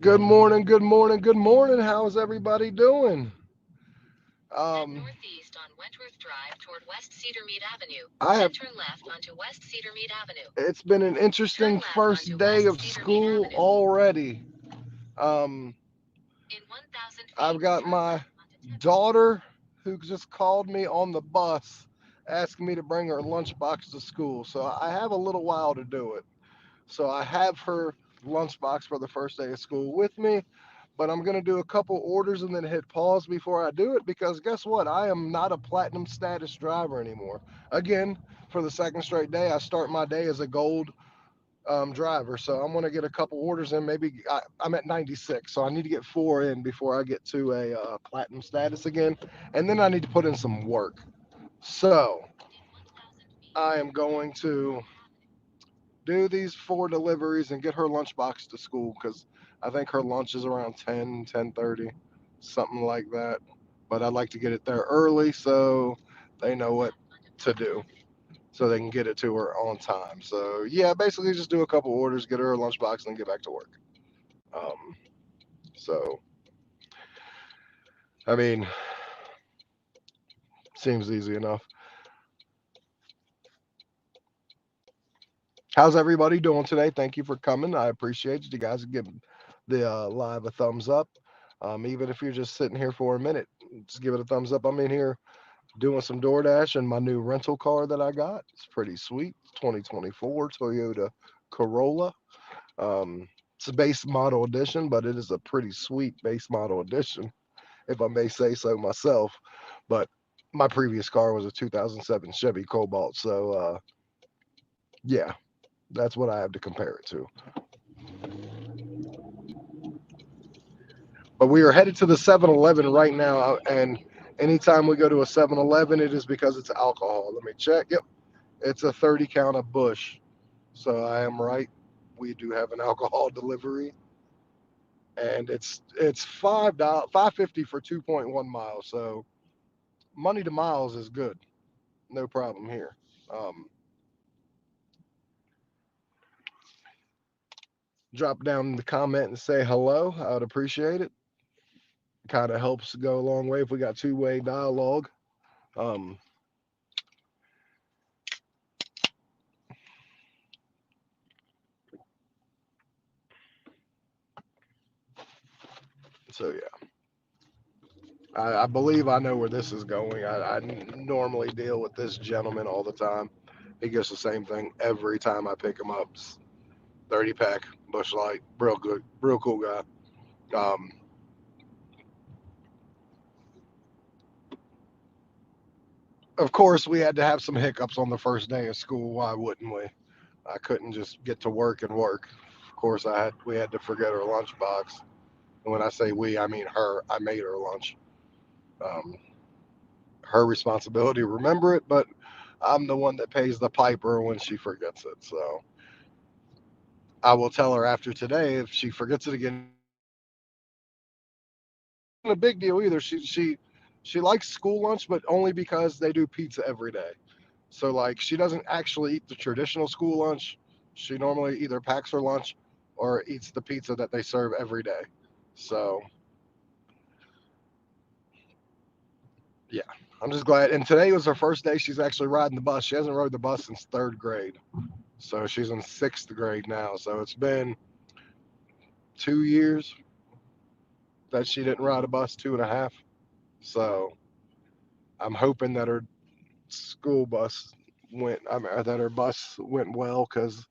Good morning, good morning, good morning. How's everybody doing? Head Um, northeast on Wentworth Drive toward West Cedarmead Avenue. I Then have. turn left onto West Cedarmead Avenue. It's been an interesting Turn left first onto day West of Cedarmead school Avenue. already. Um, In 1,000 I've feet, got turn my left onto 10th Street. daughter who just called me on the bus, asking me to bring her lunchbox to school. So I have a little while to do it. So I have her lunchbox for the first day of school with me, but I'm going to do a couple orders and then hit pause before I do it because guess what? I am not a platinum status driver anymore. Again, for the second straight day, I start my day as a gold driver. So I'm going to get a couple orders in. I'm at 96, so I need to get four in before I get to a platinum status again. And then I need to put in some work. So In 1,000 feet, I am turn going left onto to 10th Avenue. do these four deliveries and get her lunchbox to school because I think her lunch is around 10, 10:30, something like that. But I'd like to get it there early so they know Turn what left onto to 10th do Avenue. so they can get it to her on time. So yeah, basically just do a couple orders, get her a lunchbox, and then get back to work. Um, so I mean, seems easy enough. How's everybody doing today? Thank you for coming. I appreciate it. You guys give the live a thumbs up. Even if you're just sitting here for a minute, just give it a thumbs up. I'm in here doing some DoorDash and my new rental car that I got. It's pretty sweet. 2024 Toyota Corolla. It's a base model edition, but it is a pretty sweet base model edition, if I may say so myself. But my previous car was a 2007 Chevy Cobalt, so yeah, that's what I have to compare it to. But we are headed to the 7-Eleven right now, and anytime we go to a 7-Eleven, it is because it's alcohol. Let me check. Yep, it's a 30 count of Bush. So I am right. We do have an alcohol delivery, and it's $5, 5.50 for 2.1 miles. So money to miles is good, no problem here. Um, Drop down in the comment and say hello. I would appreciate it. Kind of helps go a long way if we got two-way dialogue. Um, so yeah, I believe I know where this is going. I normally deal with this gentleman all the time. He gets the same thing every time I pick him up. 30 pack, Bush Light, real good, real cool guy. Um, of course, we had to have some hiccups on the first day of school. Why wouldn't we? I couldn't just get to work and work. Of course, we had to forget our lunchbox. And when I say we, I mean her. I made her lunch. Um, her responsibility to remember it, but I'm the one that pays the piper when she forgets it. So I will tell her after today if she forgets it again. Not a big deal either. She likes school lunch, but only because they do pizza every day. So like she doesn't actually eat the traditional school lunch. She normally either packs her lunch or eats the pizza that they serve every day. So yeah, I'm just glad. And today was her first day. She's actually riding the bus. She hasn't rode the bus since third grade. So she's in sixth grade now. So it's been 2 years that she didn't ride a bus, two and a half. So I'm hoping that her school bus I mean, that her bus went well because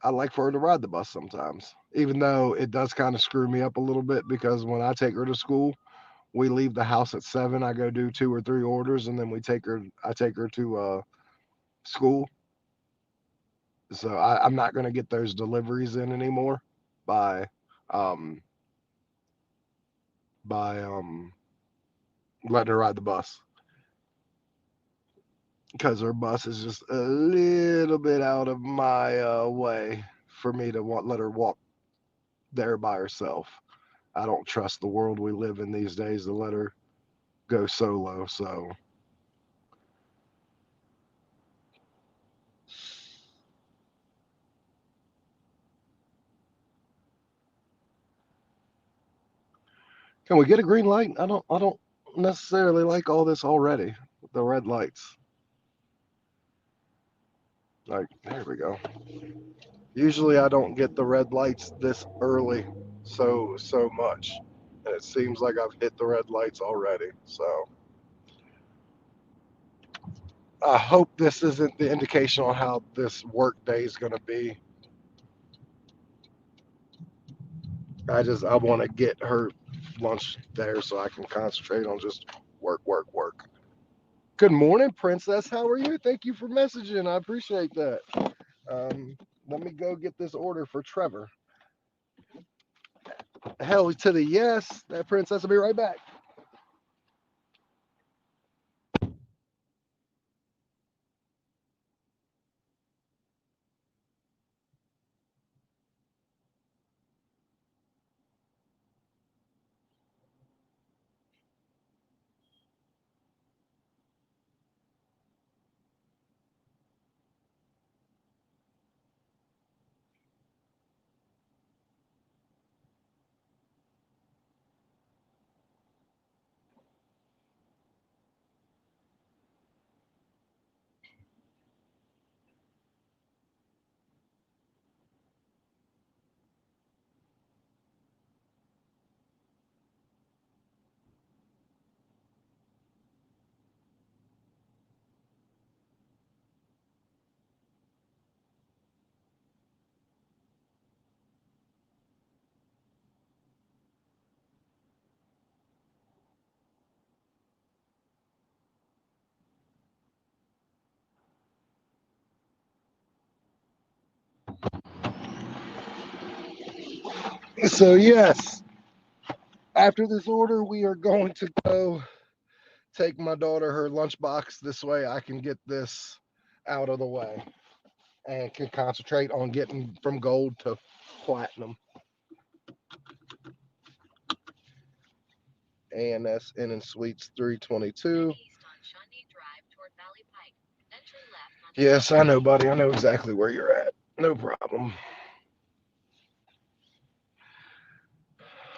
I like for her to ride the bus sometimes, even though it does kind of screw me up a little bit because when I take her to school, we leave the house at 7. I go do two or three orders, and then I take her to school. So I'm not going to get those deliveries in anymore by um, by letting her ride the bus because her bus is just a little bit out of my way for me to let her walk there by herself. I don't trust the world we live in these days to let her go solo. So Can we get a green light? I don't necessarily like all this already. The red lights. Like, there we go. Usually I don't get the red lights this early so much. And it seems like I've hit the red lights already. So I hope this isn't the indication on how this work day is going to be. I want to get her lunch there so I can concentrate on just work, work, work. Good morning, Princess. How are you? Thank you for messaging. I appreciate that. Um, Let me go get this order for Trevor. Hell to the yes. That Princess will be right back. So, yes, after this order, we are going to go take my daughter her lunchbox. This way I can get this out of the way and can concentrate on getting from gold to platinum. ANS Inn and Suites 322. Yes, I know, buddy. I know exactly where you're at. No problem.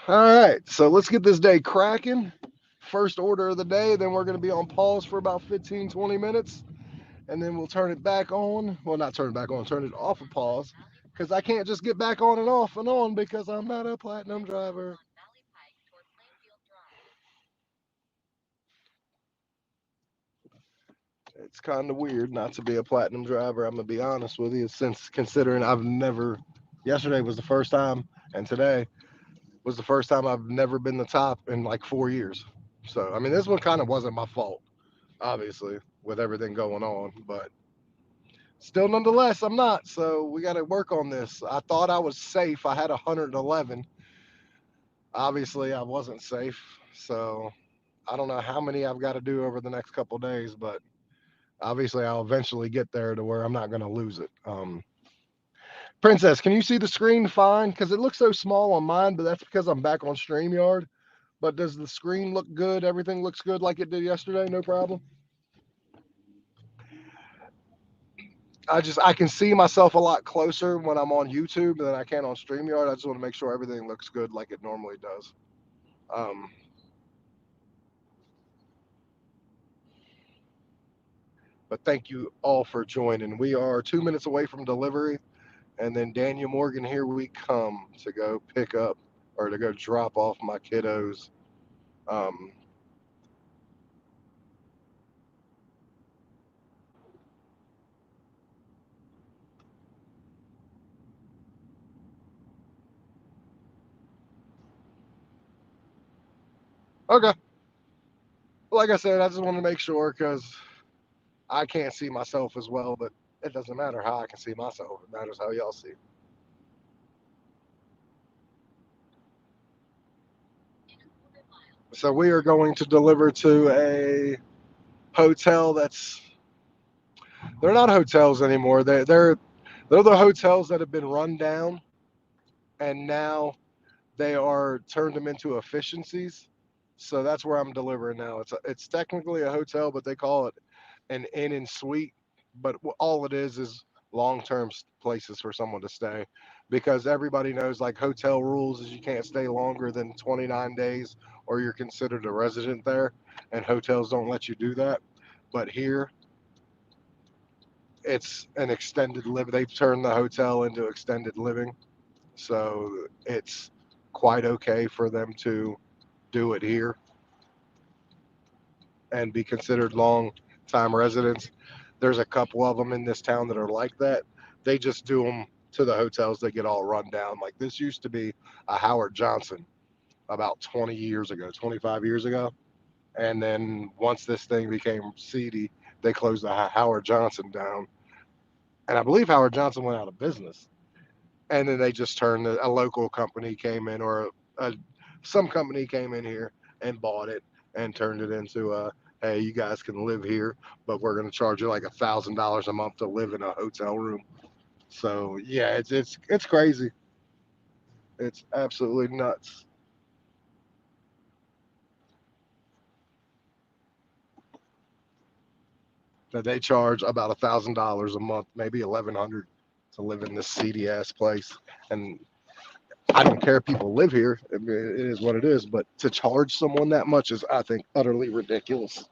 All right, so let's get this day cracking. First order of the day, then we're going to be on pause for about 15, 20 minutes, and then we'll turn it back on. Well, not turn it back on, turn it off of pause, because I can't just get back on and off and on because I'm not a platinum driver. It's kind of weird not to be a platinum driver. I'm gonna be honest with you, since considering I've never. Yesterday was the first time, and today was the first time I've never been the top in like 4 years. So I mean, this one kind of wasn't my fault, obviously, with everything going on, but still, nonetheless, I'm not. So we got to work on this. I thought I was safe. I had 111. Obviously, I wasn't safe. So I don't know how many I've got to do over the next couple of days, but obviously I'll eventually get there to where I'm not going to lose it. Princess, can you see the screen fine? Because it looks so small on mine, but that's because I'm back on StreamYard. But does the screen look good? Everything looks good like it did yesterday? No problem. I can see myself a lot closer when I'm on YouTube than I can on StreamYard. I just want to make sure everything looks good like it normally does. Um, but thank you all for joining. We are 2 minutes away from delivery, and then Daniel Morgan, here we come to go pick up or to go drop off my kiddos. Um, okay, like I said, I just want to make sure because I can't see myself as well, but it doesn't matter how I can see myself. It matters how y'all see. So we are going to deliver to a hotel that's they're not hotels anymore. They're the hotels that have been run down and now they are turned them into efficiencies. So that's where I'm delivering now. It's technically a hotel, but they call it an inn and suite. But all it is long term places for someone to stay. because everybody knows like hotel rules is you can't stay longer than 29 days or you're considered a resident there, and hotels don't let you do that. But here it's an extended live. They've turned the hotel into extended living, so it's quite okay for them to do it here and be considered long time residents. There's a couple of them in this town that are like that. They just do them to the hotels that get all run down. Like this used to be a Howard Johnson about 20 years ago, 25 years ago. And then once this thing became seedy, they closed the Howard Johnson down. And I believe Howard Johnson went out of business. And then they just turned a local company came in, or some company came in here and bought it and turned it into a, hey, you guys can live here, but we're going to charge you like $1,000 a month to live in a hotel room. So yeah, it's crazy. It's absolutely nuts that they charge about $1,000 a month, maybe 1,100 to live in this seedy ass place. And I don't care if people live here. I mean, it is what it is. But to charge someone that much is, I think, utterly ridiculous.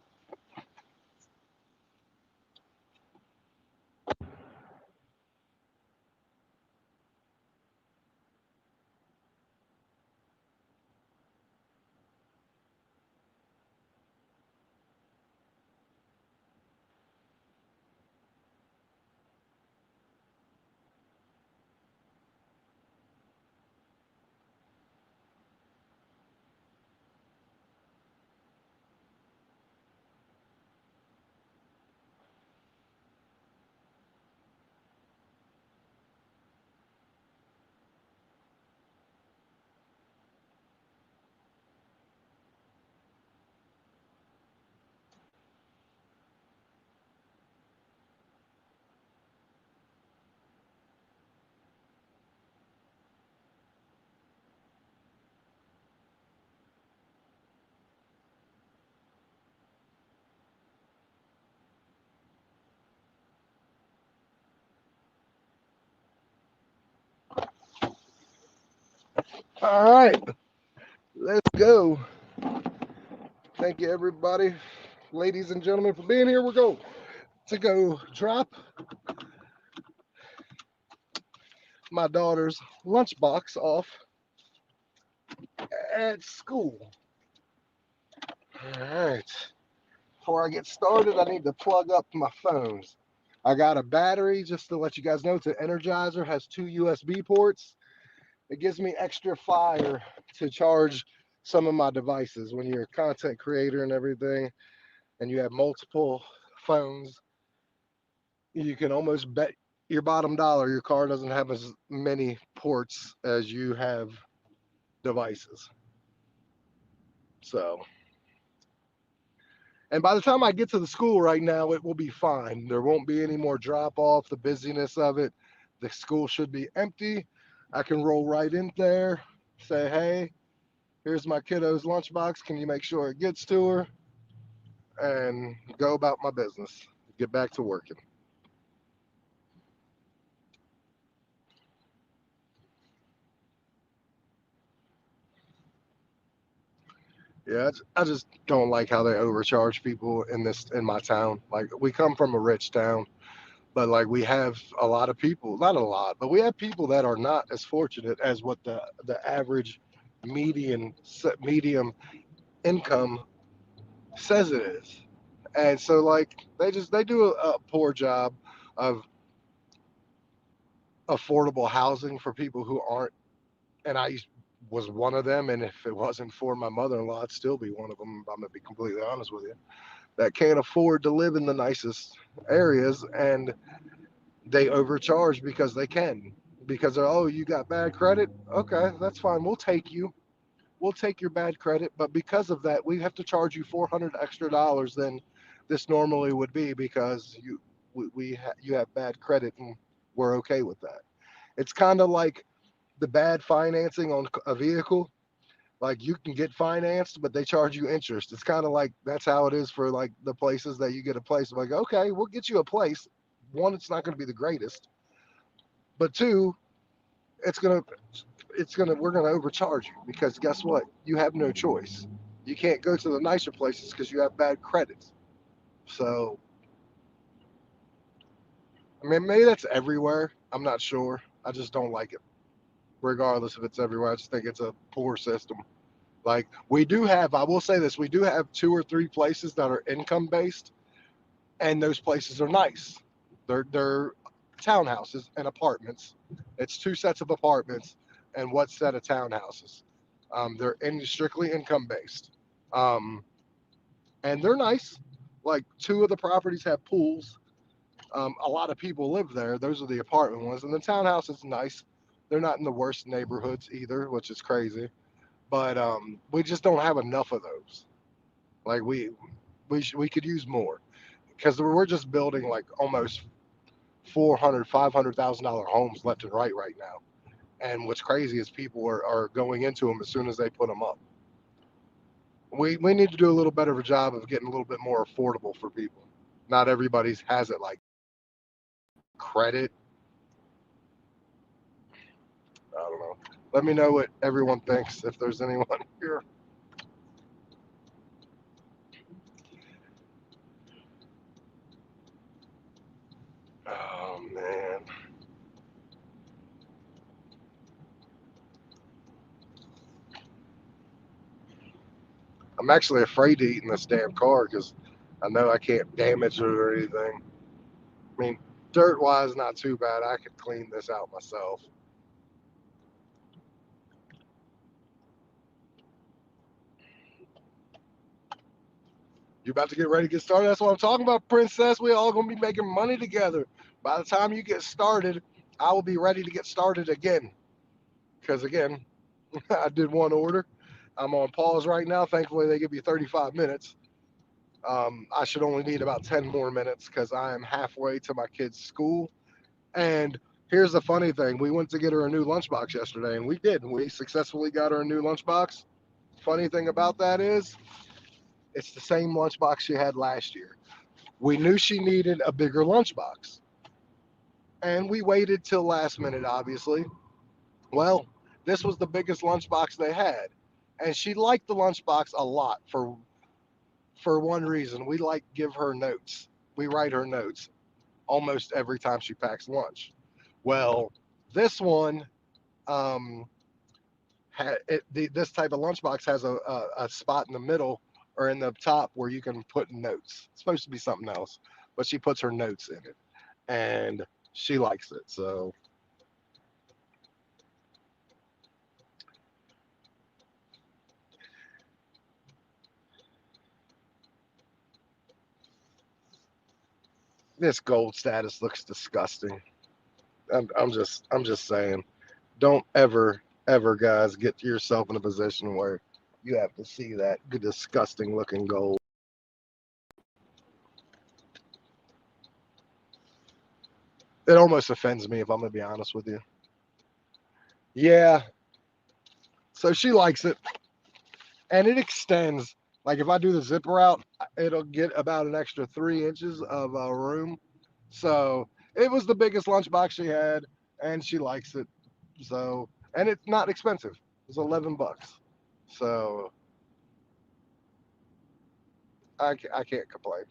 All right, let's go. Thank you, everybody, ladies and gentlemen, for being here. We're going to go drop my daughter's lunchbox off at school. All right. Before I get started, I need to plug up my phones. I got a battery, just to let you guys know. It's an Energizer, has two USB ports. It gives me extra fire to charge some of my devices. When you're a content creator and everything, and you have multiple phones, you can almost bet your bottom dollar your car doesn't have as many ports as you have devices. So, and by the time I get to the school right now, it will be fine. There won't be any more drop off, the busyness of it. The school should be empty. I can roll right in there, say, hey, here's my kiddo's lunchbox. Can you make sure it gets to her? And go about my business. Get back to working. Yeah, I just don't like how they overcharge people in my town. Like we come from a rich town, but like we have a lot of people, not a lot, but we have people that are not as fortunate as what the average medium income says it is. And so like they do a poor job of affordable housing for people who aren't, and was one of them, and if it wasn't for my mother-in-law, I'd still be one of them. I'm gonna be completely honest with you, that can't afford to live in the nicest areas, and they overcharge because they can. Because they're, oh, you got bad credit? Okay, that's fine. We'll take you. We'll take your bad credit, but because of that, we have to charge you 400 extra dollars than this normally would be because you have bad credit, and we're okay with that. It's kind of like the bad financing on a vehicle. Like you can get financed, but they charge you interest. It's kind of like that's how it is for like the places that you get a place. Like, okay, we'll get you a place. One, it's not going to be the greatest, but two, it's gonna we're gonna overcharge you because guess what? You have no choice. You can't go to the nicer places because you have bad credit. So I mean, maybe that's everywhere. I'm not sure. I just don't like it, regardless if it's everywhere. I just think it's a poor system. Like we do have, I will say this: we do have two or three places that are income based, and those places are nice. They're townhouses and apartments. It's two sets of apartments and one set of townhouses. They're strictly income based, um, and they're nice. Like two of the properties have pools. A lot of people live there. Those are the apartment ones, and the townhouse is nice. They're not in the worst neighborhoods either, which is crazy. But we just don't have enough of those. Like we could use more because we're just building like almost 400, $500,000 homes left and right now. And what's crazy is people are going into them as soon as they put them up. We need to do a little better of a job of getting a little bit more affordable for people. Not everybody's has it like credit. I don't know. Let me know what everyone thinks if there's anyone here. Oh man, I'm actually afraid to eat in this damn car because I know I can't damage it or anything. I mean, dirt wise, not too bad. I could clean this out myself. You about to get ready to get started? That's what I'm talking about, princess. We all gonna be making money together. By the time you get started, I will be ready to get started again. Because again, I did one order. I'm on pause right now. Thankfully, they give you 35 minutes. I should only need about 10 more minutes because I am halfway to my kid's school. And here's the funny thing: we went to get her a new lunchbox yesterday, and we did. We successfully got her a new lunchbox. Funny thing about that is, it's the same lunchbox she had last year. We knew she needed a bigger lunchbox, and we waited till last minute, obviously. Well, this was the biggest lunchbox they had, and she liked the lunchbox a lot for one reason. We like give her notes. We write her notes almost every time she packs lunch. Well, this one, um, this type of lunchbox has a spot in the middle or in the top where you can put notes. It's supposed to be something else, but she puts her notes in it, and she likes it. So this gold status looks disgusting. I'm just saying, don't ever guys get yourself in a position where you have to see that disgusting looking gold. It almost offends me if I'm gonna be honest with you. Yeah, so she likes it, and it extends. Like if I do the zipper out, it'll get about an extra 3 inches of room. So it was the biggest lunchbox she had, and she likes it. So and it's not expensive. It's $11. So I can't complain.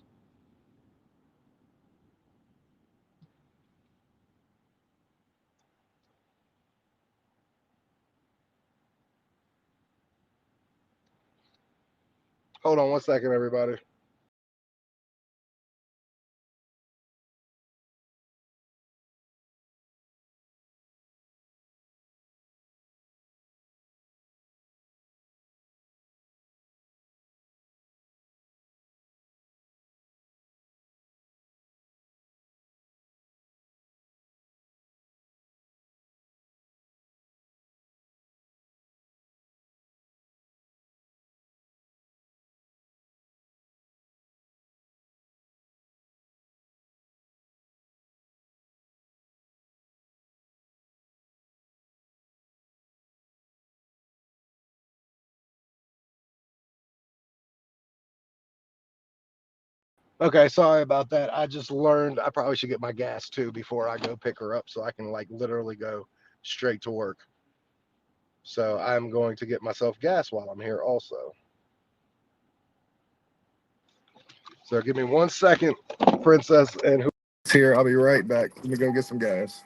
Hold on one second, everybody. Okay, sorry about that. I just learned I probably should get my gas too before I go pick her up so I can like literally go straight to work. So I'm going to get myself gas while I'm here also. So give me 1 second, Princess, and who's here. I'll be right back. Let me go get some gas.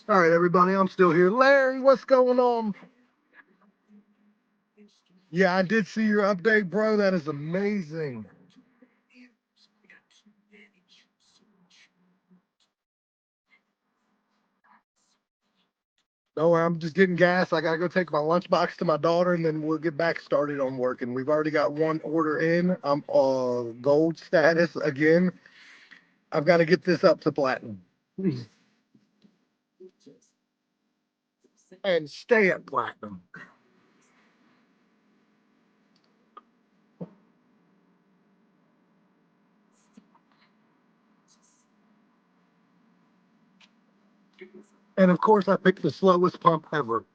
All right, everybody, I'm still here. Larry, what's going on? Yeah, I did see your update, bro. That is amazing. No, I'm just getting gas. I gotta go take my lunchbox to my daughter, and then we'll get back started on working. We've already got one order in. I'm gold status again. I've got to get this up to platinum and stay at platinum. And of course, I picked the slowest pump ever.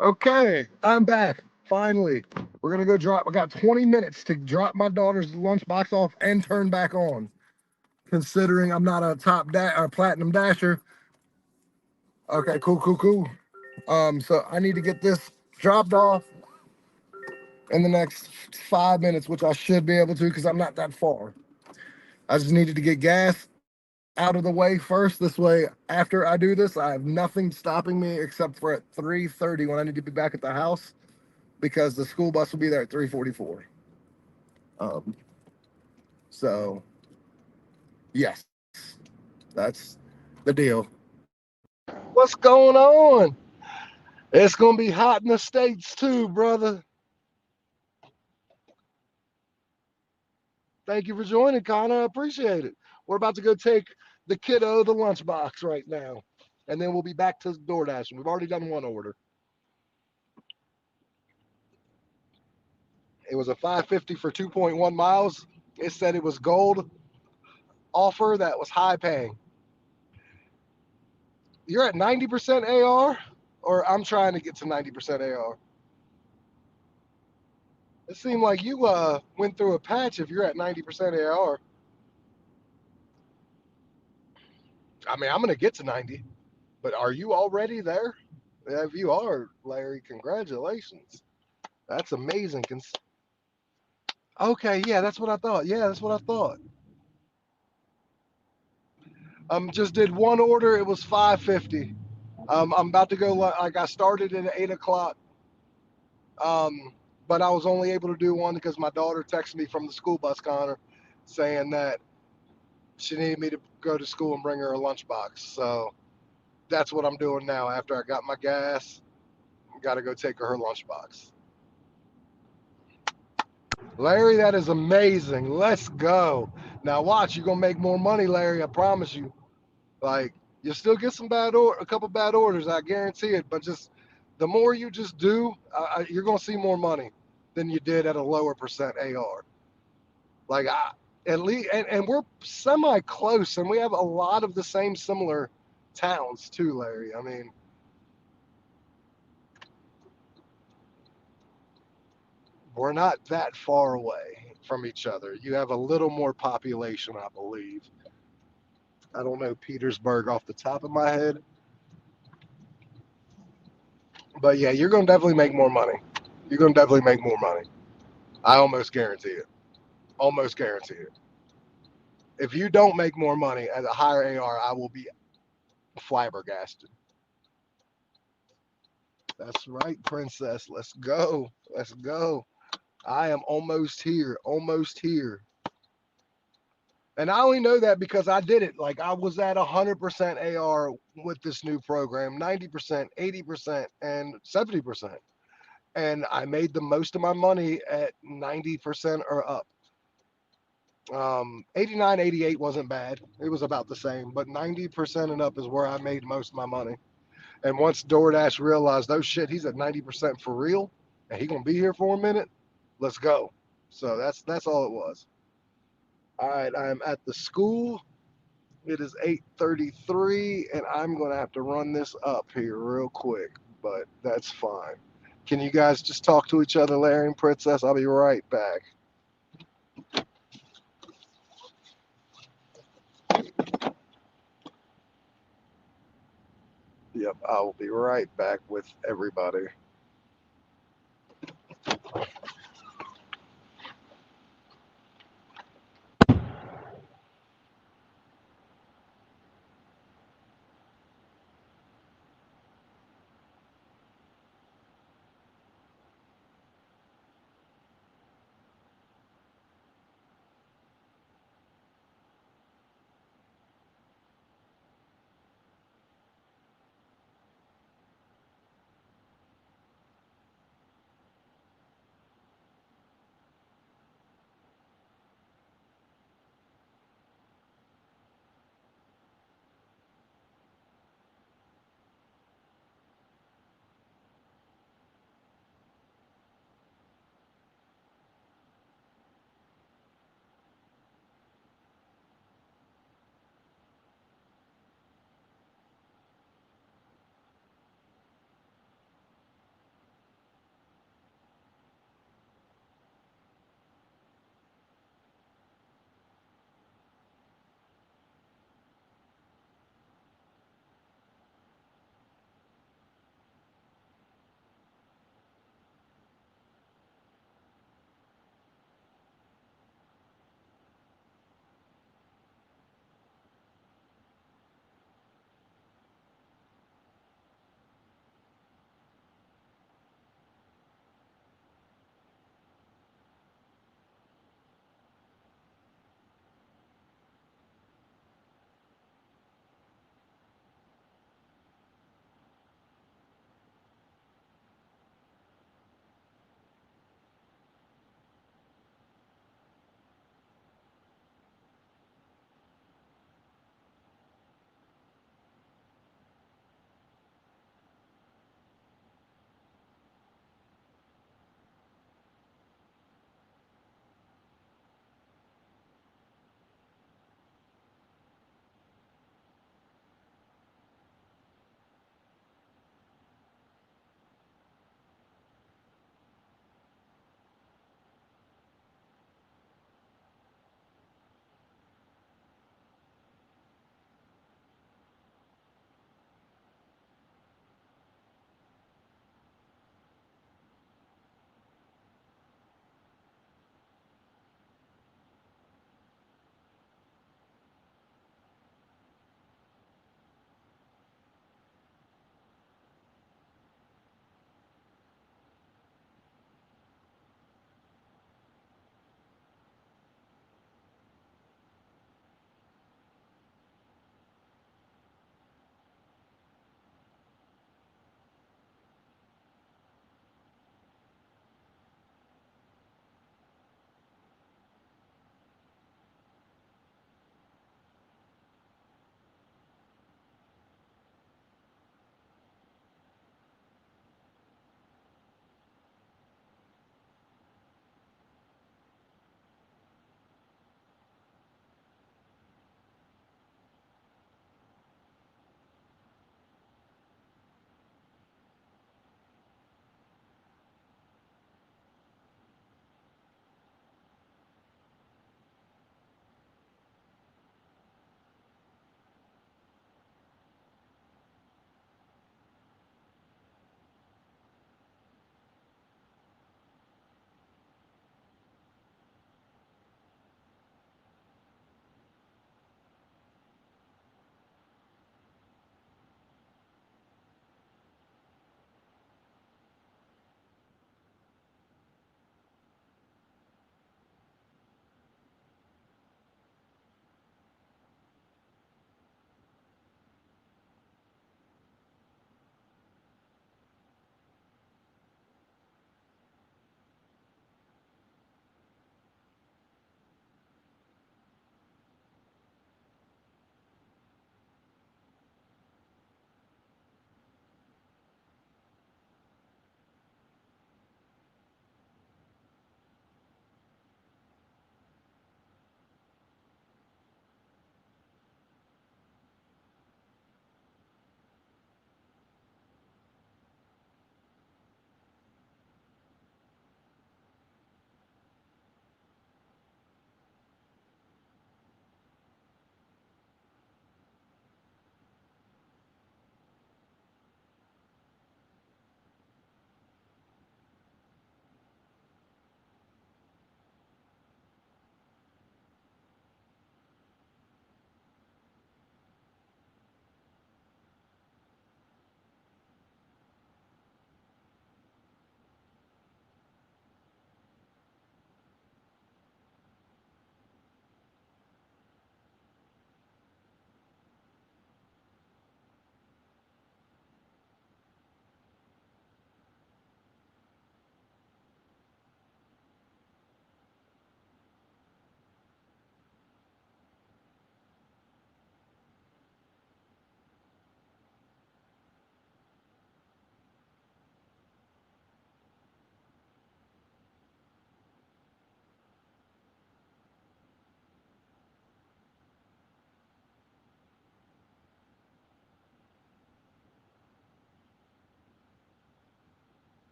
Okay, I'm back. Finally, we're gonna go drop. I got 20 minutes to drop my daughter's lunchbox off and turn back on. Considering I'm not a or platinum dasher. Okay, cool, cool, cool. So I need to get this dropped off in the next 5 minutes, which I should be able to because I'm not that far. I just needed to get gas out of the way first. This way, after I do this, I have nothing stopping me except for at 3:30 when I need to be back at the house because the school bus will be there at 3:44. Um, so yes, that's the deal. What's going on? It's gonna be hot in the States too, brother. Thank you for joining, Connor. I appreciate it. We're about to go take the kiddo the lunchbox right now, and then we'll be back to DoorDash. We've already done one order. It was a 550 for 2.1 miles. It said it was gold offer that was high paying. You're at 90% AR, or I'm trying to get to 90% AR. It seemed like you went through a patch if you're at 90% AR. I mean, I'm going to get to 90, but are you already there? If you are, Larry, congratulations. That's amazing. Okay, yeah, that's what I thought. Yeah, that's what I thought. Just did one order. It was 550. I'm about to go. Like I started at 8 o'clock. But I was only able to do one because my daughter texted me from the school bus counter saying that she needed me to go to school and bring her a lunchbox. So that's what I'm doing now. After I got my gas, got to go take her lunchbox. Larry, that is amazing. Let's go. Now watch, you're gonna make more money, Larry. I promise you. Like you'll still get a couple bad orders. I guarantee it. But just the more you just do, you're gonna see more money than you did at a lower percent AR. Like at least, and we're semi close, and we have a lot of the same similar towns too, Larry. I mean, we're not that far away from each other. You have a little more population, I believe. I don't know Petersburg off the top of my head, but yeah, you're gonna definitely make more money. You're gonna definitely make more money. I almost guarantee it. Almost guarantee it. If you don't make more money at a higher AR, I will be flabbergasted. That's right, princess. Let's go. Let's go. I am almost here. Almost here. And I only know that because I did it. Like I was at 100% AR with this new program, 90%, 80%, and 70%. And I made the most of my money at 90% or up. 89, 88 wasn't bad. It was about the same, but 90% and up is where I made most of my money. And once DoorDash realized, oh shit, he's at 90% for real, and he gonna be here for a minute, let's go. So that's all it was. All right, I'm at the school. It is 8:33, and I'm gonna have to run this up here real quick, but that's fine. Can you guys just talk to each other, Larry and Princess? I'll be right back. Yep, I will be right back with everybody.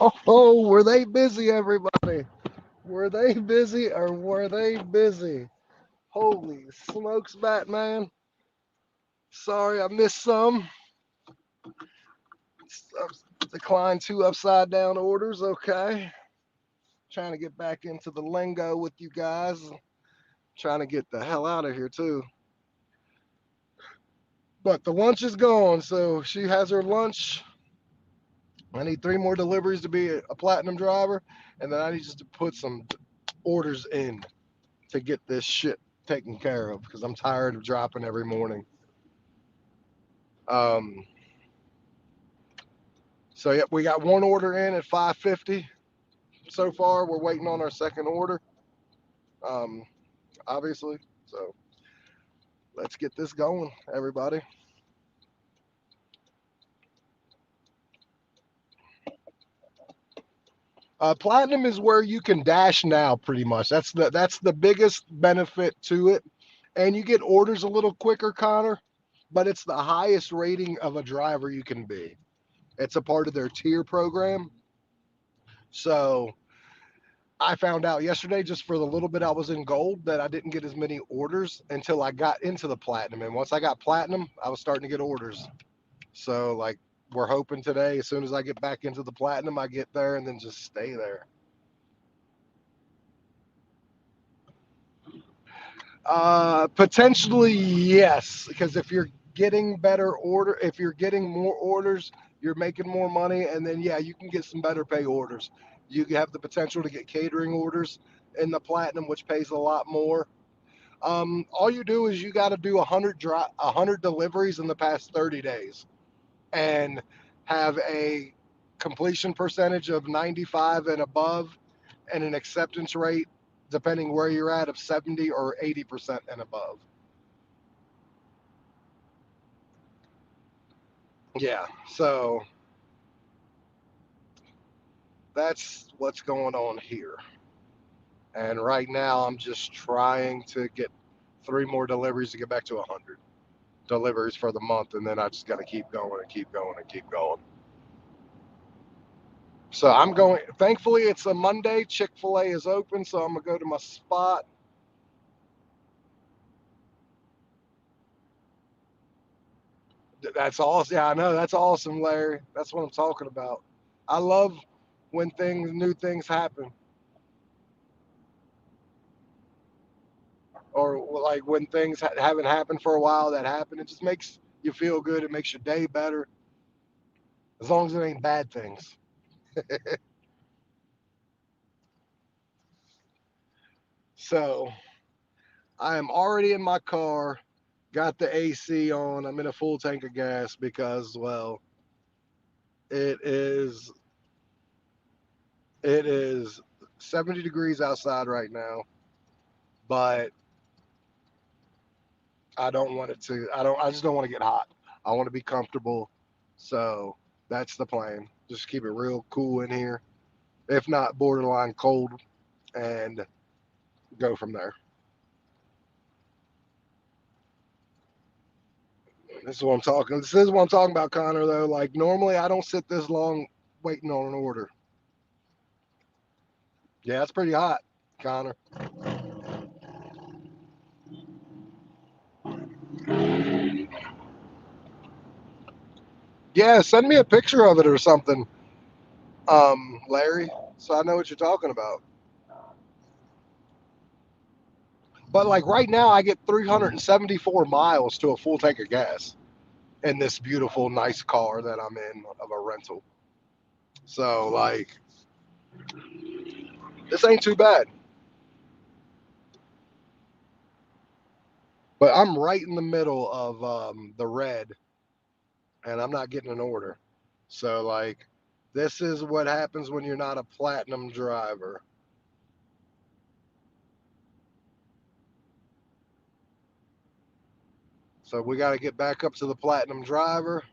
Oh, were they busy, everybody? Were they busy or were they busy? Holy smokes, Batman. Sorry, I missed some. Declined two upside down orders. Okay. Trying to get back into the lingo with you guys. Trying to get the hell out of here, too. But the lunch is gone, so she has her lunch. I need three more deliveries to be a platinum driver, and then I need just to put some orders in to get this shit taken care of because I'm tired of dropping every morning. Um, so yep, we got one order in at 550 so far. We're waiting on our second order, um, obviously. So let's get this going, everybody. Platinum is where you can dash now, pretty much. That's the biggest benefit to it, and you get orders a little quicker, Connor. But it's the highest rating of a driver you can be. It's a part of their tier program. So I found out yesterday, just for the little bit I was in gold, that I didn't get as many orders until I got into the platinum. And once I got platinum, I was starting to get orders. So like we're hoping today, as soon as I get back into the platinum, I get there and then just stay there. Potentially yes, because if you're getting better order, if you're getting more orders, you're making more money, and then yeah, you can get some better pay orders. You have the potential to get catering orders in the platinum, which pays a lot more. All you do is you got to do 100 deliveries in the past 30 days, and have a completion percentage of 95 and above, and an acceptance rate, depending where you're at, of 70 or 80% and above. Yeah, so that's what's going on here. And right now, I'm just trying to get three more deliveries to get back to 100 deliveries for the month, and then I just got to keep going and keep going and keep going. So I'm going. Thankfully, it's a Monday. Chick-fil-A is open, so I'm gonna go to my spot. That's awesome. Yeah, I know. That's awesome, Larry. That's what I'm talking about. I love when new things happen, or like when things haven't happened for a while that happen. It just makes you feel good. It makes your day better, as long as it ain't bad things. So I am already in my car, got the AC on. I'm in a full tank of gas because, well, it is it is 70 degrees outside right now, but I don't want it to. I just don't want to get hot. I want to be comfortable. So that's the plan. Just keep it real cool in here, if not borderline cold, and go from there. This is what I'm talking. This is what I'm talking about, Connor. Though, like normally I don't sit this long waiting on an order. Yeah, it's pretty hot, Connor. Yeah, send me a picture of it or something, Larry, so I know what you're talking about. But like right now, I get 374 miles to a full tank of gas in this beautiful, nice car that I'm in of a rental. So like, this ain't too bad. But I'm right in the middle of the red, and I'm not getting an order. So like, this is what happens when you're not a platinum driver. So we got to get back up to the platinum driver.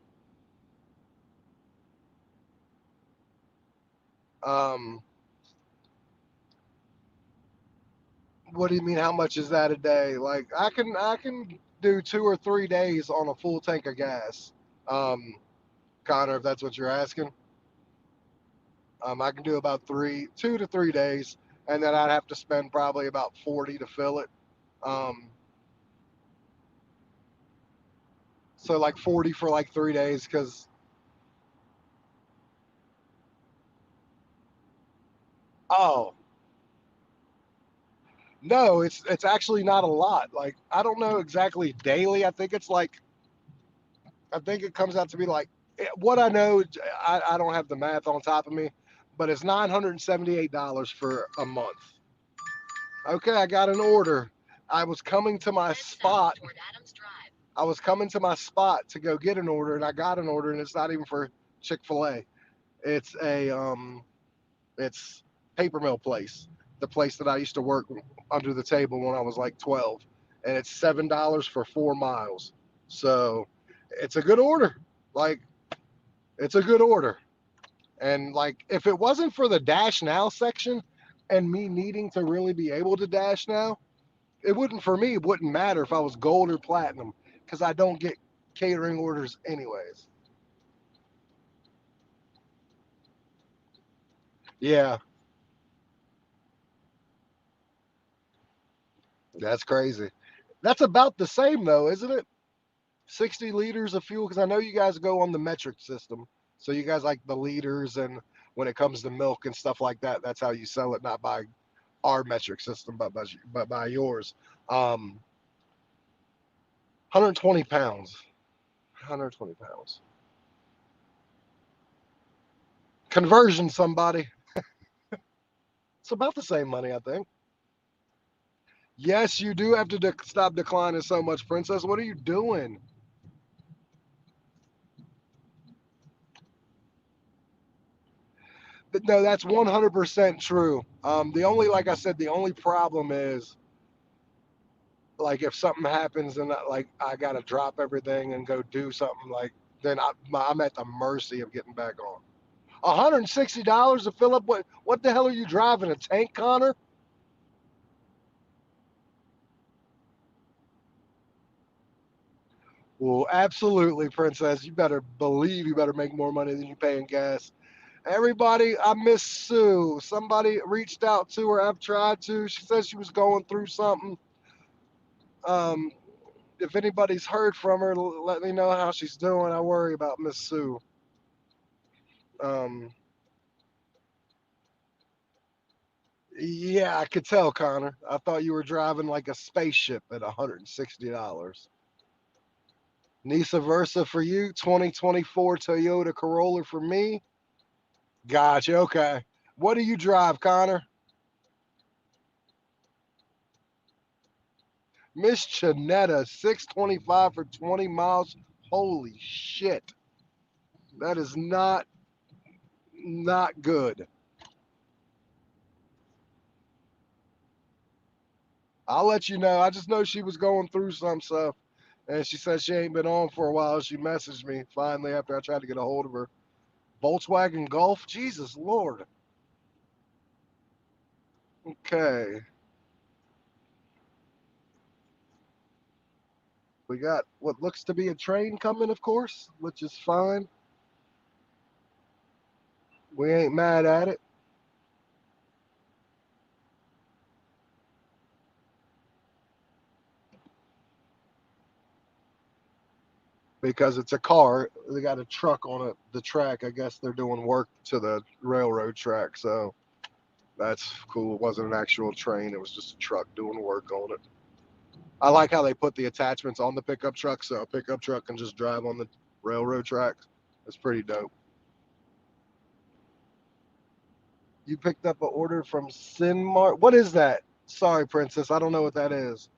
Um, what do you mean? How much is that a day? Like I can do 2 or 3 days on a full tank of gas. Um, Connor, if that's what you're asking. I can do about 2 to 3 days, and then I'd have to spend probably about 40 to fill it. Um, so like 40 for like 3 days, because oh no, it's actually not a lot. Like I don't know exactly daily. I think it comes out to be like what I know. I don't have the math on top of me, but it's $978 for a month. Okay, I got an order. I was coming to my spot. I was coming to my spot to go get an order, and I got an order, and it's not even for Chick-fil-A. It's a it's paper mill place, the place that I used to work under the table when I was like 12, and it's $7 for 4 miles. So it's a good order. Like it's a good order. And like if it wasn't for the Dash Now section and me needing to really be able to Dash Now, it wouldn't for me. It wouldn't matter if I was gold or platinum because I don't get catering orders anyways. Yeah, that's crazy. That's about the same though, isn't it? 60 liters of fuel because I know you guys go on the metric system. So you guys like the liters, and when it comes to milk and stuff like that, that's how you sell it, not by our metric system, but by yours. 120 pounds. 120 pounds. Conversion, somebody. It's about the same money, I think. Yes, you do have to stop declining so much, Princess. What are you doing? No, that's 100% true. The only, like I said, the only problem is like if something happens and like I gotta drop everything and go do something, like then I'm at the mercy of getting back on. $160 to fill up what the hell are you driving, a tank, Connor? Well, absolutely, Princess. You better believe you better make more money than you pay in gas. Everybody, I miss Sue. Somebody reached out to her. I've tried to. She said she was going through something. Um, if anybody's heard from her, let me know how she's doing. I worry about Miss Sue. Um, yeah, I could tell, Connor. I thought you were driving like a spaceship at $160. Nisa Versa for you, 2024 Toyota Corolla for me. Gotcha. Okay. What do you drive, Connor? Miss Chanetta, 625 for 20 miles. Holy shit. That is not good. I'll let you know. I just know she was going through some stuff, and she said she ain't been on for a while. She messaged me finally after I tried to get a hold of her. Volkswagen Golf? Jesus Lord. Okay. We got what looks to be a train coming, of course, which is fine. We ain't mad at it because it's a car. They got a truck on the track. I guess they're doing work to the railroad track, so that's cool. It wasn't an actual train, it was just a truck doing work on it. I like how they put the attachments on the pickup truck so a pickup truck can just drive on the railroad tracks. That's pretty dope. You picked up an order from Sinmart. What is that? Sorry, Princess. I don't know what that is.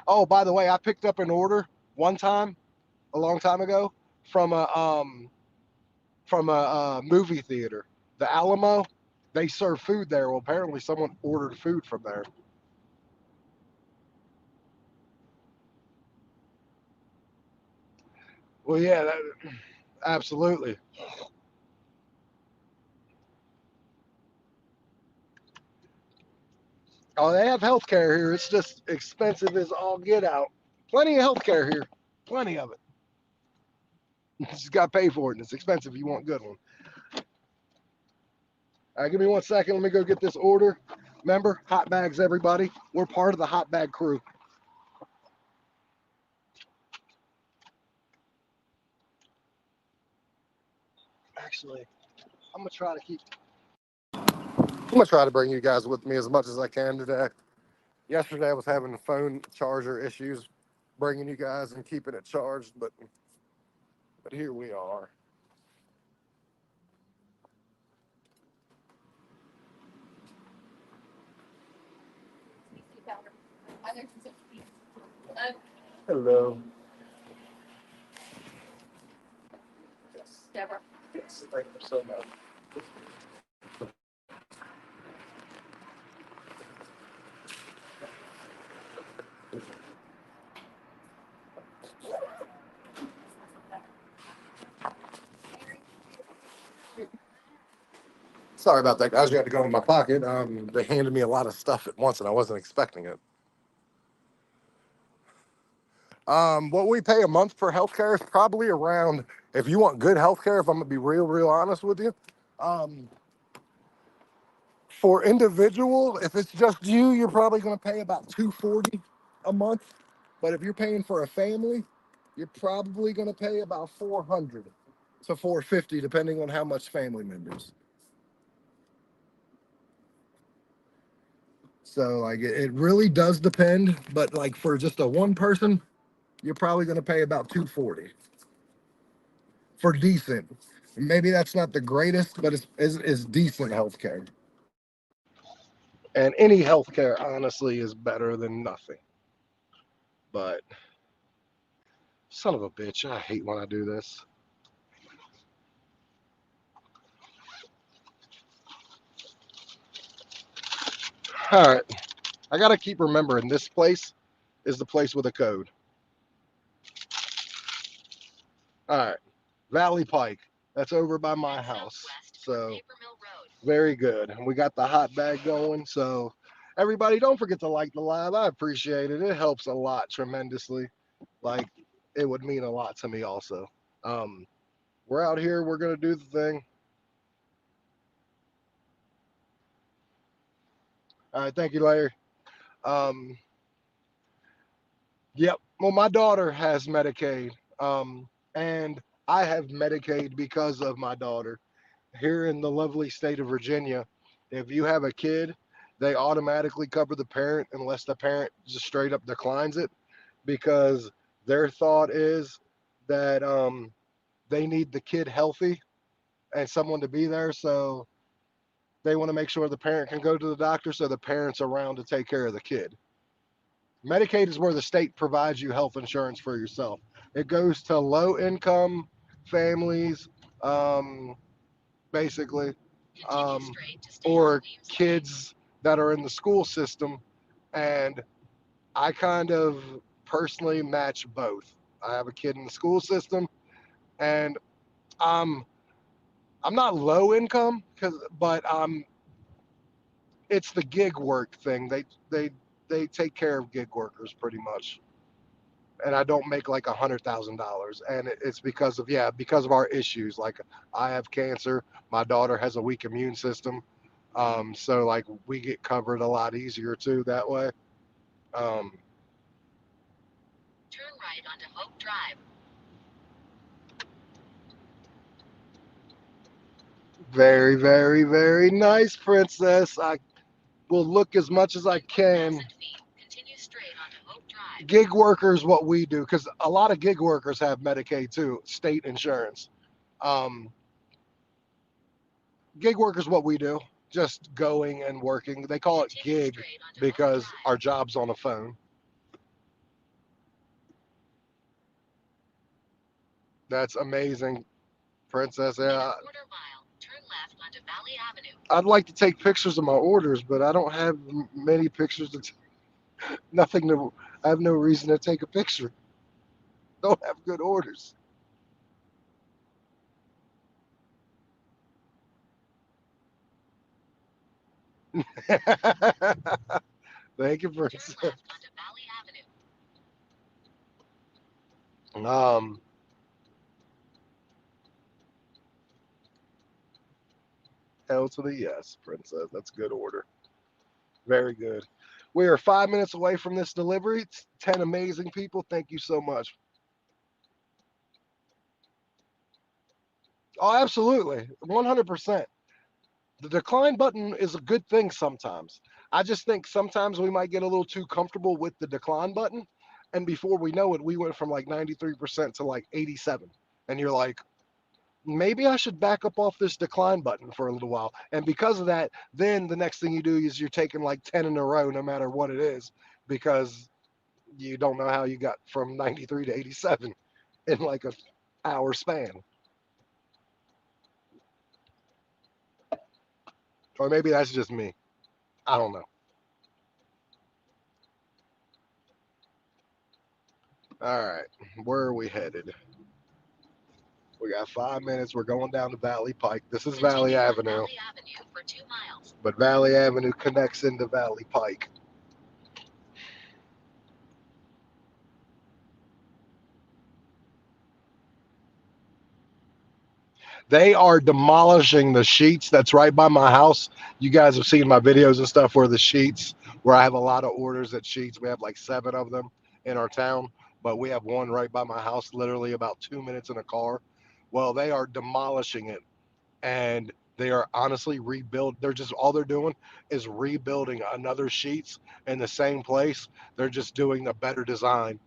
Oh, by the way, I picked up an order one time, a long time ago, from a movie theater, the Alamo. They serve food there. Well, apparently someone ordered food from there. Well, yeah, absolutely. Oh, they have healthcare here. It's just expensive as all get out. Plenty of healthcare here. Plenty of it. You just got to pay for it, and it's expensive if you want a good one. All right, give me 1 second. Let me go get this order. Remember, hot bags, everybody. We're part of the hot bag crew. Actually, I'm gonna try to keep. I'm gonna try to bring you guys with me as much as I can today. Yesterday, I was having phone charger issues, bringing you guys and keeping it charged, but here we are. Hello. Yes. Yes. Thank you so much. Sorry about that, guys. You had to go in my pocket. They handed me a lot of stuff at once, and I wasn't expecting it. What we pay a month for healthcare is probably around. If you want good healthcare, if I'm gonna be real honest with you, um, for individual, if it's just you, you're probably gonna pay about 240 a month. But if you're paying for a family, you're probably gonna pay about 400 to 450, depending on how much family members. So like it really does depend, but like for just a one person, you're probably going to pay about 240 for decent. Maybe that's not the greatest, but it's decent healthcare. And any healthcare, honestly, is better than nothing. But son of a bitch, I hate when I do this. All right, I got to keep remembering this place is the place with a code. All right, Valley Pike. That's over by my house. So very good. And we got the hot bag going. So everybody, don't forget to like the live. I appreciate it. It helps a lot tremendously. Like it would mean a lot to me also. Um, we're out here. We're gonna do the thing. All right. Thank you, Larry. Um, yep. Well, my daughter has Medicaid. And I have Medicaid because of my daughter. Here in the lovely state of Virginia, if you have a kid, they automatically cover the parent unless the parent just straight up declines it because their thought is that they need the kid healthy and someone to be there. So they want to make sure the parent can go to the doctor so the parent's around to take care of the kid. Medicaid is where the state provides you health insurance for yourself. It goes to low income families, um, basically, um, or kids that are in the school system. And I kind of personally match both. I have a kid in the school system, and I'm I'm not low income, but it's the gig work thing. They take care of gig workers pretty much, and I don't make like $100,000, and it's because of our issues. Like I have cancer, my daughter has a weak immune system, so like we get covered a lot easier too that way. Um, Turn right onto Hope Drive. very nice, princess. I will look as much as I can. Continue straight onto Hope Drive. Gig workers, what we do, because a lot of gig workers have Medicaid too, state insurance. Um, Gig workers, what we do, just going and working. They call it gig because our job's on a phone. That's amazing, princess. In a Yeah, quarter mile, turn left onto Valley Avenue. I'd like to take pictures of my orders, but I don't have many pictures nothing to. I have no reason to take a picture. Don't have good orders. Thank you, Turn princess. left onto Valley Avenue. Um, Hell to the yes, princess. That's good order. Very good. We are 5 minutes away from this delivery. It's 10 amazing people. Thank you so much. Oh, absolutely. 100%. The decline button is a good thing sometimes. I just think sometimes we might get a little too comfortable with the decline button. And before we know it, we went from like 93% to like 87. And you're like, maybe I should back up off this decline button for a little while. And because of that, then the next thing you do is you're taking like 10 in a row, no matter what it is, because you don't know how you got from 93 to 87 in like a hour span. Or maybe that's just me. I don't know. All right. Where are we headed? We got 5 minutes. We're going down to Valley Pike. This is Valley Continue on Avenue, Valley Avenue for 2 miles. but Valley Avenue connects into Valley Pike. They are demolishing the sheets that's right by my house. You guys have seen my videos and stuff where the sheets, where I have a lot of orders at sheets. We have like seven of them in our town, but we have one right by my house, literally about 2 minutes in a car. Well, they are demolishing it and they are honestly rebuild. They're just all they're doing is rebuilding another sheets in the same place. They're just doing a better design.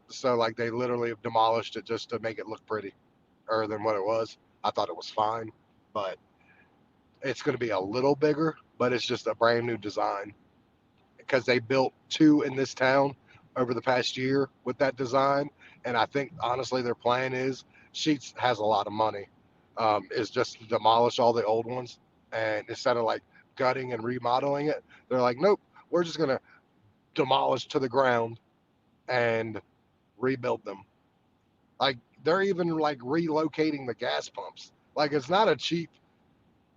So like they literally have demolished it just to make it look pretty or than what it was. I thought it was fine, but it's going to be a little bigger, but it's just a brand new design because they built two in this town over the past year with that design. And I think honestly, their plan is Sheets has a lot of money, is just to demolish all the old ones. And instead of like gutting and remodeling it, they're like, nope, we're just going to demolish to the ground and rebuild them. Like they're even like relocating the gas pumps. Like it's not a cheap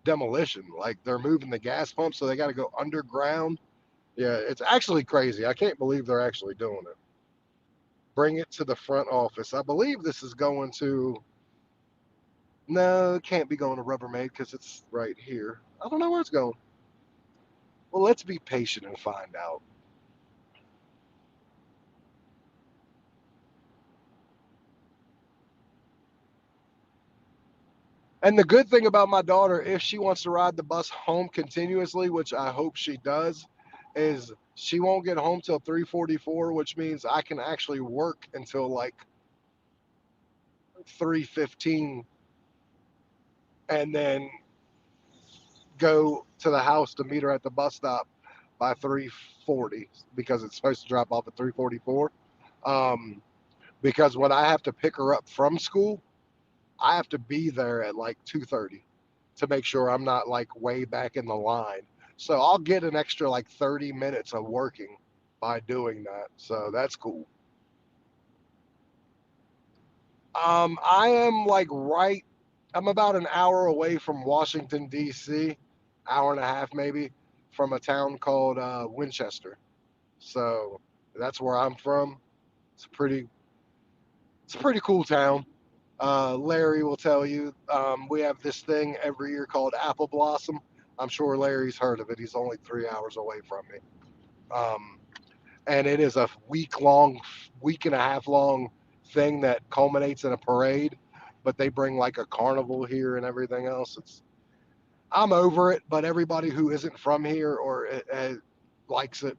demolition. Like they're moving the gas pumps, so they got to go underground. Yeah, it's actually crazy. I can't believe they're actually doing it. Bring it to the front office. I believe this is going to. No, it can't be going to Rubbermaid because it's right here. I don't know where it's going. Well, let's be patient and find out. And the good thing about my daughter, if she wants to ride the bus home continuously, which I hope she does, is she won't get home till 3:44, which means I can actually work until like 3:15 and then go to the house to meet her at the bus stop by 3:40 because it's supposed to drop off at 3:44. Um, because when I have to pick her up from school, I have to be there at like 2:30 to make sure I'm not like way back in the line. So I'll get an extra like 30 minutes of working by doing that. So that's cool. I am like right. I'm about an hour away from Washington D.C., hour and a half maybe, from a town called Winchester. So that's where I'm from. It's a pretty, it's a pretty cool town. Larry will tell you we have this thing every year called Apple Blossom. I'm sure Larry's heard of it. He's only 3 hours away from me. Um, and it is a week and a half long thing that culminates in a parade. But they bring like a carnival here and everything else. I'm over it, but everybody who isn't from here or likes it,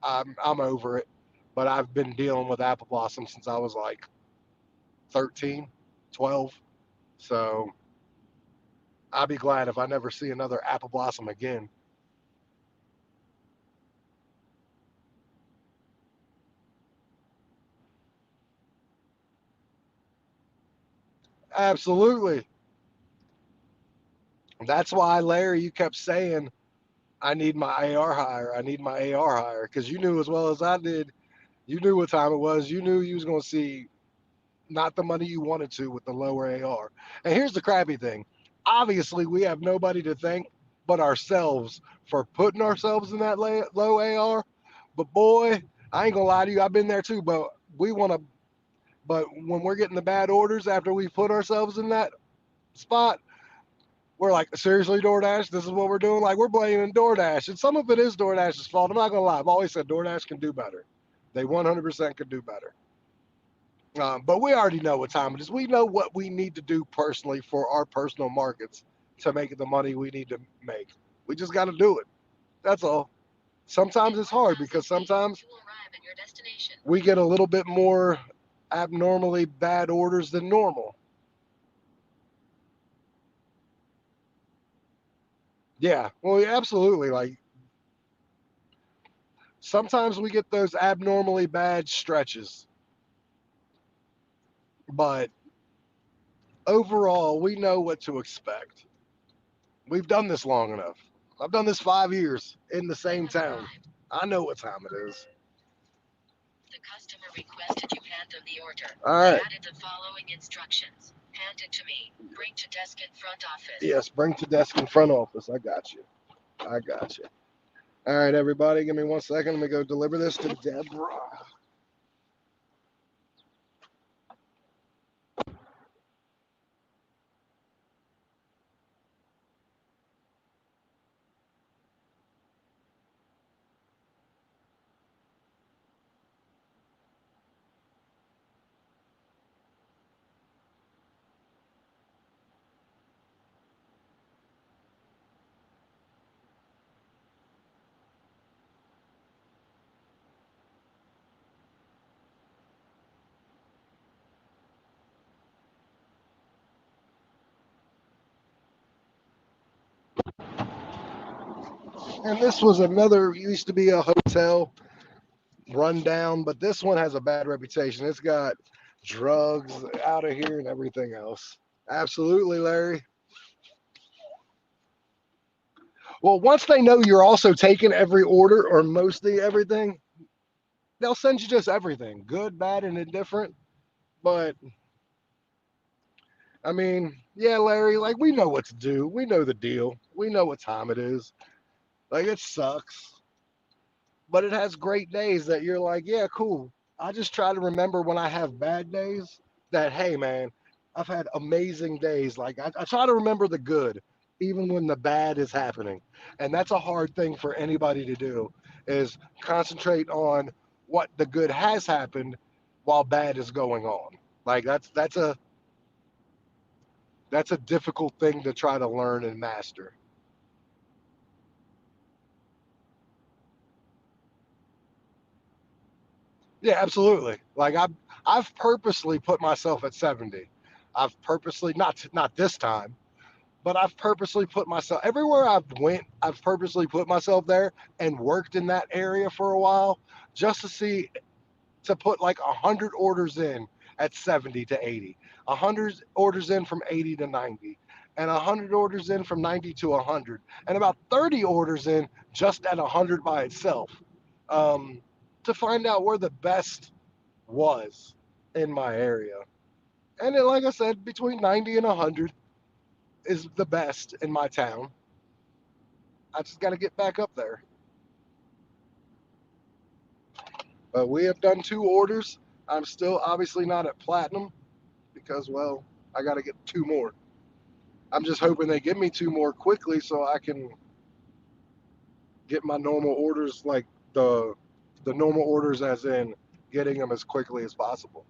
I'm over it. But I've been dealing with Apple Blossom since I was like 13, 12. So I'll be glad if I never see another Apple Blossom again. Absolutely. That's why, Larry, you kept saying, I need my AR higher. I need my AR higher. Because you knew as well as I did, you knew what time it was. You knew you was going to see not the money you wanted to with the lower AR. And here's the crappy thing. Obviously, we have nobody to thank but ourselves for putting ourselves in that low AR. But boy, I ain't gonna lie to you, I've been there too. But we want to. But when we're getting the bad orders after we put ourselves in that spot, We're like, seriously, DoorDash, this is what we're doing? Like, we're blaming DoorDash. And some of it is DoorDash's fault. I'm not going to lie. I've always said DoorDash can do better. They 100% could do better. But we already know what time it is. We know what we need to do personally for our personal markets to make the money we need to make. We just got to do it. That's all. Sometimes In it's hard 1,000 because feet, sometimes you will arrive at your destination. we get a little bit more abnormally bad orders than normal. Yeah, well, yeah, absolutely. Like sometimes we get those abnormally bad stretches, but overall, we know what to expect. We've done this long enough. I've done this 5 years in the You same have town. arrived. I know what time it is. The customer requested you hand them the order. All I right. added the following instructions. Hand it to me. Bring to desk in front office. Yes, bring to desk in front office. I got you. I got you. All right, everybody, give me 1 second. Let me go deliver this to Deborah. And this was another, used to be a hotel rundown, but this one has a bad reputation. It's got drugs out of here and everything else. Absolutely, Larry. Well, once they know you're also taking every order or mostly everything, they'll send you just everything, good, bad, and indifferent. But I mean, yeah, Larry, like we know what to do. We know the deal. We know what time it is. Like it sucks, but it has great days that you're like, yeah, cool. I just try to remember when I have bad days that, hey, man, I've had amazing days. Like I try to remember the good, even when the bad is happening. And that's a hard thing for anybody to do is concentrate on what the good has happened while bad is going on. Like that's a difficult thing to try to learn and master. Yeah, absolutely. Like I've purposely put myself at 70. I've purposely not this time, but I've purposely put myself everywhere I've went. I've purposely put myself there and worked in that area for a while just to see to put like 100 orders in at 70 to 80, 100 orders in from 80 to 90, and 100 orders in from 90 to 100, and about 30 orders in just at 100 by itself, um, to find out where the best was in my area. And then, like I said, between 90 and 100 is the best in my town. I just got to get back up there. But we have done 2 orders. I'm still obviously not at platinum because, well, I got to get 2 more. I'm just hoping they give me 2 more quickly so I can get my normal orders, like the the normal orders, as in getting them as quickly as possible.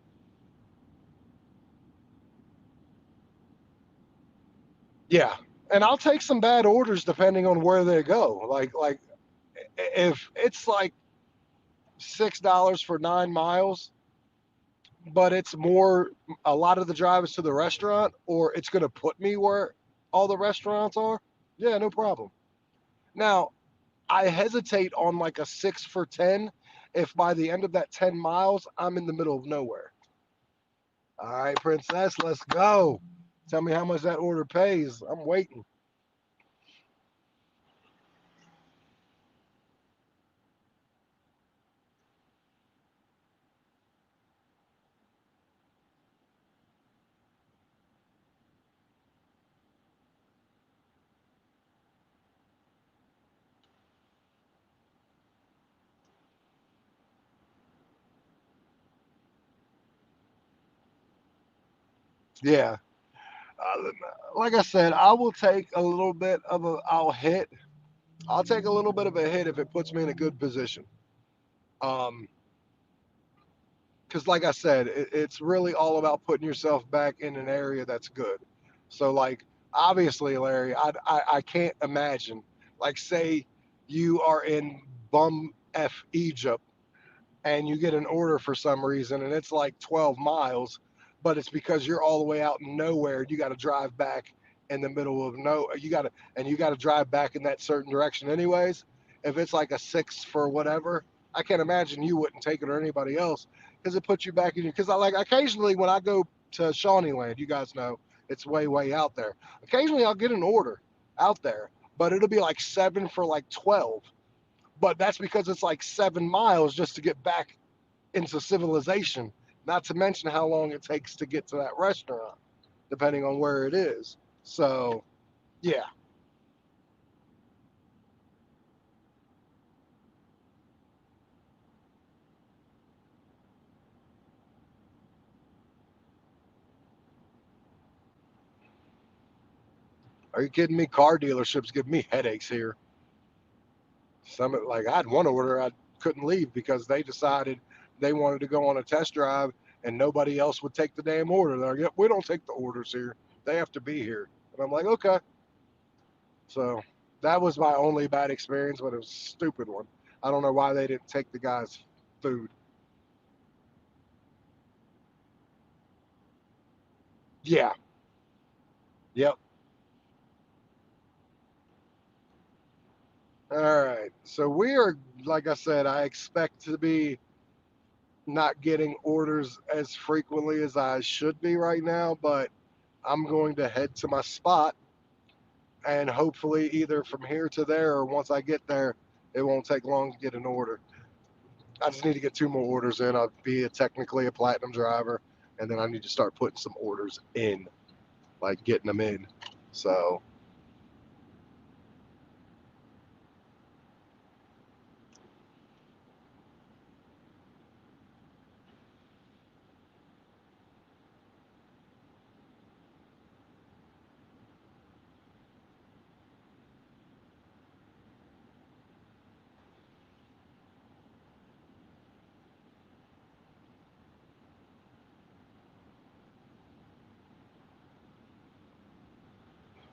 Yeah, and I'll take some bad orders depending on where they go. Like if it's like $6 for 9 miles, but it's more a lot of the drive is to the restaurant, or it's going to put me where all the restaurants are. Yeah, no problem. Now I hesitate on like a 6 for 10 if by the end of that 10 miles I'm in the middle of nowhere. All right, princess, let's go. Tell me how much that order pays. I'm waiting. Yeah. Uh, like I said, I will take a little bit of a. I'll take a little bit of a hit if it puts me in a good position. Um, because like I said, it's really all about putting yourself back in an area that's good. So like obviously, Larry, I can't imagine like say you are in bum f Egypt and you get an order for some reason and it's like 12 miles, but it's because you're all the way out in nowhere. You got to drive back in the middle of no, you got to drive back in that certain direction anyways. If it's like a six for whatever, I can't imagine you wouldn't take it or anybody else because it puts you back in your, because I like occasionally when I go to Shawnee Land, you guys know it's way out there. Occasionally I'll get an order out there, but it'll be like seven for like 12, but that's because it's like 7 miles just to get back into civilization, not to mention how long it takes to get to that restaurant, depending on where it is. So, yeah. Are you kidding me? Car dealerships give me headaches here. Some like I had one order I couldn't leave because they decided they wanted to go on a test drive and nobody else would take the damn order. They're like, yep, we don't take the orders here. They have to be here. And I'm like, okay. So that was my only bad experience, but it was a stupid one. I don't know why they didn't take the guy's food. Yeah. Yep. All right. So we are, like I said, I expect to be not getting orders as frequently as I should be right now, but I'm going to head to my spot and hopefully either from here to there or once I get there, it won't take long to get an order. I just need to get two more orders in. I'll be technically a platinum driver, and then I need to start putting some orders in, like getting them in. So,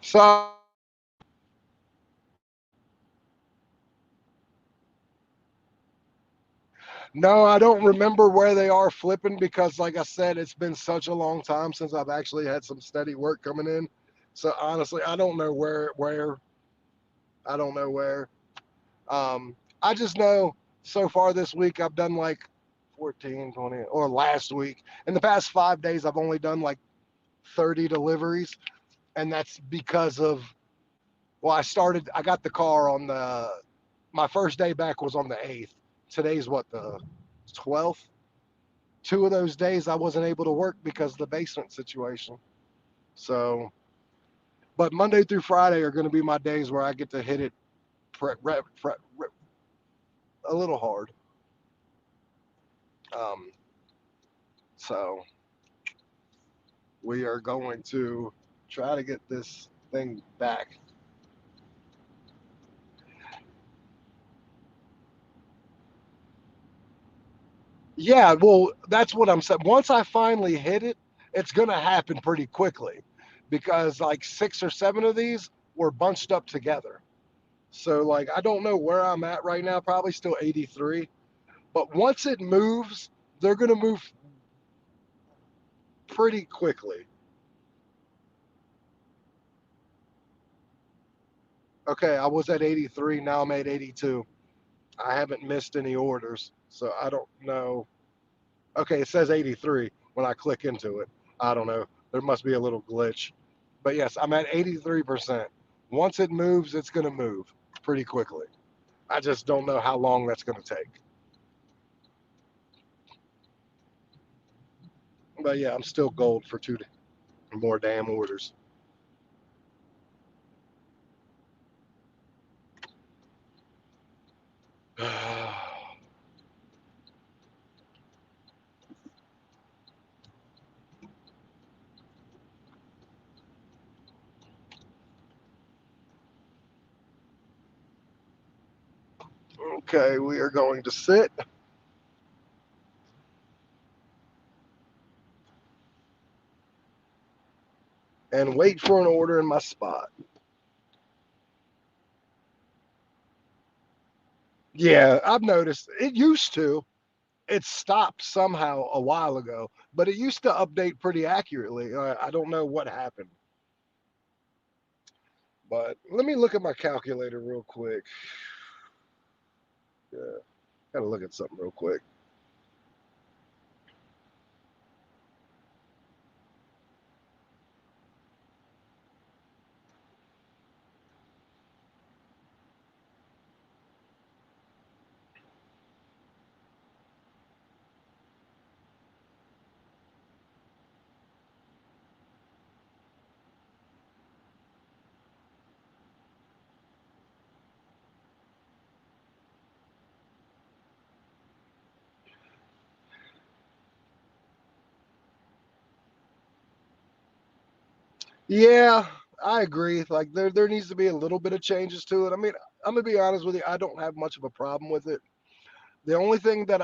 so no, I don't remember where they are flipping because, like I said, it's been such a long time since I've actually had some steady work coming in. So honestly, I don't know where I don't know where. I just know so far this week I've done like 14, 20, or last week. In the past 5 days, I've only done like 30 deliveries, and that's because of well, I got the car on my first day back was on the 8th. Today's what, the 12th? 2 of those days I wasn't able to work because of the basement situation. So, but Monday through Friday are going to be my days where I get to hit it a little hard. Um, so we are going to try to get this thing back. Yeah, well, that's what I'm saying. Once I finally hit it, it's going to happen pretty quickly because like 6 or 7 of these were bunched up together. So, like, I don't know where I'm at right now, probably still 83. But once it moves, they're going to move pretty quickly. Okay, I was at 83. Now I'm at 82. I haven't missed any orders. So I don't know. Okay, it says 83 when I click into it. I don't know. There must be a little glitch. But yes, I'm at 83%. Once it moves, it's going to move pretty quickly. I just don't know how long that's going to take. But yeah, I'm still gold for two more damn orders. Okay, we are going to sit and wait for an order in my spot. Yeah, I've noticed it used to. It stopped somehow a while ago, but it used to update pretty accurately. I don't know what happened. But let me look at my calculator real quick. Yeah, gotta look at something real quick. Yeah, I agree. Like there needs to be a little bit of changes to it. I mean, I'm gonna be honest with you. I don't have much of a problem with it. The only thing that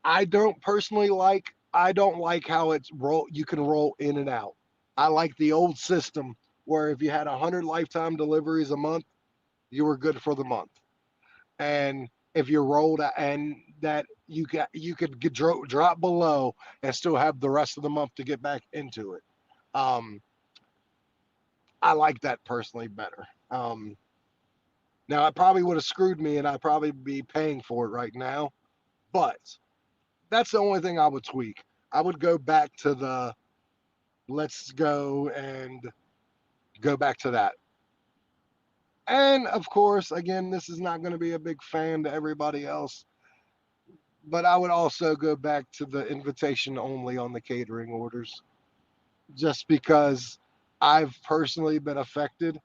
I don't personally like, I don't like how it's roll. You can roll in and out. I like the old system where if you had 100 lifetime deliveries a month, you were good for the month. And if you rolled and that you could drop below and still have the rest of the month to get back into it. Um, I like that personally better. Now it probably would have screwed me, and I'd probably be paying for it right now. But that's the only thing I would tweak. I would go back to the let's go and go back to that. And of course, again, this is not going to be a big fan to everybody else, but I would also go back to the invitation only on the catering orders just because I've personally been affected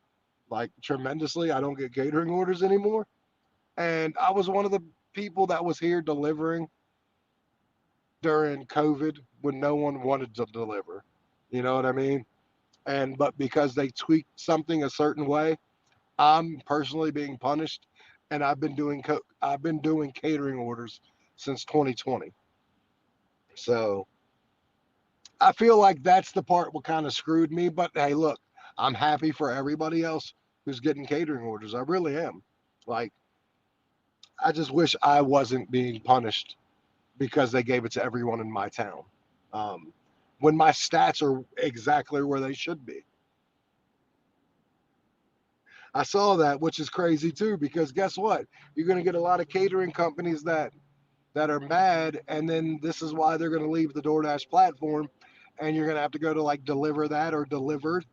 like tremendously. I don't get catering orders anymore. And I was one of the people that was here delivering during COVID when no one wanted to deliver. You know what I mean? And but because they tweaked something a certain way, I'm personally being punished, and I've been doing catering orders since 2020. So I feel like that's the part what kind of screwed me. But hey, look, I'm happy for everybody else who's getting catering orders. I really am. Like I just wish I wasn't being punished because they gave it to everyone in my town. Um, when my stats are exactly where they should be. I saw that, which is crazy too, because guess what? You're going to get a lot of catering companies that are mad, and then this is why they're going to leave the DoorDash platform, and you're going to have to go to like Deliver That or Delivered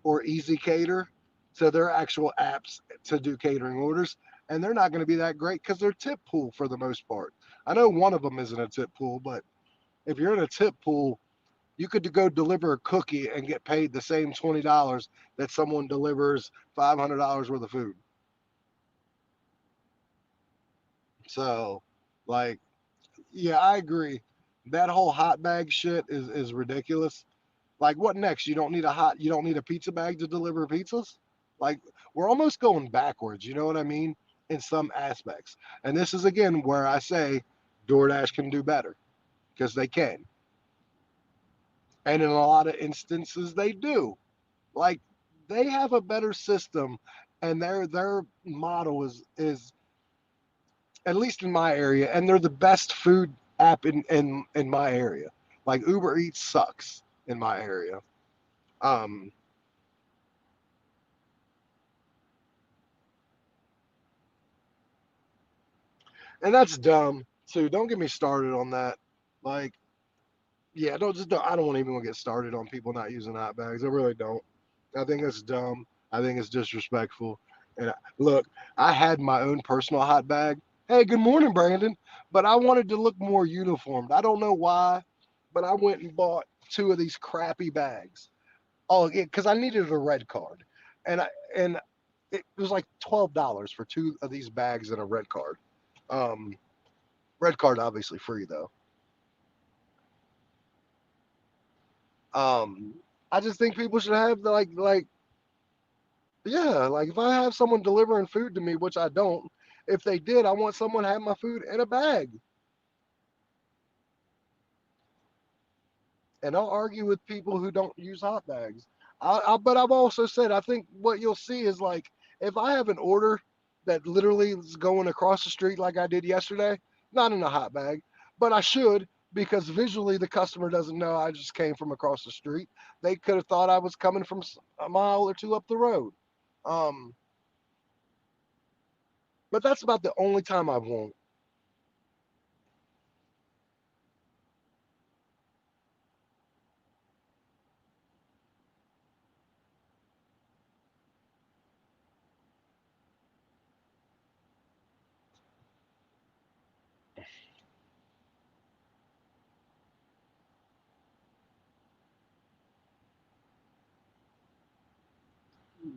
or Easy Cater to their actual apps to do catering orders, and they're not going to be that great because they're tip pool for the most part. I know one of them isn't a tip pool, but if you're in a tip pool, you could go deliver a cookie and get paid the same $20 that someone delivers $500 worth of food. So, like, yeah, I agree. That whole hot bag shit is ridiculous. Like, what next? You don't need a pizza bag to deliver pizzas? Like, we're almost going backwards, you know what I mean? In some aspects. And this is again where I say DoorDash can do better because they can. And in a lot of instances they do. Like they have a better system and their model is at least in my area, and they're the best food app in my area. Like Uber Eats sucks in my area. Um, and that's dumb too. Don't get me started on that. Like, yeah, I don't even want to get started on people not using hot bags. I really don't. I think it's dumb. I think it's disrespectful. And look, I had my own personal hot bag. Hey, good morning, Brandon. But I wanted to look more uniformed. I don't know why, but I went and bought two of these crappy bags. Oh, because I needed a red card, and it was like $12 for two of these bags and a red card. Um, red card obviously free though. Um, I just think people should have like yeah, like if I have someone delivering food to me, which I don't, If they did, I want someone to have my food in a bag. And I'll argue with people who don't use hot bags. But I've also said I think what you'll see is like if I have an order that literally is going across the street like I did yesterday, not in a hot bag, but I should because visually the customer doesn't know I just came from across the street. They could have thought I was coming from a mile or two up the road. Um, but that's about the only time I won't.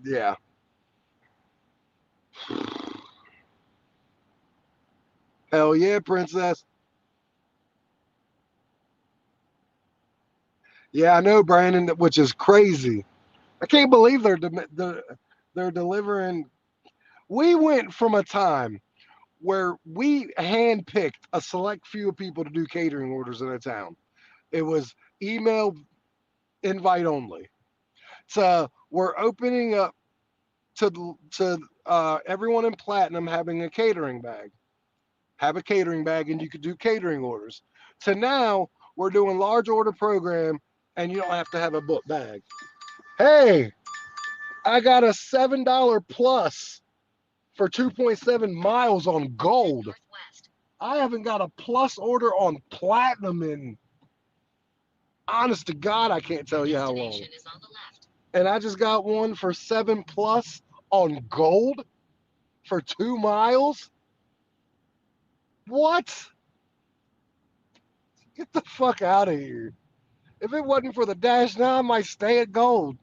Yeah. Hell yeah, princess. Yeah, I know, Brandon, which is crazy. I can't believe they're delivering. We went from a time where we handpicked a select few of people to do catering orders in a town. It was email invite only. So we're opening up to everyone in Platinum having a catering bag. Have a catering bag, and you could do catering orders. So now we're doing large order program, and you don't have to have a book bag. Hey, I got a $7 plus for 2.7 miles on gold. I haven't got a plus order on platinum in, honest to God, I can't tell you how long. And I just got one for 7 plus on gold for 2 miles. What? Get the fuck out of here. If it wasn't for the dash now, I might stay at gold.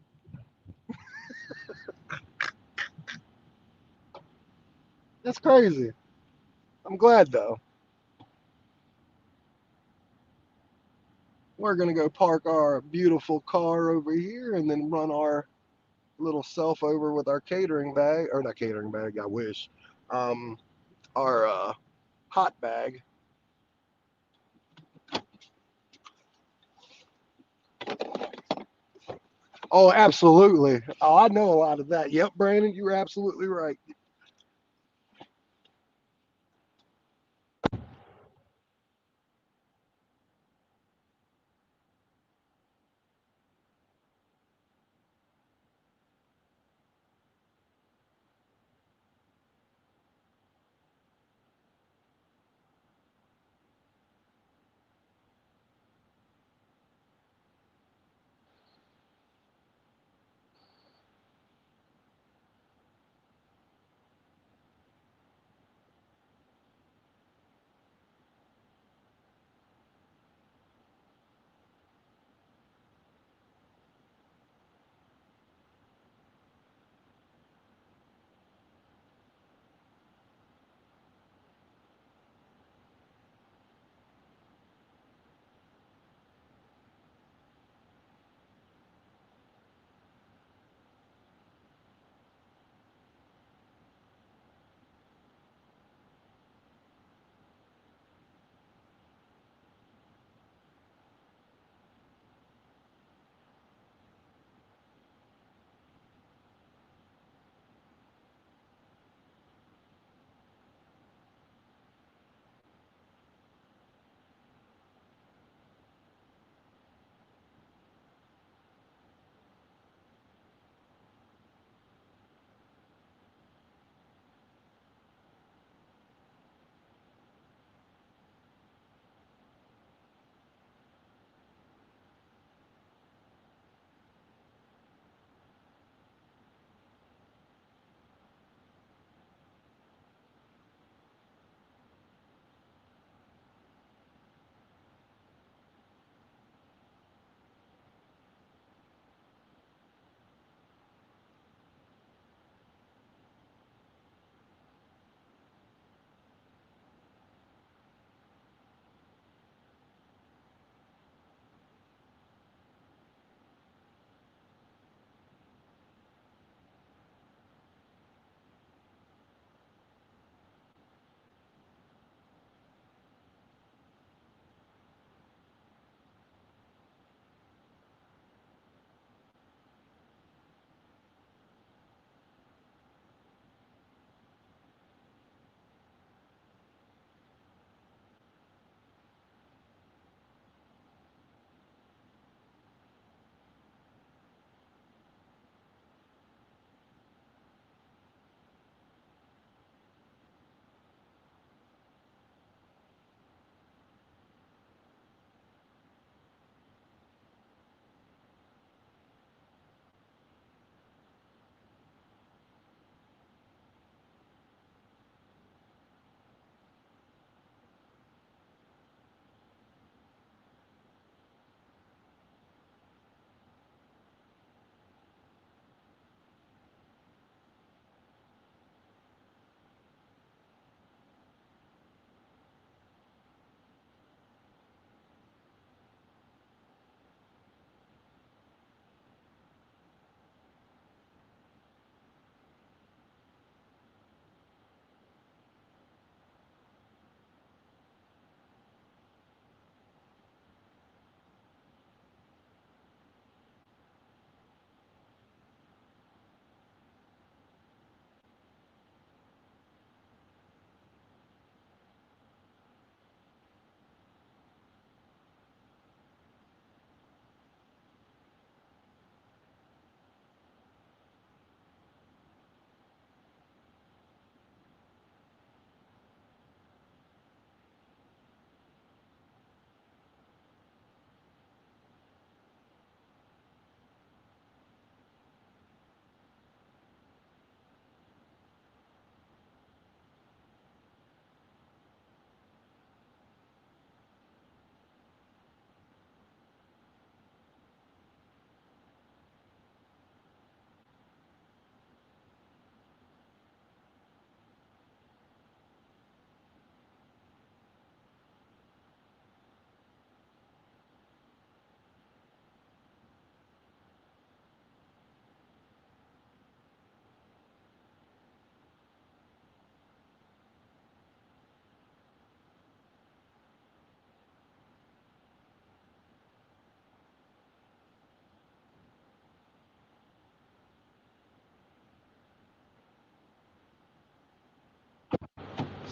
That's crazy. I'm glad though. We're gonna go park our beautiful car over here and then run our little self over with our catering bag, or not catering bag, I wish. Um, our hot bag. Oh, absolutely. Oh, I know a lot of that. Yep, Brandon, you're absolutely right.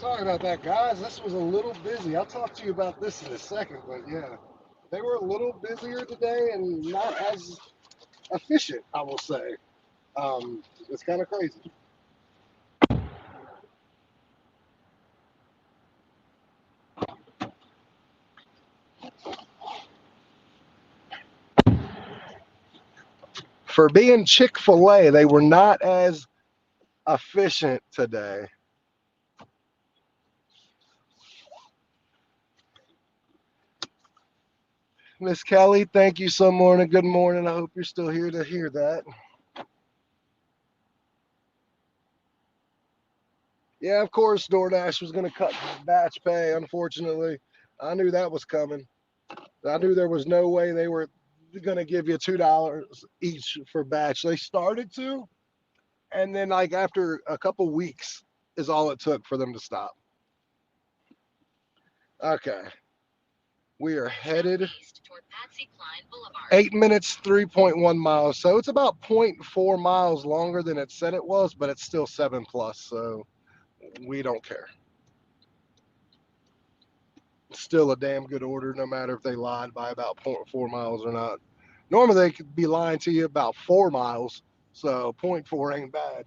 Sorry about that, guys. This was a little busy. I'll talk to you about this in a second, but yeah, they were a little busier today and not as efficient, I will say. It's kind of crazy. For being Chick fil A, they were not as efficient today. Miss Kelly, thank you so much. Good morning. I hope you're still here to hear that. Yeah, of course, DoorDash was going to cut batch pay, unfortunately. I knew that was coming. I knew there was no way they were going to give you $2 each for batch. They started to, and then, like, after a couple weeks, is all it took for them to stop. Okay. We are headed East toward Patsy Cline Boulevard. 8 minutes, 3.1 miles. So it's about zero point 0.4 miles longer than it said it was, but it's still 7 plus. So we don't care. It's still a damn good order, no matter if they lied by about zero point 0.4 miles or not. Normally they could be lying to you about 4 miles. So zero point 0.4 ain't bad.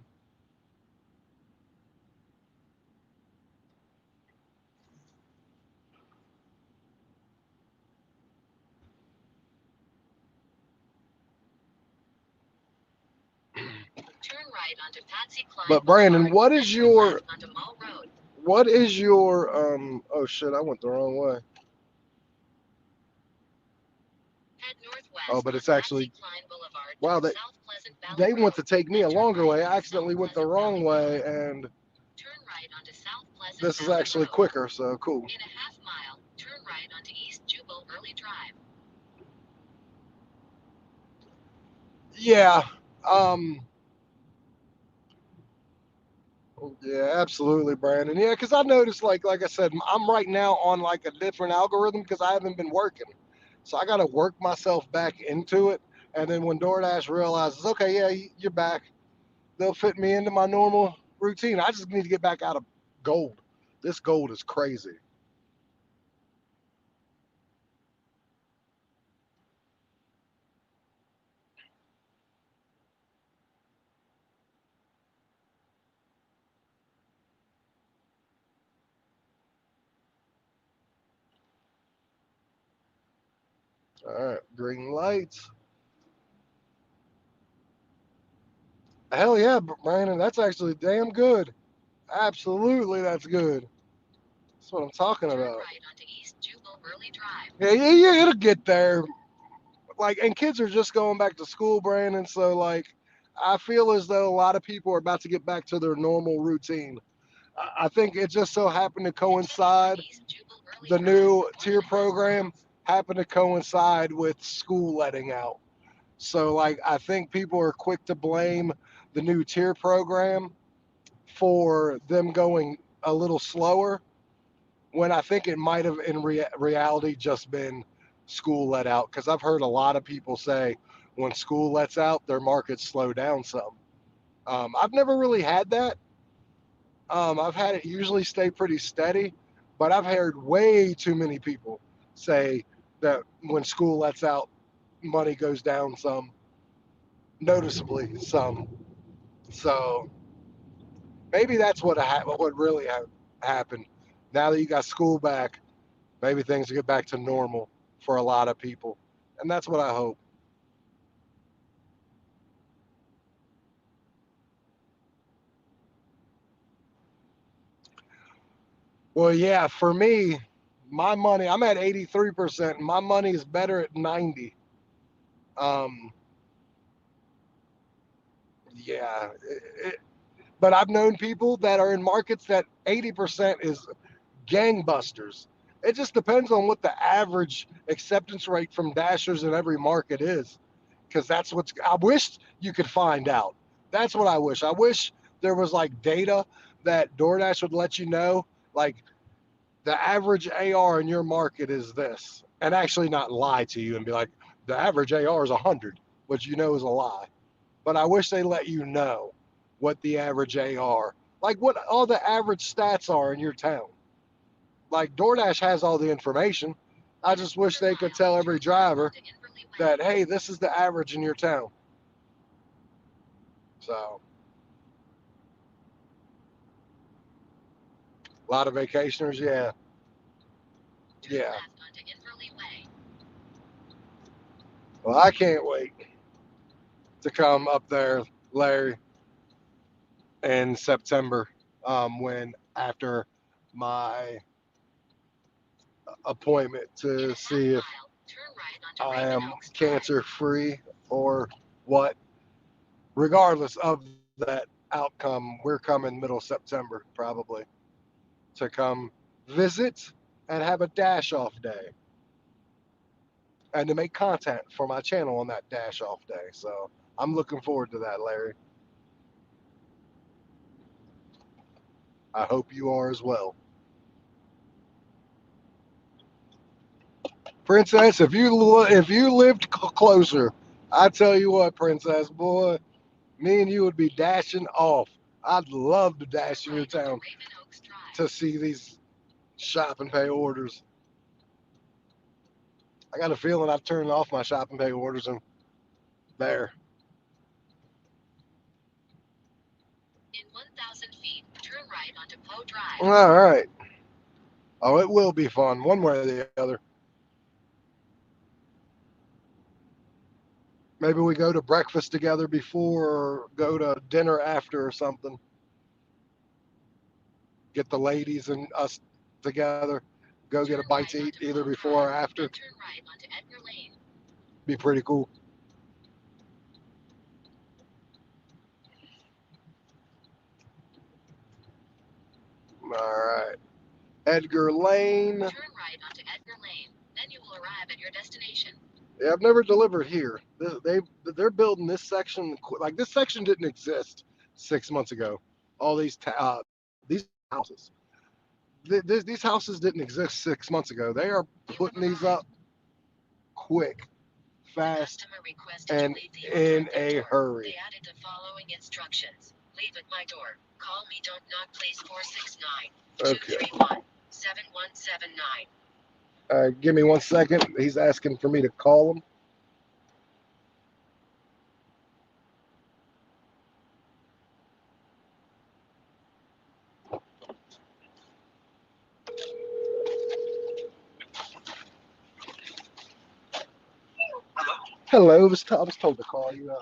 Turn right onto Patsy Cline But Brandon, Boulevard, what then is turn your left onto Mall Road. oh shit, I went the wrong way. Head Oh, northwest but on it's Patsy actually Cline Boulevard wow, toward South Pleasant Valley they want Road, to take me then a turn longer right way. I onto South accidentally went the Pleasant wrong Valley way, Road. and Turn right onto South Pleasant this is Valley actually Road. quicker, so cool. In a half mile, turn right onto East Jubal Early Drive. Yeah. Um. Yeah, absolutely, Brandon. Yeah, because I noticed, like I said, I'm right now on like a different algorithm because I haven't been working, so I got to work myself back into it. And then when DoorDash realizes, okay, yeah, you're back, they'll fit me into my normal routine. I just need to get back out of gold. This gold is crazy. All right, green lights. Hell yeah, Brandon, that's actually damn good. Absolutely, that's good. That's what I'm talking Turn about. right onto East Jubal Early Drive. Yeah, yeah, yeah, it'll get there. Like, and kids are just going back to school, Brandon. So, like, I feel as though a lot of people are about to get back to their normal routine. I think it just so happened to coincide. East Jubal Early The Drive new for tier 1.5 program miles. happened to coincide with school letting out. So, like, I think people are quick to blame the new tier program for them going a little slower when I think it might have in reality just been school let out. Because I've heard a lot of people say when school lets out, their markets slow down some. I've never really had that. I've had it usually stay pretty steady, but I've heard way too many people say that when school lets out, money goes down some, noticeably some. So maybe that's what really happened. Now that you got school back, maybe things get back to normal for a lot of people, and that's what I hope. Well, yeah, for me, my money, I'm at 83%. My money is better at 90. Um, yeah, but I've known people that are in markets that 80% is gangbusters. It just depends on what the average acceptance rate from dashers in every market is, because that's what's. I wish you could find out. That's what I wish. I wish there was like data that DoorDash would let you know, like the average AR in your market is this, and actually not lie to you and be like the average AR is 100, which you know is a lie. But I wish they let you know what the average AR. like what all the average stats are in your town. Like DoorDash has all the information. I just wish they could tell every driver that, hey, this is the average in your town. So a lot of vacationers, yeah, yeah. Well, I can't wait to come up there, Larry, in September, when after my appointment to see if I am cancer free or what. Regardless of that outcome, we're coming middle September probably to come visit and have a dash off day and to make content for my channel on that dash off day. So I'm looking forward to that, Larry. I hope you are as well. Princess, if you lived closer, I tell you what, Princess, boy, me and you would be dashing off. I'd love to dash in your town to see these shop and pay orders. I got a feeling I've turned off my shop and pay orders and there. In 1,000 feet, turn right onto Poe Drive. All right. Oh, it will be fun, one way or the other. Maybe we go to breakfast together before or go to dinner after or something. Get the ladies and us together. Go get a Turn bite to right eat onto either Poe before or Drive, after. then turn right onto Edgar Lane. Be pretty cool. All right. Edgar Lane. Turn right onto Edgar Lane. Then you will arrive at your destination. Yeah, I've never delivered here. They're building this section like this section didn't exist 6 months ago. All these houses. These houses didn't exist 6 months ago. They are You have putting these up arrived. quick, The fast, customer requested to and leave the order in at their a door. hurry. They added the following instructions. Leave at my door. Call me, don't knock, please. 469 Okay. 231 7179. Give me 1 second. He's asking for me to call him. Hello, I was told to call you.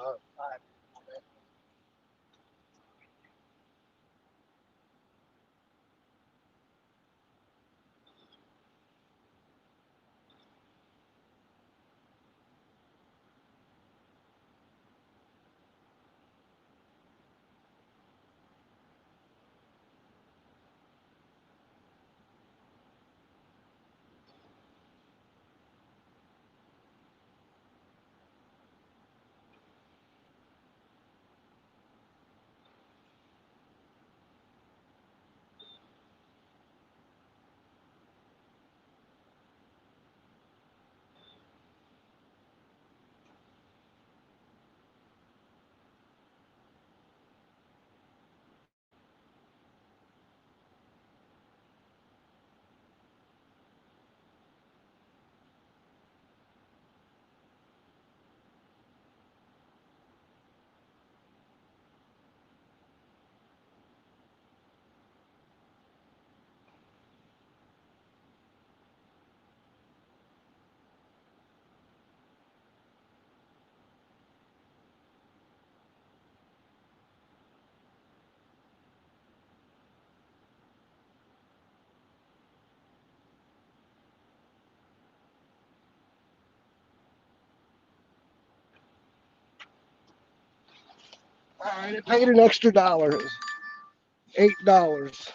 All right, it paid an extra dollar, $8.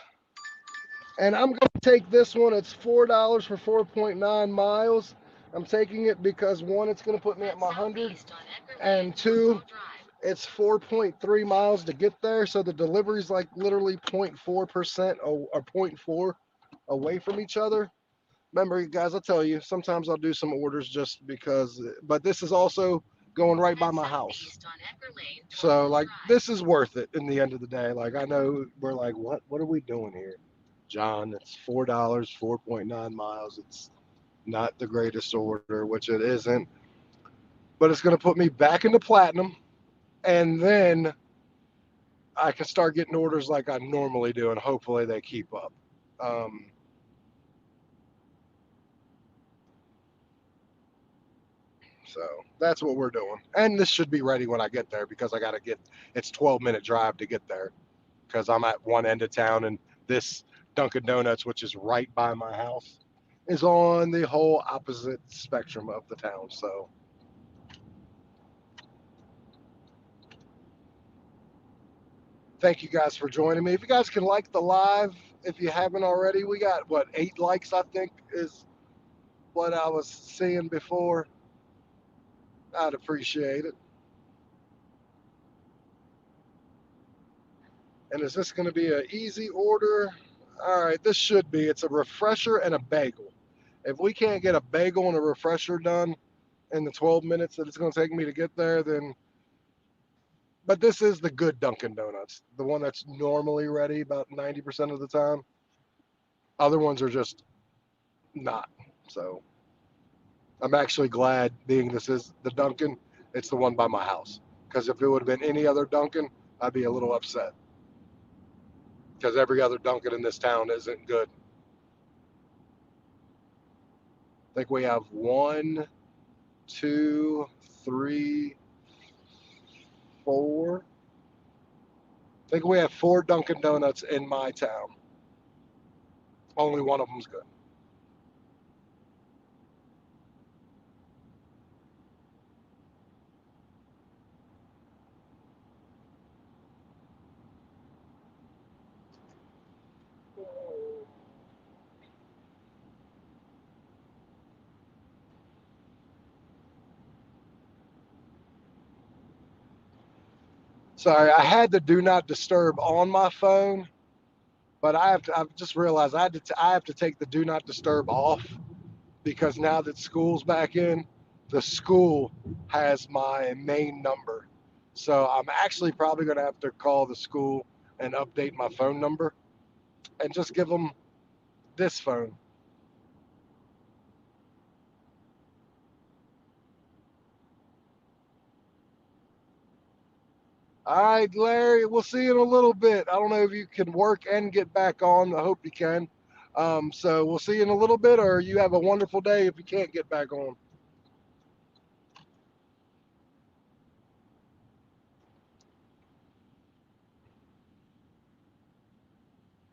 And I'm going to take this one. It's $4 for 4.9 miles. I'm taking it because one, it's going to put me at my 100, and two, it's 4.3 miles to get there. So the delivery's like literally 0.4% or 0.4 away from each other. Remember, guys, I tell you, sometimes I'll do some orders just because, but this is also going right Head by my house. southeast on Edgar Lane toward So Full like Drive. this is worth it in the end of the day. Like I know we're like, what are we doing here? John, it's $4, 4.9 miles. It's not the greatest order, which it isn't, but it's gonna put me back into platinum, and then I can start getting orders like I normally do, and hopefully they keep up. Um, so that's what we're doing, and this should be ready when I get there because I got to get. It's 12-minute drive to get there because I'm at one end of town, and this Dunkin' Donuts, which is right by my house, is on the whole opposite spectrum of the town. So thank you guys for joining me. If you guys can like the live, if you haven't already, we got what 8 likes I think is what I was seeing before. I'd appreciate it. And is this going to be an easy order? All right, this should be. It's a refresher and a bagel. If we can't get a bagel and a refresher done in the 12 minutes that it's going to take me to get there, then. But this is the good Dunkin' Donuts, the one that's normally ready about 90% of the time. Other ones are just not. So I'm actually glad, being this is the Dunkin', it's the one by my house. Because if it would have been any other Dunkin', I'd be a little upset. Because every other Dunkin' in this town isn't good. I think we have one, two, three, four. I think we have four Dunkin' Donuts in my town. Only one of them's good. Sorry, I had the do not disturb on my phone, but I've just realized I have to take the do not disturb off because now that school's back in, the school has my main number. So I'm actually probably going to have to call the school and update my phone number and just give them this phone. All right, Larry, we'll see you in a little bit. I don't know if you can work and get back on. I hope you can. So we'll see you in a little bit, or you have a wonderful day if you can't get back on.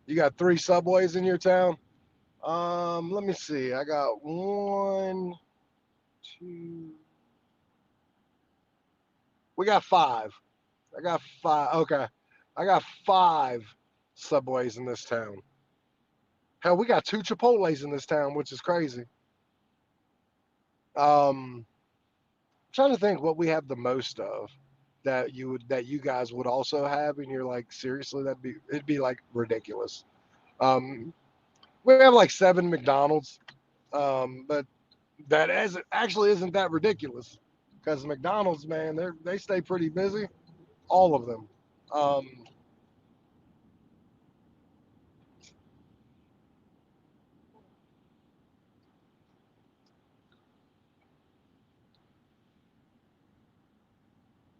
You got 3 subways in your town? Let me see. I got one, two. We got five. I got five. Okay. I got 5 subways in this town. Hell, we got 2 Chipotle's in this town, which is crazy. I'm trying to think what we have the most of that you guys would also have, and you're like, seriously, it'd be like ridiculous. Um, we have like 7 McDonald's, but actually isn't that ridiculous because McDonald's, man, they stay pretty busy, all of them. Um,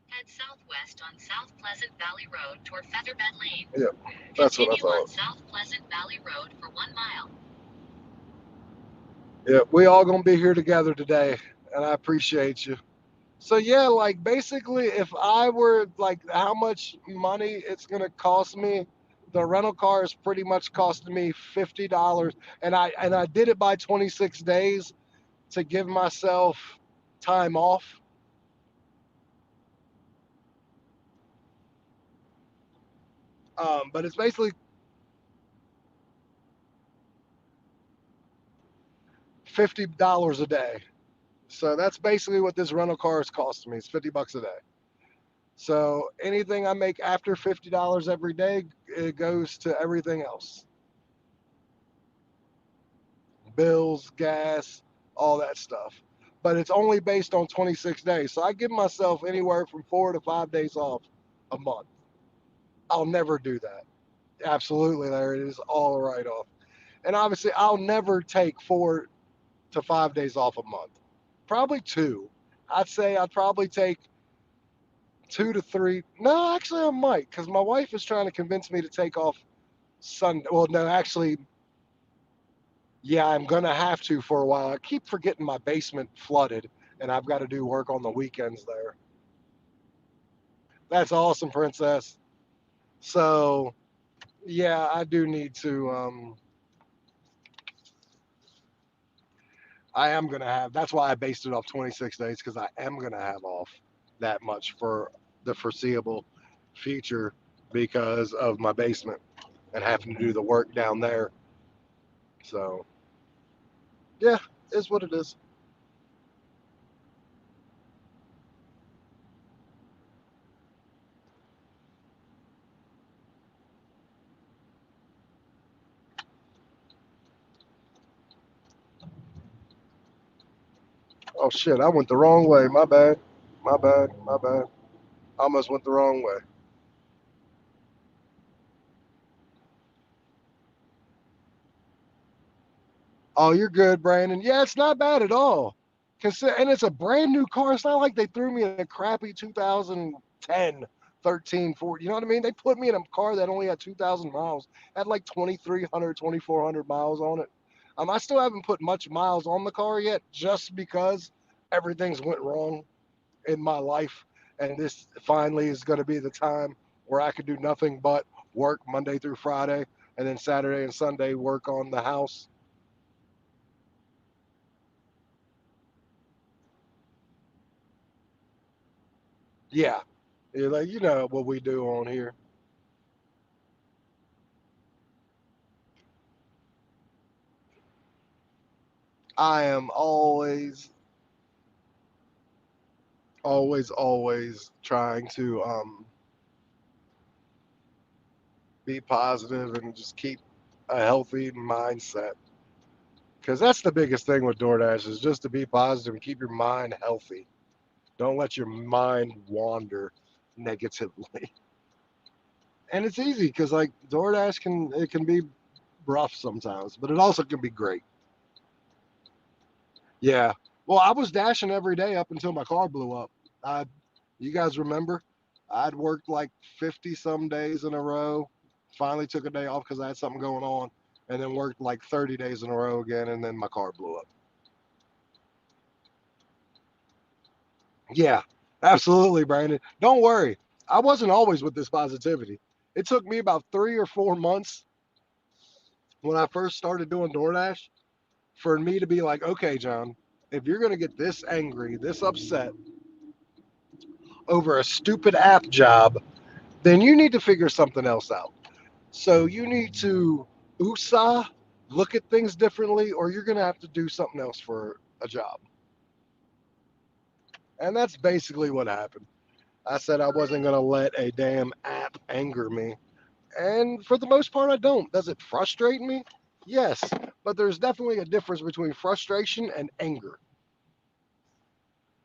Head southwest on South Pleasant Valley Road toward Featherbed Lane. yeah, that's what I Continue on thought. South Pleasant Valley Road for 1 mile. Yeah, we all gonna be here together today, and I appreciate you. So yeah, like basically, if I were like, how much money it's gonna cost me, the rental car is pretty much costing me $50, and I did it by 26 days to give myself time off. But it's basically $50 a day. So that's basically what this rental car is costing me. It's $50 a day. So anything I make after $50 every day, it goes to everything else: bills, gas, all that stuff. but it's only based on 26 days. So I give myself anywhere from 4 to 5 days off a month. I'll never do that. Absolutely, there it is, all right off. And obviously, I'll never take 4 to 5 days off a month. Probably two. I'd say I'd probably take 2 to 3. No, actually, I might, because my wife is trying to convince me to take off Sunday. Well, no, actually, yeah, I'm gonna have to for a while. I keep forgetting my basement flooded, and I've got to do work on the weekends there. That's awesome, princess. So yeah, I do need to. I am gonna have. That's why I based it off 26 days because I am gonna have off that much for the foreseeable future because of my basement and having to do the work down there. So yeah, is what it is. Oh shit, I went the wrong way. My bad. My bad. My bad. I almost went the wrong way. Oh, you're good, Brandon. Yeah, it's not bad at all. And it's a brand new car. It's not like they threw me in a crappy 2010, 13, 14. You know what I mean? They put me in a car that only had 2,000 miles, had like 2,300, 2,400 miles on it. I still haven't put much miles on the car yet, just because everything's went wrong in my life, and this finally is going to be the time where I could do nothing but work Monday through Friday, and then Saturday and Sunday work on the house. Yeah, you're like, you know what we do on here. I am always, always trying to be positive and just keep a healthy mindset. Because that's the biggest thing with DoorDash is just to be positive and keep your mind healthy. Don't let your mind wander negatively. And it's easy because like DoorDash can be rough sometimes, but it also can be great. Yeah. Well, I was dashing every day up until my car blew up. I, you guys remember? I'd worked like 50 some days in a row. Finally took a day off because I had something going on, and then worked like 30 days in a row again, and then my car blew up. Yeah, absolutely, Brandon. Don't worry. I wasn't always with this positivity. It took me about 3 or 4 months when I first started doing DoorDash for me to be like, okay, John, if you're going to get this angry, this upset over a stupid app job, then you need to figure something else out. So you need to USA, look at things differently, or you're going to have to do something else for a job. And that's basically what happened. I said I wasn't going to let a damn app anger me. And for the most part, I don't. Does it frustrate me? Yes. But there's definitely a difference between frustration and anger.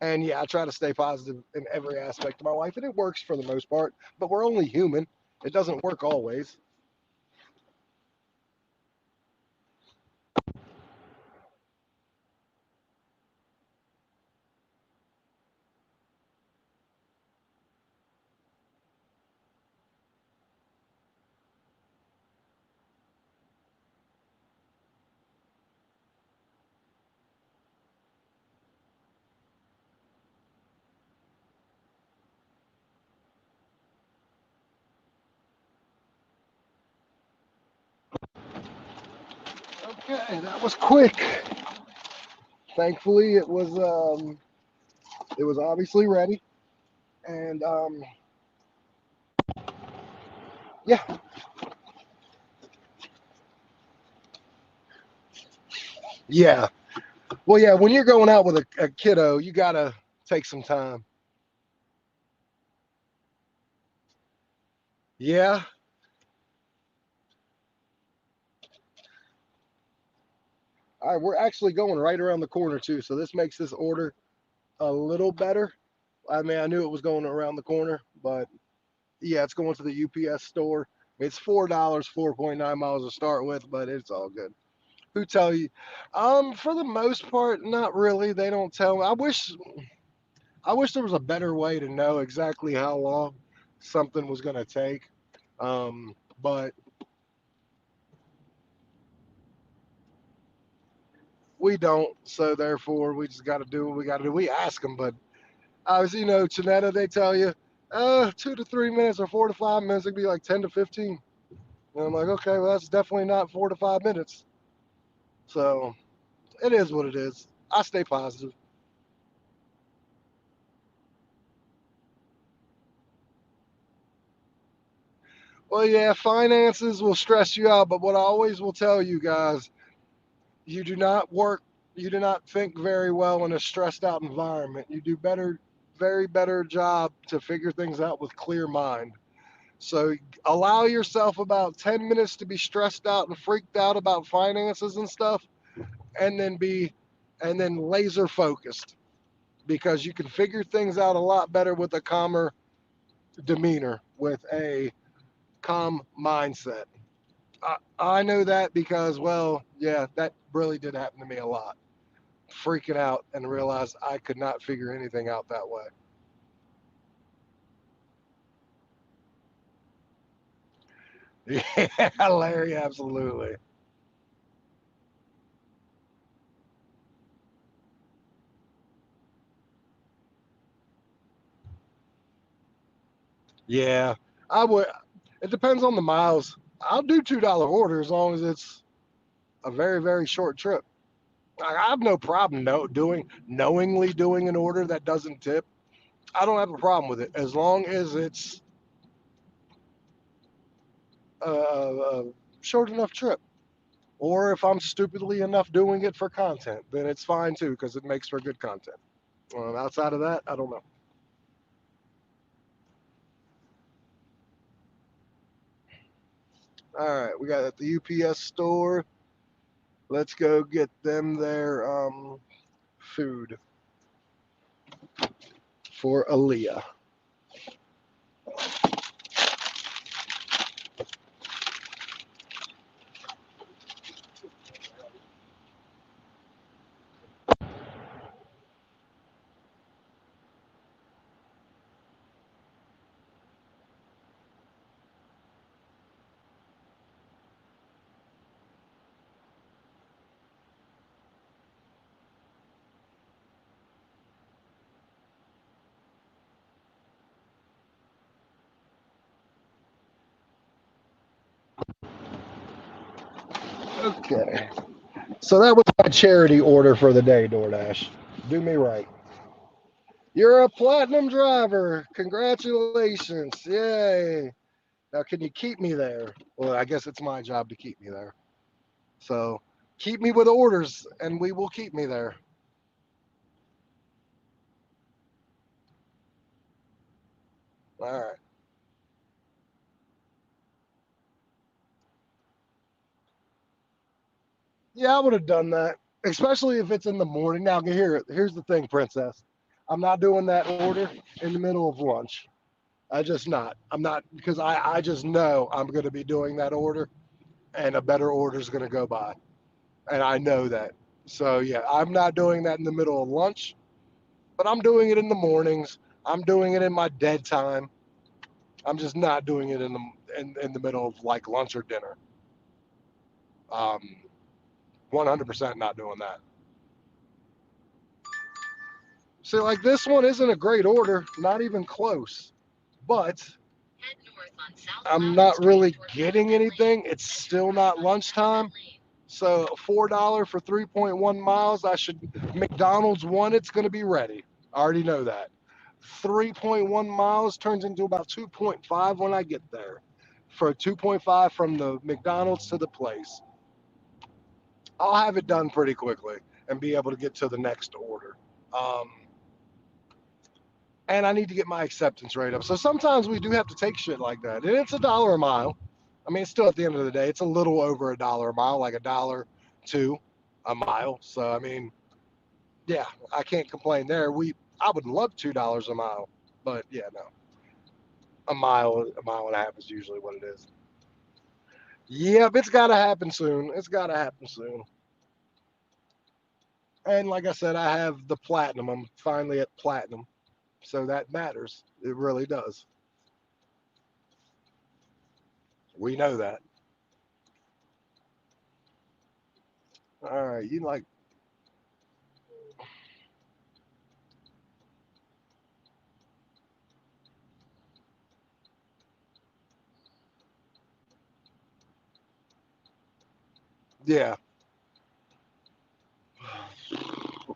And yeah, I try to stay positive in every aspect of my life, and it works for the most part. But we're only human. It doesn't work always. Okay, that was quick. Thankfully, it was obviously ready, and yeah, yeah. Well, yeah. When you're going out with a kiddo, you gotta take some time. Yeah, All right, we're actually going right around the corner too, so this makes this order a little better. I mean, I knew it was going around the corner, but yeah, it's going to the UPS store. It's $4, 4.9 miles to start with, but it's all good. Who tell you? For the most part, not really. They don't tell me. I wish there was a better way to know exactly how long something was going to take. But we don't, so therefore we just got to do what we got to do. We ask them, but I was, Chanetta, they tell you, 2 to 3 minutes or 4 to 5 minutes. It'd be like 10 to 15. And I'm like, okay, well, that's definitely not 4 to 5 minutes. So it is what it is. I stay positive. Well, yeah, finances will stress you out, but what I always will tell you guys, you do not work, you do not think very well in a stressed out environment. You do better, very better job to figure things out with clear mind. So allow yourself about 10 minutes to be stressed out and freaked out about finances and stuff, and then laser focused because you can figure things out a lot better with a calmer demeanor, with a calm mindset. I know that because, well, yeah, that really did happen to me a lot. Freaking out and realized I could not figure anything out that way. Yeah, Larry, absolutely. Yeah, I would. It depends on the miles. I'll do $2 order as long as it's a very, very short trip. I have no problem knowingly doing an order that doesn't tip. I don't have a problem with it as long as it's a short enough trip. Or if I'm stupidly enough doing it for content, then it's fine too because it makes for good content. Outside of that, I don't know. All right, we got at the UPS store. Let's go get them their food for Aaliyah. Okay. So that was my charity order for the day, DoorDash. Do me right. You're a platinum driver. Congratulations. Yay. Now, can you keep me there? Well, I guess it's my job to keep me there. So keep me with orders and we will keep me there. All right. Yeah, I would have done that, especially if it's in the morning. Now, here's the thing, Princess. I'm not doing that order in the middle of lunch. I just not. I'm not because I just know I'm going to be doing that order and a better order is going to go by. And I know that. So, yeah, I'm not doing that in the middle of lunch, but I'm doing it in the mornings. I'm doing it in my dead time. I'm just not doing it in the middle of like lunch or dinner. 100% not doing that. So, like, this one isn't a great order, not even close. But Head north on South I'm Loudon not Street really toward getting Monument Lane. anything. It's Then turn still right not on lunchtime. Monument Lane. So $4 for 3.1 miles. I should McDonald's one. It's going to be ready. I already know that. 3.1 miles turns into about 2.5 when I get there. For 2.5 from the McDonald's to the place, I'll have it done pretty quickly and be able to get to the next order. Um, and I need to get my acceptance rate up. So sometimes we do have to take shit like that, and it's $1 a mile. I mean, it's still at the end of the day, it's a little over $1 a mile, like a dollar two. a mile. So I mean, yeah, I can't complain there. I would love $2 a mile, but yeah, no, a mile and a half is usually what it is. Yep, it's got to happen soon. It's got to happen soon. And like I said, I have the platinum. I'm finally at platinum, so that matters. It really does. We know that. All right, you like, yeah.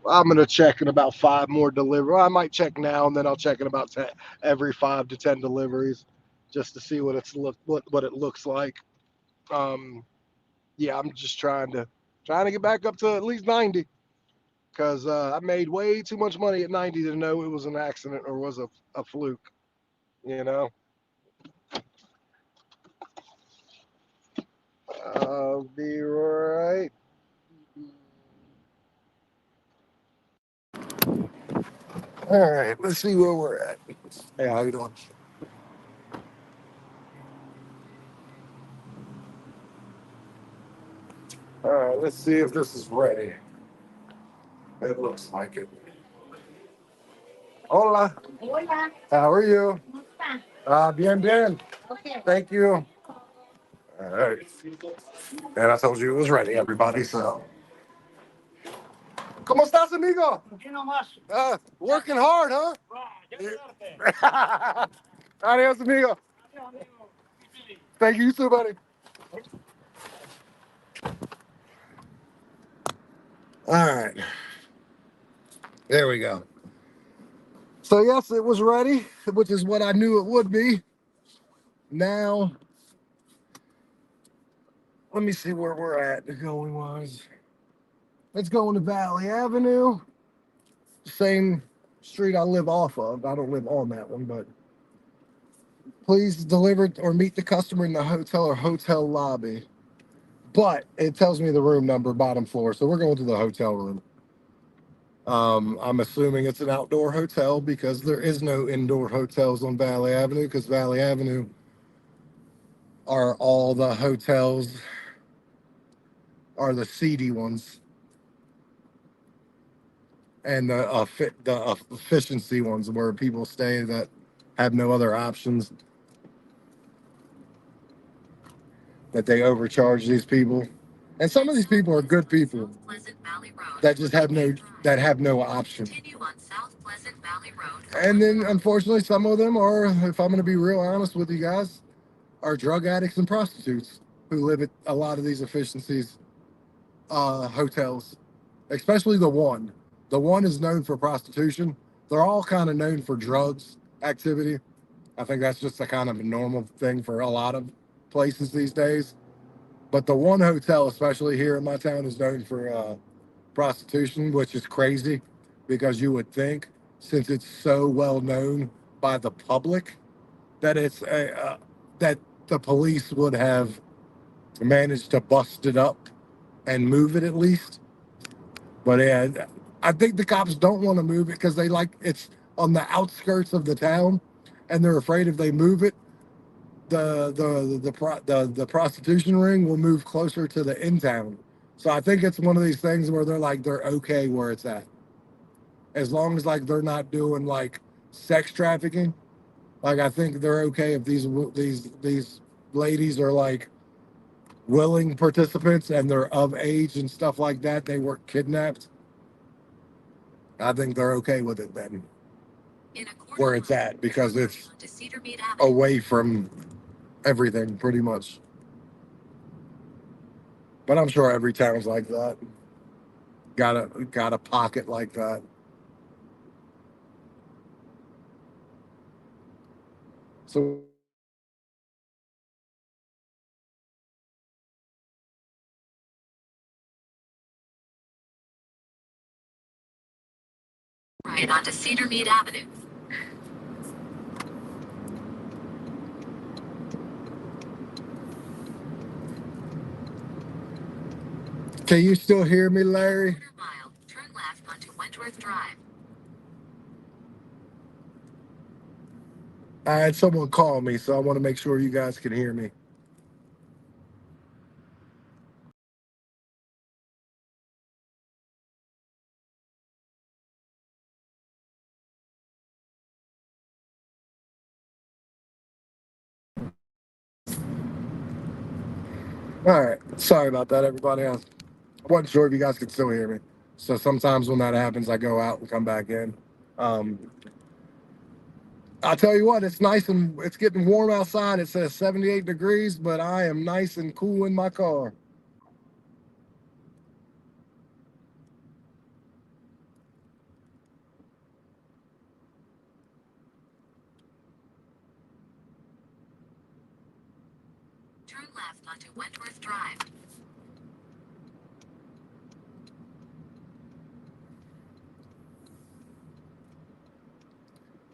I'm gonna check in about five more delivery. I might check now, and then I'll check in about 10, every 5 to 10 deliveries, just to see what what it looks like. Um, yeah, I'm just trying to get back up to at least 90 because I made way too much money at 90 to know it was an accident or was a fluke. You know. I'll be right. All right, let's see where we're at. Hey, how you doing? All right, let's see if this is ready. It looks like it. Hola. How are you? Bien, bien. Thank you. All right. And I told you it was ready, everybody. So, ¿Cómo estás, amigo? Working hard, huh? Adios, amigo. Thank you, too, buddy. All right. There we go. So, yes, it was ready, which is what I knew it would be. Now, let me see where we're at going wise. Let's go into Valley Avenue, same street I live off of. I don't live on that one, but please deliver or meet the customer in the hotel or hotel lobby. But it tells me the room number, bottom floor, so we're going to the hotel room. I'm assuming it's an outdoor hotel because there is no indoor hotels on Valley Avenue because Valley Avenue are all the hotels are the seedy ones and the efficiency ones where people stay that have no other options, that they overcharge these people. And some of these people are good people that just have no option. And then unfortunately some of them are, if I'm going to be real honest with you guys, are drug addicts and prostitutes who live at a lot of these efficiencies hotels, especially the one. The one is known for prostitution. They're all kind of known for drugs activity. I think that's just a kind of a normal thing for a lot of places these days. But the one hotel, especially here in my town, is known for prostitution, which is crazy because you would think, since it's so well known by the public, that that the police would have managed to bust it up and move it at least. But yeah, I think the cops don't want to move it because they like it's on the outskirts of the town, and they're afraid if they move it, the prostitution ring will move closer to the in town. So I think it's one of these things where they're okay where it's at, as long as like they're not doing like sex trafficking. Like I think they're okay if these ladies are like willing participants and they're of age and stuff like that. They were kidnapped. I think they're okay with it then, where it's at, because it's away from everything pretty much. But I'm sure every town's like that. Got a pocket like that. So Right onto Cedar Mead Avenue. Can you still hear me, Larry? Quarter mile, turn left onto Wentworth Drive. I had someone call me, so I want to make sure you guys can hear me. All right. Sorry about that, everybody. I wasn't sure if you guys could still hear me. So sometimes when that happens, I go out and come back in. Um, I tell you what, it's nice and it's getting warm outside. It says 78 degrees, but I am nice and cool in my car. Turn left onto Wentworth Drive.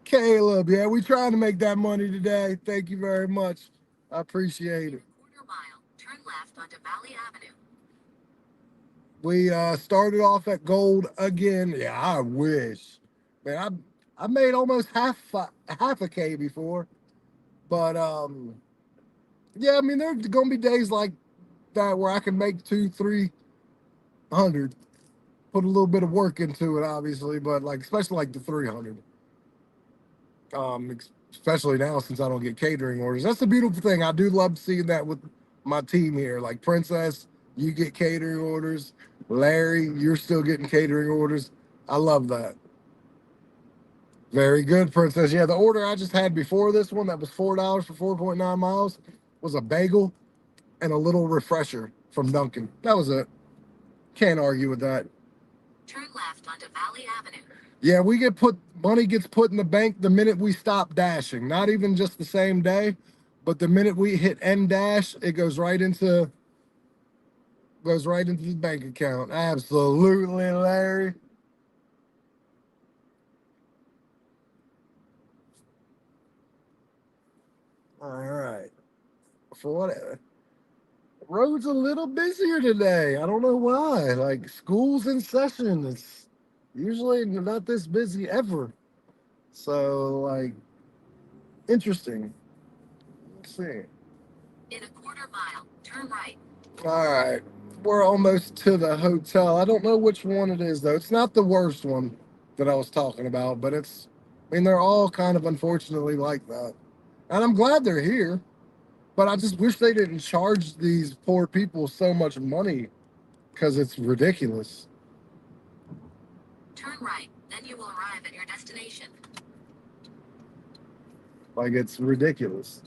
Caleb, yeah, we trying to make that money today. Thank you very much. I appreciate it. Quarter mile, turn left onto Valley Avenue. We started off at gold again. Yeah, I wish. Man, I made almost half a K before. But yeah, I mean there's gonna be days like that where I can make 200, 300. Put a little bit of work into it, obviously, but like especially like the 300. Especially now since I don't get catering orders. That's the beautiful thing. I do love seeing that with my team here. Like Princess, you get catering orders. Larry, you're still getting catering orders. I love that. Very good, Princess. Yeah, the order I just had before this one that was $4 for 4.9 miles was a bagel and a little refresher from Dunkin'. That was it. Can't argue with that. Turn left onto Valley Avenue. Yeah, we get put money gets put in the bank the minute we stop dashing. Not even just the same day, but the minute we hit end dash, it goes right into the bank account. Absolutely, Larry. All right. For what? Road's a little busier today. I don't know why. Like school's in session. It's usually not this busy ever. So like interesting. Let's see. In a quarter mile, turn right. All right. We're almost to the hotel. I don't know which one it is though. It's not the worst one that I was talking about, but I mean they're all kind of unfortunately like that. And I'm glad they're here, but I just wish they didn't charge these poor people so much money because it's ridiculous. Turn right, then you will arrive at your destination. Like it's ridiculous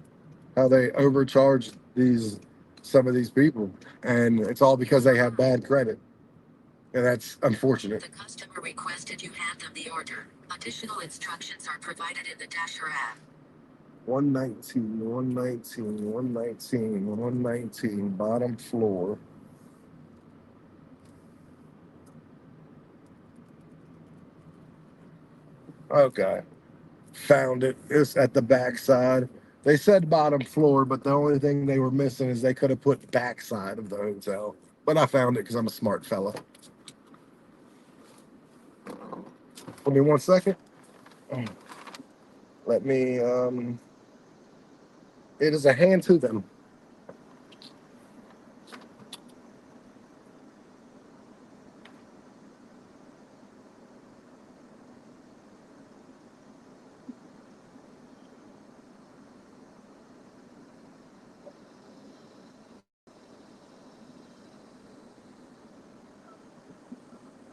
how they overcharge these some of these people, and it's all because they have bad credit, and that's unfortunate. The customer requested you hand them the order. Additional instructions are provided in the Dasher app. 119, 119, 119, 119, bottom floor. Okay, found it. It's at the back side. They said bottom floor, but the only thing they were missing is they could have put backside of the hotel. But I found it because I'm a smart fella. Give me 1 second. Let me. It is a hand to them.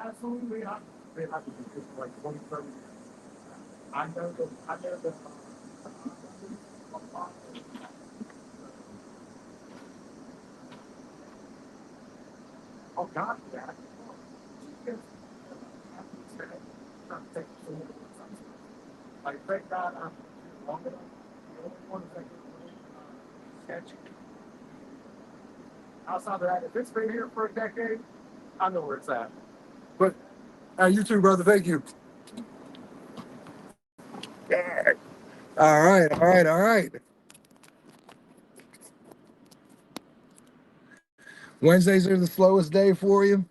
Absolutely, they have to be like 20, 30. I know that. I know that. Oh God, yeah. Like thank God I'm long enough. The only one that sketchy. Outside of that, if it's been here for a decade, I know where it's at. But you too, brother. Thank you. All right, all right, all right. Wednesdays are the slowest day for you?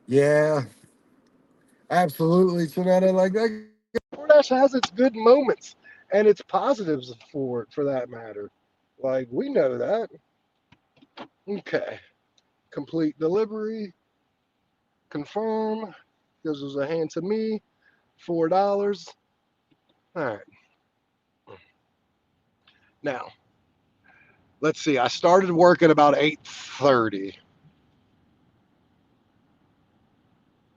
Yeah, absolutely, Janetta. Like that. DoorDash has its good moments and its positives for that matter. Like we know that. Okay. Complete delivery. Confirm. Gives us a hand to me. $4. All right. Now, let's see. I started work at about 8:30.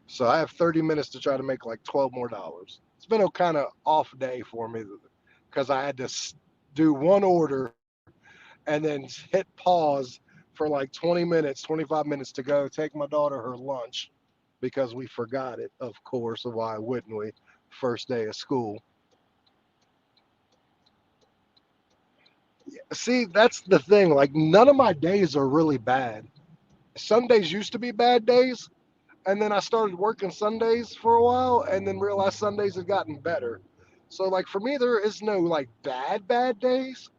So I have 30 minutes to try to make like 12 more dollars. It's been a kind of off day for me because I had to do one order and then hit pause for like 20 minutes, 25 minutes to go take my daughter her lunch because we forgot it, of course. Why wouldn't we? First day of school. See, that's the thing. Like, none of my days are really bad. Sundays used to be bad days, and then I started working Sundays for a while, and then realized Sundays had gotten better. So, like, for me, there is no like bad days.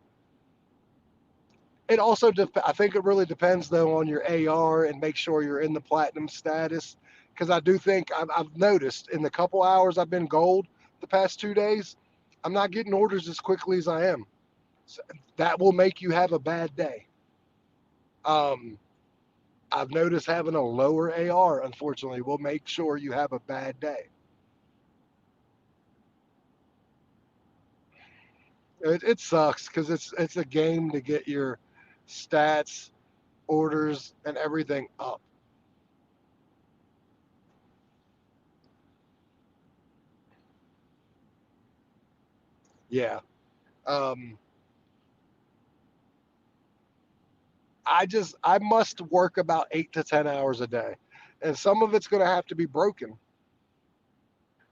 It also, I think it really depends though on your AR and make sure you're in the platinum status. Because I do think I've noticed in the couple hours I've been gold the past 2 days, I'm not getting orders as quickly as I am. So that will make you have a bad day. Um, I've noticed having a lower AR, unfortunately, will make sure you have a bad day. It sucks because it's a game to get your stats, orders, and everything up. Yeah. Um, I must work about 8 to 10 hours a day, and some of it's going to have to be broken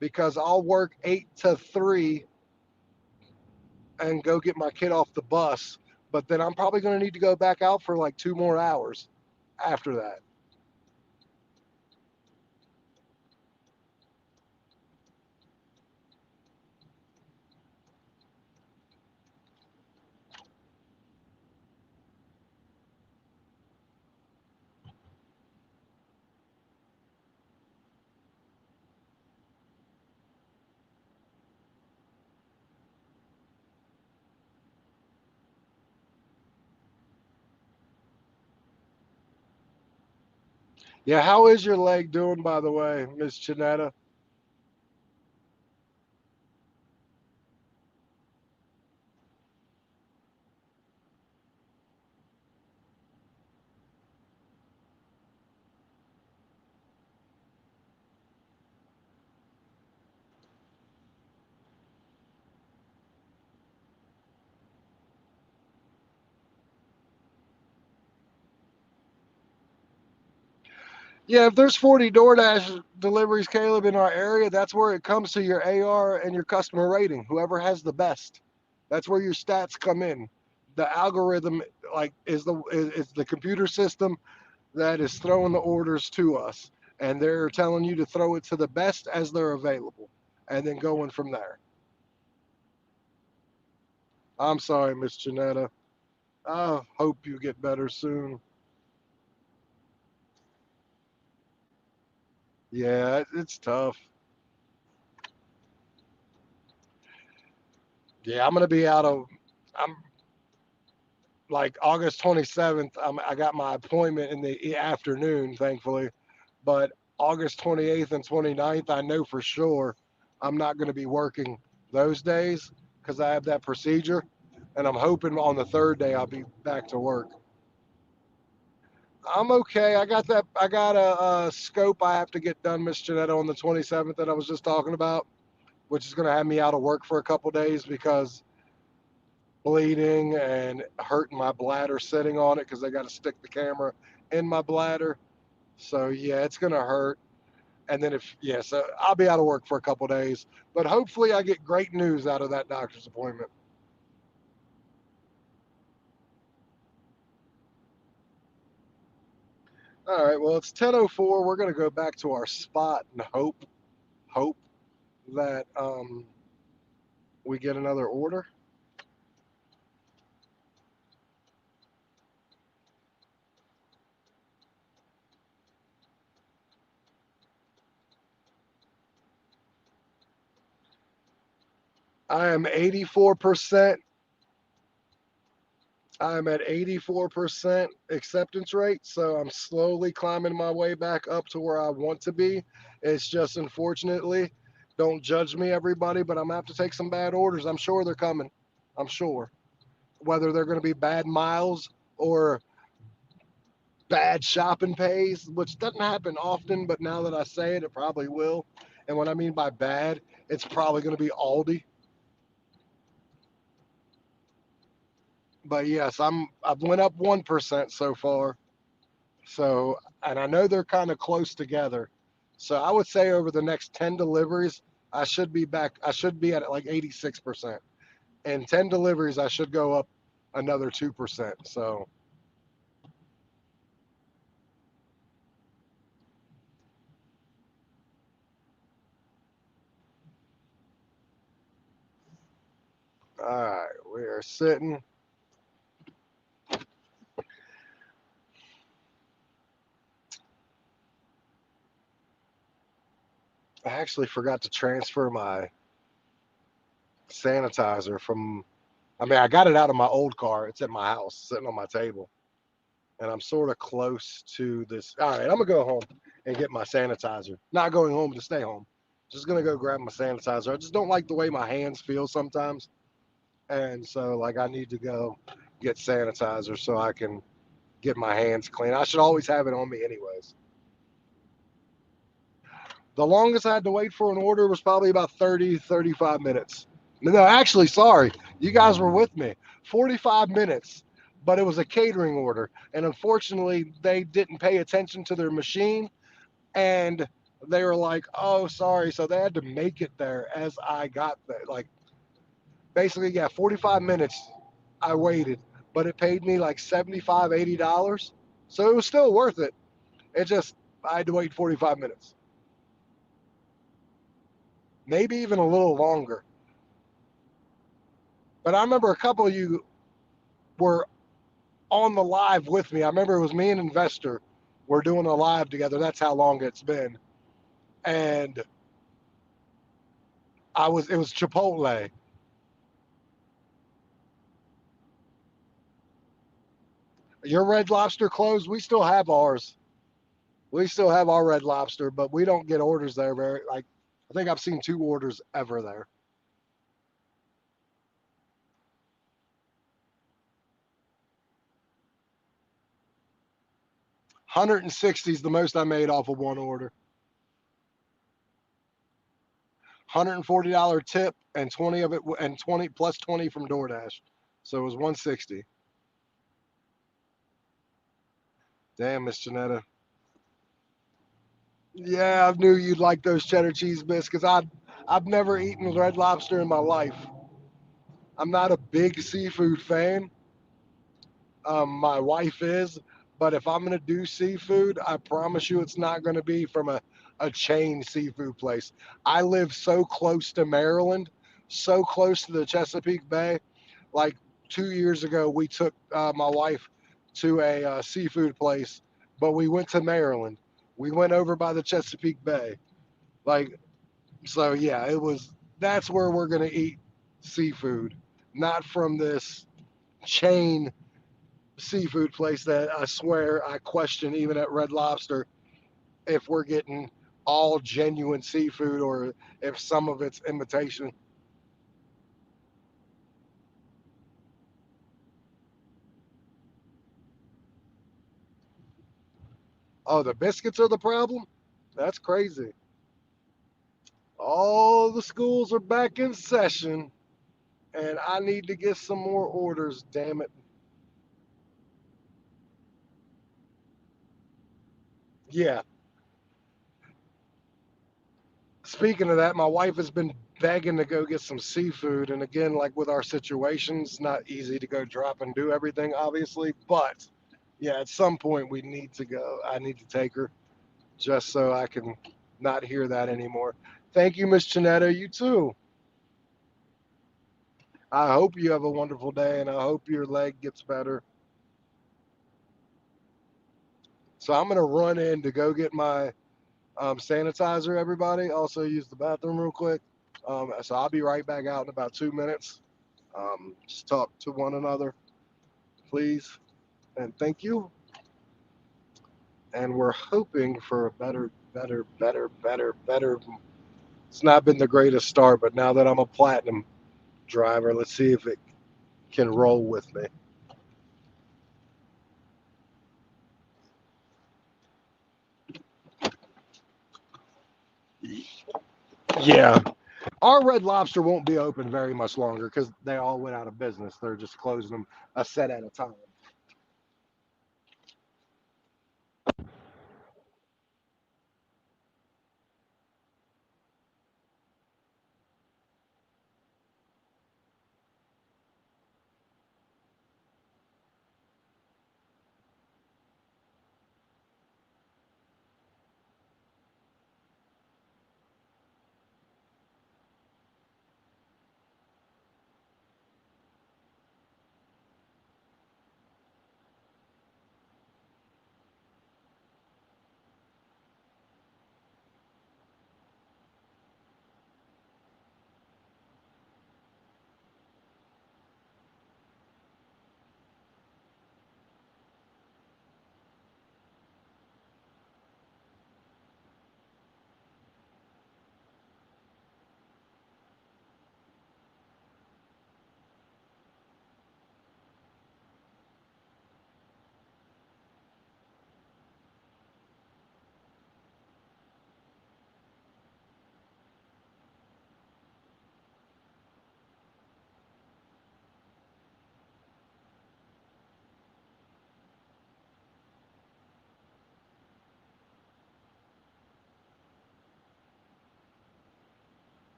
because I'll work 8 to 3 and go get my kid off the bus, but then I'm probably going to need to go back out for like 2 more hours after that. Yeah, how is your leg doing, by the way, Miss Janetta? Yeah, if there's 40 DoorDash deliveries, Caleb, in our area, that's where it comes to your AR and your customer rating. Whoever has the best, that's where your stats come in. The algorithm, like, is the computer system that is throwing the orders to us, and they're telling you to throw it to the best as they're available, and then going from there. I'm sorry, Miss Janetta. I hope you get better soon. Yeah, it's tough. Yeah, I'm gonna be out of. I'm like August 27th. I got my appointment in the afternoon, thankfully. But August 28th and 29th, I know for sure I'm not going to be working those days because I have that procedure. And I'm hoping on the third day I'll be back to work. I'm okay. I got that. I got a scope I have to get done, Miss Janetta, on the 27th that I was just talking about, which is going to have me out of work for a couple days because bleeding and hurting my bladder sitting on it because I got to stick the camera in my bladder. So yeah, it's gonna hurt. And then so I'll be out of work for a couple days, but hopefully I get great news out of that doctor's appointment. All right, well it's 10:04. We're gonna go back to our spot and hope that we get another order. I am 84%. I'm at 84% acceptance rate, so I'm slowly climbing my way back up to where I want to be. It's just unfortunately, don't judge me, everybody, but I'm gonna have to take some bad orders. I'm sure they're coming. I'm sure. Whether they're gonna be bad miles or bad shopping pays, which doesn't happen often, but now that I say it, it probably will. And what I mean by bad, it's probably gonna be Aldi. But yes, I've went up 1% so far. So, and I know they're kind of close together. So I would say over the next 10 deliveries, I should be back. I should be at like 86%. And 10 deliveries, I should go up another 2%. So, all right, we are sitting. I actually forgot to transfer my sanitizer from, I mean, I got it out of my old car. It's at my house, sitting on my table. And I'm sort of close to this. All right, I'm gonna go home and get my sanitizer. Not going home to stay home. Just gonna go grab my sanitizer. I just don't like the way my hands feel sometimes, and so like I need to go get sanitizer so I can get my hands clean. I should always have it on me, anyways. The longest I had to wait for an order was probably about 30, 35 minutes. No, actually, sorry. You guys were with me. 45 minutes, but it was a catering order. And unfortunately, they didn't pay attention to their machine and they were like, oh, sorry. So they had to make it there as I got there. Like, basically, yeah, 45 minutes I waited, but it paid me like $75, $80. So it was still worth it. It just, I had to wait 45 minutes, maybe even a little longer. But I remember a couple of you were on the live with me. I remember it was me and Investor were doing a live together. That's how long it's been. And it was Chipotle. Your Red Lobster closed. We still have ours. We still have our Red Lobster, but we don't get orders there very like I think I've seen two orders ever there. 160 is the most I made off of one order. $140 tip and 20 of it and 20 plus 20 from DoorDash. So it was 160. Damn, Miss Janetta. Yeah, I knew you'd like those cheddar cheese biscuits. I've never eaten Red Lobster in my life. I'm not a big seafood fan. My wife is, but if I'm gonna do seafood, I promise you it's not gonna be from a chain seafood place. I live so close to Maryland, so close to the Chesapeake Bay. Like 2 years ago, we took my wife to a seafood place, but we went to Maryland. We went over by the Chesapeake Bay. Like, so yeah, it was that's where we're gonna eat seafood, not from this chain seafood place that I swear I question even at Red Lobster if we're getting all genuine seafood or if some of it's imitation. Oh, the biscuits are the problem? That's crazy. All the schools are back in session and I need to get some more orders, damn it. Yeah. Speaking of that, my wife has been begging to go get some seafood. And again, like with our situations, it's not easy to go drop and do everything, obviously. But yeah, at some point we need to go. I need to take her just so I can not hear that anymore. Thank you, Miss Chinetta. You too. I hope you have a wonderful day and I hope your leg gets better. So I'm going to run in to go get my sanitizer, everybody. Also, use the bathroom real quick. So I'll be right back out in about 2 minutes. Just talk to one another, please, and thank you. And we're hoping for a better. It's not been the greatest start, but now that I'm a platinum driver, let's see if it can roll with me. Yeah, our Red Lobster won't be open very much longer because they all went out of business. They're just closing them a set at a time.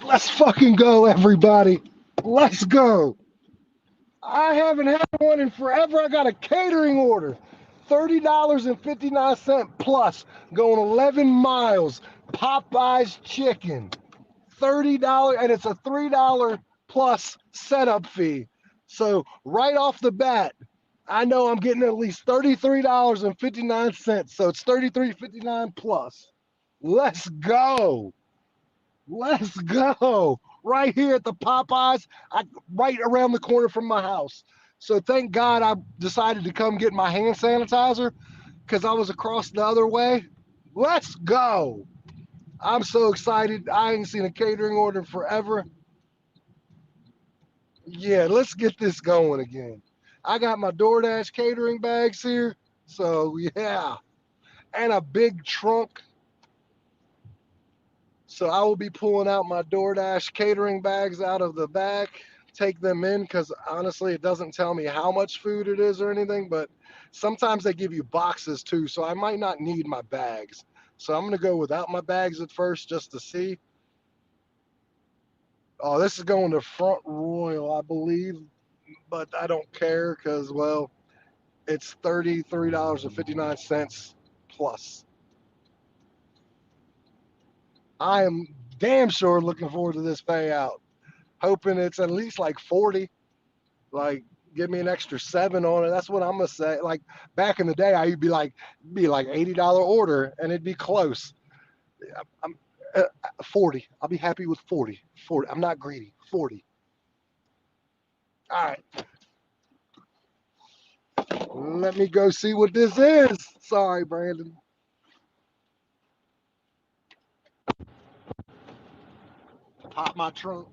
Let's fucking go, everybody. Let's go. I haven't had one in forever. I got a catering order. $30.59 plus, going 11 miles. Popeye's chicken. $30, and it's a $3 plus setup fee. So right off the bat, I know I'm getting at least $33.59. So it's 33.59 plus. Let's go. Let's go. Right here at the Popeyes, right around the corner from my house. So thank God I decided to come get my hand sanitizer because I was across the other way. Let's go. I'm so excited. I ain't seen a catering order forever. Yeah, let's get this going again. I got my DoorDash catering bags here. So, yeah, and a big trunk. So, I will be pulling out my DoorDash catering bags out of the back, take them in because honestly, it doesn't tell me how much food it is or anything, but sometimes they give you boxes too. So, I might not need my bags. So, I'm going to go without my bags at first just to see. Oh, this is going to Front Royal, I believe, but I don't care because, well, it's $33.59 plus. I am damn sure looking forward to this payout. Hoping it's at least like 40. Like, give me an extra seven on it. That's what I'm gonna say. Like back in the day, I'd be like $80 order, and it'd be close. I'm 40. I'll be happy with 40. 40. I'm not greedy. 40. All right, let me go see what this is. Sorry, Brandon. Pop my trunk.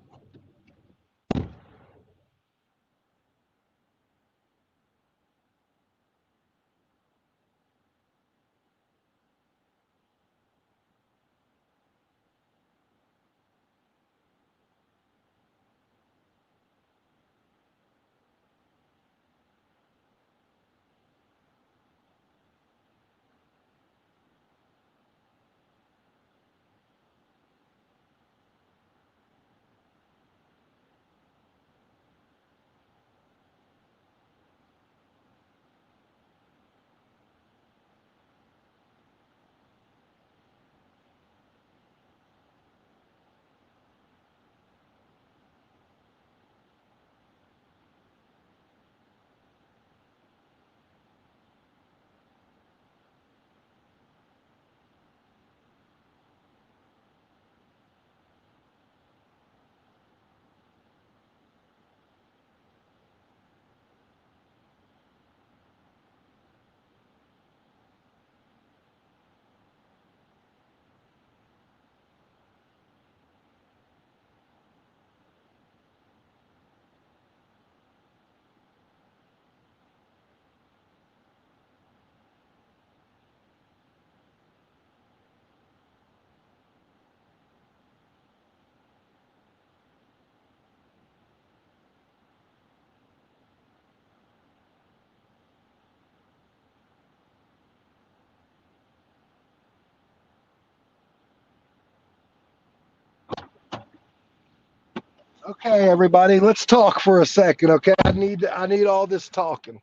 Okay, everybody, let's talk for a second. Okay, I need all this talking.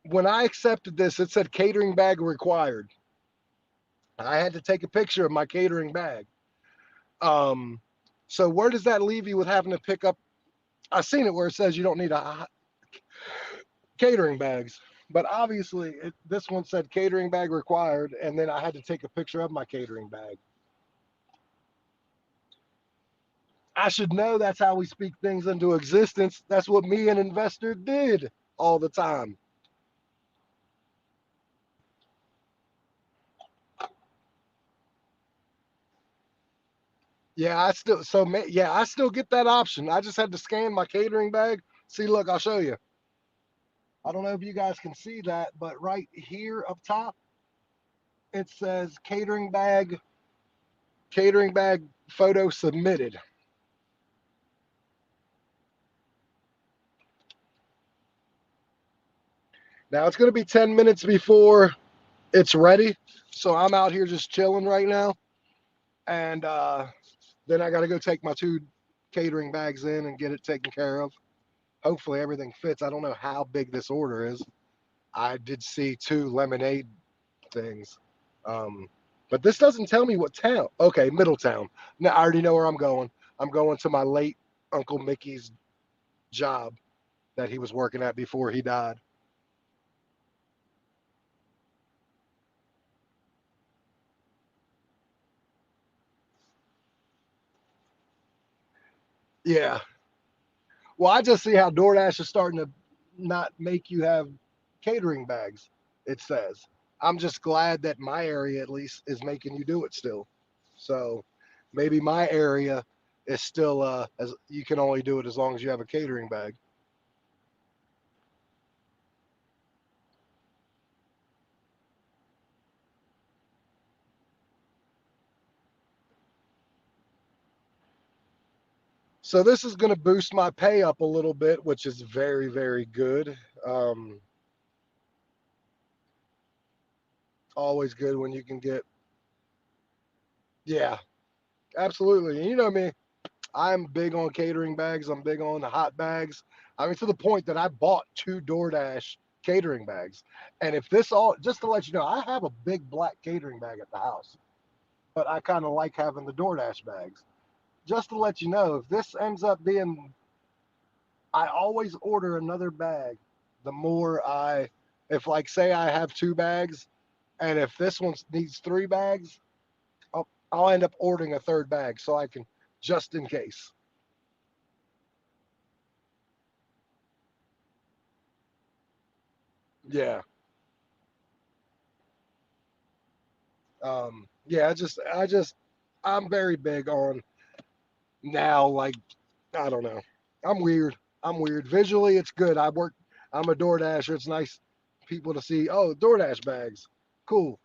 When I accepted this, it said catering bag required. I had to take a picture of my catering bag. Um, so where does that leave you with having to pick up? I seen it where it says you don't need a catering bags, but obviously this one said catering bag required, and then I had to take a picture of my catering bag. I should know that's how we speak things into existence. That's what me, an investor, did all the time. Yeah, I still get that option. I just had to scan my catering bag. See, look, I'll show you. I don't know if you guys can see that, but right here up top, it says catering bag photo submitted. Now it's going to be 10 minutes before it's ready. So I'm out here just chilling right now. And then I got to go take my two catering bags in and get it taken care of. Hopefully everything fits. I don't know how big this order is. I did see two lemonade things. Um, but this doesn't tell me what town. Okay, Middletown. Now I already know where I'm going. I'm going to my late Uncle Mickey's job that he was working at before he died. Yeah. Well, I just see how DoorDash is starting to not make you have catering bags, it says. I'm just glad that my area at least is making you do it still. So maybe my area is still as you can only do it as long as you have a catering bag. So this is going to boost my pay up a little bit, which is very, very good. Um, Always good when you can get, yeah, absolutely. And you know me, I'm big on catering bags. I'm big on the hot bags. I mean, to the point that I bought two DoorDash catering bags. And if this all, just to let you know, I have a big black catering bag at the house, but I kind of like having the DoorDash bags. Just to let you know, if this ends up being, I always order another bag. The more if like, say I have two bags, and if this one needs three bags, I'll end up ordering a third bag so I can, just in case. Yeah. Yeah, I'm very big on now. Like, I don't know. I'm weird. I'm weird. Visually, it's good. I'm a DoorDasher. It's nice people to see. Oh, DoorDash bags. Cool.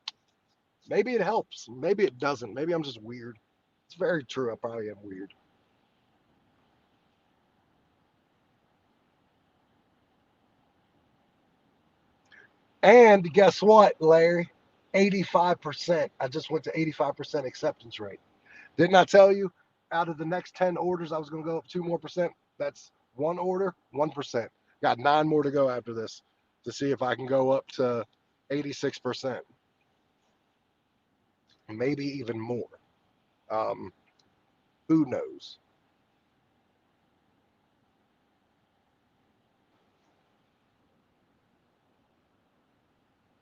Maybe it helps. Maybe it doesn't. Maybe I'm just weird. It's very true. I probably am weird. And guess what, Larry? 85%. I just went to 85% acceptance rate. Didn't I tell you? Out of the next 10 orders, I was going to go up 2 more percent. That's one order, 1%. Got nine more to go after this to see if I can go up to 86%, maybe even more. Um, who knows?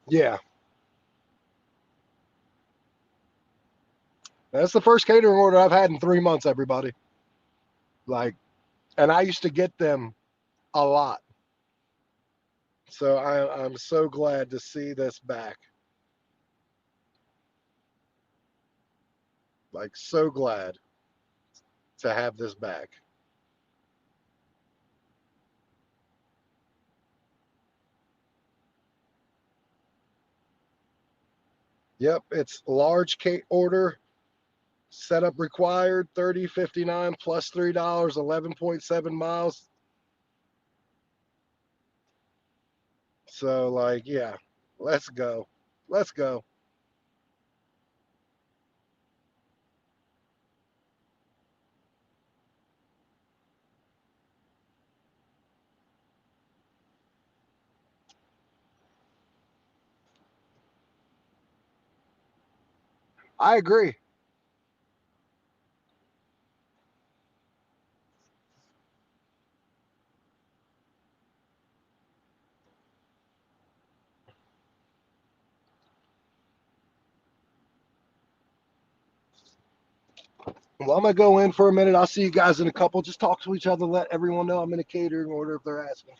Yeah, that's the first catering order I've had in 3 months, everybody. Like, and I used to get them a lot. So I'm so glad to see this back. Like, so glad to have this back. Yep, it's large cake order. Setup required 30.59 plus $3, 11.7 miles. So, like, yeah, let's go. Let's go. I agree. Well, I'm gonna go in for a minute. I'll see you guys in a couple. Just talk to each other. Let everyone know I'm in a catering order if they're asking.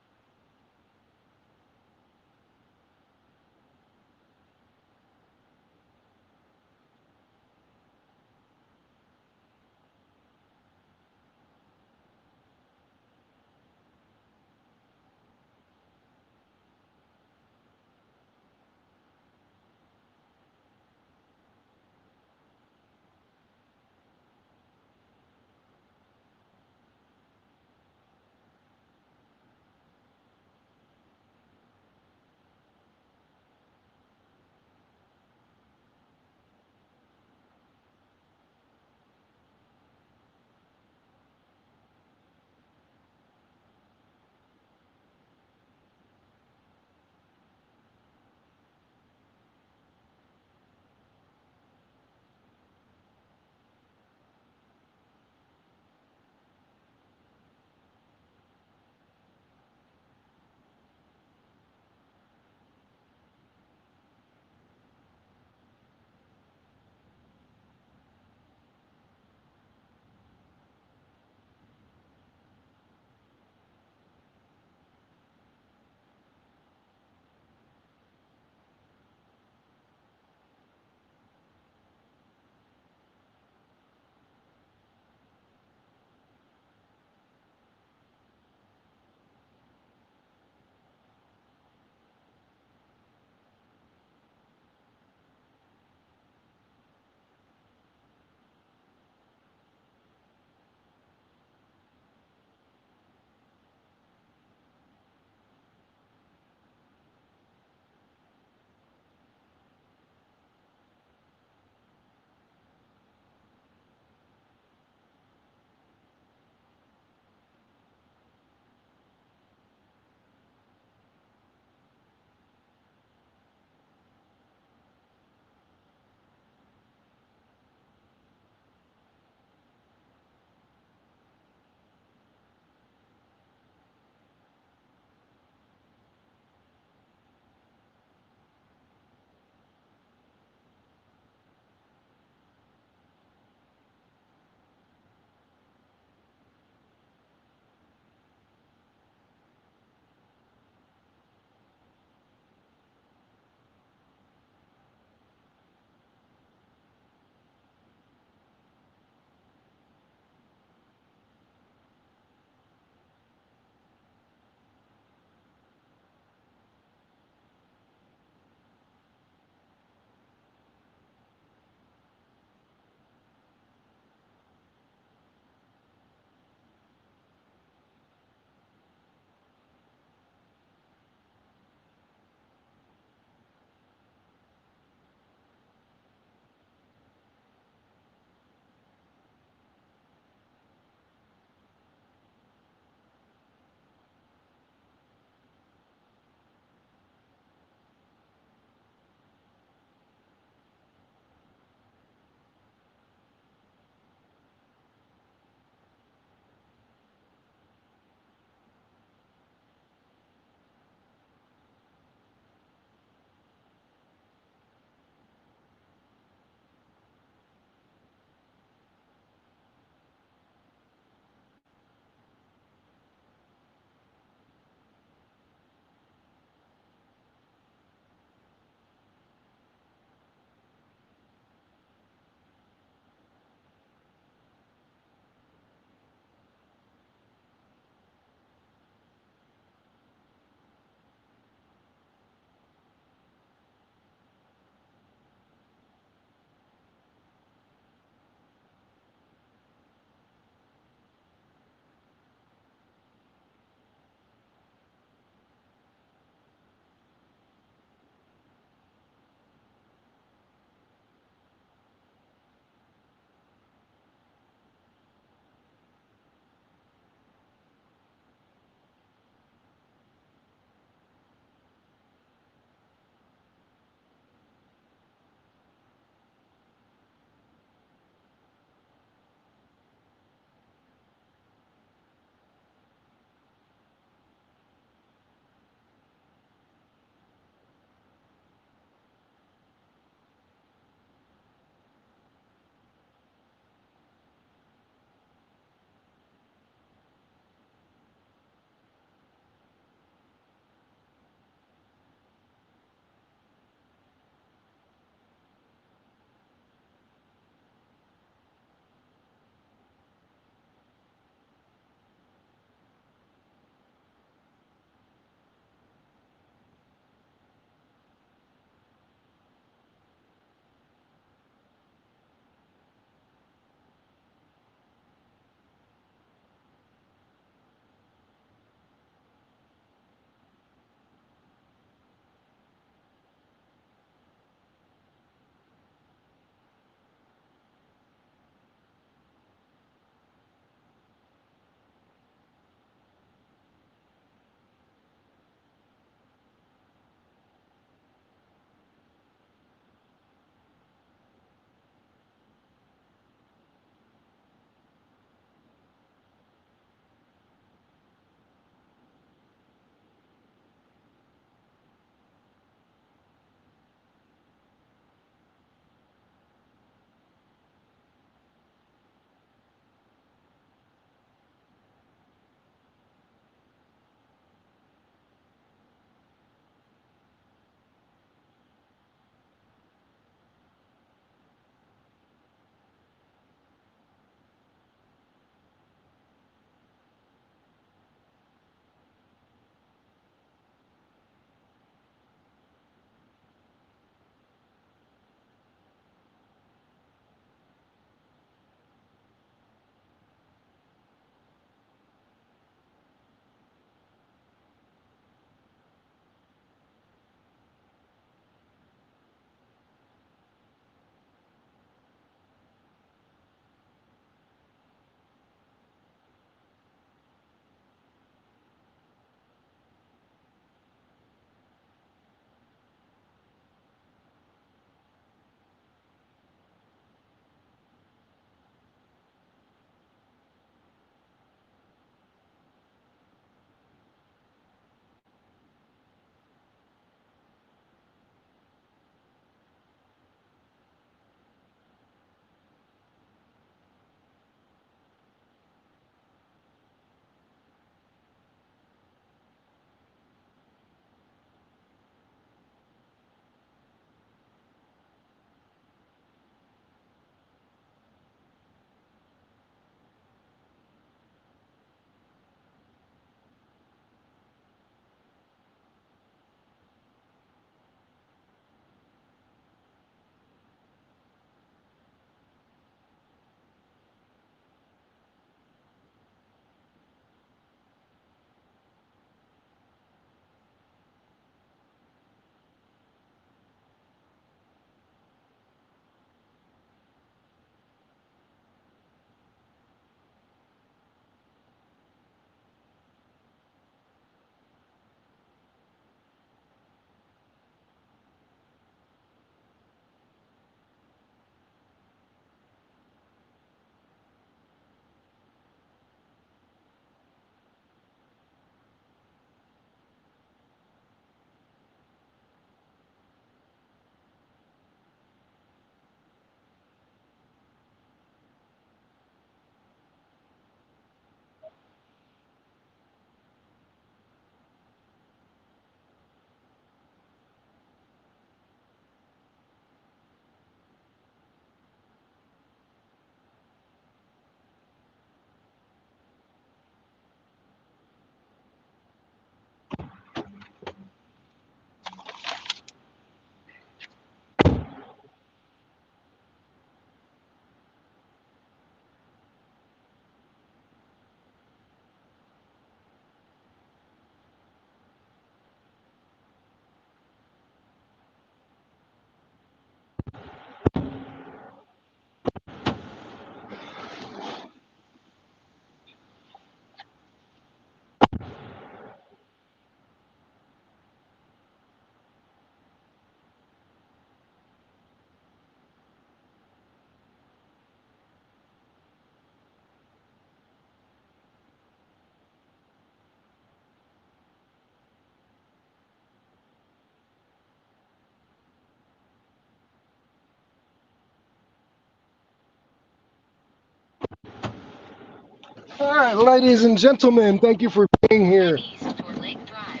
All right, ladies and gentlemen, thank you for being Head here. east toward Lake Drive.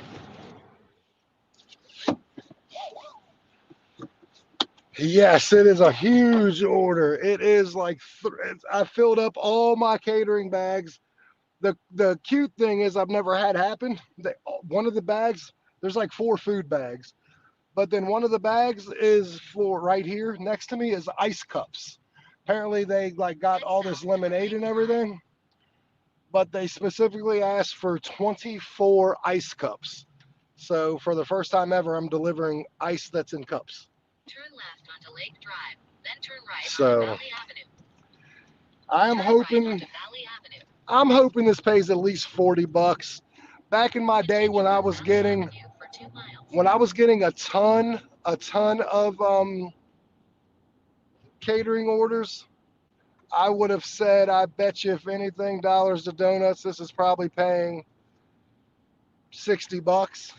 Yes, it is a huge order. It is like I filled up all my catering bags. The cute thing is I've never had happen. One of the bags, there's like 4 food bags, but then one of the bags is for right here next to me is ice cups. Apparently they like got Head all this south toward lemonade Lake and Drive. everything, but they specifically asked for 24 ice cups. So for the first time ever, I'm delivering ice that's in cups. Turn left onto Lake Drive, then turn right onto So Valley Avenue. I'm Turn right hoping onto Valley Avenue. I'm hoping this pays at least 40 bucks. Back in my day Continue on Valley Avenue for 2 miles. when I was getting a ton of catering orders, I would have said I bet you if anything dollars to donuts this is probably paying 60 bucks.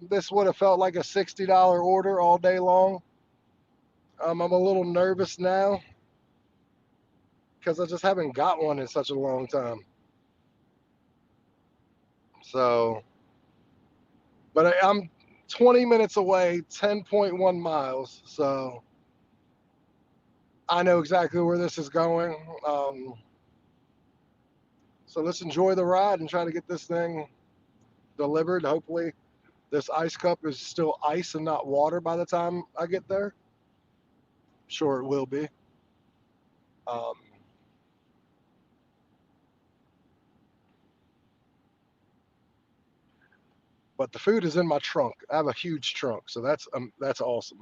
This would have felt like a $60 order all day long. I'm a little nervous now because I just haven't got one in such a long time. So, but I'm 20 minutes away, 10.1 miles. So I know exactly where this is going. So let's enjoy the ride and try to get this thing delivered. Hopefully, this ice cup is still ice and not water by the time I get there. Sure, it will be. Um, but the food is in my trunk. I have a huge trunk, so that's awesome.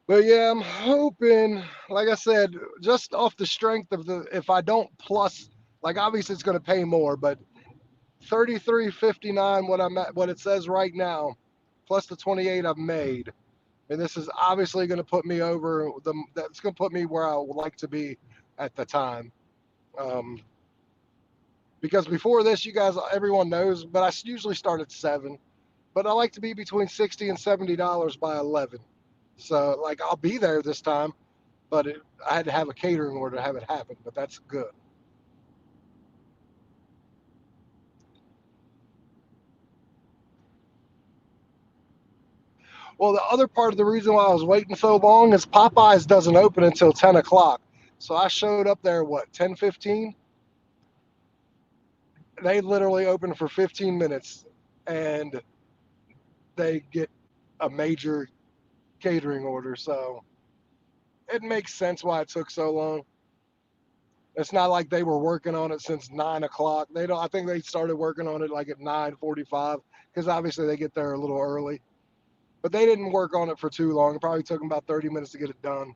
But yeah, I'm hoping, like I said, just off the strength of the, if I don't plus, like obviously it's going to pay more, but 33.59 what I'm at, what it says right now, plus the 28 I've made, and this is obviously going to put me over the, that's going to put me where I would like to be at the time. Um, because before this, you guys, everyone knows, but I usually start at 7, but I like to be between $60 and $70 by 11. So like I'll be there this time, but I had to have a catering order to have it happen. But that's good. Well, the other part of the reason why I was waiting so long is Popeyes doesn't open until 10 o'clock. So I showed up there what 10:15. They literally open for 15 minutes, and they get a major catering order. So it makes sense why it took so long. It's not like they were working on it since 9 o'clock. They don't. I think they started working on it like at 9:45 because obviously they get there a little early. But they didn't work on it for too long. It probably took them about 30 minutes to get it done.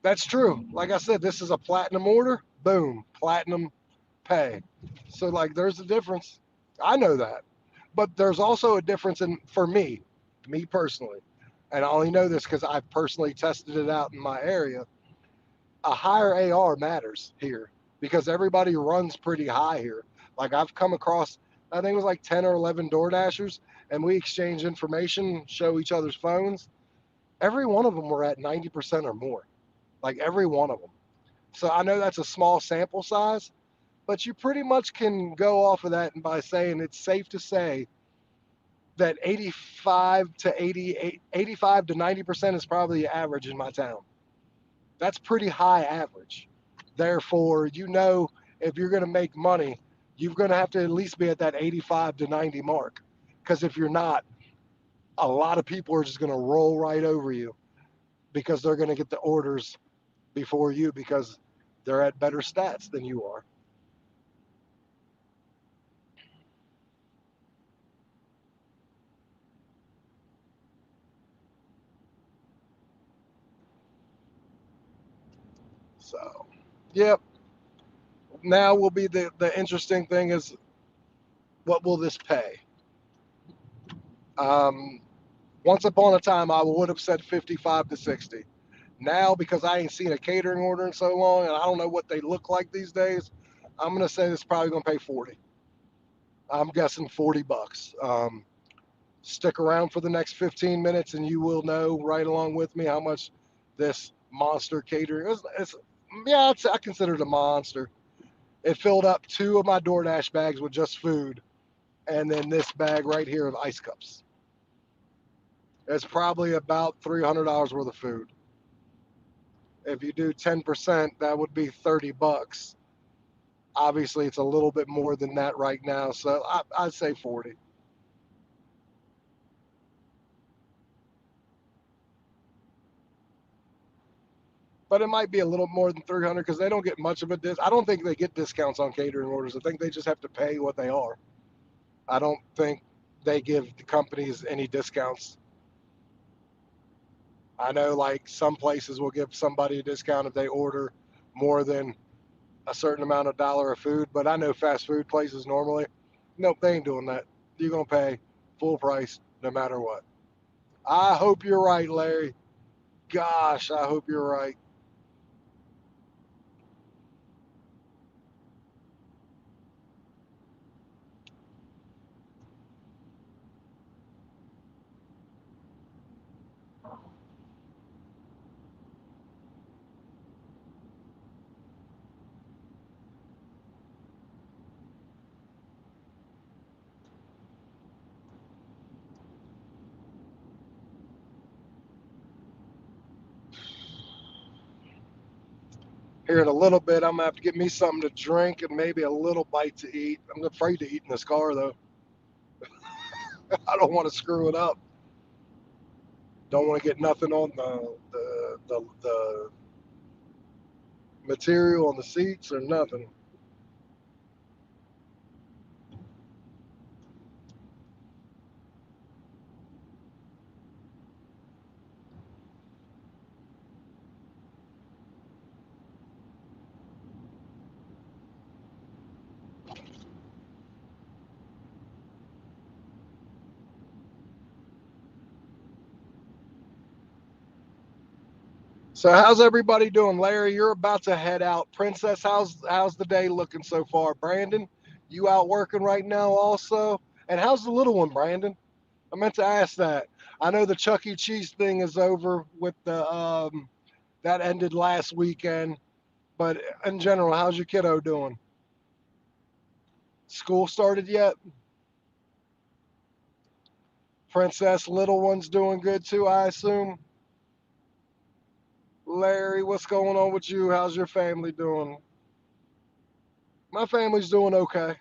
That's true. Like I said, this is a platinum order. Boom, platinum pay. So like, there's a difference. I know that, but there's also a difference in for me personally, and I only know this because I've personally tested it out in my area. A higher AR matters here because everybody runs pretty high here. Like I've come across, I think it was like 10 or 11 Door Dashers, and we exchange information, show each other's phones. Every one of them were at 90% or more, like every one of them. So I know that's a small sample size, but you pretty much can go off of that and by saying it's safe to say that 85 to 90% is probably the average in my town. That's pretty high average. Therefore, if you're going to make money, you're going to have to at least be at that 85 to 90 mark. Because if you're not, a lot of people are just going to roll right over you because they're going to get the orders before you because they're at better stats than you are. So, yep. Now will be the interesting thing is what will this pay? Um, Once upon a time, I would have said 55 to 60. Now, because I ain't seen a catering order in so long, and I don't know what they look like these days, I'm gonna say this probably gonna pay 40. I'm guessing $40. Stick around for the next 15 minutes, and you will know right along with me how much this monster catering is. Yeah, I consider it a monster. It filled up two of my DoorDash bags with just food, and then this bag right here of ice cups. It's probably about $300 worth of food. If you do 10%, that would be $30. Obviously, it's a little bit more than that right now, so I'd say 40. But it might be a little more than 300 because they don't get much of a I don't think they get discounts on catering orders. I think they just have to pay what they are. I don't think they give the companies any discounts. I know like some places will give somebody a discount if they order more than a certain amount of dollar of food, but I know fast food places normally, nope, they ain't doing that. You're gonna pay full price no matter what. I hope you're right, Larry. Gosh, I hope you're right. Here in a little bit, I'm gonna have to get me something to drink and maybe a little bite to eat. I'm afraid to eat in this car though. I don't want to screw it up. Don't want to get nothing on the material on the seats or nothing. So how's everybody doing? Larry, you're about to head out. Princess, how's the day looking so far? Brandon, you out working right now also? And how's the little one, Brandon? I meant to ask that. I know the Chuck E. Cheese thing is over with the that ended last weekend, but in general, how's your kiddo doing? School started yet? Princess, little one's doing good too, I assume. Larry, what's going on with you? How's your family doing? My family's doing okay.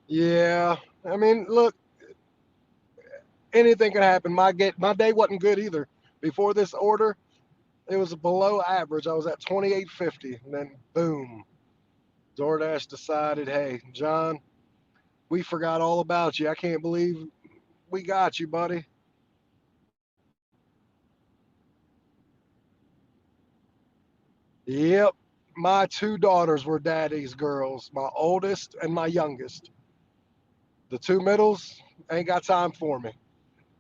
Yeah, I mean, look, anything can happen. My day wasn't good either. Before this order, it was below average. I was at 28.50, and then boom, DoorDash decided, hey, John, we forgot all about you. I can't believe we got you, buddy. Yep, my two daughters were daddy's girls, my oldest and my youngest. The two middles ain't got time for me.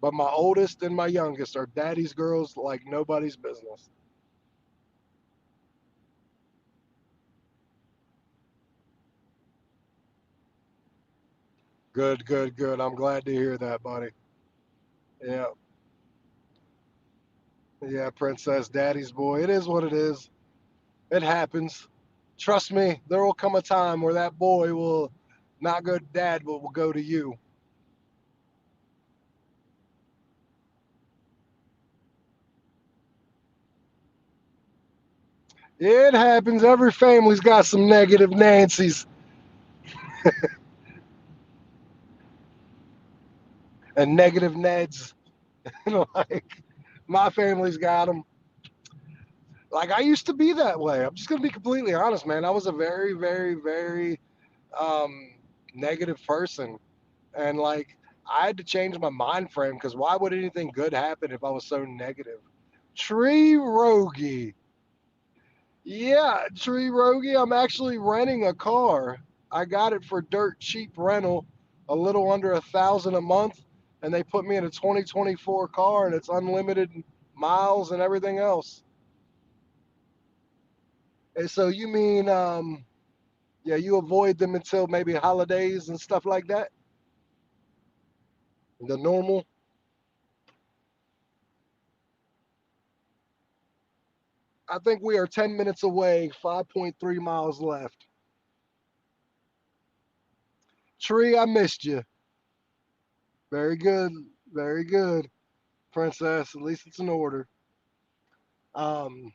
But my oldest and my youngest are daddy's girls like nobody's business. Good, good, good. I'm glad to hear that, buddy. Yeah, yeah, princess, daddy's boy. It is what it is. It happens. Trust me, there will come a time where that boy will not go to dad, but will go to you. It happens. Every family's got some negative Nancy's and negative Neds. Like my family's got them. Like I used to be that way. I'm just gonna be completely honest, man. I was a very, very, very um, negative person, and like I had to change my mind frame because why would anything good happen if I was so negative? Tree Rogie. Yeah, Tree Rogie. I'm actually renting a car. I got it for dirt cheap rental, a little under 1,000 a month, and they put me in a 2024 car, and it's unlimited miles and everything else. And so you mean, yeah, you avoid them until maybe holidays and stuff like that? The normal. I think we are 10 minutes away, 5.3 miles left. Tree, I missed you. Very good. Very good, Princess. At least it's in order. Um,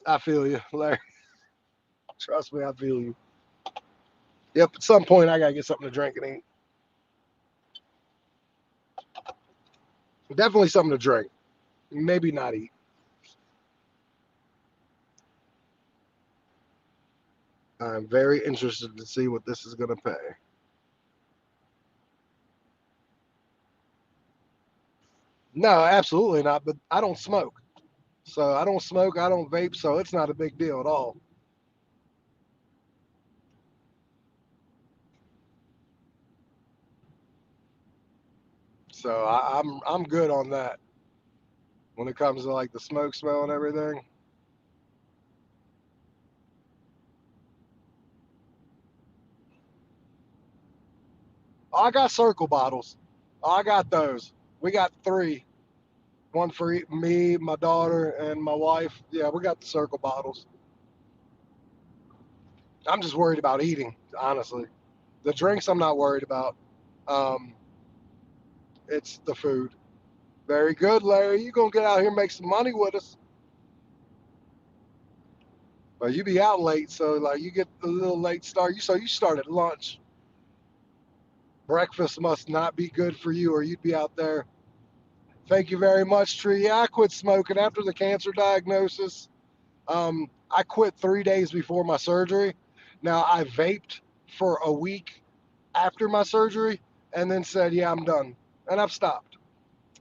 I feel you, Larry. Trust me, I feel you. Yep, at some point I gotta get something to drink and eat. Definitely something to drink. Maybe not eat. I'm very interested to see what this is gonna pay. No, absolutely not. But I don't smoke. So I don't smoke, I don't vape, so it's not a big deal at all. So I'm good on that when it comes to like the smoke smell and everything. Oh, I got circle bottles. Oh, I got those. We got three. One for me, my daughter, and my wife. Yeah, we got the circle bottles. I'm just worried about eating, honestly. The drinks I'm not worried about. Um, it's the food. Very good, Larry. You gonna get out here and make some money with us? But you be out late, so like you get a little late start. You start at lunch. Breakfast must not be good for you, or you'd be out there. Thank you very much, Tree. Yeah, I quit smoking after the cancer diagnosis. I quit 3 days before my surgery. Now I vaped for a week after my surgery, and then said, "Yeah, I'm done," and I've stopped.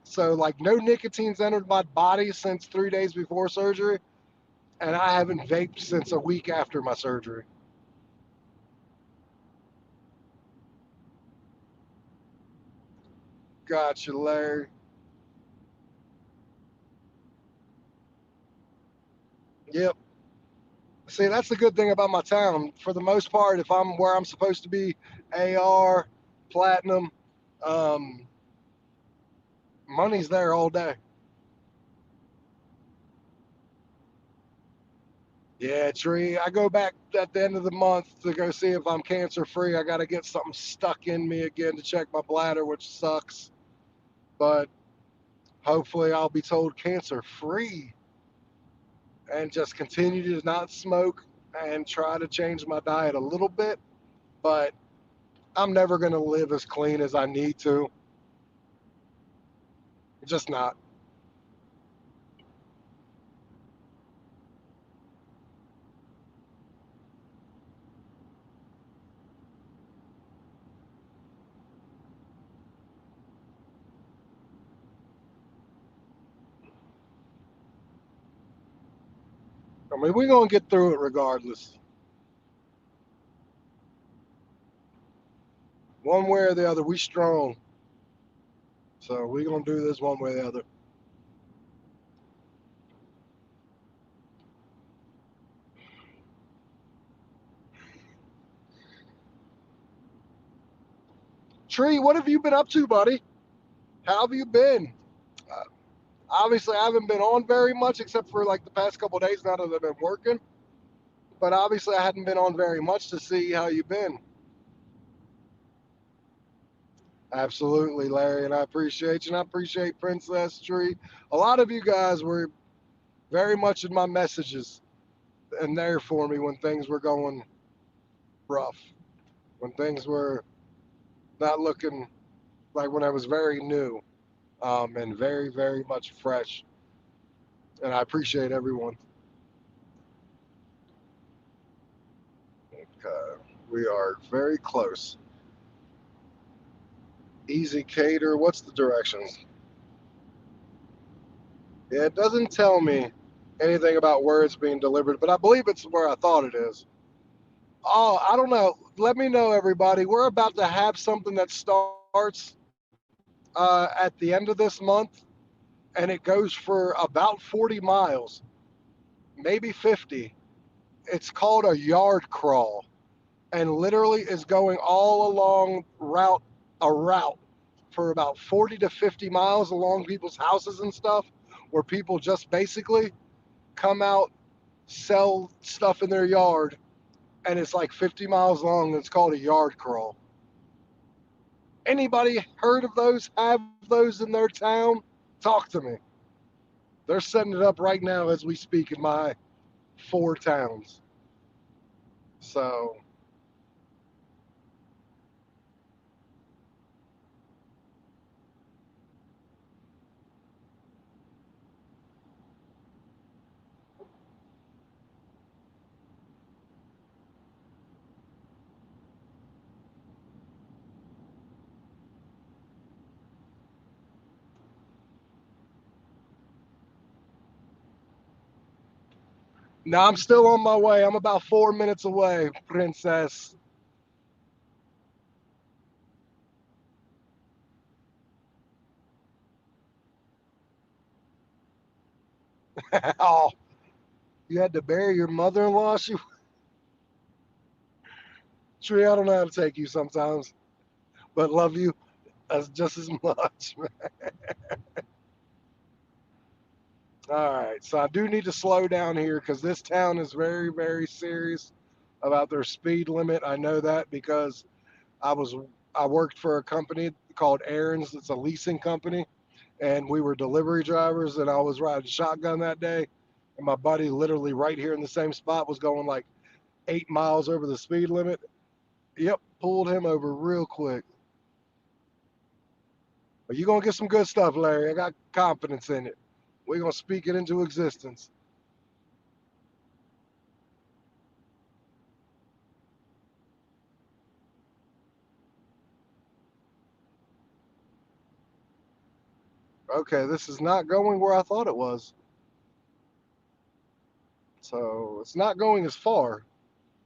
So like no nicotine's entered my body since 3 days before surgery, and I haven't vaped since a week after my surgery. Gotcha, Larry. Yep. See, that's the good thing about my town. For the most part, if I'm where I'm supposed to be, AR, platinum, um, money's there all day. Yeah, Tree. I go back at the end of the month to go see if I'm cancer free. I got to get something stuck in me again to check my bladder, which sucks. But hopefully, I'll be told cancer free and just continue to not smoke and try to change my diet a little bit. But I'm never going to live as clean as I need to. Just not. I mean, we're going to get through it regardless. One way or the other, we strong. So we're going to do this one way or the other. Tree, what have you been up to, buddy? How have you been? Uh, Obviously, I haven't been on very much except for like the past couple of days now that I've been working. But obviously, I hadn't been on very much to see how you've been. Absolutely, Larry, and I appreciate you, and I appreciate Princess Tree. A lot of you guys were very much in my messages and there for me when things were going rough, when things were not looking like when I was very new and very, very much fresh. And I appreciate everyone. Okay. We are very close. Easy Cater. What's the directions? Yeah, it doesn't tell me anything about where it's being delivered, but I believe it's where I thought it is. Oh, I don't know. Let me know, everybody. We're about to have something that starts at the end of this month, and it goes for about 40 miles, maybe 50. It's called a yard crawl, and literally is going all along a route for about 40 to 50 miles along people's houses and stuff, where people just basically come out, sell stuff in their yard, and it's like 50 miles long. It's called a yard crawl. Anybody heard of those? Have those in their town? Talk to me. They're setting it up right now as we speak in my four towns. So now I'm still on my way. I'm about 4 minutes away, princess. Oh, you had to bury your mother-in-law? Tree, I don't know how to take you sometimes, but love you as just as much. All right, so I do need to slow down here because this town is very, very serious about their speed limit. I know that because I was I worked for a company called Aaron's. It's a leasing company, and we were delivery drivers. And I was riding shotgun that day, and my buddy, literally right here in the same spot, was going like 8 miles over the speed limit. Yep, pulled him over real quick. But you're gonna get some good stuff, Larry. I got confidence in it. We're gonna speak it into existence. Okay, this is not going where I thought it was. So it's not going as far,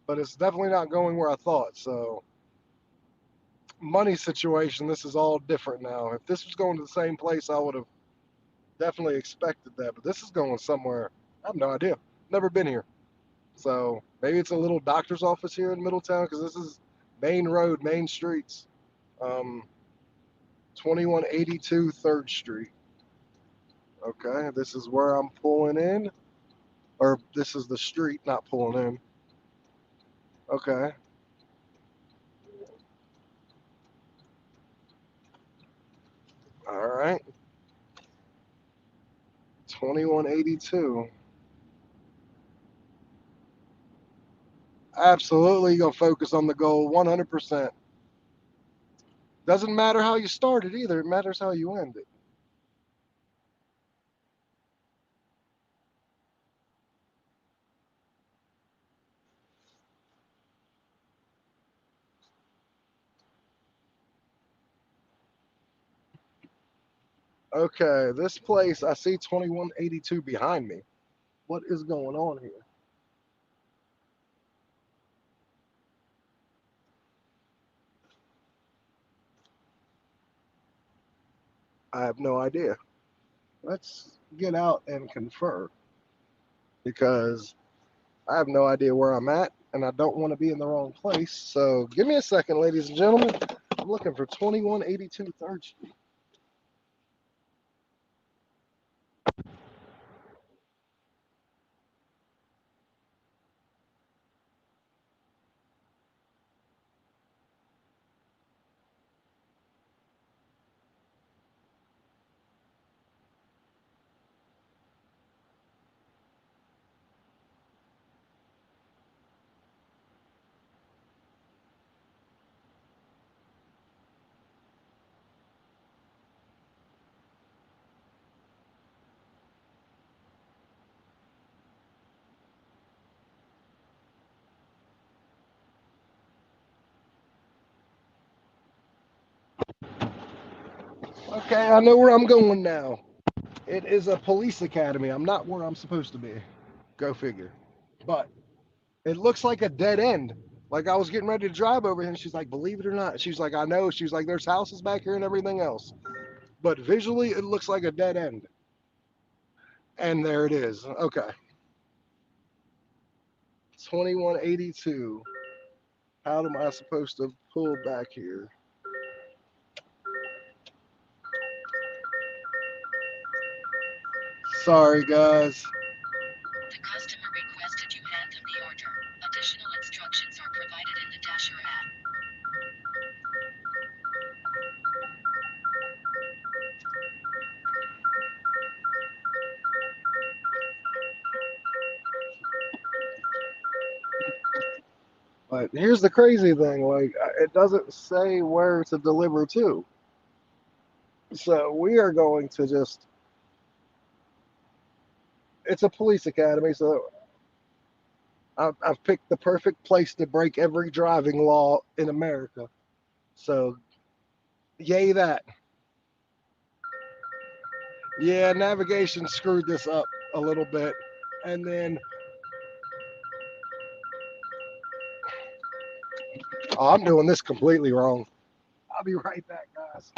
but it's definitely not going where I thought. So money situation, this is all different now. If this was going to the same place, I would have definitely expected that. But this is going somewhere. I have no idea. Never been here. So maybe it's a little doctor's office here in Middletown because this is main road, main streets. Um, 2182 3rd Street. Okay, this is where I'm pulling in, or this is the street, not pulling in. Okay, all right, 2182. Absolutely, you're gonna focus on the goal 100%. Doesn't matter how you started either, it matters how you end it. Okay, this place, I see 2182 behind me. What is going on here? I have no idea. Let's get out and confer because I have no idea where I'm at and I don't want to be in the wrong place. So give me a second, ladies and gentlemen. I'm looking for 2182 3rd Street. Okay, I know where I'm going now. It is a police academy. I'm not where I'm supposed to be. Go figure. But it looks like a dead end. Like I was getting ready to drive over here, and she's like, "Believe it or not," she's like, "I know." She's like, "There's houses back here and everything else, but visually, it looks like a dead end." And there it is. Okay, 2182. How am I supposed to pull back here? Sorry, guys. The customer requested you hand them the order. Additional instructions are provided in the Dasher app. But here's the crazy thing: like, it doesn't say where to deliver to. So we are going to just. It's a police academy, so I've picked the perfect place to break every driving law in America. So, yay that. Yeah, navigation screwed this up a little bit. And then, oh, I'm doing this completely wrong. I'll be right back, guys.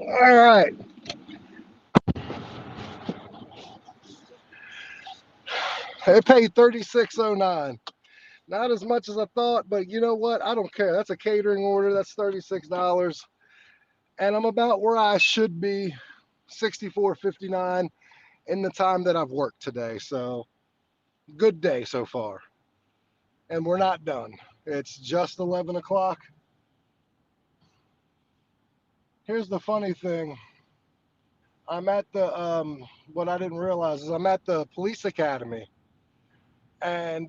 All right. It paid 36.09. Not as much as I thought, but you know what? I don't care. That's a catering order. That's $36, and I'm about where I should be, 64.59 in the time that I've worked today. So good day so far, and we're not done. It's just 11 o'clock. Here's the funny thing. I'm at the what I didn't realize is I'm at the police academy, and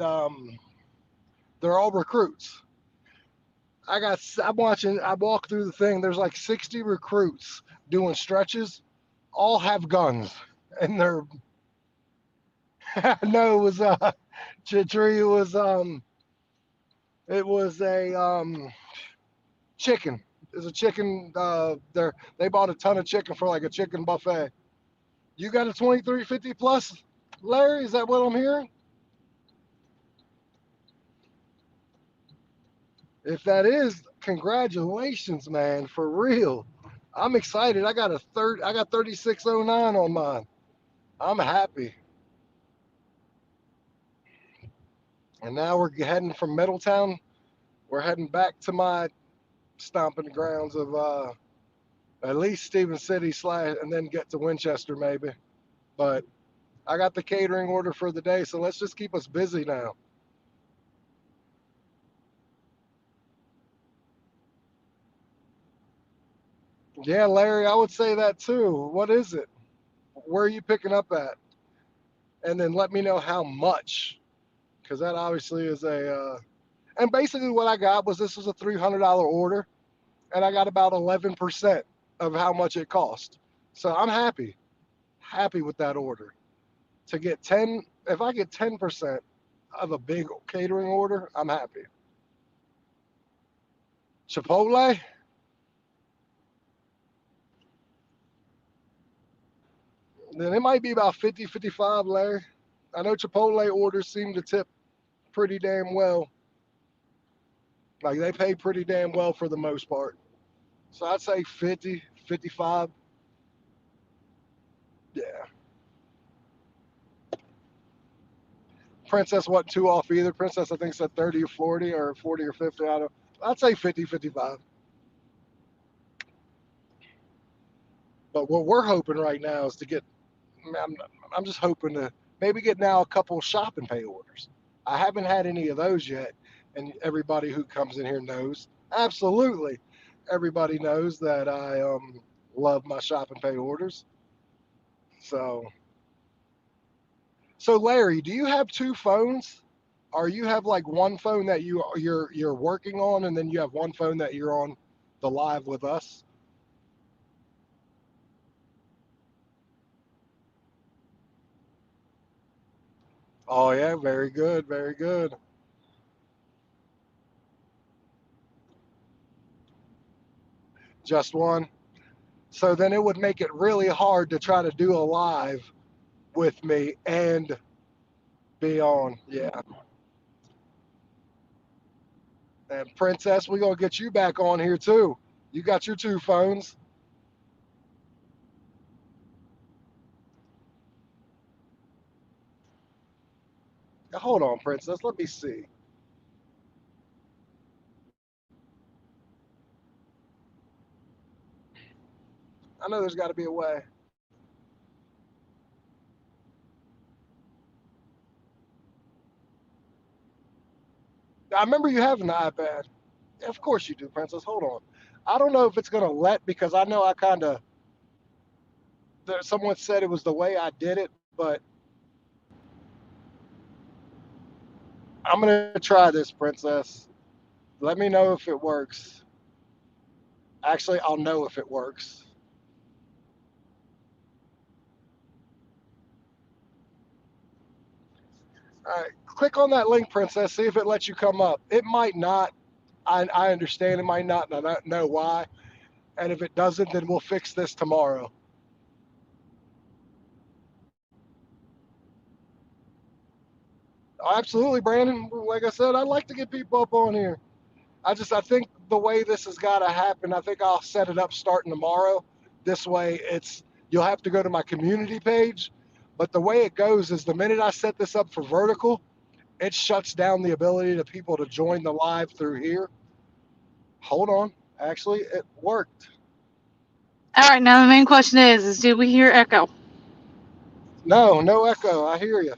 they're all recruits. I'm watching. I walk through the thing. There's like 60 recruits doing stretches. All have guns, and they're no, it was Chitri. It was a chicken. It's a chicken. They bought a ton of chicken for like a chicken buffet. You got a 2350 plus, Larry? Is that what I'm hearing? If that is, congratulations, man, for real. I'm excited. I got 3609 on mine. I'm happy. And now we're heading from Middletown. We're heading back to my stomping grounds of at least Stephen City slash, and then get to Winchester maybe. But I got the catering order for the day, so let's just keep us busy now. Yeah, Larry, I would say that too. What is it? Where are you picking up at? And then let me know how much, because that obviously is a. And basically, what I got was this was a $300 order, and I got about 11% of how much it cost. So I'm happy with that order. To get 10, if I get 10% of a big catering order, I'm happy. Chipotle, then it might be about 50, 55, Larry. I know Chipotle orders seem to tip pretty damn well. Like they pay pretty damn well for the most part. So I'd say 50, 55. Yeah. Princess wasn't too off either. Princess, I think, said 30 or 40 or 40 or 50. I don't, I'd say 50, 55. But what we're hoping right now is to get, I'm, I'm just hoping to maybe get now a couple shop and pay orders. I haven't had any of those yet. And everybody who comes in here knows, absolutely, everybody knows that I love my shop and pay orders. So, so Larry, do you have two phones? Or you have like one phone that you're working on, and then you have one phone that you're on the live with us? Oh yeah, very good, very good. Just one. So then it would make it really hard to try to do a live with me and be on. Yeah. And Princess, we're gonna get you back on here too. You got your two phones. Hold on, Princess. Let me see. I know there's got to be a way. I remember you having the iPad. Of course you do, Princess. Hold on. I don't know if it's gonna let because I know I kind of. Someone said it was the way I did it, but I'm gonna try this, Princess. Let me know if it works. Actually, I'll know if it works. All right, click on that link, Princess. See if it lets you come up. It might not. I understand it might not, and I don't know why. And if it doesn't, then we'll fix this tomorrow. Absolutely, Brandon. Like I said, I'd like to get people up on here. I think the way this has got to happen, I think I'll set it up starting tomorrow This way, you'll have to go to my community page. But the way it goes is the minute I set this up for vertical, it shuts down the ability to people to join the live through here. Hold on. Actually, it worked. All right, now the main question is did we hear echo? No, no echo. I hear you.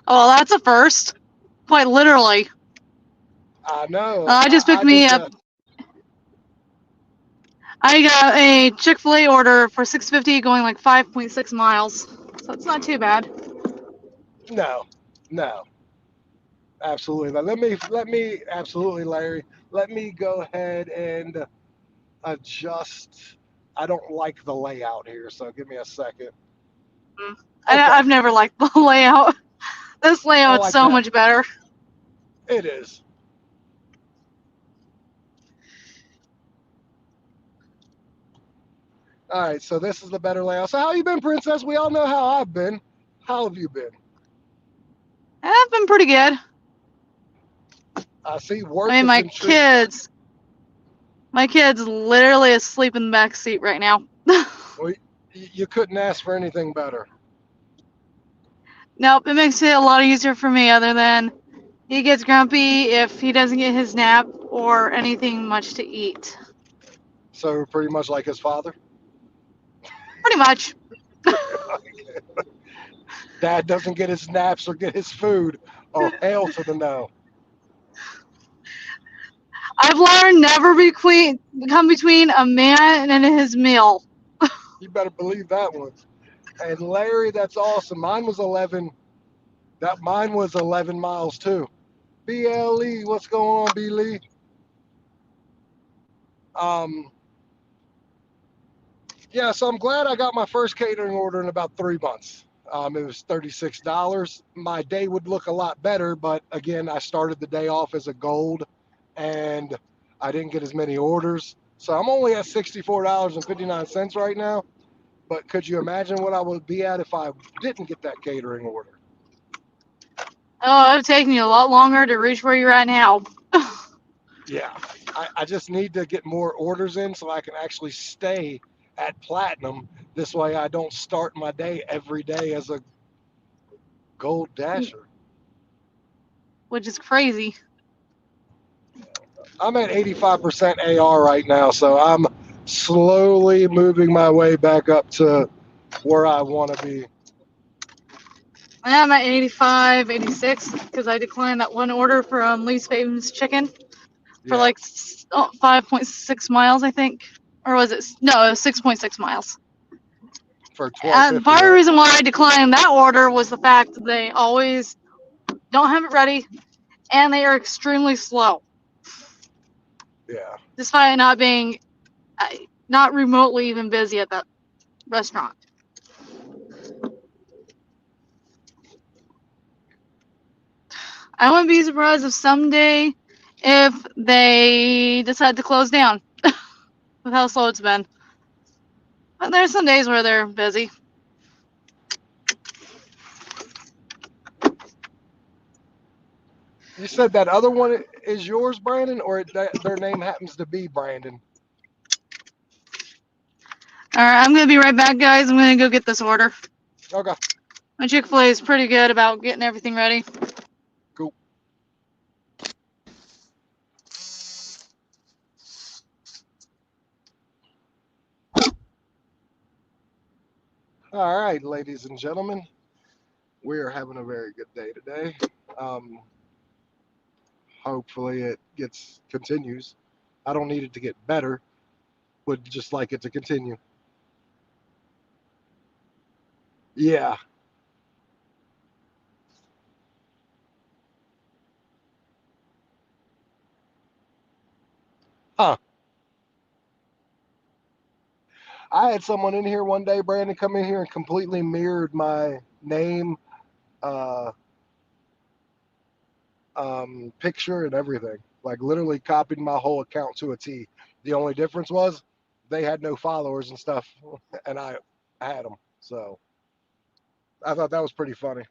Oh, well, that's a first. Quite literally. I know. I just picked I me need up. to. I got a Chick-fil-A order for $6.50 going like 5.6 miles. So it's not too bad. No, no, absolutely. Let me absolutely, Larry. Let me go ahead and adjust. I don't like the layout here, so give me a second. Okay, I've never liked the layout. This I layout's like so that. much better. It is. All right, so this is the better layout. So how you been, Princess? We all know how I've been. How have you been? I've been pretty good. I see I work mean, has been treat. my kid's literally asleep in the back seat right now. Well, you couldn't ask for anything better. Nope, it makes it a lot easier for me other than he gets grumpy if he doesn't get his nap or anything much to eat. So pretty much like his father. Pretty much. Dad doesn't get his naps or get his food. Oh, hail to the no. I've learned never come between a man and his meal. You better believe that one. And Larry, that's awesome. Mine was 11. That mine was 11 miles too. BLE, what's going on, B Lee? Um, yeah, so I'm glad I got my first catering order in about 3 months. It was $36. My day would look a lot better, but again, I started the day off as a gold and I didn't get as many orders. So I'm only at $64.59 right now. But could you imagine what I would be at if I didn't get that catering order? Oh, it would take me a lot longer to reach where you're at now. Yeah, I just need to get more orders in so I can actually stay at platinum. This way I don't start my day every day as a gold dasher. Which is crazy. I'm at 85% AR right now, so I'm slowly moving my way back up to where I want to be. I'm at 85, 86 because I declined that one order from Lee's Famous Chicken for Yeah, like 5.6 miles, I think. Or was it? No, it was 6.6 miles. for And 1250, part of the right? reason why I declined that order was the fact that they always don't have it ready and they are extremely slow, Yeah. despite not being uh, not remotely even busy at that restaurant. I wouldn't be surprised if someday if they decide to close down with how slow it's been. But there's some days where they're busy. You said that other one is yours, Brandon, or their name happens to be Brandon? All right, I'm gonna be right back, guys. I'm gonna go get this order. Okay, My Chick-fil-A is pretty good about getting everything ready. cool. All right, ladies and gentlemen, we are having a very good day today. Um, hopefully, it gets continues. I don't need it to get better. Would just like it to continue. Yeah, huh? I had someone in here one day, Brandon, come in here and completely mirrored my name, uh, picture, and everything. Like literally copied my whole account to a T. The only difference was they had no followers and stuff, and I had them. So I thought that was pretty funny.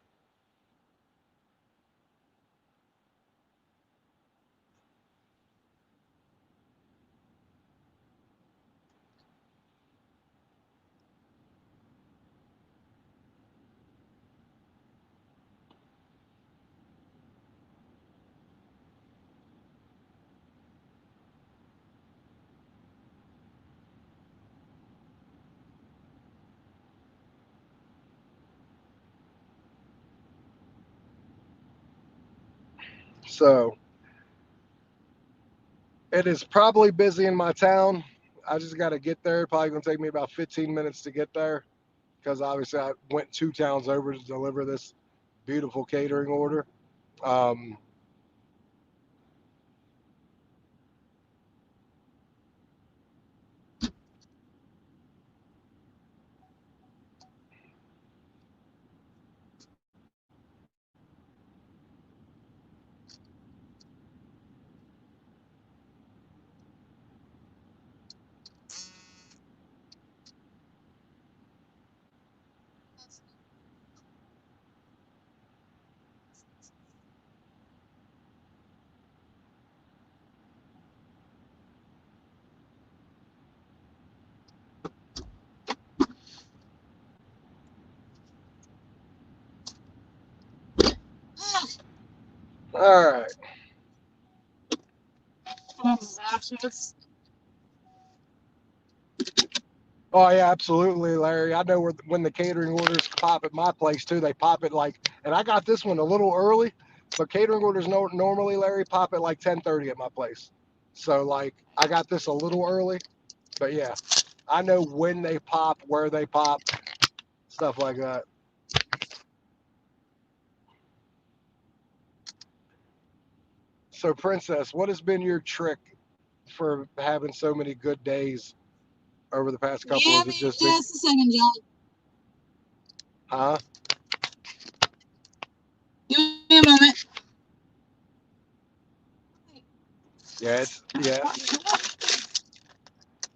So it is probably busy in my town. I just got to get there. Probably going to take me about 15 minutes to get there because obviously I went 2 towns over to deliver this beautiful catering order. Um, all right. Oh yeah, absolutely, Larry. I know when the catering orders pop at my place too. They pop it like, and I got this one a little early, but catering orders normally, Larry, pop at like 10:30 at my place. So like, I got this a little early, but yeah, I know when they pop, where they pop, stuff like that. So, Princess, what has been your trick for having so many good days over the past couple? Is Give it me just been, just a second, John. huh? Give me a moment. Yeah, yeah,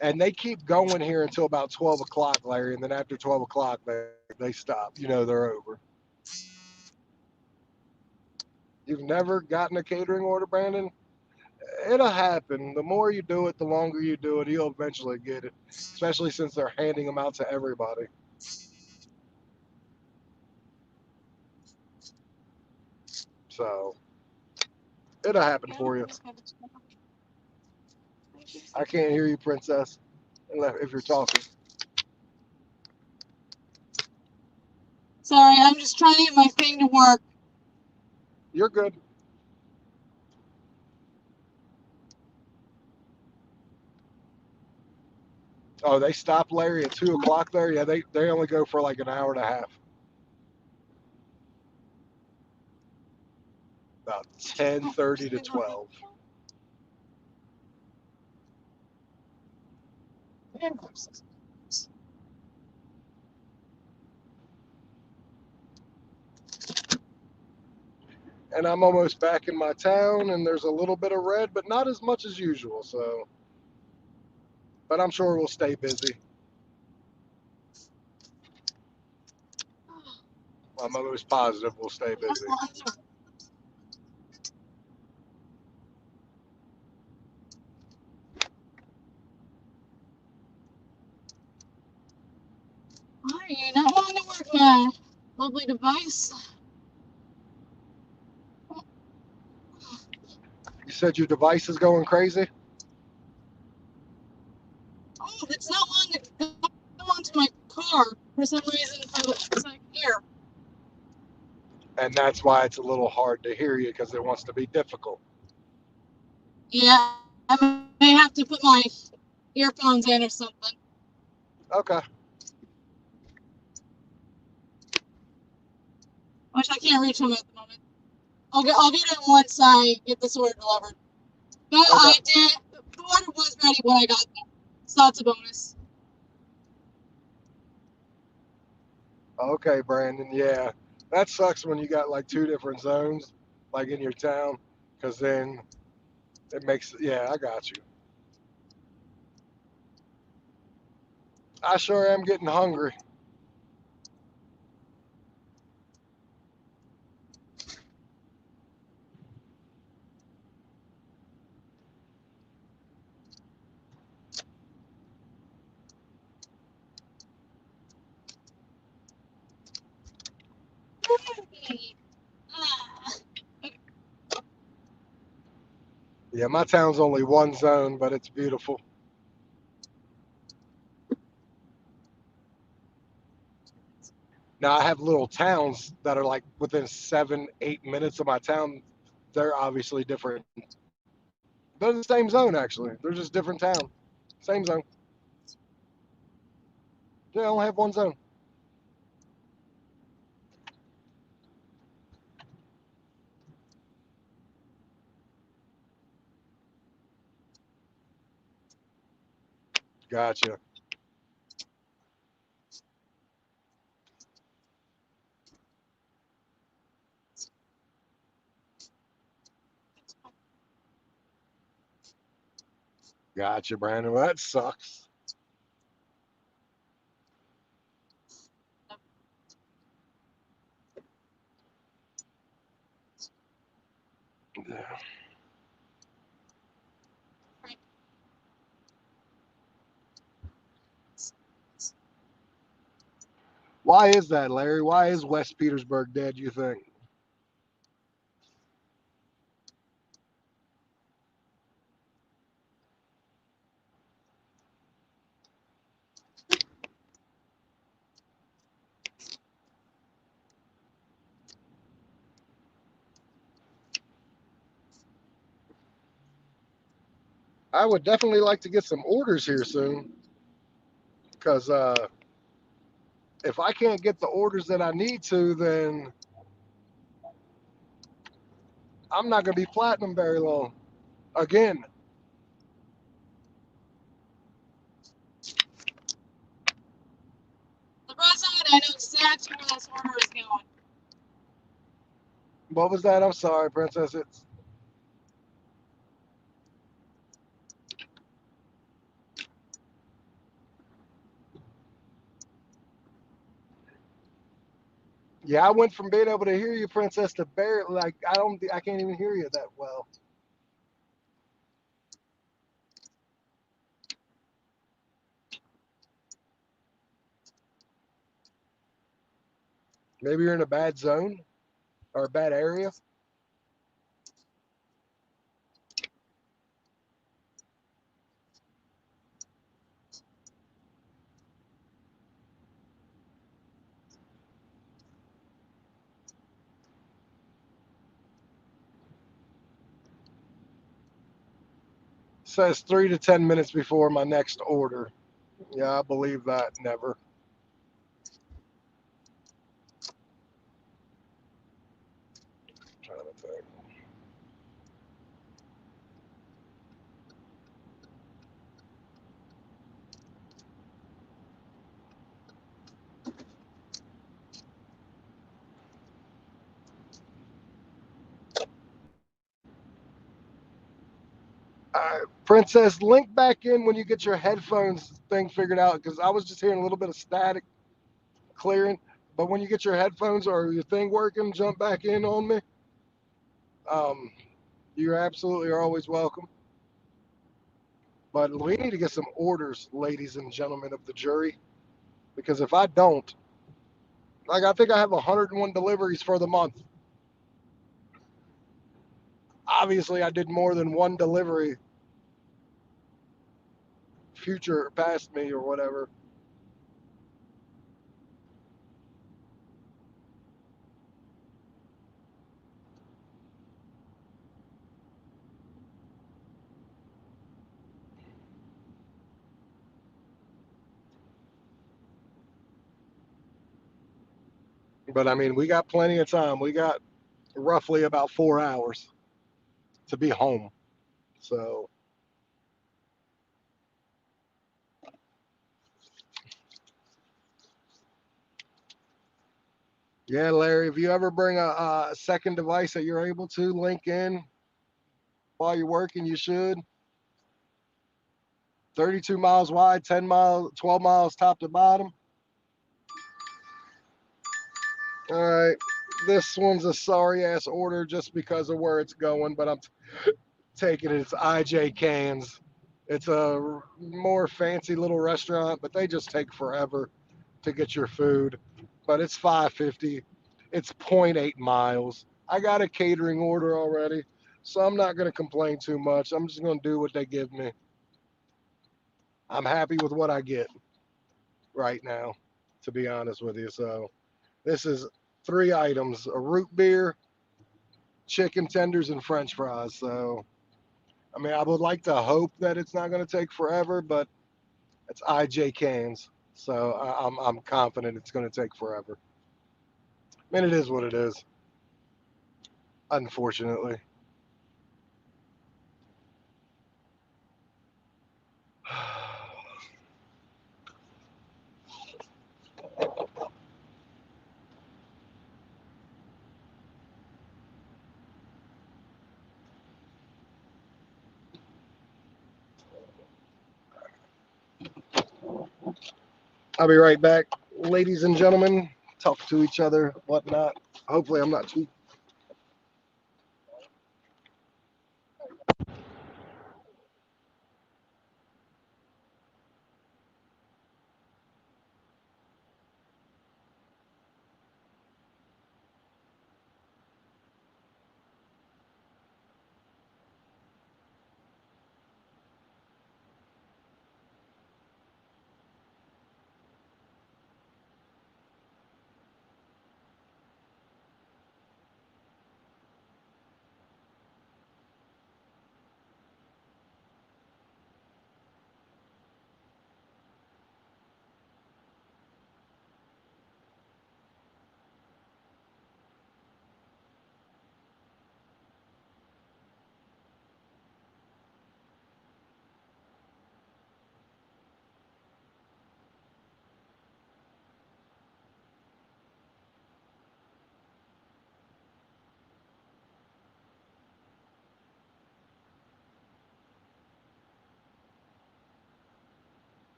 and they keep going here until about 12 o'clock, Larry, and then after 12 o'clock, they stop. You know, they're over. You've never gotten a catering order, Brandon? It'll happen. The more you do it, the longer you do it, you'll eventually get it. Especially since they're handing them out to everybody. So it'll happen for you. I can't hear you, Princess, if you're talking. Sorry, I'm just trying to get my thing to work. You're good. Oh, they stopped Larry at 2 o'clock there. Yeah, they only go for like an hour and a half, about 10:30 to 12. And I'm almost back in my town, and there's a little bit of red, but not as much as usual. So, but I'm sure we'll stay busy. I'm almost positive we'll stay busy. Why are you not wanting to work my lovely device? You said your device is going crazy, Oh, it's not wanting to go onto my car for some reason. It's like here. and that's why it's a little hard to hear you because it wants to be difficult. Yeah, I may have to put my earphones in or something, Okay. which I can't reach them at the moment. I'll get them once I get this order delivered. But Okay. I did. The order was ready when I got there, so that's a bonus. Okay, Brandon. Yeah, that sucks when you got like two different zones, like in your town, because then it makes. Yeah, I got you. I sure am getting hungry. Ah, Yeah, my town's only one zone, but it's beautiful. Now I have little towns that are like within 7, 8 minutes of my town. They're obviously different. They're the same zone, actually. They're just different town. Same zone. They only have one zone. Gotcha. Gotcha, Brandon. Well, that sucks. Why is that, Larry? Why is West Petersburg dead, you think? I would definitely like to get some orders here soon because if I can't get the orders that I need to, then I'm not going to be platinum very long. Again, I know exactly where this order is going. what was that? I'm sorry, Princess. It's yeah. I went from being able to hear you, Princess, to barely like I can't even hear you that well. Maybe you're in a bad zone or a bad area. Says 3 to 10 minutes before my next order. Yeah, I believe that. Never. Trying to think. Princess, link back in when you get your headphones thing figured out because I was just hearing a little bit of static clearing. But when you get your headphones or your thing working, jump back in on me. Um, you absolutely are always welcome. But we need to get some orders, ladies and gentlemen of the jury, because if I don't, like I think I have 101 deliveries for the month. Obviously, I did more than one delivery future past me or whatever. But I mean, we got plenty of time. We got roughly about 4 hours to be home. So yeah, Larry, if you ever bring a second device that you're able to link in while you're working, you should. 32 miles wide, 10 miles, 12 miles top to bottom. All right. This one's a sorry ass order just because of where it's going, but I'm taking it. It's IJ Cans. It's a more fancy little restaurant, but they just take forever to get your food. But it's 550. It's point 0.8 miles. I got a catering order already, so I'm not going to complain too much. I'm just going to do what they give me. I'm happy with what I get right now, to be honest with you. So this is 3 items: a root beer, chicken tenders and French fries. So, I mean, I would like to hope that it's not going to take forever, but it's IJ Canes, so I'm confident it's going to take forever. I mean, it is what it is, unfortunately. I'll be right back, ladies and gentlemen. Talk to each other, whatnot. Hopefully, I'm not too.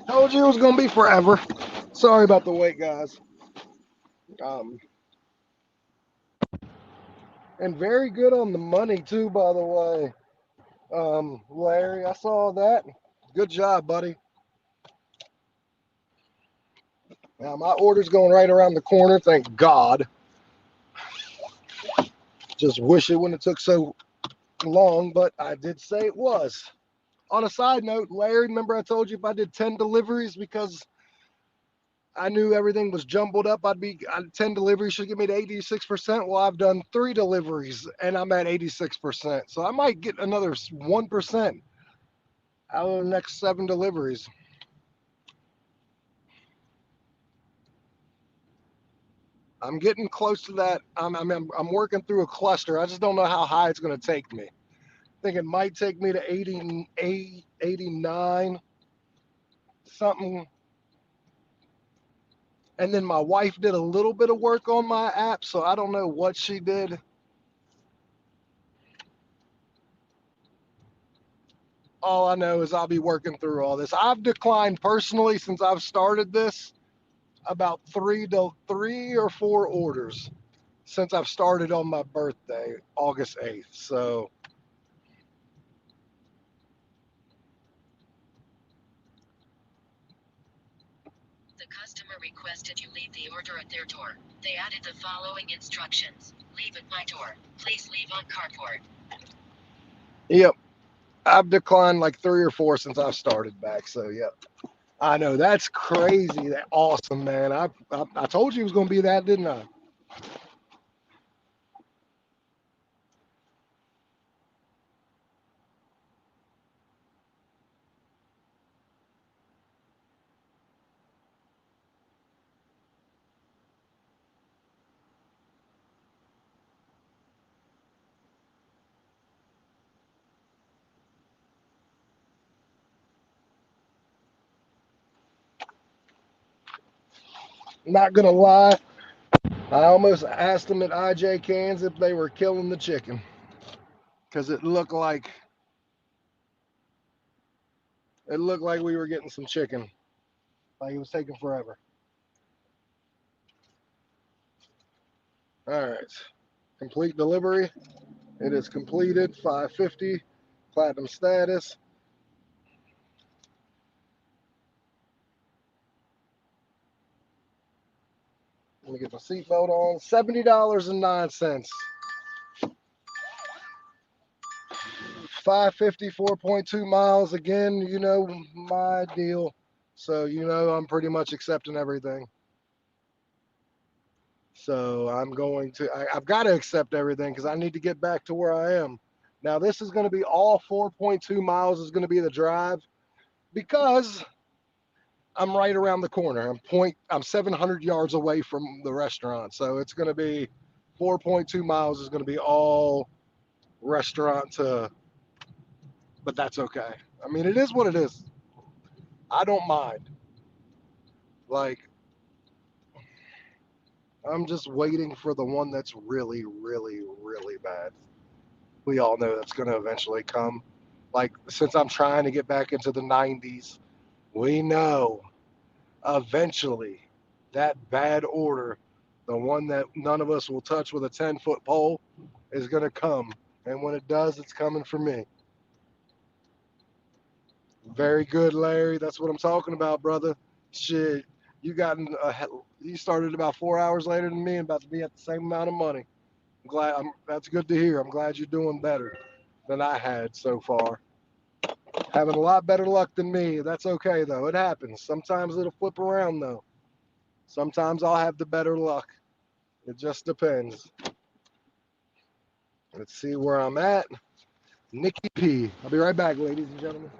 Told you it was gonna be forever. Sorry about the wait, guys. Um, and very good on the money too, by the way. Larry, I saw that. Good job, buddy. Now my order's going right around the corner. Thank God. Just wish it wouldn't have took so long, but I did say it was. On a side note, Larry, remember I told you if I did 10 deliveries because I knew everything was jumbled up, 10 deliveries should get me to 86%. Well, I've done 3 deliveries and I'm at 86%. So I might get another 1% out of the next 7 deliveries. I'm getting close to that. I'm working through a cluster. I just don't know how high it's going to take me. I think it might take me to 88, 89, something. And then my wife did a little bit of work on my app, so I don't know what she did. All I know is I'll be working through all this. I've declined personally since I've started this about 3 or 4 orders since I've started on my birthday, August 8th. So The customer requested you leave the order at their door. They added the following instructions. Leave at my door. Please leave on carport. yep, I've declined like 3 or 4 since I've started back. So yep. I know that's crazy. That awesome, man. I told you it was gonna be that, didn't I? Not gonna lie. I almost asked them at IJ Cans if they were killing the chicken because it looked like we were getting some chicken. Like it was taking forever. All right, complete delivery. It is completed. 550, platinum status. Let me get my seatbelt on. $70.09. 550, 4.2 miles. Again, you know my deal. So you know I'm pretty much accepting everything. So I've got to accept everything because I need to get back to where I am. Now, this is going to be all 4.2 miles is going to be the drive because I'm right around the corner. I'm 700 yards away from the restaurant. So it's going to be 4.2 miles is going to be all restaurant to, but that's okay. I mean, it is what it is. I don't mind. Like, I'm just waiting for the one that's really, really, really bad. We all know that's going to eventually come. Like, since I'm trying to get back into the 90s, we know eventually that bad order, the one that none of us will touch with a 10-foot pole, is going to come. And when it does, it's coming for me. Very good, Larry. That's what I'm talking about, brother. Shit, you got you started about 4 hours later than me and about to be at the same amount of money. That's good to hear. I'm glad you're doing better than I had so far. Having a lot better luck than me. That's okay though. It happens. Sometimes it'll flip around though. Sometimes I'll have the better luck. It just depends. Let's see where I'm at. Nikki P. I'll be right back, ladies and gentlemen.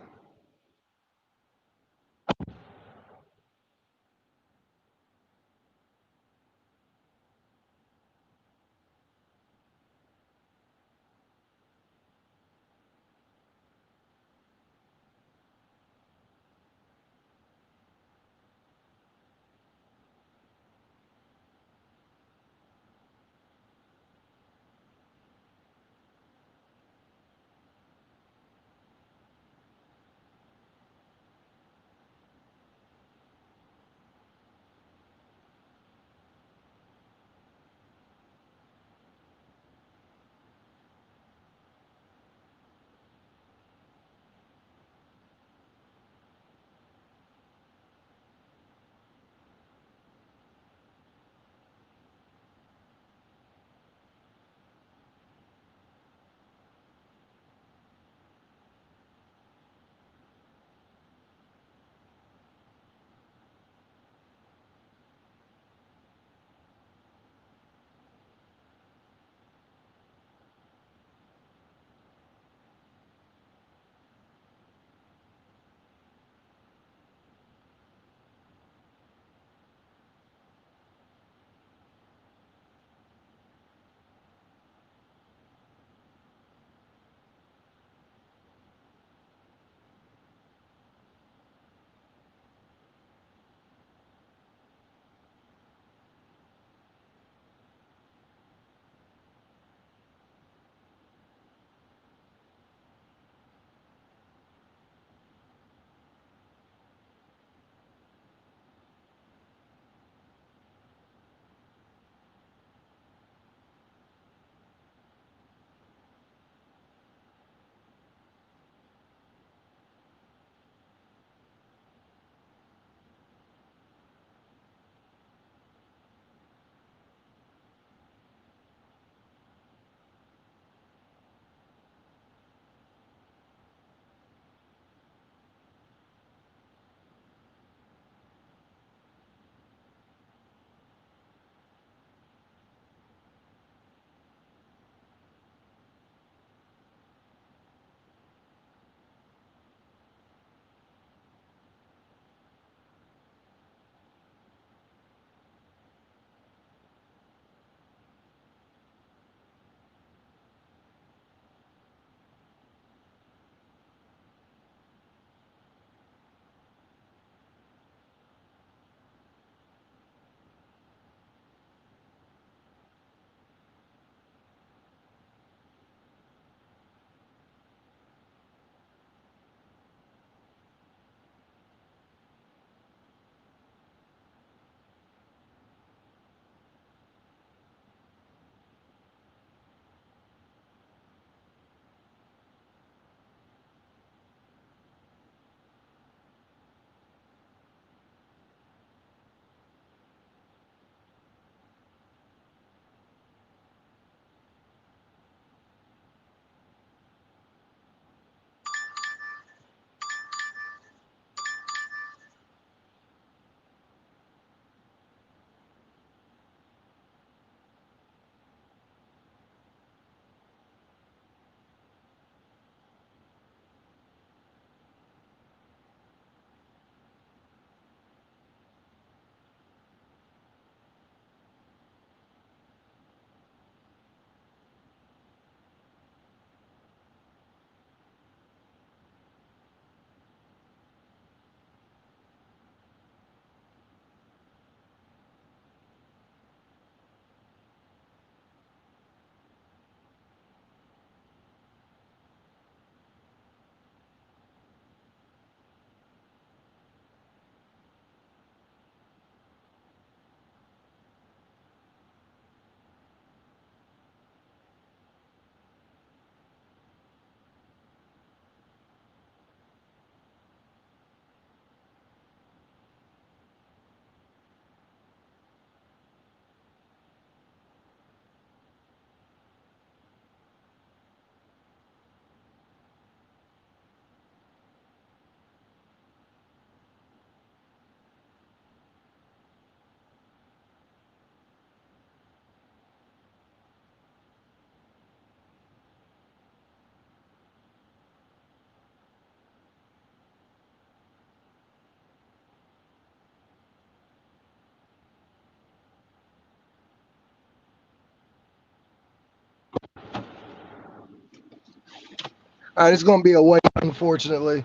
All right, it's going to be a wait, unfortunately.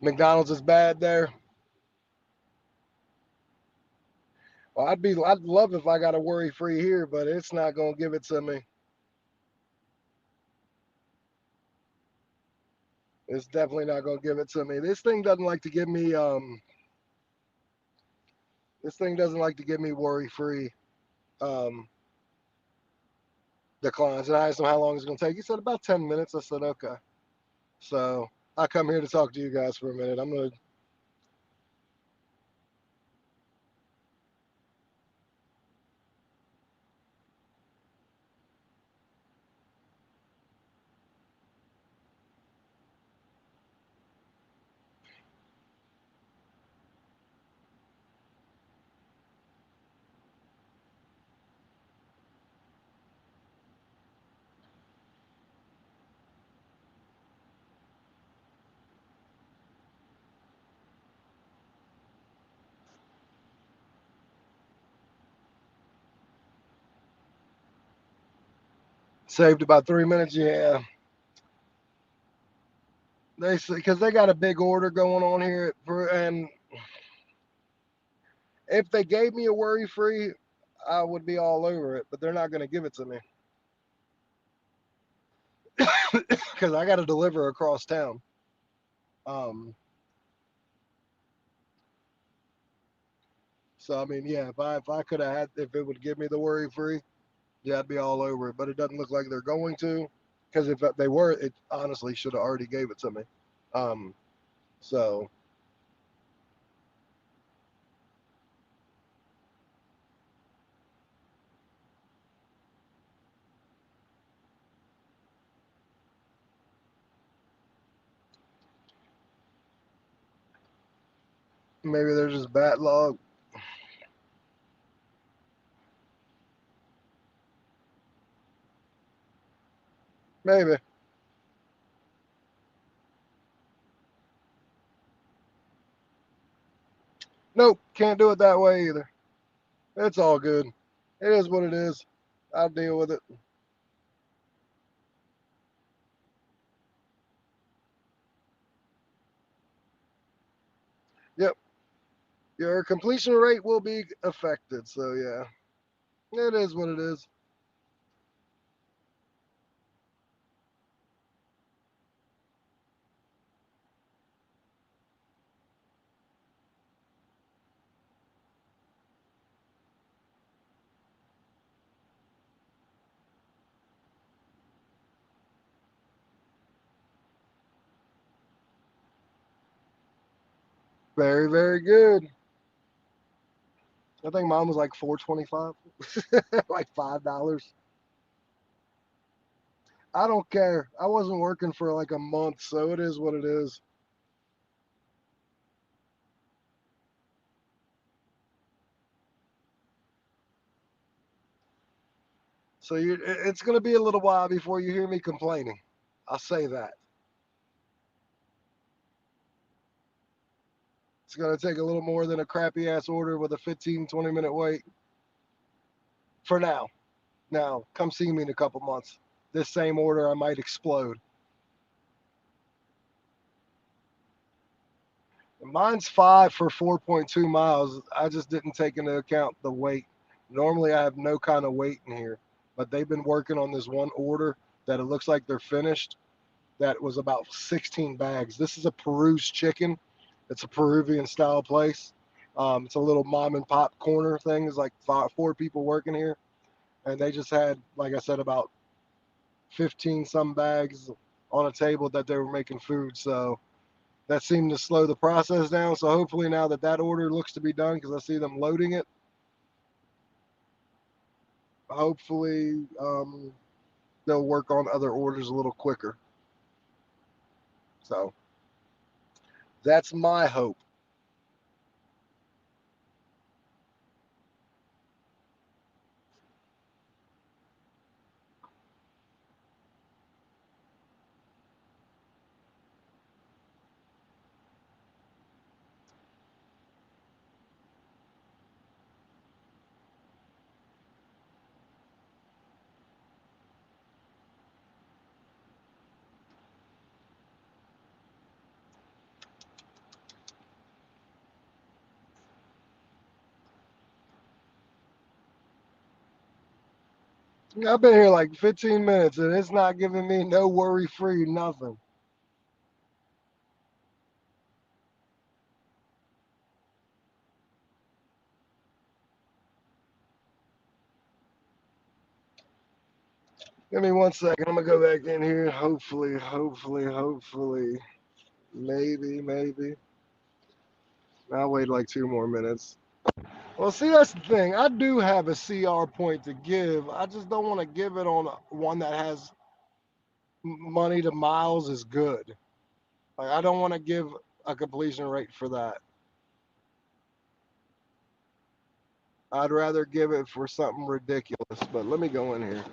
McDonald's is bad there. Well, I'd love if I got a worry free here, but it's not going to give it to me. It's definitely not going to give it to me. This thing doesn't like to give me worry free um declines. And I asked him how long it's going to take. He said about 10 minutes. I said okay. So I come here to talk to you guys for a minute. I'm going to saved about 3 minutes. Yeah, they because they got a big order going on here for, and if they gave me a worry free, I would be all over it. But they're not going to give it to me because I got to deliver across town. Um, so I mean, yeah, if I could have had, if it would give me the worry free, yeah, I'd be all over it. But it doesn't look like they're going to, because if they were, it honestly should have already gave it to me. Um, so maybe they're just backlog. Maybe. Nope, can't do it that way either. It's all good. It is what it is. I'll deal with it. Yep, your completion rate will be affected. So yeah, it is what it is. Very, very good. I think mine was like 4.25, like $5. I don't care. I wasn't working for like a month, so it is what it is. So it's going to be a little while before you hear me complaining. I'll say that. It's going to take a little more than a crappy ass order with a 15, 20-minute wait for now. Now, come see me in a couple months. This same order, I might explode. Mine's 5 for 4.2 miles. I just didn't take into account the weight. Normally, I have no kind of weight in here, but they've been working on this one order that it looks like they're finished. That was about 16 bags. This is a Peru's chicken. It's a Peruvian style place. It's a little mom and pop corner thing. There's like four people working here, and they just had, like I said, about 15 some bags on a table that they were making food. So that seemed to slow the process down. So hopefully now that that order looks to be done, because I see them loading it, hopefully they'll work on other orders a little quicker. So that's my hope. I've been here like 15 minutes and it's not giving me no worry free nothing. Give me 1 second. I'm gonna go back in here. Hopefully. Maybe. I'll wait like 2 more minutes. Well, see, that's the thing. I do have a CR point to give. I just don't want to give it on one that has money to miles is good. Like, I don't want to give a completion rate for that. I'd rather give it for something ridiculous. But let me go in here.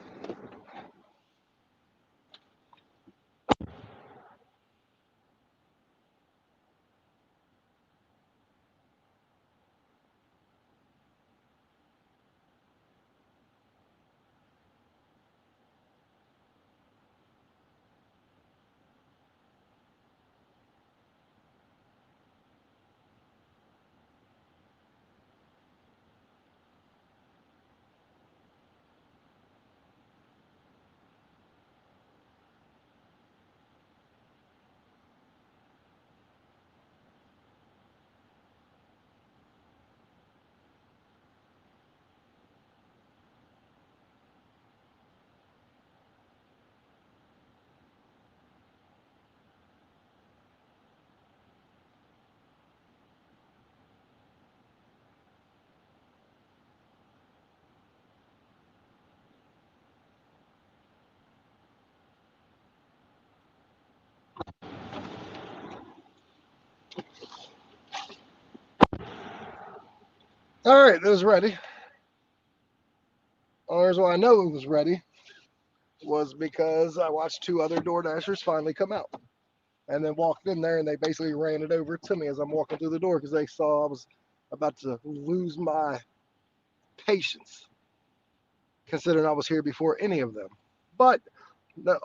All right, it was ready. Only reason why I know it was ready was because I watched two other Door Dashers finally come out and then walked in there and they basically ran it over to me as I'm walking through the door because they saw I was about to lose my patience considering I was here before any of them. But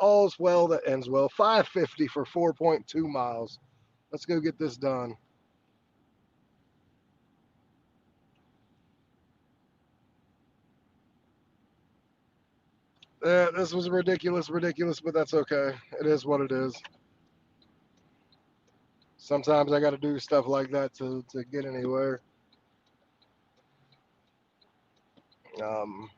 all's well that ends well. 550 for 4.2 miles. Let's go get this done. This was ridiculous, but that's okay. It is what it is. Sometimes I got to do stuff like that to get anywhere. Um,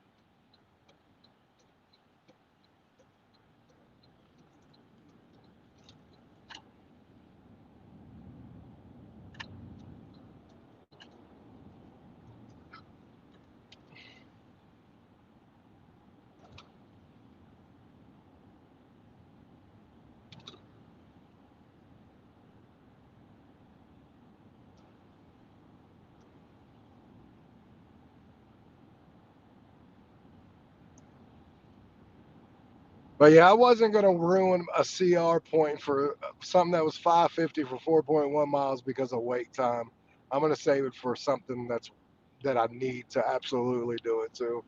but yeah, I wasn't gonna ruin a CR point for something that was 550 for 4.1 miles because of wait time. I'm gonna save it for something that I need to absolutely do it too.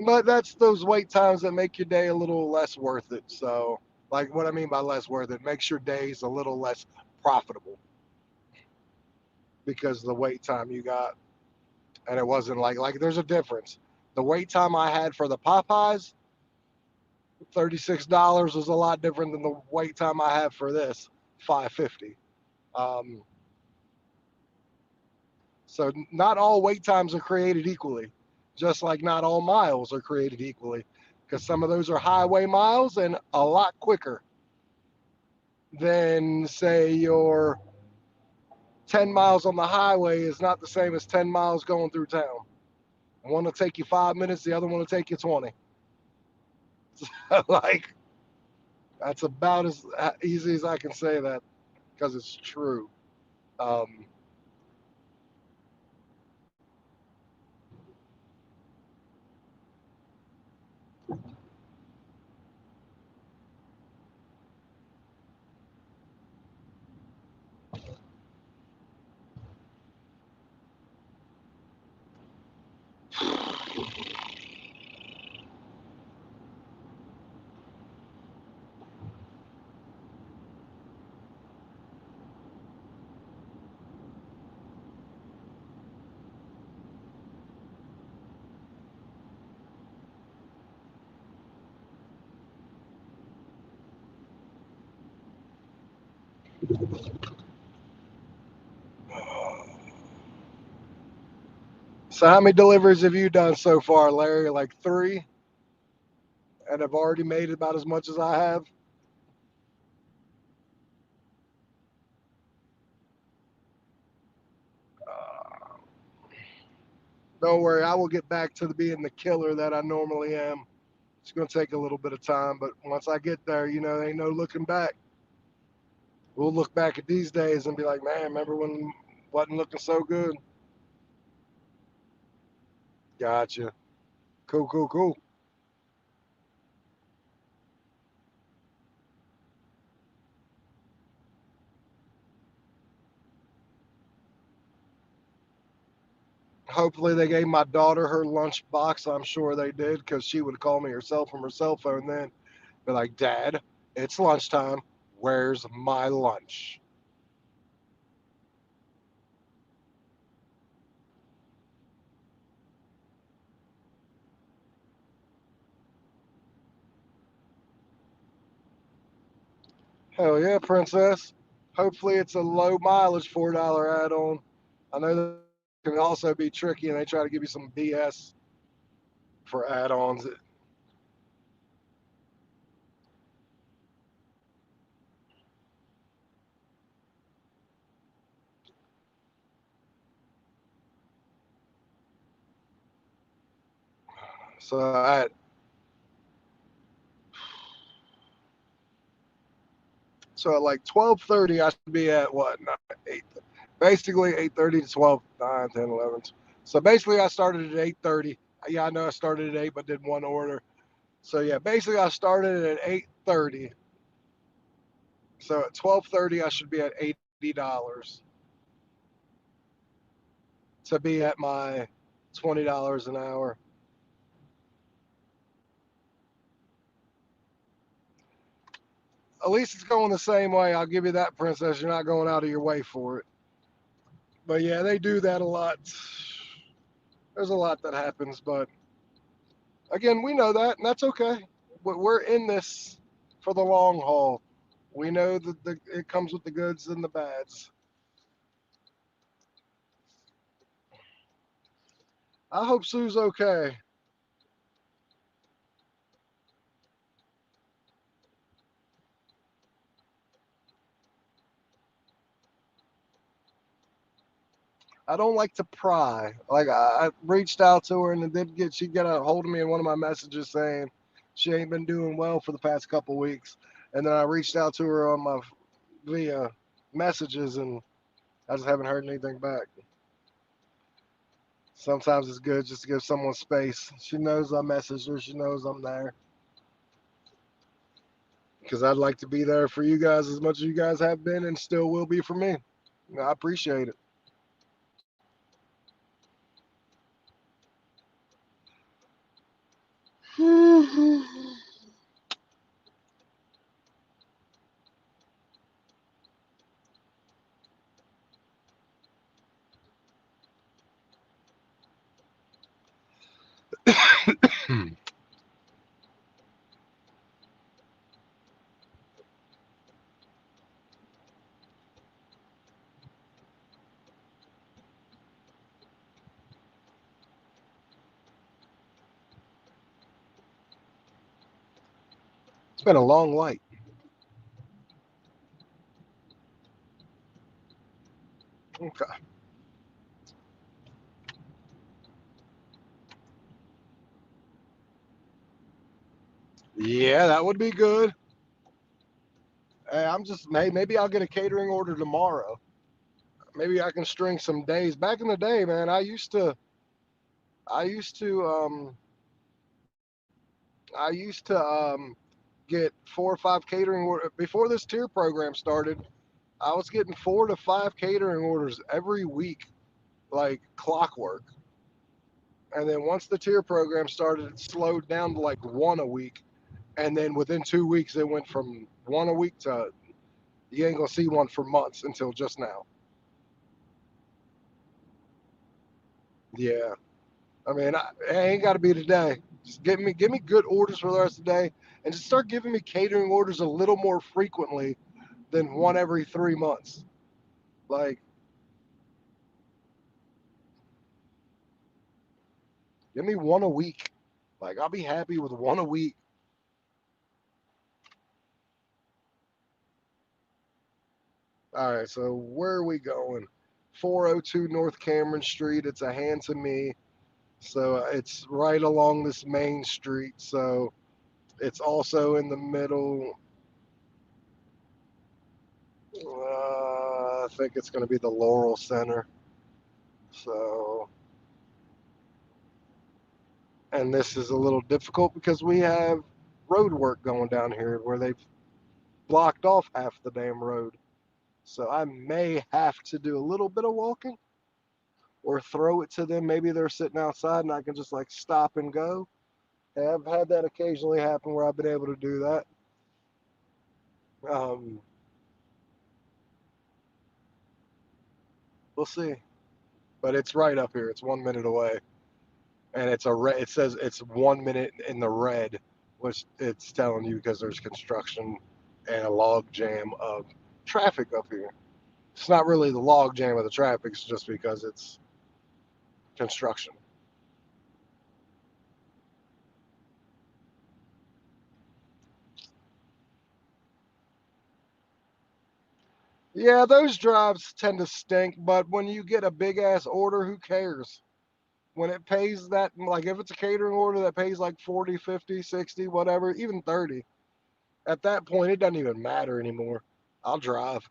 But that's those wait times that make your day a little less worth it. So, like what I mean by less worth it, makes your days a little less profitable because of the wait time you got. And it wasn't like there's a difference. The wait time I had for the Popeyes, $36 was a lot different than the wait time I have for this, 550. Um, so not all wait times are created equally, just like not all miles are created equally, because some of those are highway miles and a lot quicker than say your 10 miles on the highway is not the same as 10 miles going through town. One will take you 5 minutes, the other one will take you 20. Like, that's about as easy as I can say that because it's true. Um, So how many deliveries have you done so far, Larry? Like three, and have already made about as much as I have. Uh, don't worry, I will get back to being the killer that I normally am. It's going to take a little bit of time, but once I get there, there ain't no looking back. We'll look back at these days and be like, man, remember when it wasn't looking so good? Gotcha. Cool, cool, cool. Hopefully they gave my daughter her lunch box. I'm sure they did because she would call me herself from her cell phone then. Be like, Dad, it's lunchtime. Where's my lunch? Hell yeah, princess. Hopefully it's a low mileage $4 add on. I know that can also be tricky and they try to give you some BS for add ons. So at like 12:30, I should be at what? Eight, basically 8:30 to 12, 9, 10, 11. So basically, I started at 8:30. Yeah, I know I started at 8, but did one order. So yeah, basically, I started at 8:30. So at 12:30, I should be at $80 to be at my $20 an hour. At least it's going the same way. I'll give you that, princess. You're not going out of your way for it. But yeah, they do that a lot. There's a lot that happens, but again, we know that, and that's okay. We're in this for the long haul. We know that it comes with the goods and the bads. I hope Sue's okay. I don't like to pry. Like I reached out to her and it did get she got a hold of me in one of my messages saying she ain't been doing well for the past couple weeks. And then I reached out to her on my via messages and I just haven't heard anything back. Sometimes it's good just to give someone space. She knows I messaged her. She knows I'm there because I'd like to be there for you guys as much as you guys have been and still will be for me. I appreciate it. It's been a long light. Okay. Yeah, that would be good. Hey, maybe I'll get a catering order tomorrow. Maybe I can string some days. Back in the day, man, I used to get 4 or 5 catering orders before this tier program started. I was getting 4 to 5 catering orders every week, like clockwork. And then once the tier program started, it slowed down to like one a week. And then within 2 weeks, it went from one a week to you ain't gonna see one for months until just now. Yeah, I mean, it ain't got to be today. Just give me good orders for the rest of the day, and just start giving me catering orders a little more frequently. than one every 3 months. Like, give me one a week. Like, I'll be happy with one a week. All right, so where are we going? 402 North Cameron Street. It's a hand to me. So it's right along this main street. So it's also in the middle. I think it's going to be the Laurel Center. So, and this is a little difficult because we have road work going down here where they've blocked off half the damn road. So I may have to do a little bit of walking or throw it to them. Maybe they're sitting outside and I can just like stop and go. And I've had that occasionally happen where I've been able to do that. Um, we'll see. But it's right up here. It's 1 minute away, and it's a red. It says it's 1 minute in the red, which it's telling you because there's construction and a log jam of traffic up here. It's not really the log jam of the traffic. It's just because it's construction. Yeah, those drives tend to stink, but when you get a big ass order, who cares? When it pays that, like if it's a catering order that pays like 40, 50, 60, whatever, even 30, at that point, it doesn't even matter anymore. I'll drive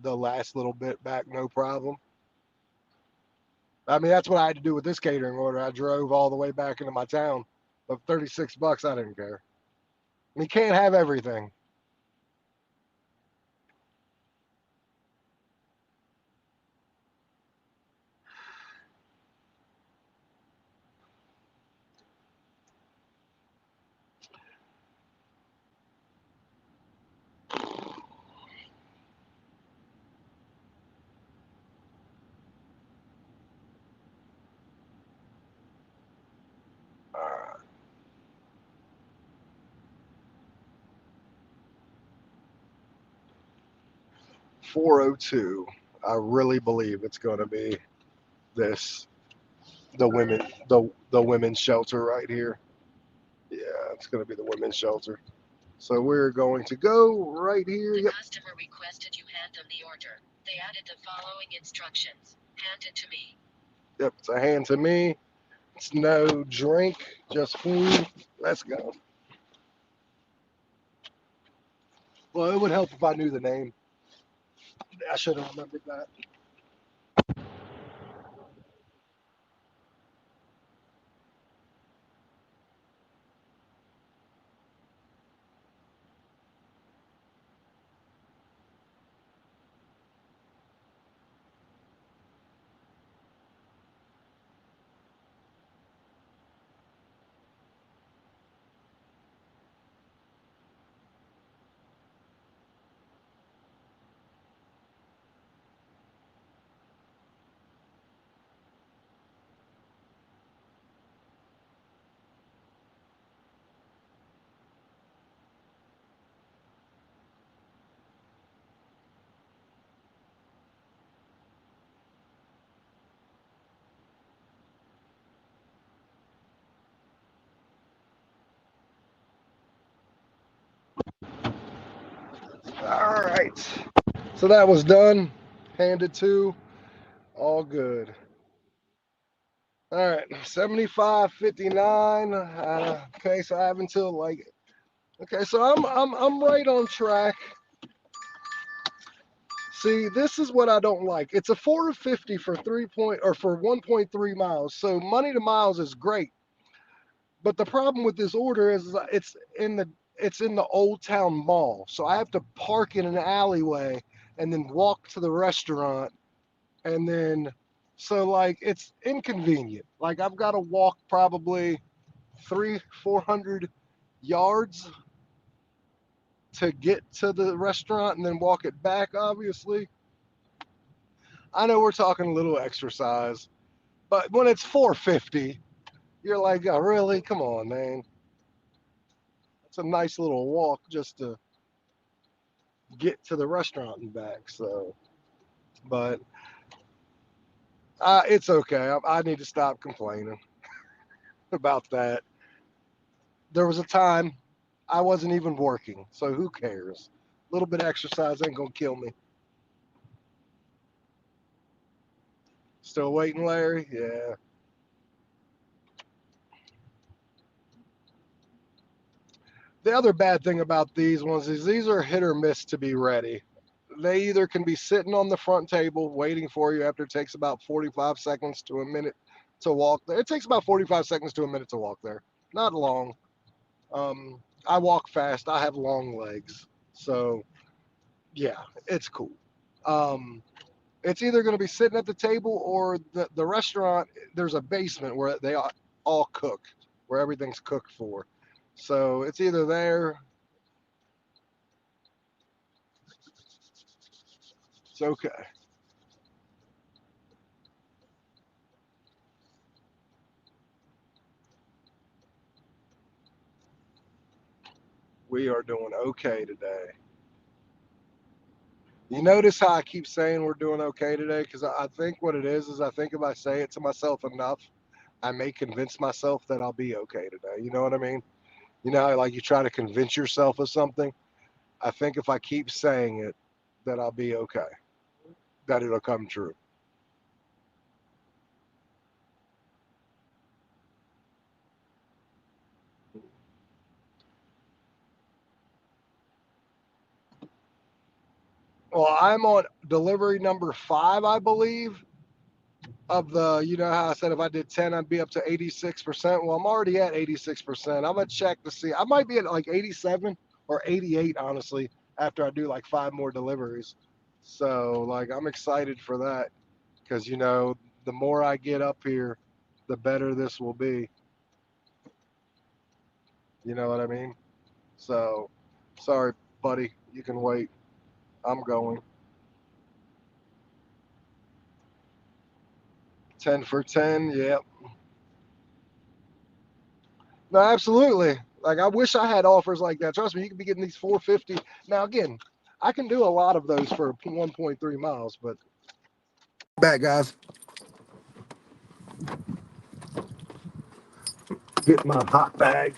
the last little bit back, no problem. I mean, that's what I had to do with this catering order. I drove all the way back into my town. Of 36 bucks, I didn't care. You can't have everything. Uh, 402. I really believe it's going to be this the women's shelter right here. Yeah, it's going to be the women's shelter. So we're going to go right here. The Yep, customer requested you hand them the order. They added the following instructions. Hand it to me. yep. It's a hand to me. It's no drink, just food. Let's go. Well, it would help if I knew the name. I should have remembered that. All right. So that was done. Handed to. All good. All right. 75.59. Okay, so I have until like. Okay, so I'm right on track. See, this is what I don't like. It's a 450 for 3 point or for 1.3 miles. So money to miles is great. But the problem with this order is it's in the Old Town Mall. So I have to park in an alleyway and then walk to the restaurant and then so like it's inconvenient. Like I've got to walk probably 400 yards to get to the restaurant and then walk it back, obviously. I know we're talking a little exercise, but when it's 450, you're like, oh, really? Come on, man. It's a nice little walk just to get to the restaurant and back. So, but it's okay. I need to stop complaining about that. There was a time I wasn't even working, so who cares? A little bit of exercise ain't gonna kill me. Still waiting, Larry? Yeah. The other bad thing about these ones is these are hit or miss to be ready. They either can be sitting on the front table waiting for you after it takes about 45 seconds to a minute to walk there. It takes about 45 seconds to a minute to walk there. Not long. I walk fast. I have long legs. So, yeah, it's cool. Um, it's either going to be sitting at the table or the restaurant. There's a basement where they all cook, where everything's cooked for. So it's either there. It's okay. We are doing okay today. You notice how I keep saying we're doing okay today? Because I think what it is I think if I say it to myself enough, I may convince myself that I'll be okay today. You know what I mean? You know, how, like you try to convince yourself of something. I think if I keep saying it, that I'll be okay, that it'll come true. Well, I'm on delivery number 5, I believe, of the, you know how I said if I did 10, I'd be up to 86%. Well, I'm already at 86%. I'm going to check to see. I might be at like 87 or 88, honestly, after I do like 5 more deliveries. So, like, I'm excited for that because, you know, the more I get up here, the better this will be. You know what I mean? So, sorry, buddy. You can wait. I'm going. 10 for 10. Yep. No, absolutely. Like I wish I had offers like that. Trust me, you could be getting these 450. Now again, I can do a lot of those for 1.3 miles, but Back, guys. Get my hot bag.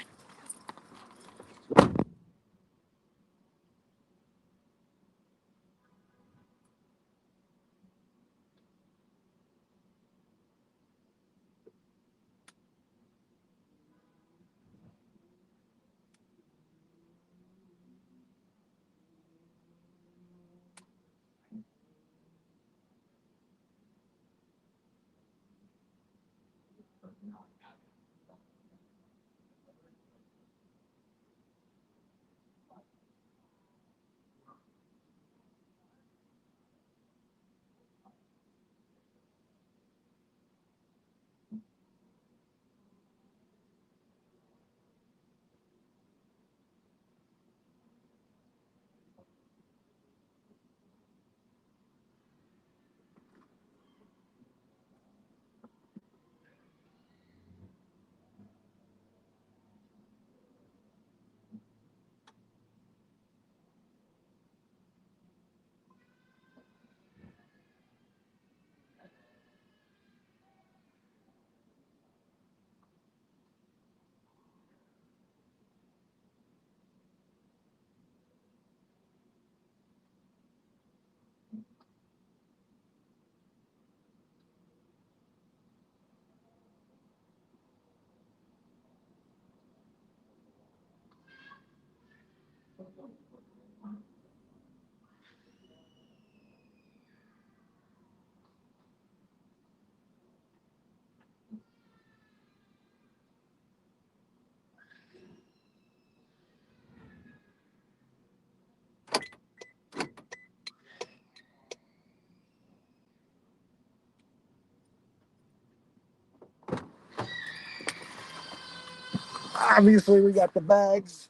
Obviously, we got the bags,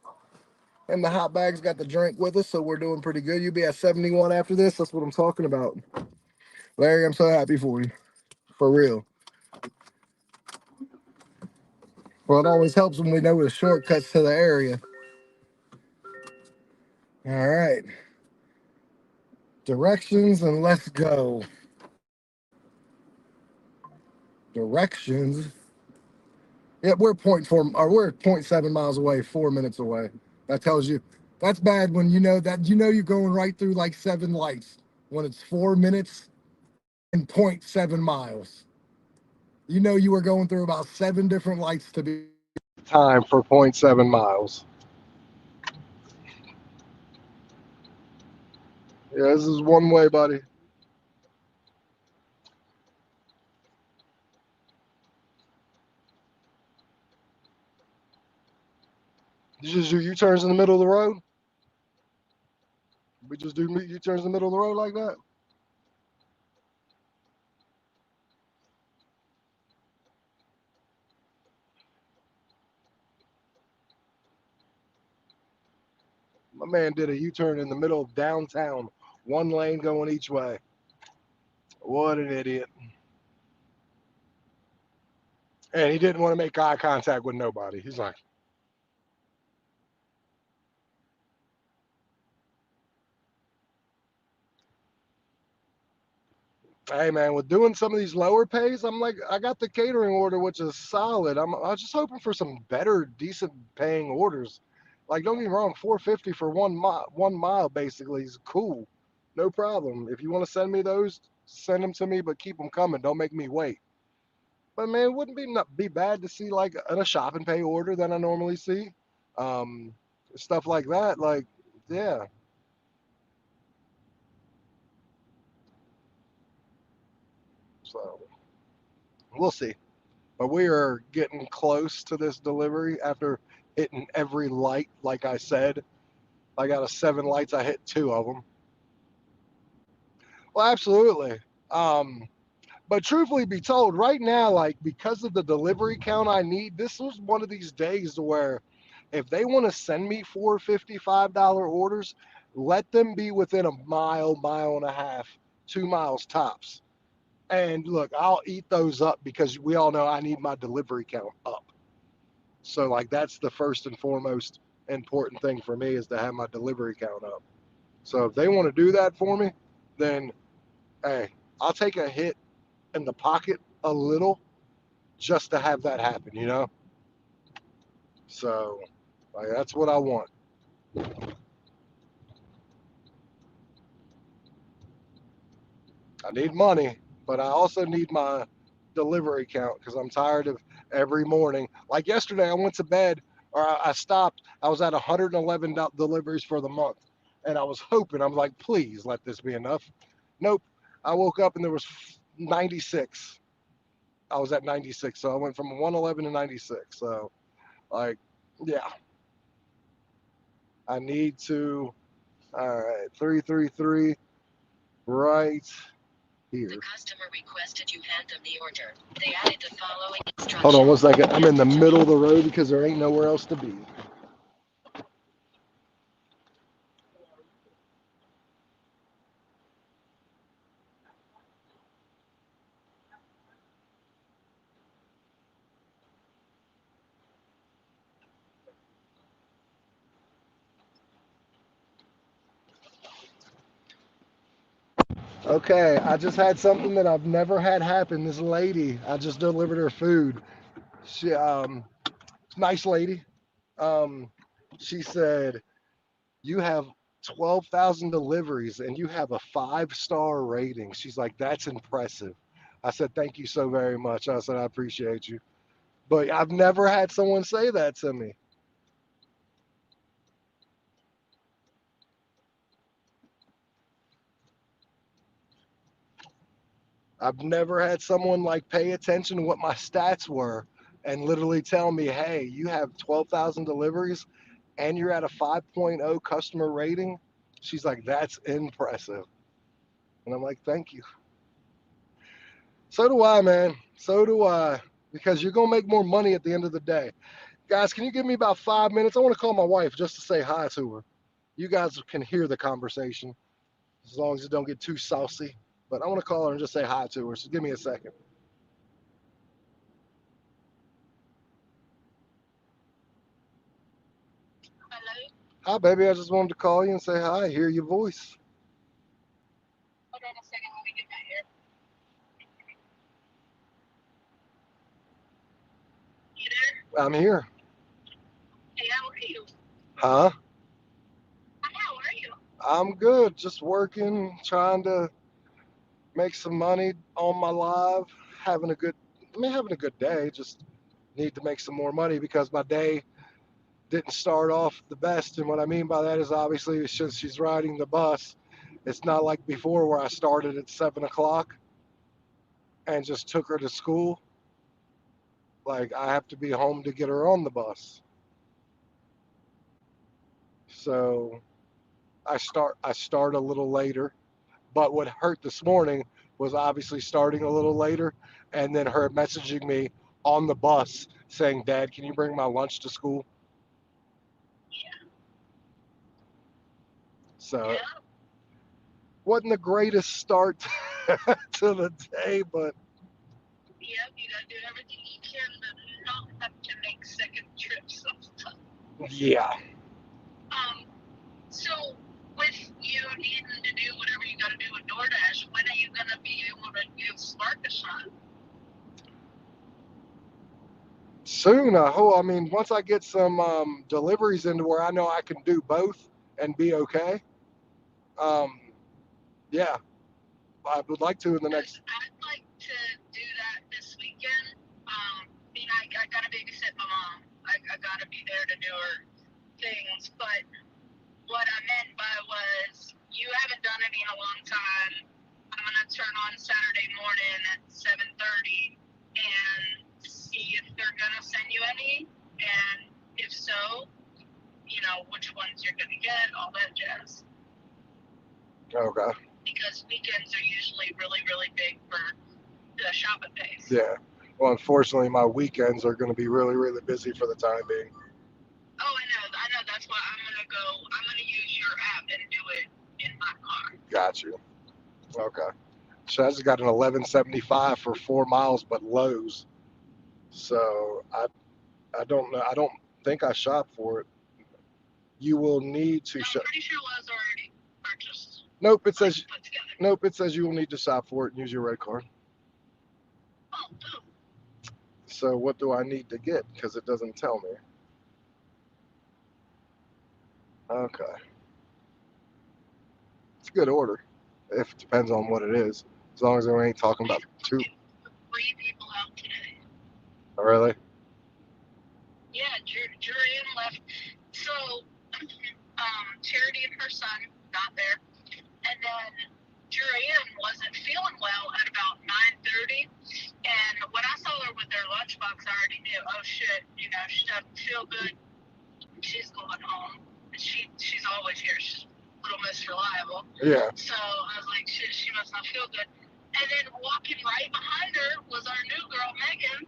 and the hot bags got the drink with us, so we're doing pretty good. You'll be at 71 after this. That's what I'm talking about. Larry, I'm so happy for you. For real. Well, it always helps when we know the shortcuts to the area. All right. Directions and let's go. Directions. Yeah, we're point four or we're 0.7 miles away, 4 minutes away. That tells you that's bad when you know that you're going right through like 7 lights when it's 4 minutes and 0.7 miles. You know you were going through about 7 different lights to be. Time for zero point 0.7 miles. Yeah, this is one way, buddy. You just do U-turns in the middle of the road. We just do U-turns in the middle of the road like that. My man did a U-turn in the middle of downtown, one lane going each way. What an idiot! And he didn't want to make eye contact with nobody. He's like, "Hey man, with doing some of these lower pays, I'm like, I got the catering order, which is solid. I was just hoping for some better, decent paying orders. Like, don't get me wrong, 450 for 1 mile basically is cool, no problem. If you want to send me those, send them to me, but keep them coming. Don't make me wait. But man, it wouldn't be bad to see like a shop and pay order that I normally see, um, stuff like that. Like, yeah. So we'll see. But we are getting close to this delivery after hitting every light. Like I said, I got a 7 lights. I hit 2 of them. Well, absolutely. Um, but truthfully be told, right now, like because of the delivery count I need, this was one of these days where if they want to send me $455 orders, let them be within a mile, mile and a half, 2 miles tops. And look, I'll eat those up because we all know I need my delivery count up. So like that's the first and foremost important thing for me is to have my delivery count up. So if they want to do that for me, then hey, I'll take a hit in the pocket a little just to have that happen, you know? So like that's what I want. I need money, but I also need my delivery count because I'm tired of every morning. Like yesterday, I went to bed or I stopped. I was at 111 deliveries for the month, and I was hoping. I'm like, please let this be enough. Nope. I woke up and there was 96. I was at 96, so I went from 111 to 96. So like, yeah, I need to. All right, 333 right here. The customer requested you hand them the order. They added the following Hold on one instructions. second. I'm in the middle of the road because there ain't nowhere else to be. Okay, I just had something that I've never had happen. This lady, I just delivered her food. She, nice lady. Um, she said, "You have 12,000 deliveries and you have a 5-star rating." She's like, "That's impressive." I said, "Thank you so very much." I said, "I appreciate you." But I've never had someone say that to me. I've never had someone like pay attention to what my stats were and literally tell me, "Hey, you have 12,000 deliveries and you're at a 5.0 customer rating." She's like, "That's impressive." And I'm like, "Thank you." So do I, man. So do I. Because you're going to make more money at the end of the day. Guys, can you give me about 5 minutes? I want to call my wife just to say hi to her. You guys can hear the conversation as long as it don't get too saucy. But I want to call her and just say hi to her. So give me a second. Hello? Hi, baby. I just wanted to call you and say hi, hear your voice. I'm here. Hey, how are you? Huh? Hi, how are you? I'm good. Just working, trying to make some money on my live. Having a good, having a good day. Just need to make some more money because my day didn't start off the best. And what I mean by that is obviously since she's riding the bus, it's not like before where I started at 7 o'clock and just took her to school. Like I have to be home to get her on the bus. So I start a little later. But what hurt this morning was obviously starting a little later and then her messaging me on the bus saying, Dad, can you bring my lunch to school? Yeah. So it Yeah. wasn't the greatest start to the day, but Yep. You gotta do everything you can to not have to make second trips of stuff. yeah. Um. So with you needing to do whatever you gotta do with DoorDash, when are you gonna be able to give Spark a shot? Soon, I hope. I mean, once I get some deliveries into where I know I can do both and be okay, um, yeah, I would like to in the Because next. I'd like to do that this weekend. I gotta babysit my mom. I gotta be there to do her things. But what I meant by was, you haven't done any in a long time. I'm gonna turn on Saturday morning at 7:30 and see if they're gonna send you any, and if so, which ones you're gonna get, all that jazz. Okay. Because weekends are usually really, really big for the shopping days. Yeah. Well, unfortunately, my weekends are going to be really, really busy for the time being. Oh, I know. I know. That's why I'm gonna go. I'm gonna use your app and do it in my car. Got you. Okay. So I just got an 1175 for 4 miles, but Lowe's. So I don't know. I don't think I shop for it. You will need to No, I'm shop. pretty sure it was already purchased, Nope. It like says put together. nope. It says you will need to shop for it and use your red card. Oh, boom. So what do I need to get? Because it doesn't tell me. Okay. It's a good order. If it depends on what it is. As long as we ain't talking about two. Three people out today. Oh, really? Yeah, Jurian left. So, Charity and her son got there, and then Jurian wasn't feeling well at about 9:30. And when I saw her with their lunchbox, I already knew. Oh shit, she doesn't feel good. She's going home. She's always here. She's Little Miss Reliable. Yeah. So I was like, shit, she must not feel good. And then walking right behind her was our new girl, Megan.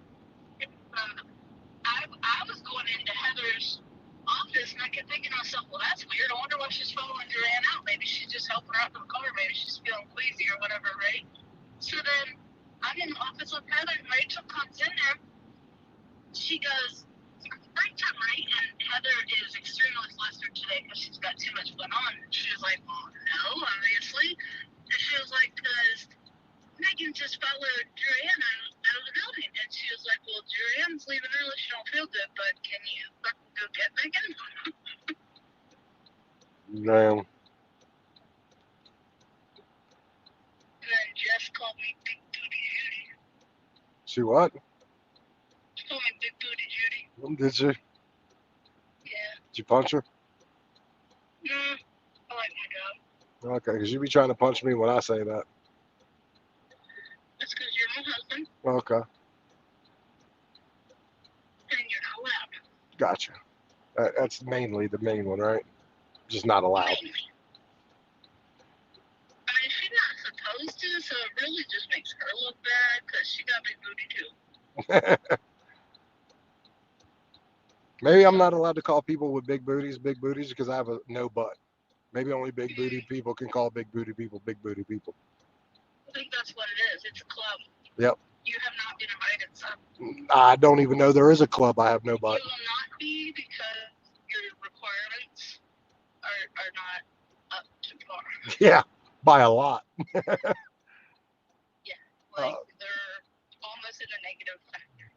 I was going into Heather's office and I kept thinking to myself, well, that's weird. I wonder why she's following Joanne out. Maybe she's just helping her out to the car. Maybe she's feeling queasy or whatever, right? So then I'm in the office with Heather and Rachel comes in there. She goes, break time, right? And Heather is extremely flustered today because she's got too much going on. She was like, well, no, obviously. And she was like, because Megan just followed Joanne out of the building. And she was like, well, Joanne's leaving early. She don't feel good, but can you fucking go get Megan? Damn. And then Jess called me Big Booty Judy. She what? She called me Big Booty Judy. Did she? Yeah. Did you punch her? I like my job. Okay, because you be trying to punch me when I say that. That's because you're my husband Okay. and you're not allowed. Gotcha. That's mainly the main one, right? Just not allowed. Mainly. I mean, she's not supposed to, so it really just makes her look bad because she got big booty too. Maybe I'm not allowed to call people with big booties because I have a no butt. Maybe only big booty people can call big booty people big booty people. I think that's what it is. It's a club. Yep. You have not been invited, son. I don't even know there is a club. I have no butt. You will not be because your requirements are not up to par. Yeah, by a lot. Yeah, like they're almost in a negative factor.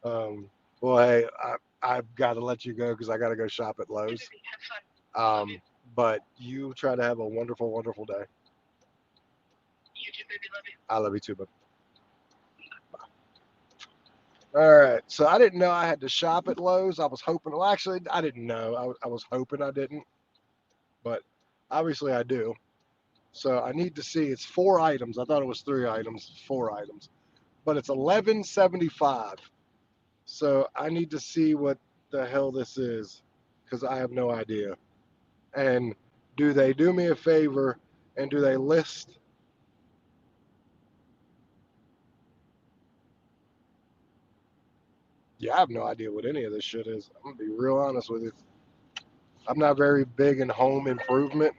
Um, well, hey, I've got to let you go because I got to go shop at Okay, Lowe's. baby, have fun. Love you. But you try to have a wonderful, wonderful day. You too, baby. Love you. I love you too, but all right. So I didn't know I had to shop at Lowe's. I was hoping. Well, actually, I didn't know. I was hoping I didn't, but obviously I do. So I need to see. It's 4 items. I thought it was 3 items. 4 items, but it's 11.75. So I need to see what the hell this is because I have no idea. And do they do me a favor and do they list? Yeah, I have no idea what any of this shit is. I'm gonna be real honest with you. I'm not very big in home improvement.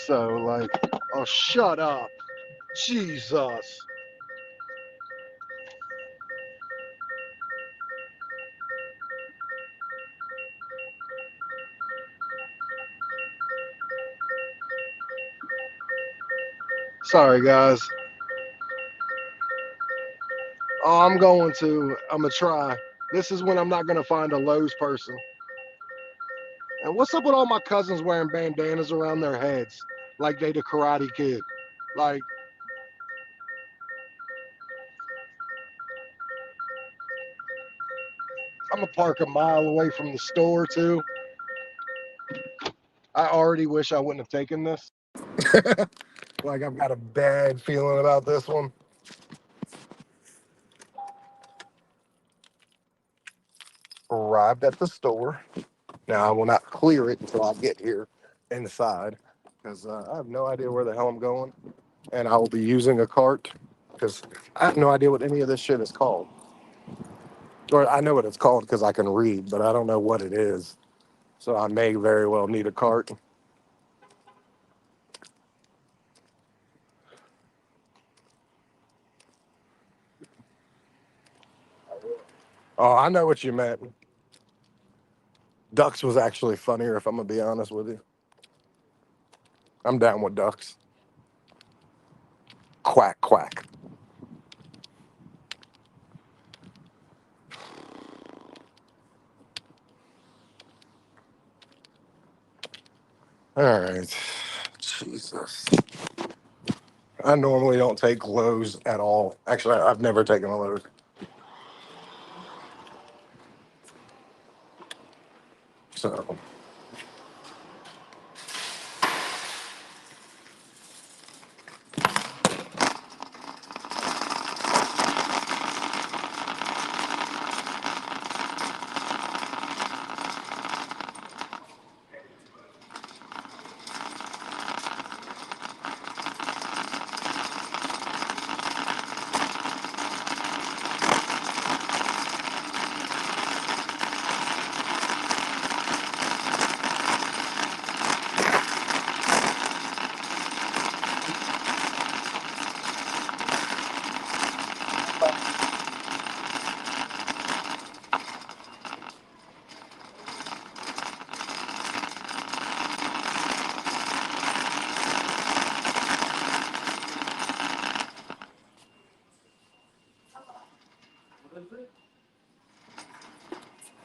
So like, oh shut up. Jesus. Sorry guys. Oh, I'm gonna try. This is when I'm not gonna find a Lowe's person. And what's up with all my cousins wearing bandanas around their heads like they the Karate Kid? Like I'm gonna park a mile away from the store too. I already wish I wouldn't have taken this. Like I've got a bad feeling about this one. Arrived at the store. Now I will not clear it until I get here inside because I have no idea where the hell I'm going, and I will be using a cart because I have no idea what any of this shit is called. Or I know what it's called because I can read, but I don't know what it is. So I may very well need a cart. Oh, I know what you meant. Ducks was actually funnier, if I'm gonna be honest with you. I'm down with ducks. Quack quack. All right. Jesus. I normally don't take Lowe's at all. Actually, I've never taken a Lowe's. So,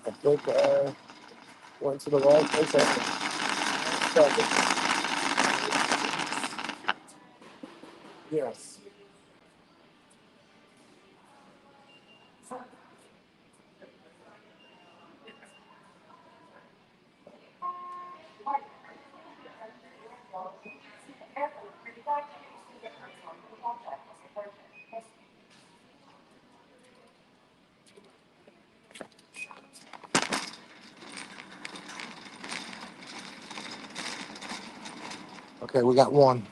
I think I went to the wrong place. Yes. Okay, we got one.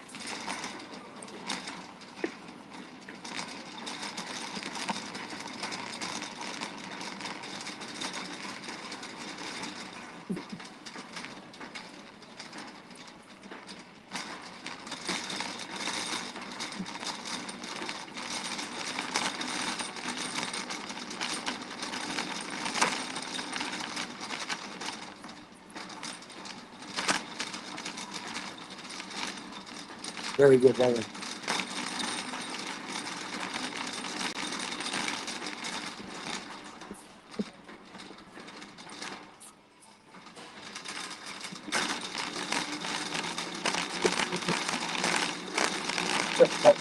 Very good, Larry. I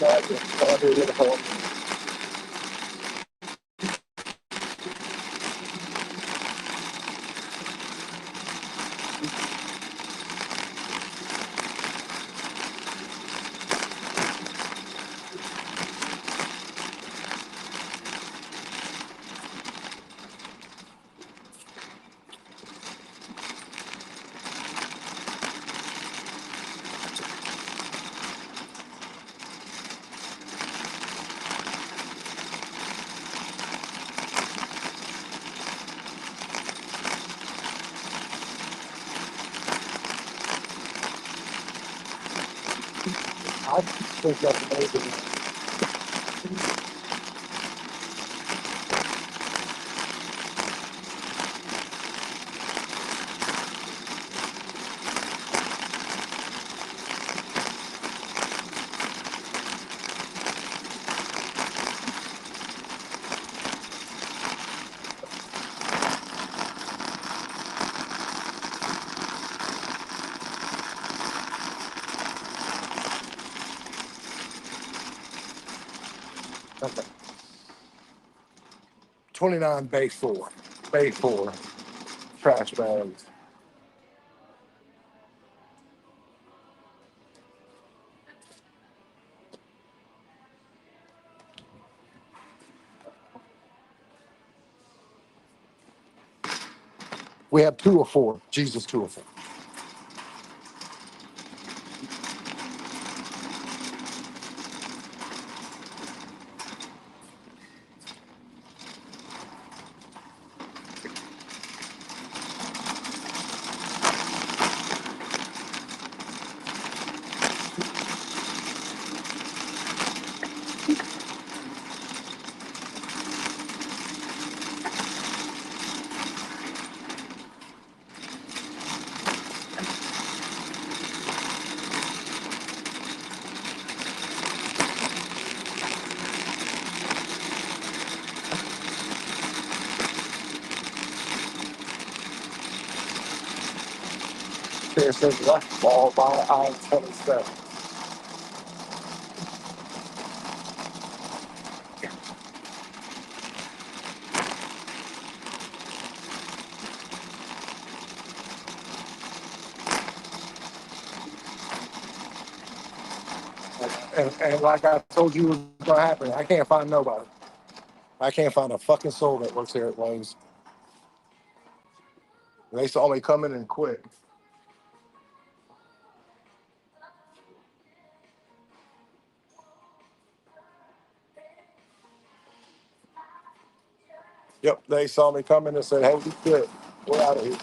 think that's amazing. Okay. 29 bay four. Bay four. Trash bags. We have 2 or 4. Jesus, 2 or 4. It says left ball by I 27. And like I told you was gonna happen, I can't find nobody. I can't find a fucking soul that works here at Wayne's. They saw me coming and quit. Yep, they saw me coming and said, "Hey, we quit. We're out of here."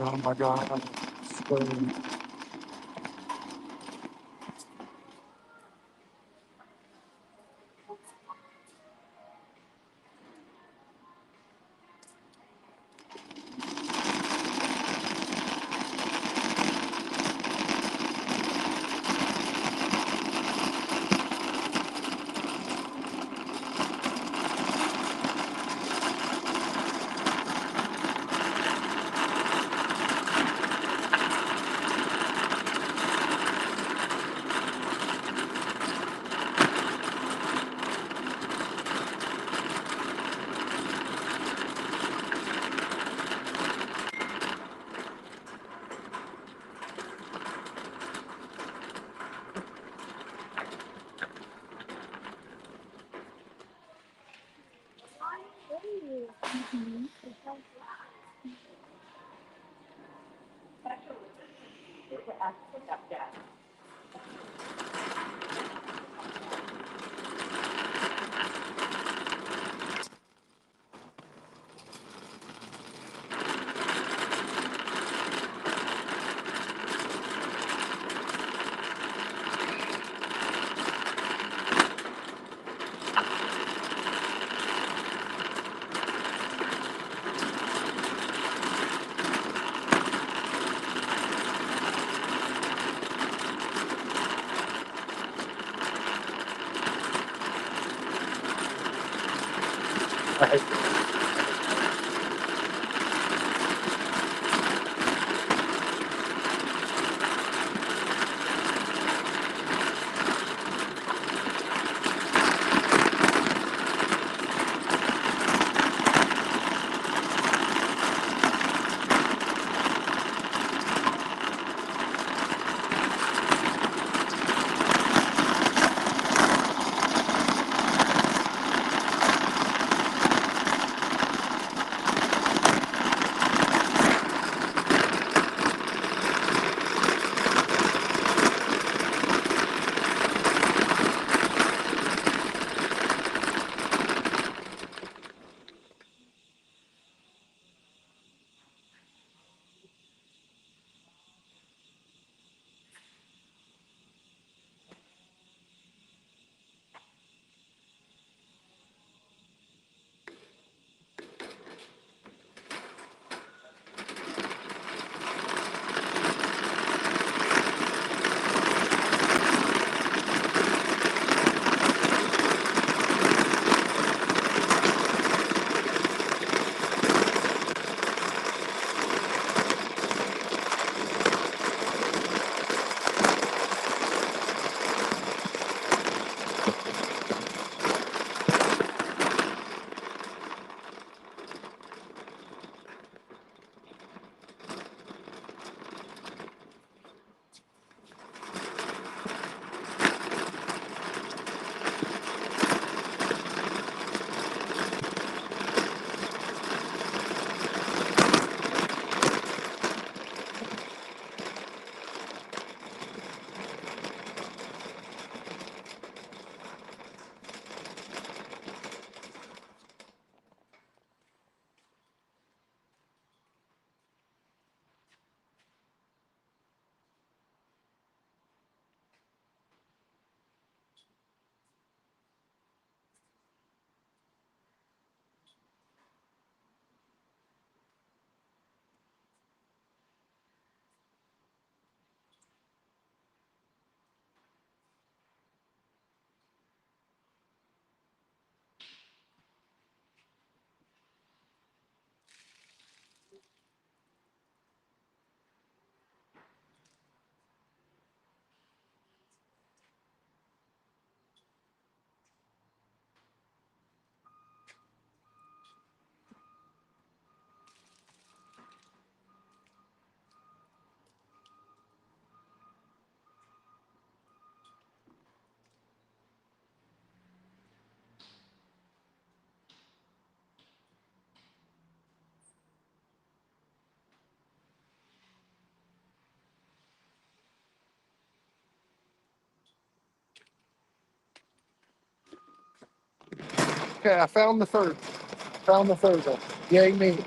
Oh my god. Okay, I found the third. Found the third one. Yay me.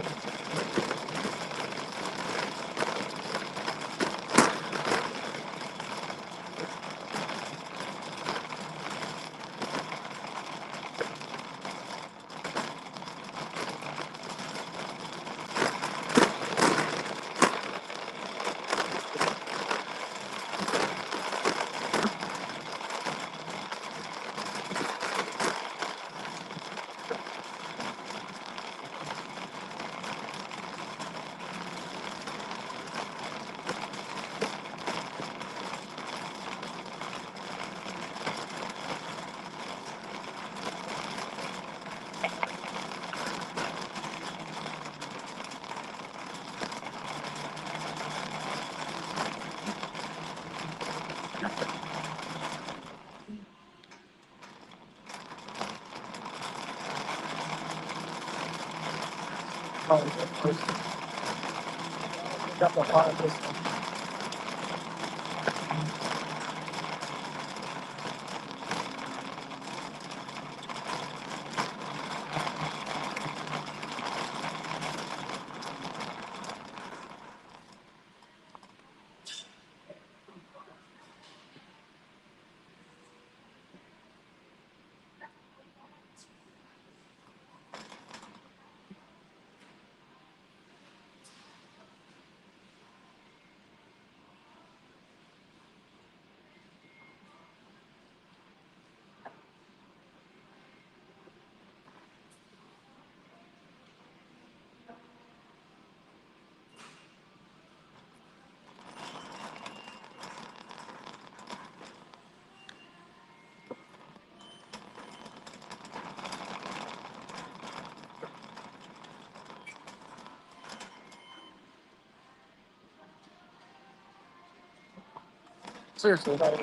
Got the hardest. Seriously, like,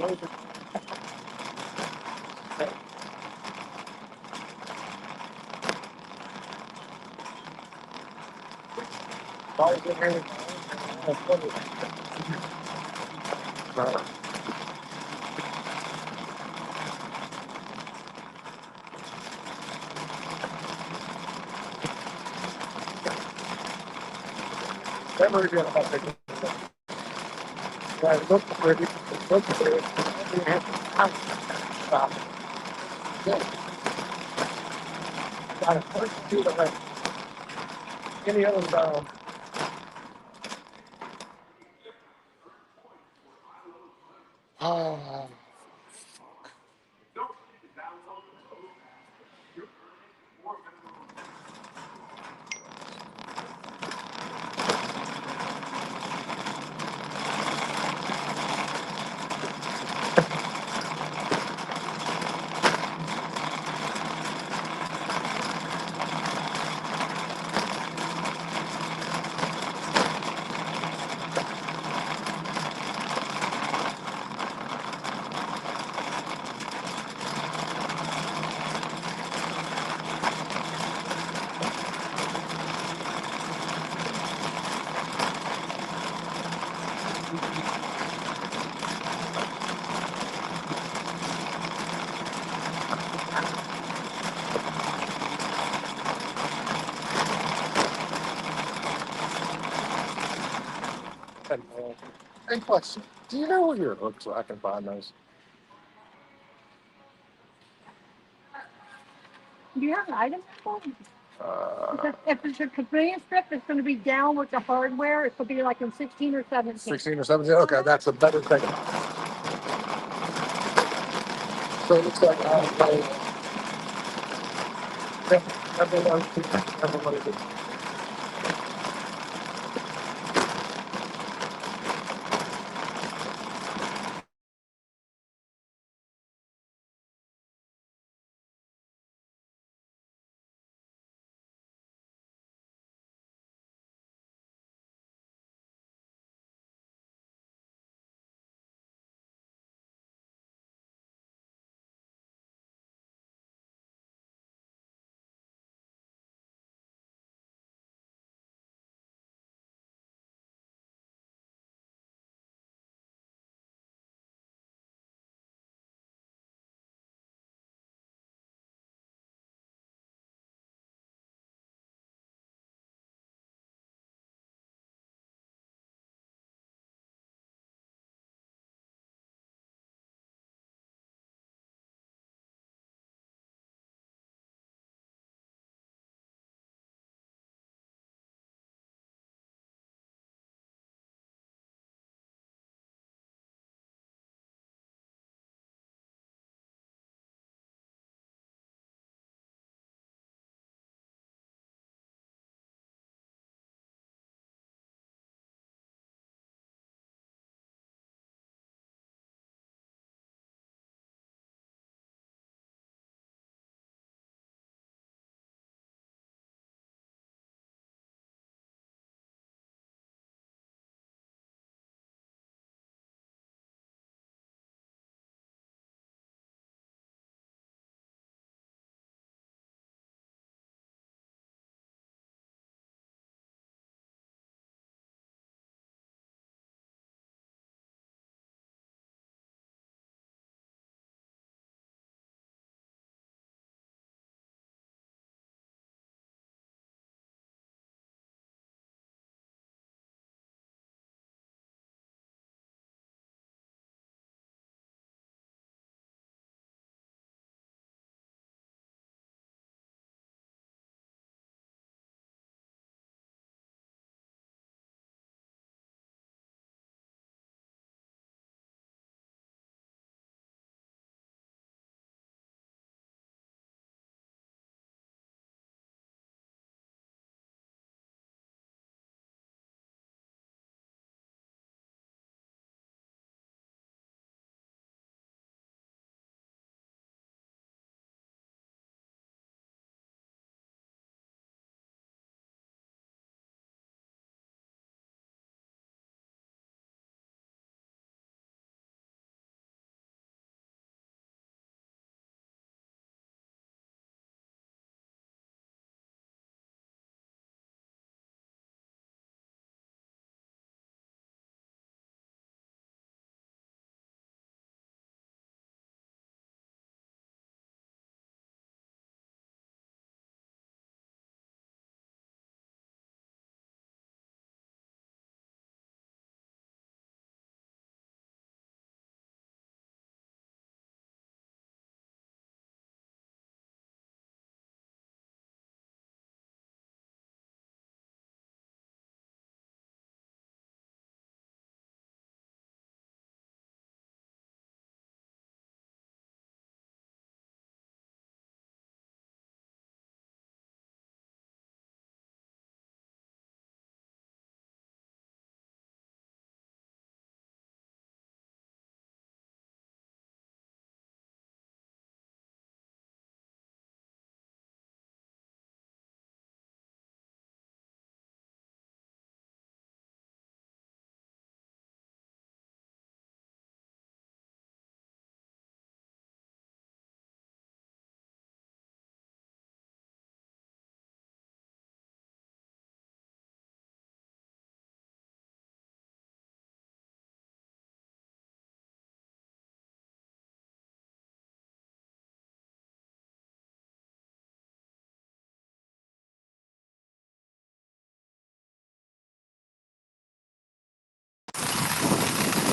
why is it raining? Never again about taking it looks pretty. It looks pretty. Stop. Yeah, got it. Do the like any other sound. Oh, and, hey, question. Do you know where your hooks so I can find those? Do you have an item for me? Because if it's a convenience strip, it's going to be down with the hardware. It could be like in 16 or 17. 16 or 17? Okay, that's a better thing. So it looks like everyone,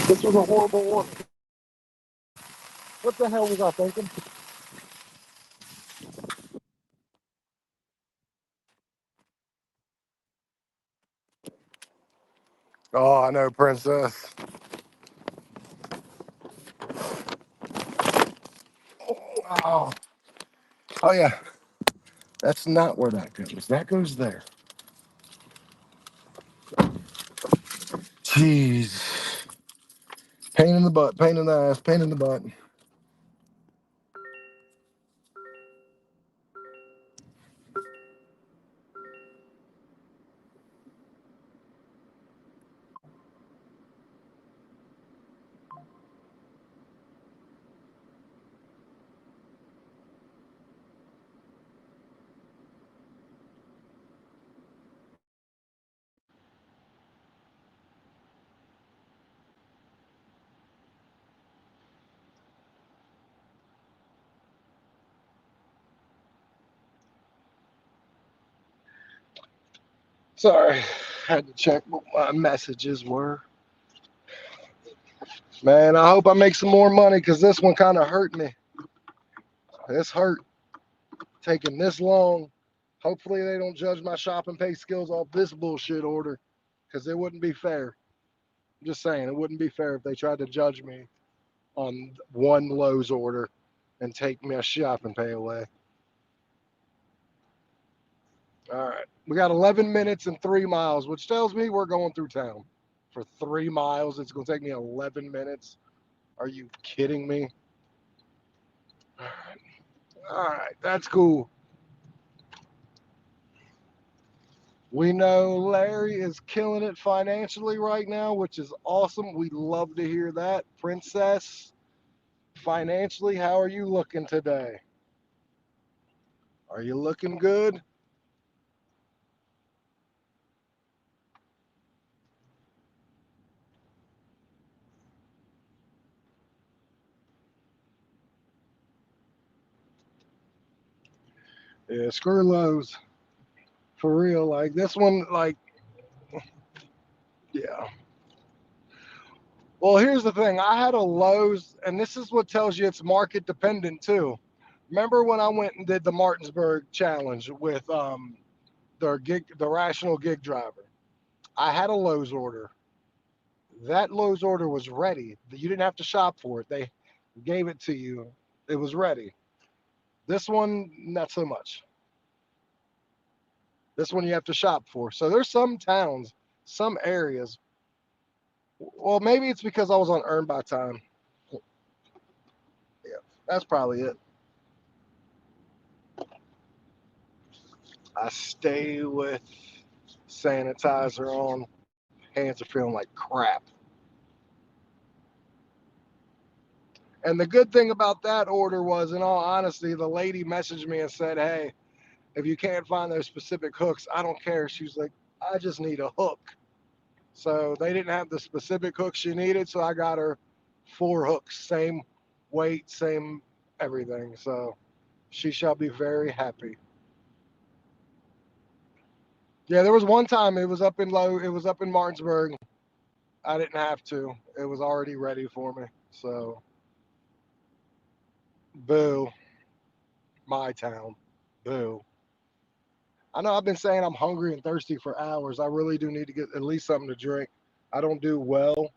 This was a horrible order. What the hell was I thinking? Oh, I know, Princess. Oh, oh yeah. That's not where that goes. That goes there. Jeez. Pain in the butt, pain in the ass, pain in the butt. Sorry, had to check what my messages were. Man, I hope I make some more money because this one kind of hurt me. This hurt taking this long. Hopefully, they don't judge my shop and pay skills off this bullshit order because it wouldn't be fair. I'm just saying, it wouldn't be fair if they tried to judge me on one Lowe's order and take my shop and pay away. All right. We got 11 minutes and 3 miles, which tells me we're going through town. For 3 miles, it's going to take me 11 minutes. Are you kidding me? All right. All right. That's cool. We know Larry is killing it financially right now, which is awesome. We love to hear that. Princess, financially, how are you looking today? Are you looking good? Yeah, screw Lowe's. For real. Like this one, like, yeah. Well, here's the thing. I had a Lowe's, and this is what tells you it's market dependent too. Remember when I went and did the Martinsburg challenge with the rational gig driver? I had a Lowe's order. That Lowe's order was ready. You didn't have to shop for it. They gave it to you. It was ready. This one, not so much. This one you have to shop for. So there's some towns, some areas. Well, maybe it's because I was on earn by time. Yeah, that's probably it. I stay with sanitizer on. Hands are feeling like crap. And the good thing about that order was, in all honesty, the lady messaged me and said, "Hey, if you can't find those specific hooks, I don't care." She's like, "I just need a hook." So they didn't have the specific hook she needed, so I got her 4 hooks, same weight, same everything. So she shall be very happy. Yeah, there was one time it was up in Martinsburg. I didn't have to. It was already ready for me. So boo, my town. Boo. I know I've been saying I'm hungry and thirsty for hours. I really do need to get at least something to drink. I don't do well.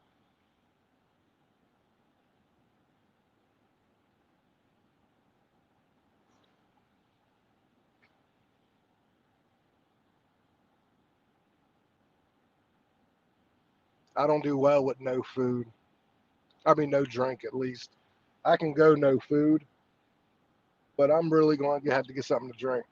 I don't do well with no food. I mean, no drink at least. I can go no food, but I'm really going to have to get something to drink.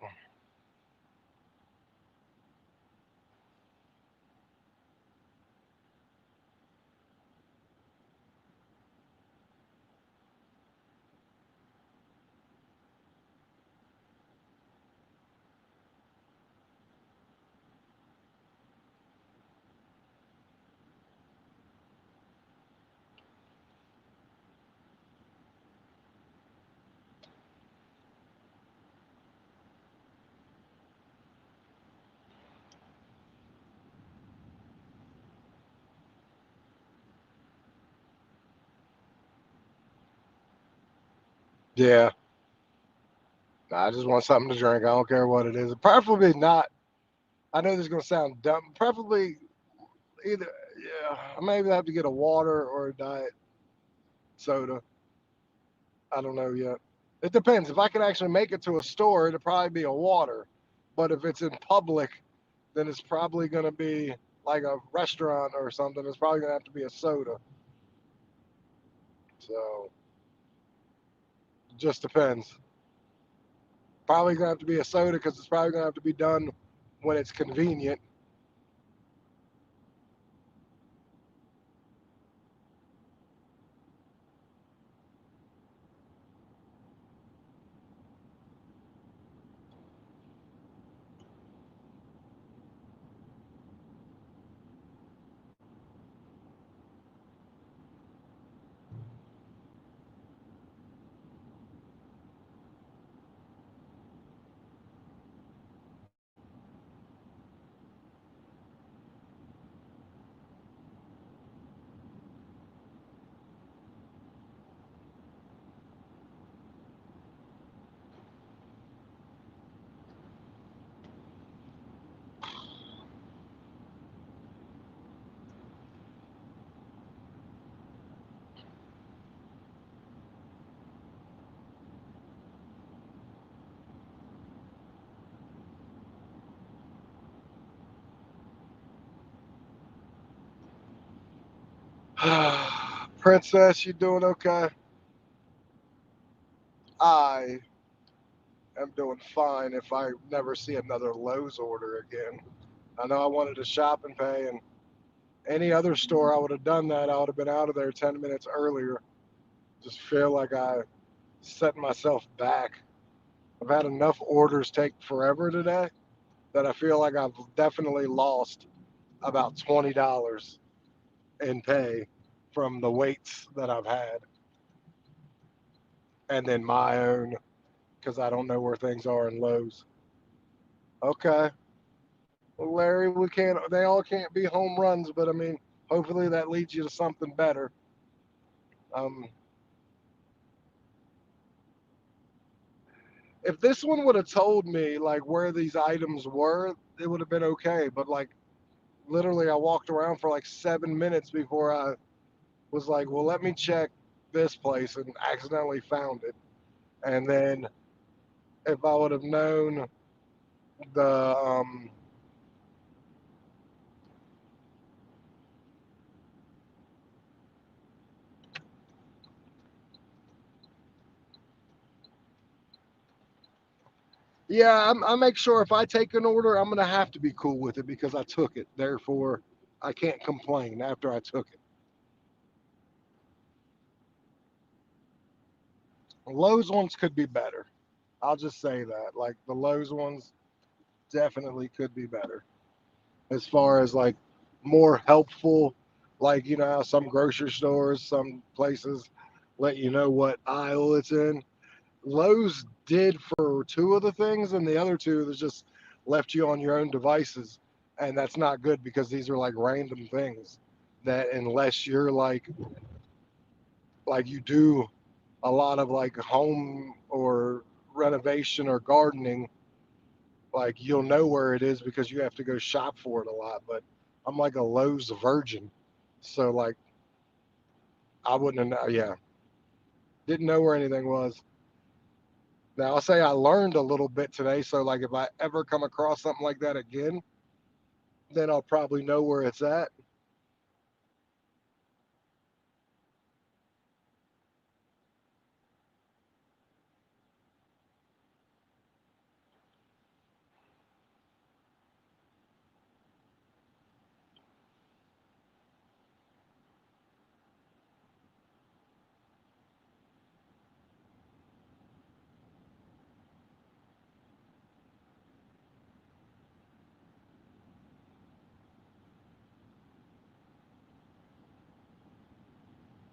Yeah, I just want something to drink. I don't care what it is. Preferably not. I know this is gonna sound dumb. Preferably either. Yeah, I maybe have to get a water or a diet soda. I don't know yet. It depends. If I can actually make it to a store, it'll probably be a water. But if it's in public, then it's probably gonna be like a restaurant or something. It's probably gonna have to be a soda. So it just depends. Probably gonna have to be a soda because it's probably gonna have to be done when it's convenient. Princess, you doing okay? I am doing fine if I never see another Lowe's order again. I know I wanted to shop and pay, and any other store I would have done that. I would have been out of there 10 minutes earlier. Just feel like I set myself back. I've had enough orders take forever today that I feel like I've definitely lost about $20 in pay from the waits that I've had, and then my own because I don't know where things are in Lowe's. Okay, well, Larry, we can't. They all can't be home runs, but I mean, hopefully that leads you to something better. Um, if this one would have told me like where these items were, it would have been okay. But like literally, I walked around for like 7 minutes before I was like, well, let me check this place, and accidentally found it. And then if I would have known the yeah, I make sure if I take an order, I'm gonna have to be cool with it because I took it. Therefore, I can't complain after I took it. Lowe's ones could be better. I'll just say that. Like the Lowe's ones definitely could be better as far as like more helpful. Like you know how some grocery stores, some places let you know what aisle it's in. Lowe's did for two of the things, and the other two that just left you on your own devices, and that's not good because these are like random things that unless you're like you do a lot of like home or renovation or gardening, like you'll know where it is because you have to go shop for it a lot. But I'm like a Lowe's virgin, so like I wouldn't have. Yeah, didn't know where anything was. Now I'll say I learned a little bit today, so like if I ever come across something like that again, then I'll probably know where it's at.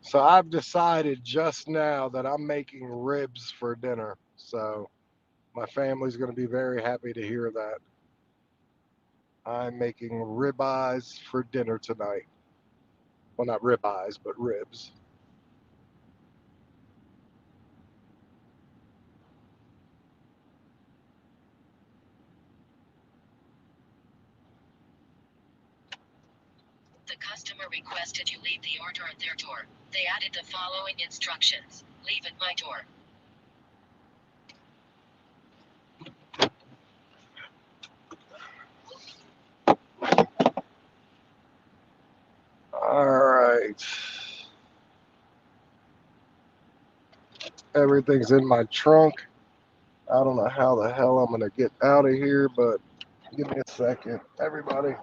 So I've decided just now that I'm making ribs for dinner. So my family's going to be very happy to hear that. I'm making ribeyes for dinner tonight. Well, not ribeyes, but ribs. The customer requested you leave the order at their door. They added the following instructions. Leave at my door. All right. Everything's in my trunk. I don't know how the hell I'm going to get out of here, but give me a second, everybody.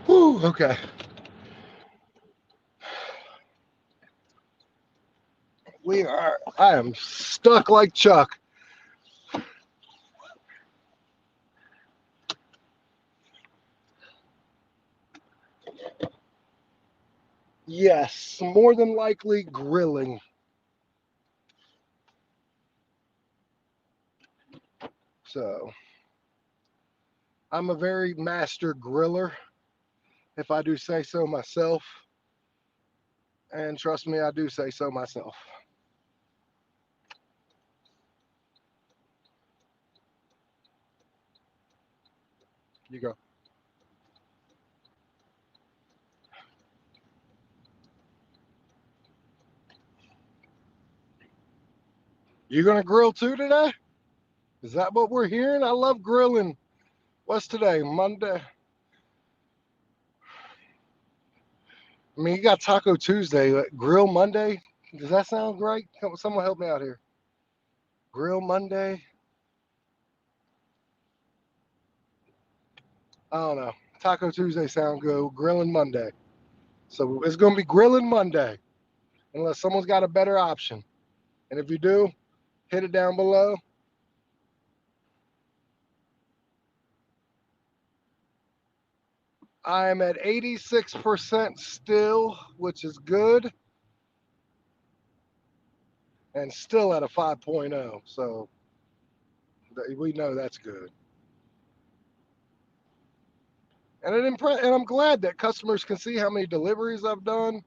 Whew, okay. I am stuck like Chuck. Yes, more than likely grilling. So I'm a very master griller, if I do say so myself. And trust me, I do say so myself. You go. You gonna grill too today? Is that what we're hearing? I love grilling. What's today? Monday. I mean, you got Taco Tuesday, Grill Monday. Does that sound right? Someone help me out here. Grill Monday. I don't know. Taco Tuesday sound good. Grilling Monday. So it's gonna be grilling Monday, unless someone's got a better option. And if you do, hit it down below. I am at 86% still, which is good, and still at a 5.0. So we know that's good. And I'm glad that customers can see how many deliveries I've done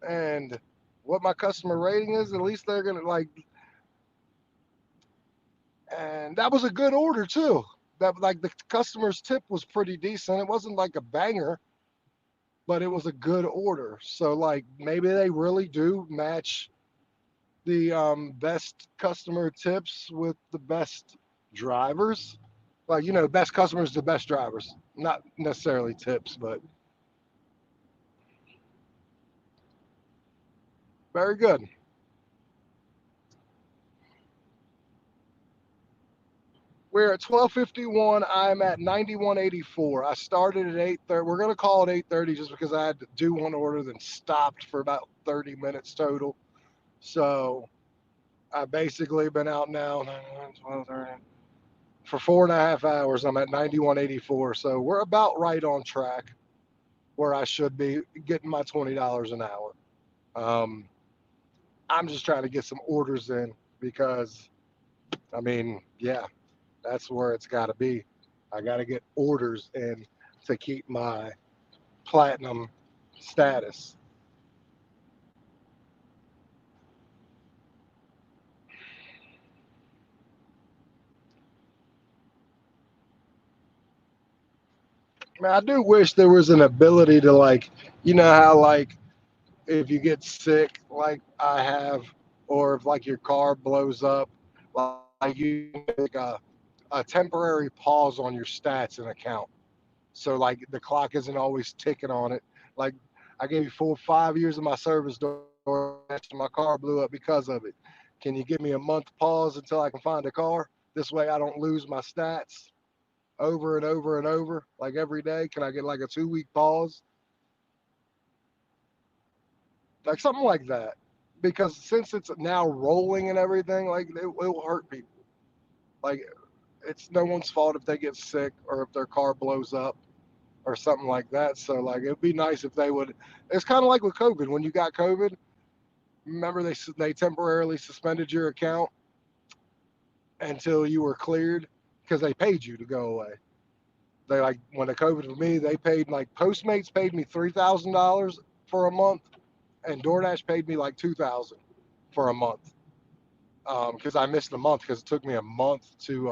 and what my customer rating is. At least they're gonna like. And that was a good order too. That like the customer's tip was pretty decent. It wasn't like a banger, but it was a good order. So like maybe they really do match the best customer tips with the best drivers. Like best customers to best drivers, not necessarily tips, but very good. We're at 12:51. I'm at 91.84. I started at 8:30. We're gonna call it 8:30 just because I had to do one order, then stopped for about 30 minutes total. So I've basically been out now 12, 13, for 4.5 hours. I'm at 91.84. So we're about right on track where I should be getting my $20 an hour. Um, I'm just trying to get some orders in because, I mean, yeah. That's where it's got to be. I got to get orders in to keep my platinum status. I mean, I do wish there was an ability to like, you know how like if you get sick, like I have, or if like your car blows up, like you can make a temporary pause on your stats and account. So like the clock isn't always ticking on it. Like I gave you 4 5 years of my service DoorDash and my car blew up because of it. Can you give me a month pause until I can find a car? This way I don't lose my stats over and over and over like every day. Can I get like a 2 week pause? Like something like that. Because since it's now rolling and everything, like it will hurt people. Like it's no one's fault if they get sick or if their car blows up or something like that. So like it'd be nice if they would. It's kind of like with COVID. When you got COVID, remember they temporarily suspended your account until you were cleared because they paid you to go away. They like when the COVID for me, they paid like Postmates paid me $3,000 for a month, and DoorDash paid me like 2,000 for a month because I missed a month because it took me a month to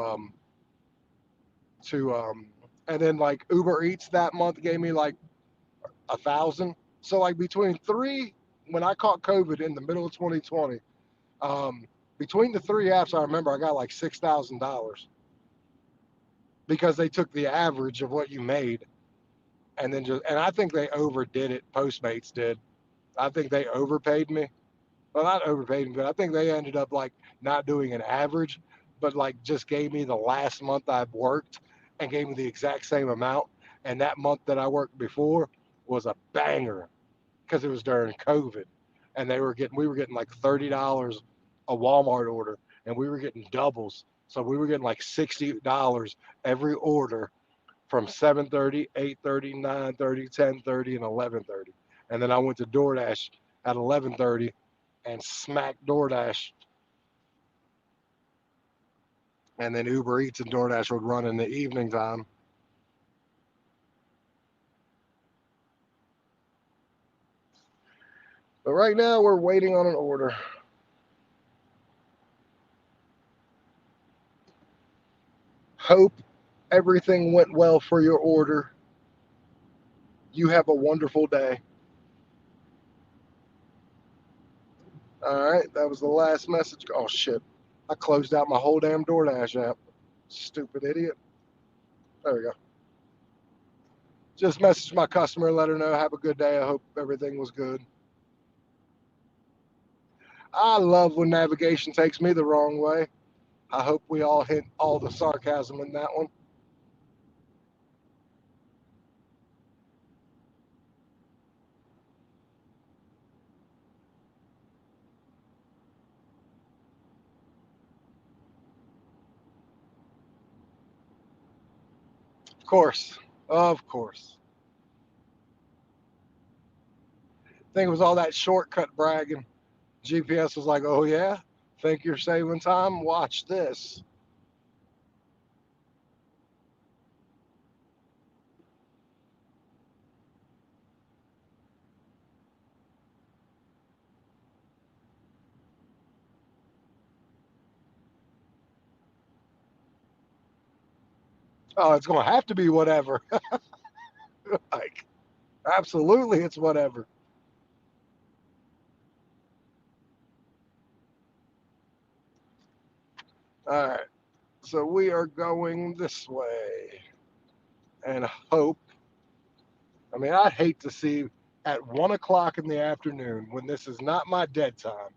and then like Uber Eats that month gave me like 1,000. So like between three, when I caught COVID in the middle of 2020, um, between the three apps, I remember I got like $6,000 because they took the average of what you made and then just and I think they overdid it. Postmates did. I think they overpaid me. Well, not overpaid me, but I think they ended up like not doing an average, but like just gave me the last month I've worked and gave me the exact same amount. And that month that I worked before was a banger because it was during COVID, and we were getting like $30 a Walmart order, and we were getting doubles. So we were getting like $60 every order from 7:30, 8:30, 9:30, 10:30, and 11:30. And then I went to DoorDash at 11:30 and smacked DoorDash, and then Uber Eats and DoorDash would run in the evening time. But right now we're waiting on an order. Hope everything went well for your order. You have a wonderful day. All right, that was the last message. Oh shit. I closed out my whole damn DoorDash app. Stupid idiot. There we go. Just message my customer, let her know, have a good day. I hope everything was good. I love when navigation takes me the wrong way. I hope we all hit all the sarcasm in that one. Of course. Of course. I think it was all that shortcut bragging. GPS was like, oh yeah? Think you're saving time? Watch this. Oh, it's going to have to be whatever. Like, absolutely, it's whatever. All right. So we are going this way and hope. I mean, I'd hate to see at 1 o'clock in the afternoon when this is not my dead time.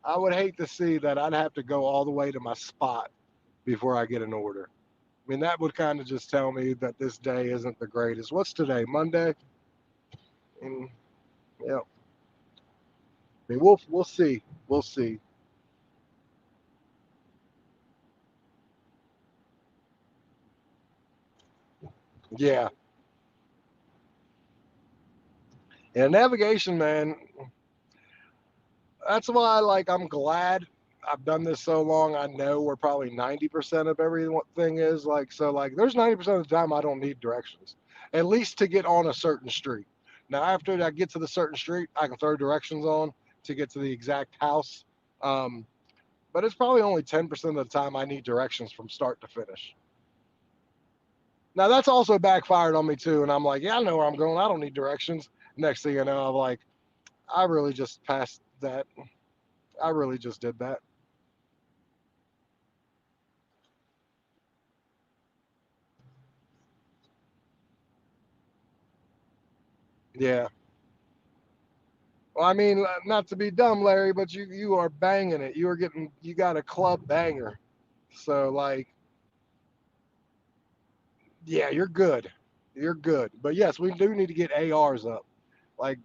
I would hate to see that I'd have to go all the way to my spot before I get an order. I mean, that would kind of just tell me that this day isn't the greatest. What's today? Monday? And, yeah. I mean, we'll see. We'll see. Yeah. And navigation, man. That's why, like, I'm glad. I've done this so long, I know where probably 90% of everything is. Like, so, like, there's 90% of the time I don't need directions, at least to get on a certain street. Now, after I get to the certain street, I can throw directions on to get to the exact house. Um, but it's probably only 10% of the time I need directions from start to finish. Now, that's also backfired on me too. And I'm like, yeah, I know where I'm going. I don't need directions. Next thing you know, I'm like, I really just passed that. I really just did that. Yeah. Well, I mean, not to be dumb, Larry, but you are banging it. You got a club banger. So like, yeah, you're good. You're good. But yes, we do need to get ARs up. Like,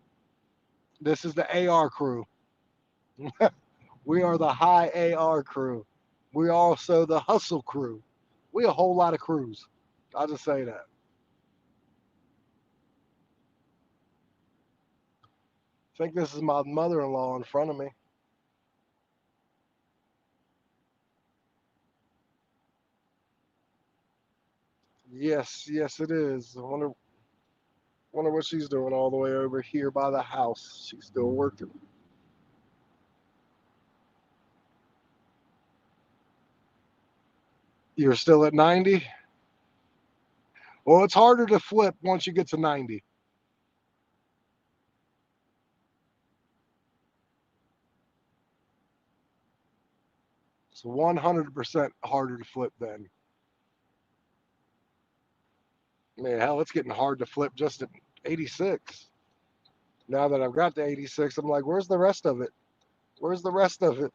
this is the AR crew. We are the high AR crew. We are also the hustle crew. We a whole lot of crews. I'll just say that. I think this is my mother-in-law in front of me. Yes, yes, it is. Wonder what she's doing all the way over here by the house. She's still working. You're still at 90? Well, it's harder to flip once you get to 90. It's 100% harder to flip then. I mean, hell, it's getting hard to flip just at 86. Now that I've got to 86, I'm like, where's the rest of it? Where's the rest of it?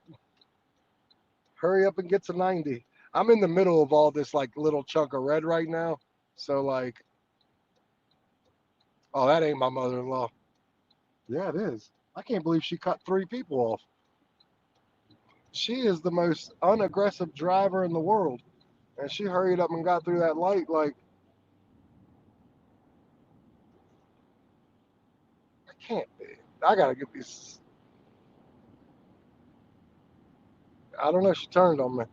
Hurry up and get to 90. I'm in the middle of all this like little chunk of red right now. So like, oh, that ain't my mother-in-law. Yeah, it is. I can't believe she cut three people off. She is the most unaggressive driver in the world. And she hurried up and got through that light like, I can't be. I gotta get these. I don't know. She turned on me.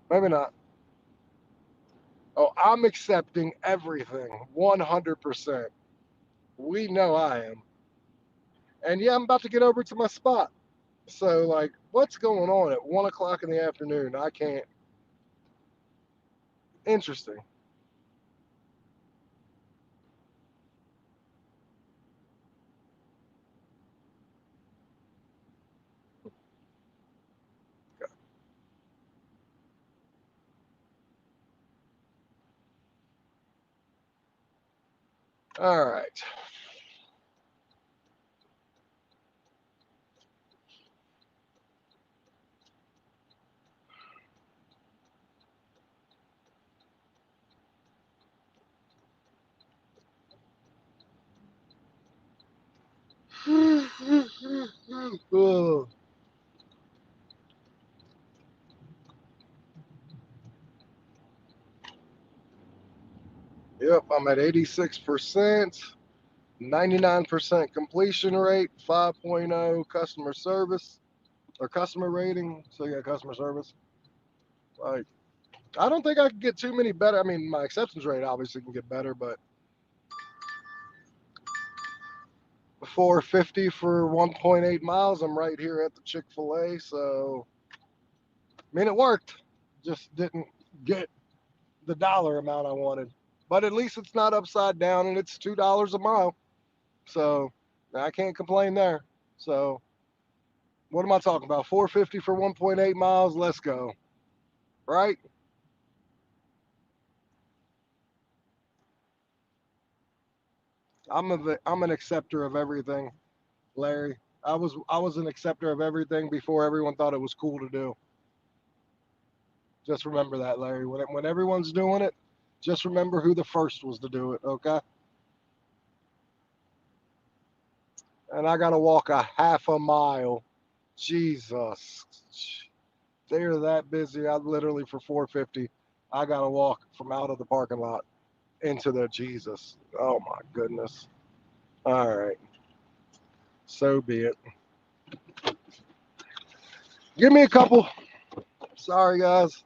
Maybe not. Oh, I'm accepting everything 100%. We know I am. And yeah, I'm about to get over to my spot. So, like, what's going on at 1 o'clock in the afternoon? I can't. Interesting. All right. Ugh. Yep, I'm at 86%, 99% completion rate, 5.0 customer service or customer rating. So, yeah, customer service. Like, I don't think I can get too many better. I mean, my acceptance rate obviously can get better, but 450 for 1.8 miles. I'm right here at the Chick-fil-A. So, I mean, it worked. Just didn't get the dollar amount I wanted. But at least it's not upside down and it's $2 a mile. So, I can't complain there. So, what am I talking about? 450 for 1.8 miles. Let's go. Right? I'm an acceptor of everything, Larry. I was an acceptor of everything before everyone thought it was cool to do. Just remember that, Larry. When everyone's doing it, just remember who the first was to do it, okay? And I got to walk a half a mile. Jesus. They're that busy. I literally, for 450, I got to walk from out of the parking lot into the Jesus. Oh, my goodness. All right. So be it. Give me a couple. Sorry, guys.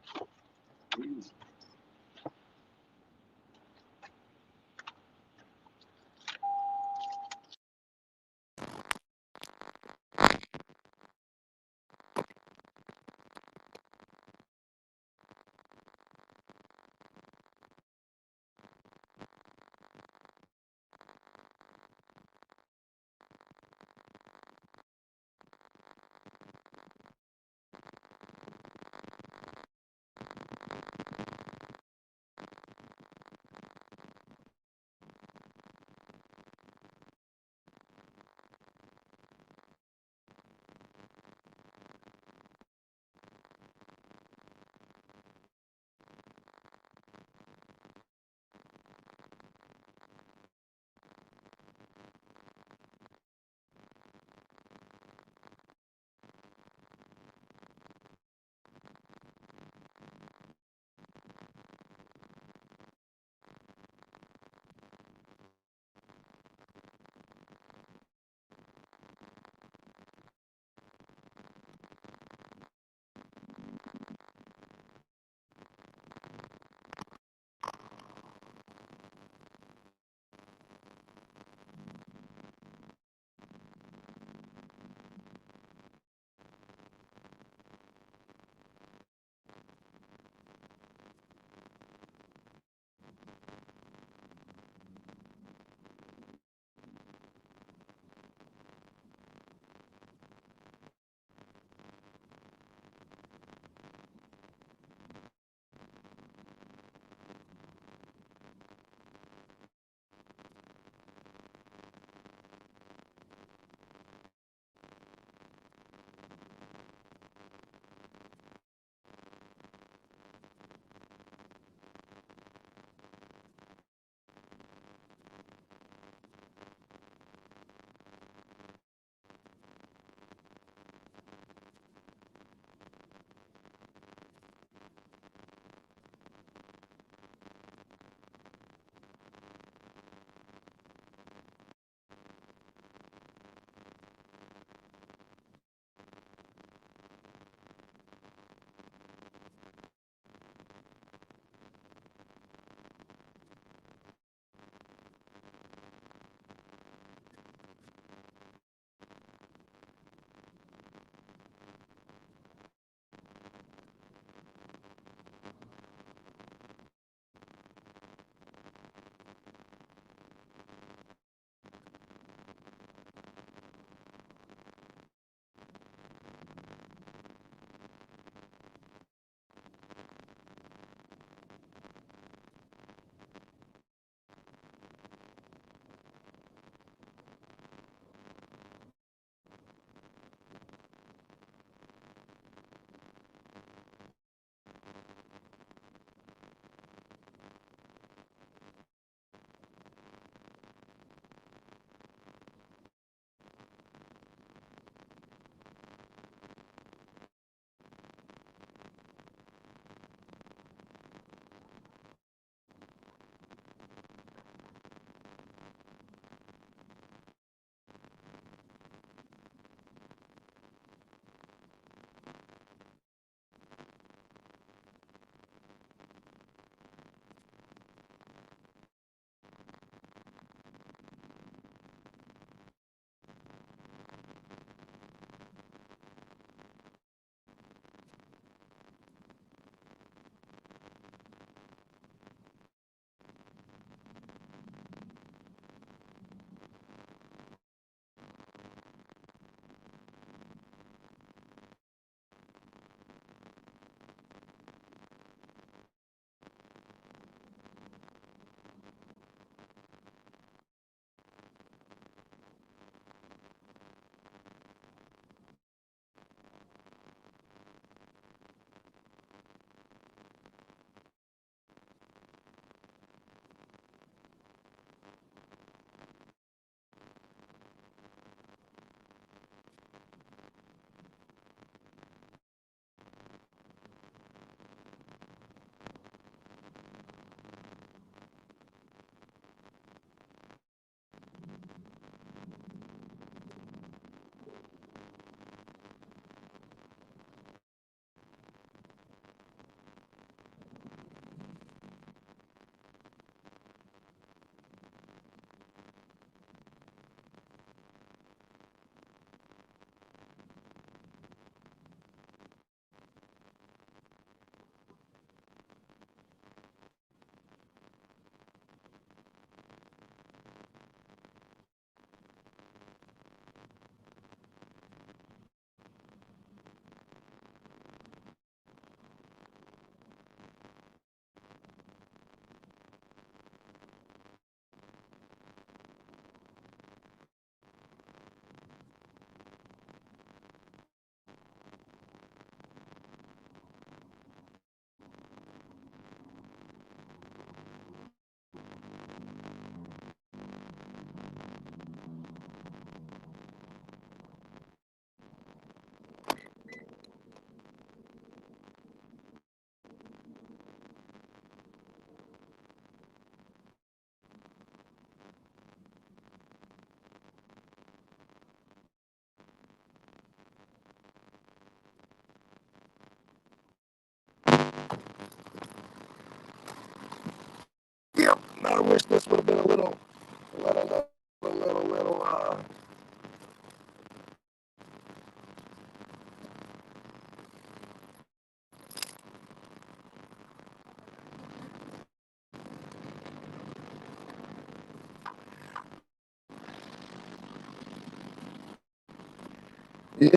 Yeah,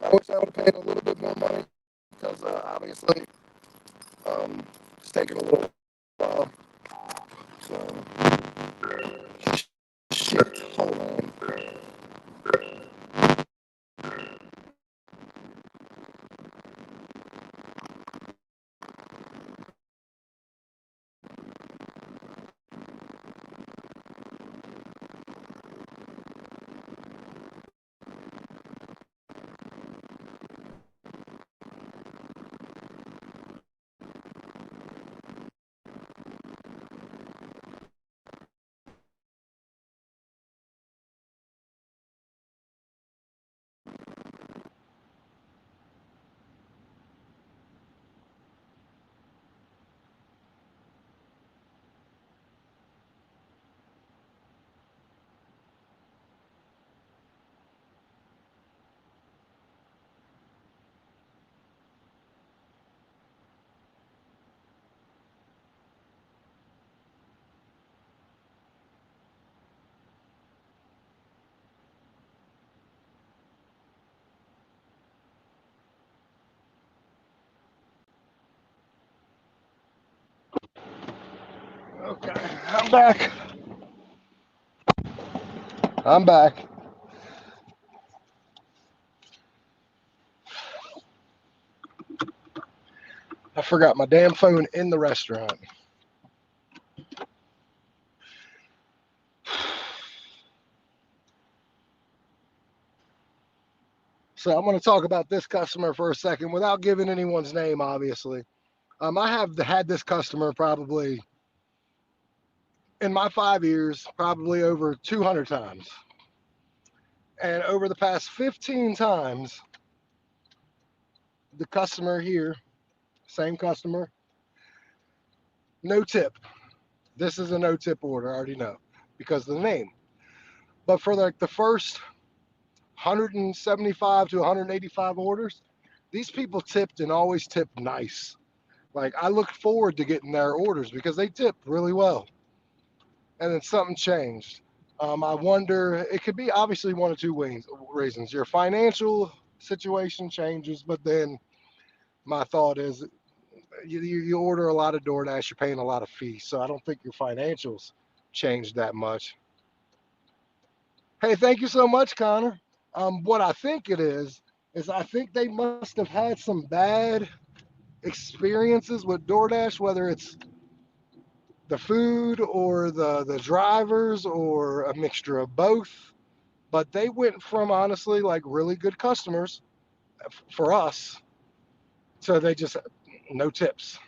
I wish I would have paid a little bit more money because obviously it's taking a little while. So shit. Hold on. Okay, I'm back. I'm back. I forgot my damn phone in the restaurant. So I'm going to talk about this customer for a second without giving anyone's name, obviously. I have had this customer probably in my 5 years, probably over 200 times. And over the past 15 times, the customer here, same customer, no tip. This is a no tip order, I already know because of the name. But for like the first 175 to 185 orders, these people tipped and always tipped nice. Like I look forward to getting their orders because they tip really well. And then something changed. I wonder, it could be obviously one of two reasons. Your financial situation changes, but then my thought is you order a lot of DoorDash, you're paying a lot of fees. So I don't think your financials changed that much. Hey, thank you so much, Connor. What I think it is I think they must have had some bad experiences with DoorDash, whether it's the food or the drivers or a mixture of both. But they went from honestly like really good customers for us to they just no tips.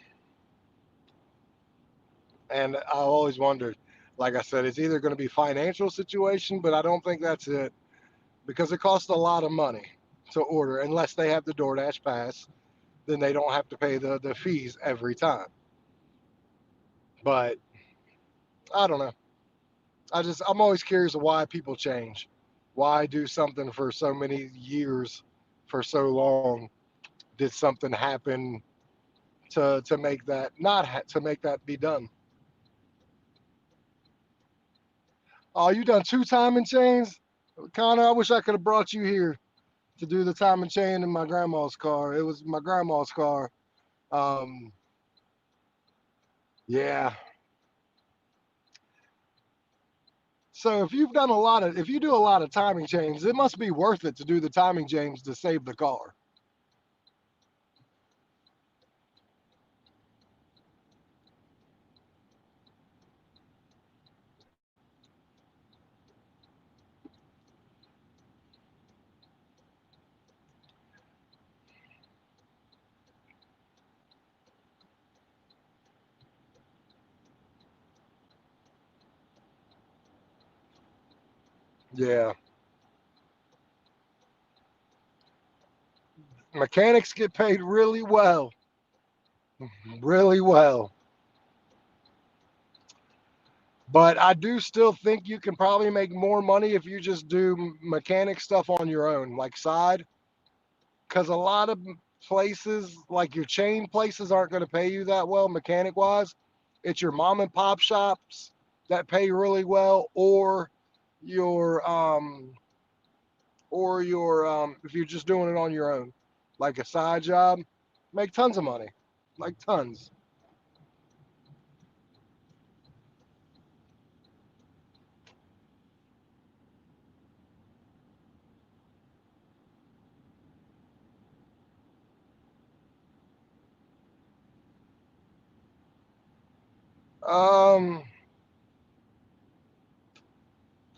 And I always wondered, like I said, it's either going to be financial situation, but I don't think that's it because it costs a lot of money to order unless they have the DoorDash pass. Then they don't have to pay the fees every time. But I don't know. I'm always curious of why people change. Why do something for so many years, for so long? Did something happen to make that not to make that be done? Oh, you done two time and chains, Connor? I wish I could have brought you here to do the time and chain in my grandma's car. It was my grandma's car. Um, yeah. So if you do a lot of timing chains, it must be worth it to do the timing chains to save the car. Yeah. Mechanics get paid really well, really well. But I do still think you can probably make more money if you just do mechanic stuff on your own, like side, because a lot of places, like your chain places, aren't going to pay you that well mechanic wise. It's your mom and pop shops that pay really well, or your or if you're just doing it on your own, like a side job, make tons of money, like tons. Um,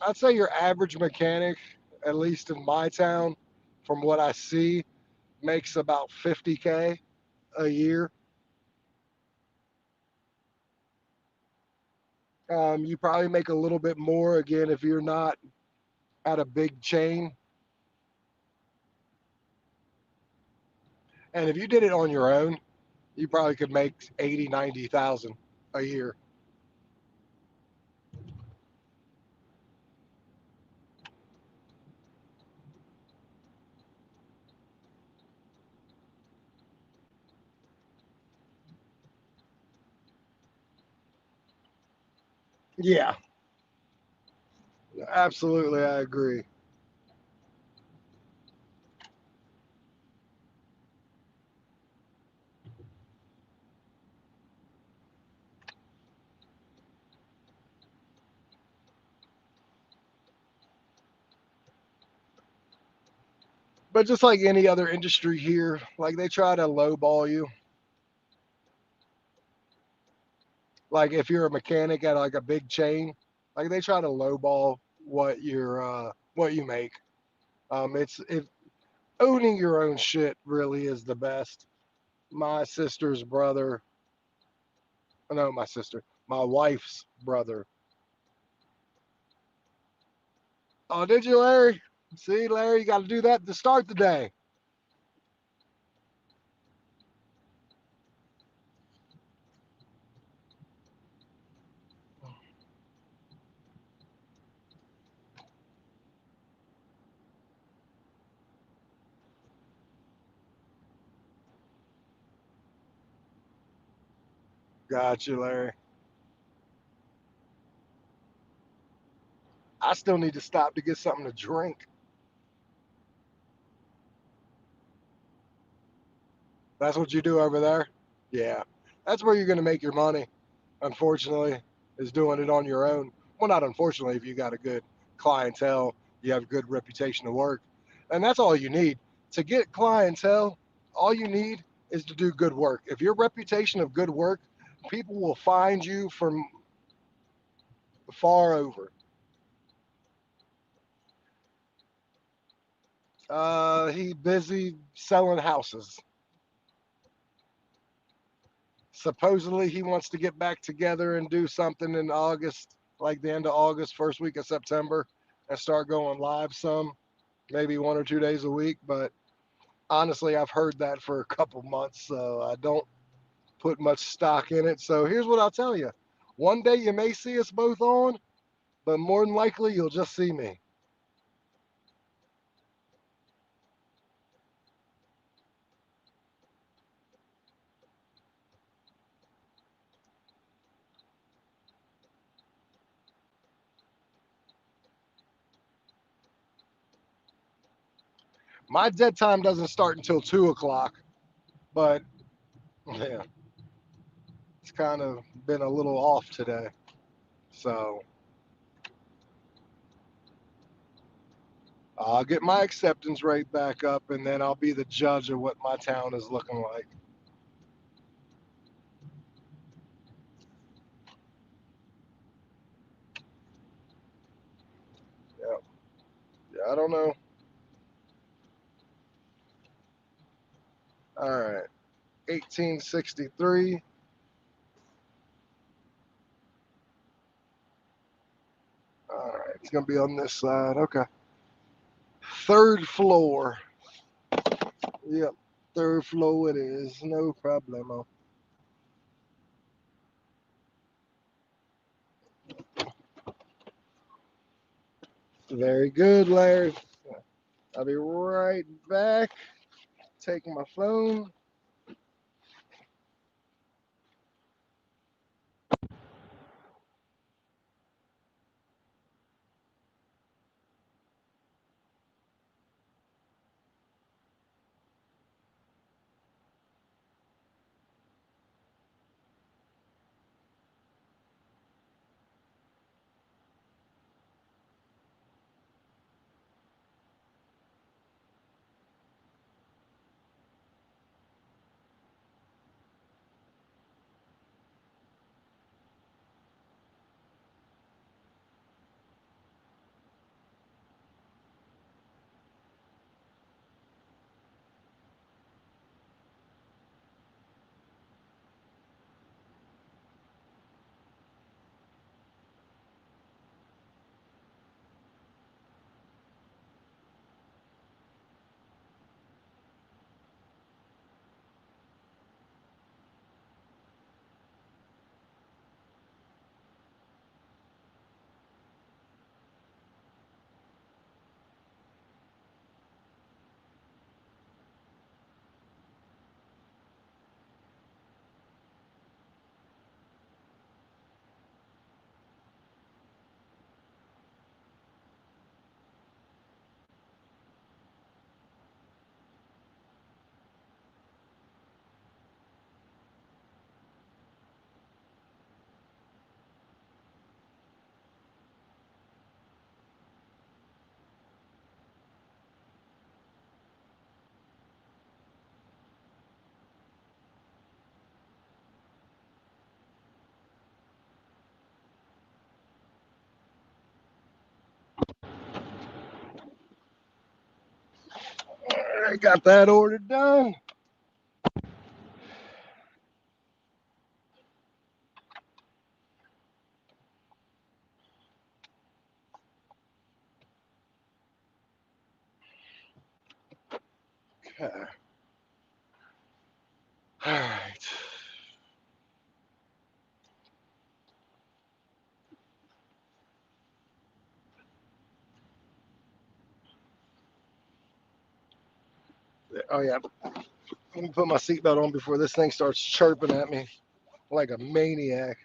I'd say your average mechanic, at least in my town, from what I see, makes about 50K a year. You probably make a little bit more again if you're not at a big chain, and if you did it on your own, you probably could make 80, 90,000 a year. Yeah, absolutely, I agree. But just like any other industry here, like they try to lowball you. Like if you're a mechanic at like a big chain, like they try to lowball what you make. It's if owning your own shit really is the best. My sister's brother, no, my sister, my wife's brother. Oh, did you, Larry? See, Larry, you got to do that to start the day. Got you, Larry. I still need to stop to get something to drink. That's what you do over there? Yeah. That's where you're going to make your money, unfortunately, is doing it on your own. Well, not unfortunately, if you got a good clientele, you have a good reputation to work. And that's all you need. To get clientele, all you need is to do good work. If your reputation of good work, people will find you from far over. He busy selling houses. Supposedly he wants to get back together and do something in August, like the end of August, first week of September, and start going live some, maybe 1 or 2 days a week. But honestly, I've heard that for a couple months, so I don't put much stock in it. So here's what I'll tell you: one day you may see us both on, but more than likely you'll just see me. My dead time doesn't start until 2 o'clock, but yeah, it's kind of been a little off today. So I'll get my acceptance rate back up, and then I'll be the judge of what my town is looking like. Yeah, yeah, I don't know. All right, 1863. All right, it's gonna be on this side. Okay, third floor. Yep, third floor it is. No problemo. Very good, Larry. I'll be right back. Taking my phone. I got that order done. Okay. All right. Oh yeah. Let me put my seatbelt on before this thing starts chirping at me like a maniac.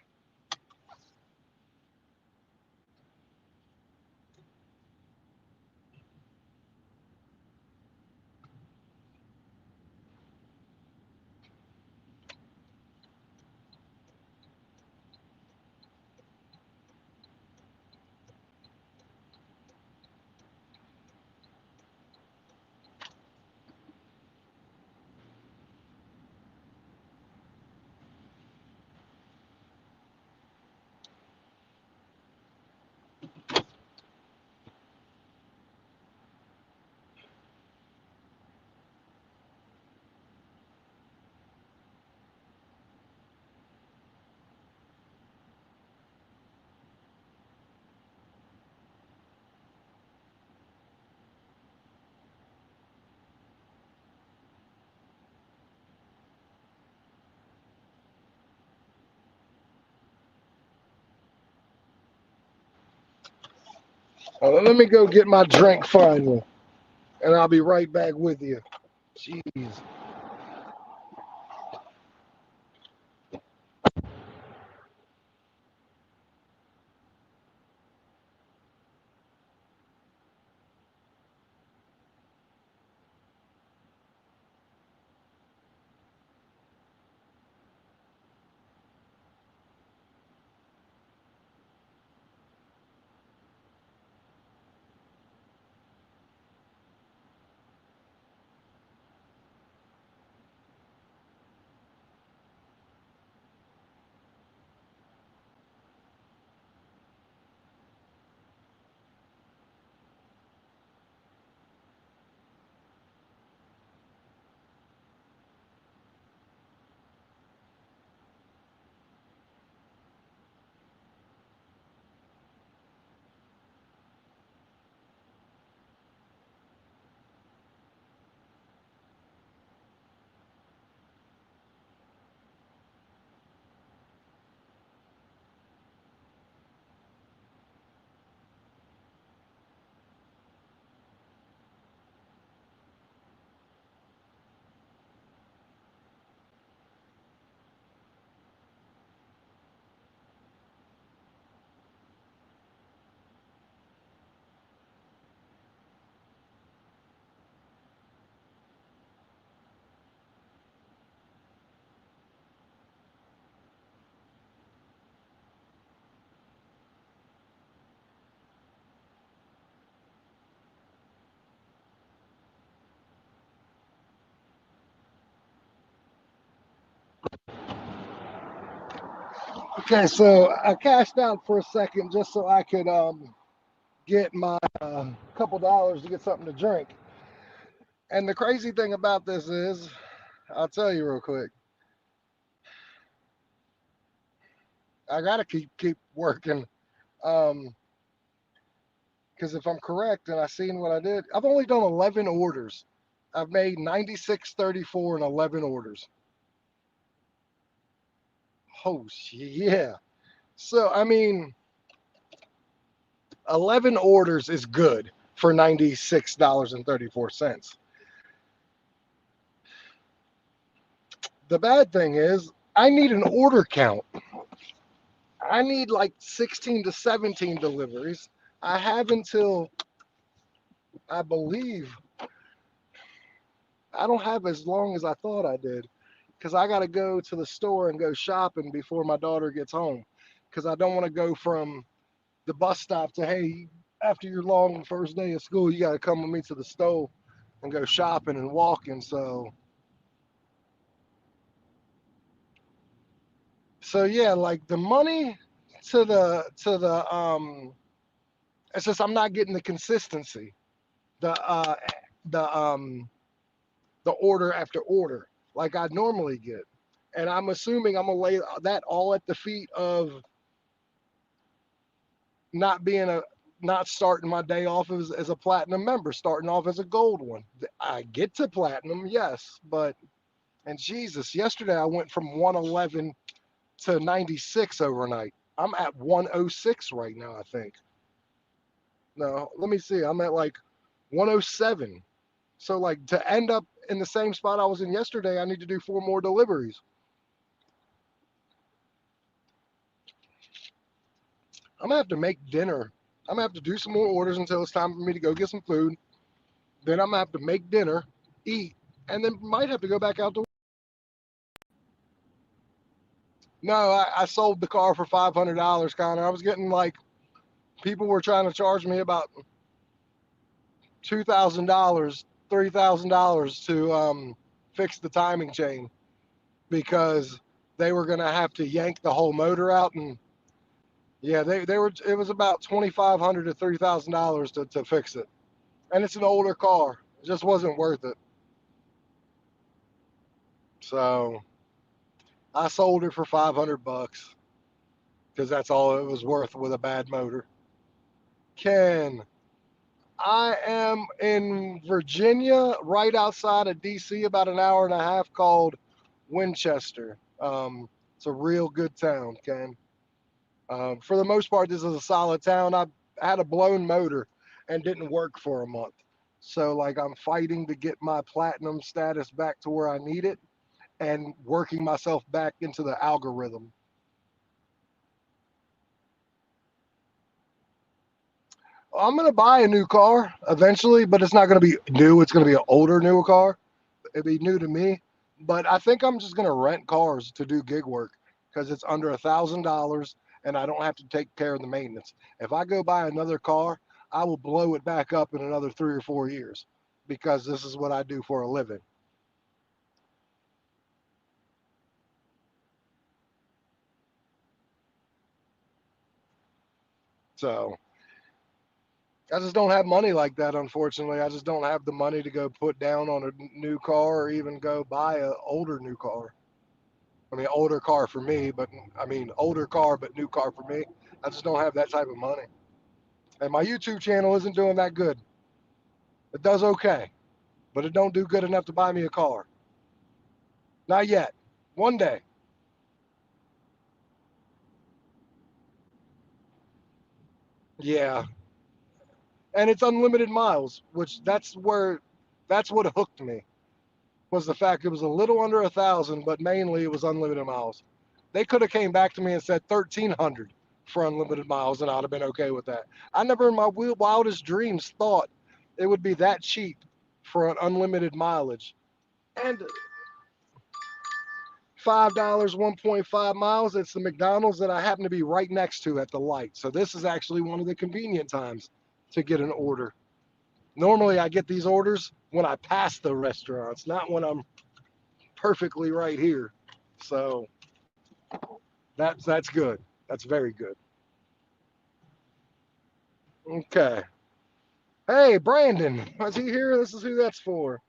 Let me go get my drink finally, and I'll be right back with you. Jeez. Okay, so I cashed out for a second just so I could get my couple dollars to get something to drink. And the crazy thing about this is, I'll tell you real quick. I gotta keep working. Um, because if I'm correct and I seen what I did, I've only done 11 orders. I've made 96.34 and 11 orders. Oh yeah. So I mean, 11 orders is good for $96.34. The bad thing is I need an order count. I need like 16 to 17 deliveries. I have until I believe I don't have as long as I thought I did because I got to go to the store and go shopping before my daughter gets home because I don't want to go from the bus stop to, hey, after your long first day of school, you got to come with me to the store and go shopping and walking. So yeah, like the money to the it's just I'm not getting the consistency. The the the order after order like I normally get. And I'm assuming I'm gonna lay that all at the feet of not being a not starting my day off as a platinum member, starting off as a gold one. I get to platinum, yes, but and Jesus, yesterday I went from 111 to 96 overnight. I'm at 106 right now, I think. No, let me see. I'm at like 107. So like to end up in the same spot I was in yesterday, I need to do 4 more deliveries. I'm gonna have to make dinner. I'm gonna have to do some more orders until it's time for me to go get some food. Then I'm gonna have to make dinner, eat, and then might have to go back out to. No, I sold the car for $500, Connor. I was getting like people were trying to charge me about $2,000, $3,000 to fix the timing chain because they were gonna have to yank the whole motor out and yeah, they were. It was about $2,500 to $3,000 to fix it, and it's an older car. It just wasn't worth it. So I sold it for $500 because that's all it was worth with a bad motor. Ken, I am in Virginia, right outside of DC, about an hour and a half, called Winchester. It's a real good town, Ken. For the most part, this is a solid town. I had a blown motor and didn't work for a month. So, like, I'm fighting to get my platinum status back to where I need it and working myself back into the algorithm. I'm going to buy a new car eventually, but it's not going to be new. It's going to be an older, newer car. It'd be new to me. But I think I'm just going to rent cars to do gig work because it's under $1,000 and I don't have to take care of the maintenance. If I go buy another car, I will blow it back up in another 3 or 4 years because this is what I do for a living. So I just don't have money like that, unfortunately. I just don't have the money to go put down on a new car or even go buy a older new car. I mean, older car for me, but I mean, older car, but new car for me. I just don't have that type of money. And my YouTube channel isn't doing that good. It does okay, but it don't do good enough to buy me a car. Not yet. One day. Yeah. And it's unlimited miles, which that's what hooked me was the fact it was a little under 1,000, but mainly it was unlimited miles. They could have came back to me and said 1,300 for unlimited miles, and I'd have been okay with that. I never in my wildest dreams thought it would be that cheap for an unlimited mileage. And $5, 1.5 miles. It's the McDonald's that I happen to be right next to at the light. So this is actually one of the convenient times to get an order. Normally, I get these orders when I pass the restaurants, not when I'm perfectly right here. So that's good. That's very good. Okay. Hey, Brandon, is he here? This is who that's for.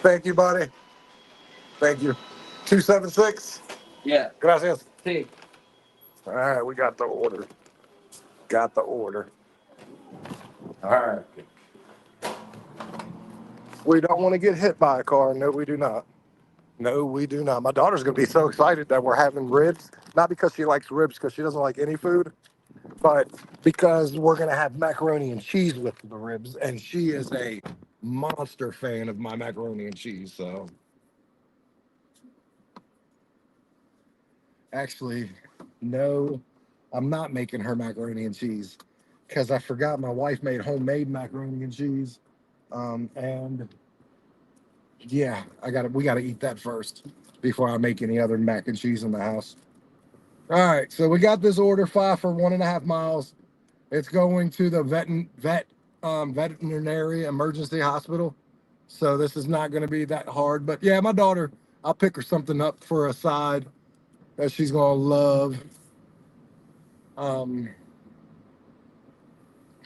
Thank you, buddy. Thank you. 276. Yeah. Gracias. Sí. All right, we got the order. Got the order. All right. We don't want to get hit by a car. No, we do not. No, we do not. My daughter's going to be so excited that we're having ribs. Not because she likes ribs, because she doesn't like any food, but because we're going to have macaroni and cheese with the ribs. And she is a monster fan of my macaroni and cheese. So actually, no, I'm not making her macaroni and cheese because I forgot my wife made homemade macaroni and cheese. And yeah, we got to eat that first before I make any other mac and cheese in the house. All right, so we got this order 5 for 1.5 miles. It's going to the veterinary emergency hospital. So this is not going to be that hard. But yeah, my daughter, I'll pick her something up for a side that she's gonna love. Um,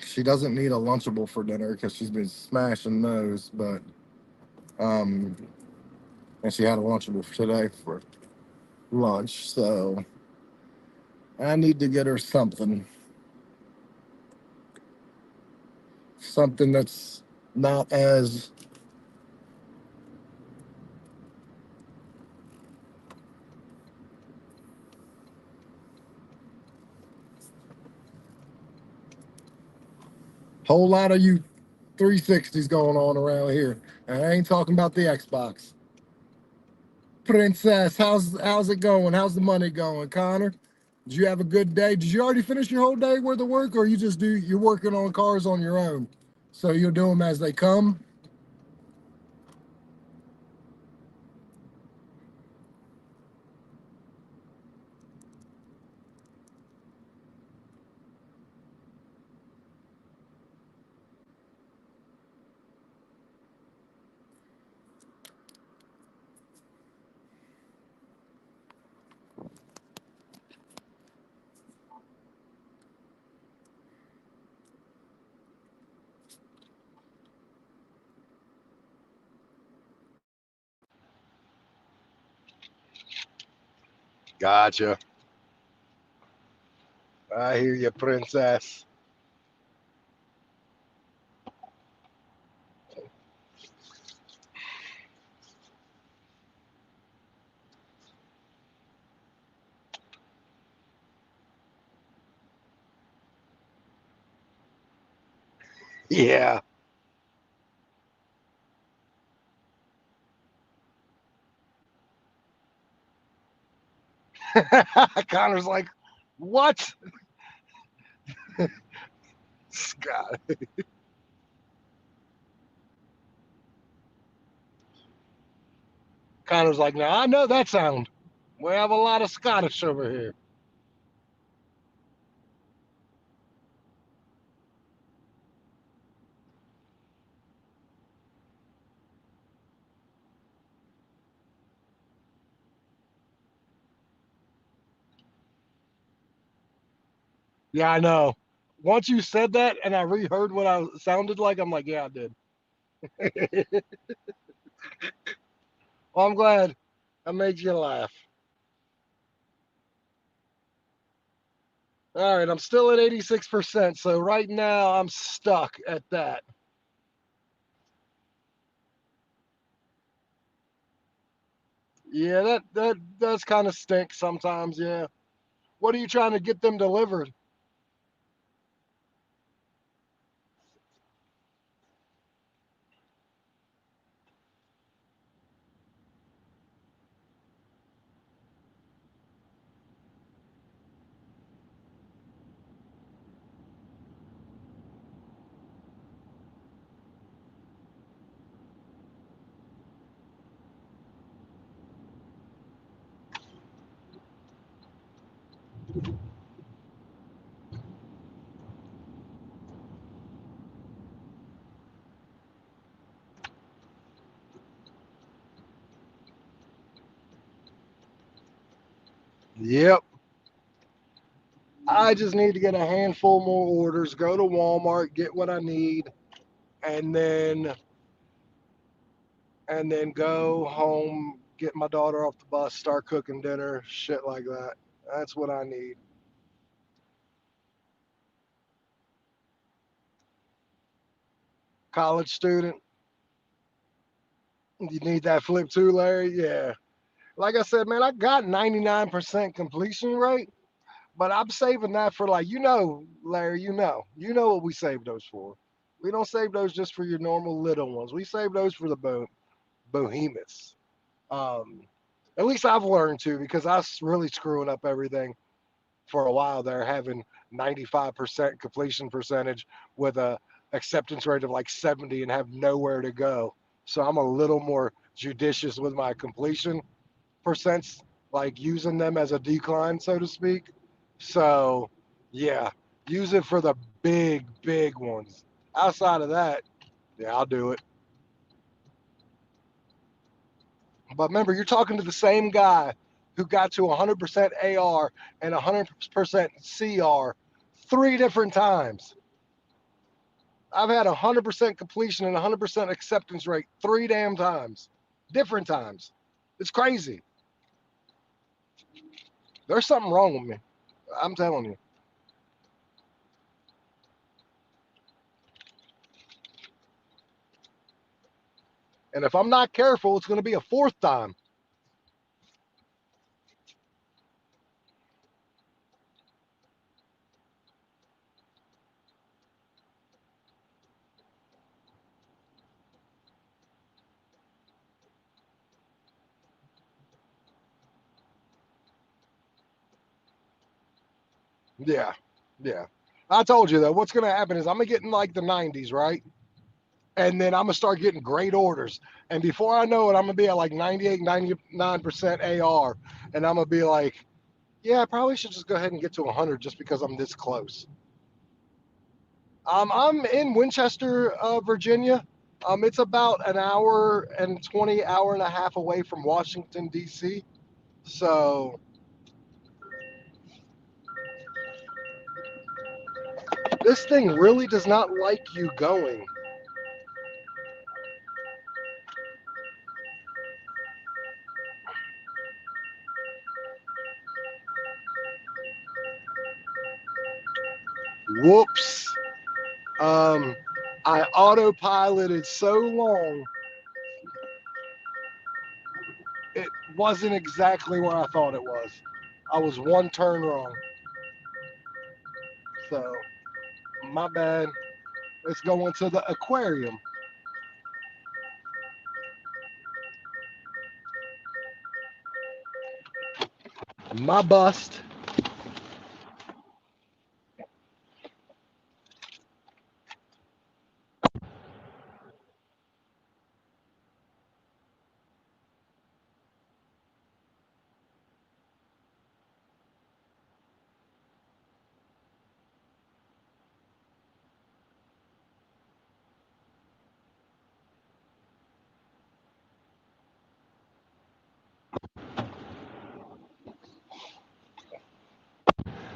she doesn't need a Lunchable for dinner because she's been smashing those. But um, and she had a Lunchable for today for lunch. So I need to get her something that's not as whole lot of you 360s going on around here. And I ain't talking about the Xbox. Princess, how's it going? How's the money going, Connor? Did you have a good day? Did you already finish your whole day worth of work, or you're working on cars on your own? So you'll do them as they come? Gotcha. I hear you, princess. Yeah. Connor's like, what? Scott. Connor's like, now I know that sound. We have a lot of Scottish over here. Yeah, I know. Once you said that and I reheard what I sounded like, I'm like, yeah, I did. Well, I'm glad I made you laugh. All right, I'm still at 86%. So right now I'm stuck at that. Yeah, that does kind of stink sometimes. Yeah. What are you trying to get them delivered? Yep. I just need to get a handful more orders, go to Walmart, get what I need, and then go home, get my daughter off the bus, start cooking dinner, shit like that. That's what I need. College student, you need that flip too, Larry? Yeah. Like I said, man, I got 99% completion rate, but I'm saving that for like, Larry, you know what we save those for. We don't save those just for your normal little ones. We save those for the behemoths. Um, at least I've learned to because I was really screwing up everything for a while there, having 95% completion percentage with a acceptance rate of like 70 and have nowhere to go. So I'm a little more judicious with my completion percents, like using them as a decline, so to speak. So yeah, use it for the big ones. Outside of that, yeah, I'll do it. But remember, you're talking to the same guy who got to 100% AR and 100% CR 3 different times. I've had 100% completion and 100% acceptance rate 3 damn times, different times. It's crazy. There's something wrong with me. I'm telling you. And if I'm not careful, it's going to be a fourth time. Yeah. Yeah. I told you though, what's going to happen is I'm going to get in like the 90s, right? And then I'm going to start getting great orders. And before I know it, I'm going to be at like 98, 99% AR. And I'm going to be like, yeah, I probably should just go ahead and get to 100 just because I'm this close. I'm in Winchester, Virginia. It's about an hour and 20, hour and a half away from Washington, D.C. So this thing really does not like you going. Whoops. Um, I autopiloted so long, it wasn't exactly where I thought it was. I was one turn wrong. So, my bad. Let's go into the aquarium. My bust.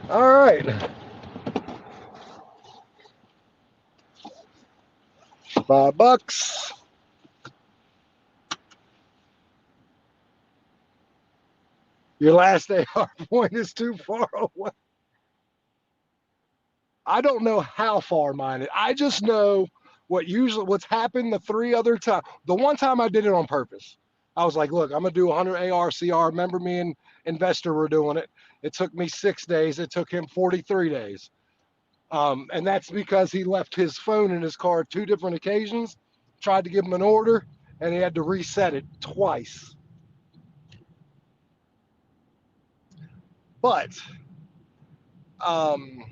All right. $5. Your last AR point is too far away. I don't know how far mine is. I just know what's happened the 3 other times. The one time I did it on purpose. I was like, look, I'm gonna do 100 ARCR. Remember me and investor were doing it. It took me 6 days. It took him 43 days. And that's because he left his phone in his car 2 different occasions. Tried to give him an order, and he had to reset it twice. But um,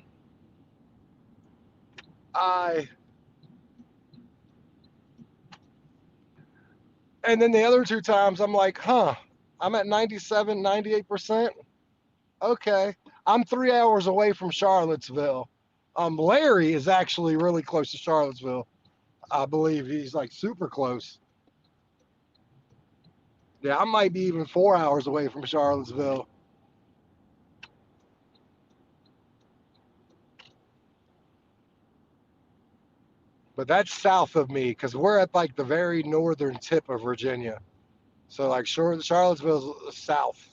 I and then the other 2 times I'm like, I'm at 97, 98%. Okay. I'm 3 hours away from Charlottesville. Larry is actually really close to Charlottesville. I believe he's like super close. Yeah, I might be even 4 hours away from Charlottesville. but that's south of me because we're at like the very northern tip of Virginia. So like Charlottesville's south.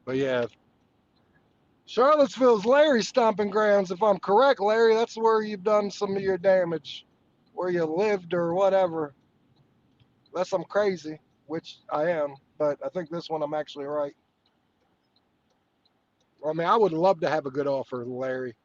But yeah, Charlottesville's Larry's stomping grounds. If I'm correct, Larry, that's where you've done some of your damage, where you lived or whatever. Unless I'm crazy, which I am, but I think this one I'm actually right. I mean, I would love to have a good offer, Larry.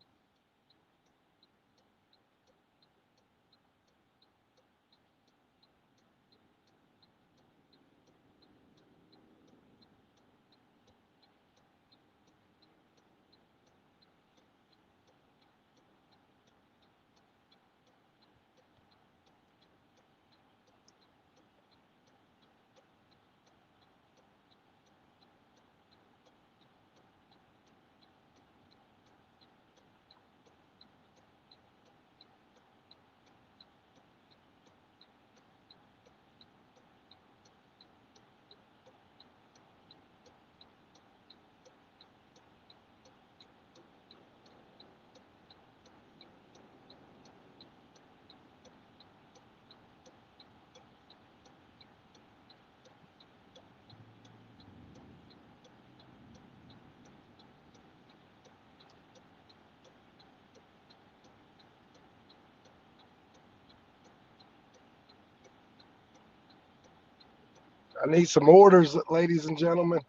I need some orders, ladies and gentlemen,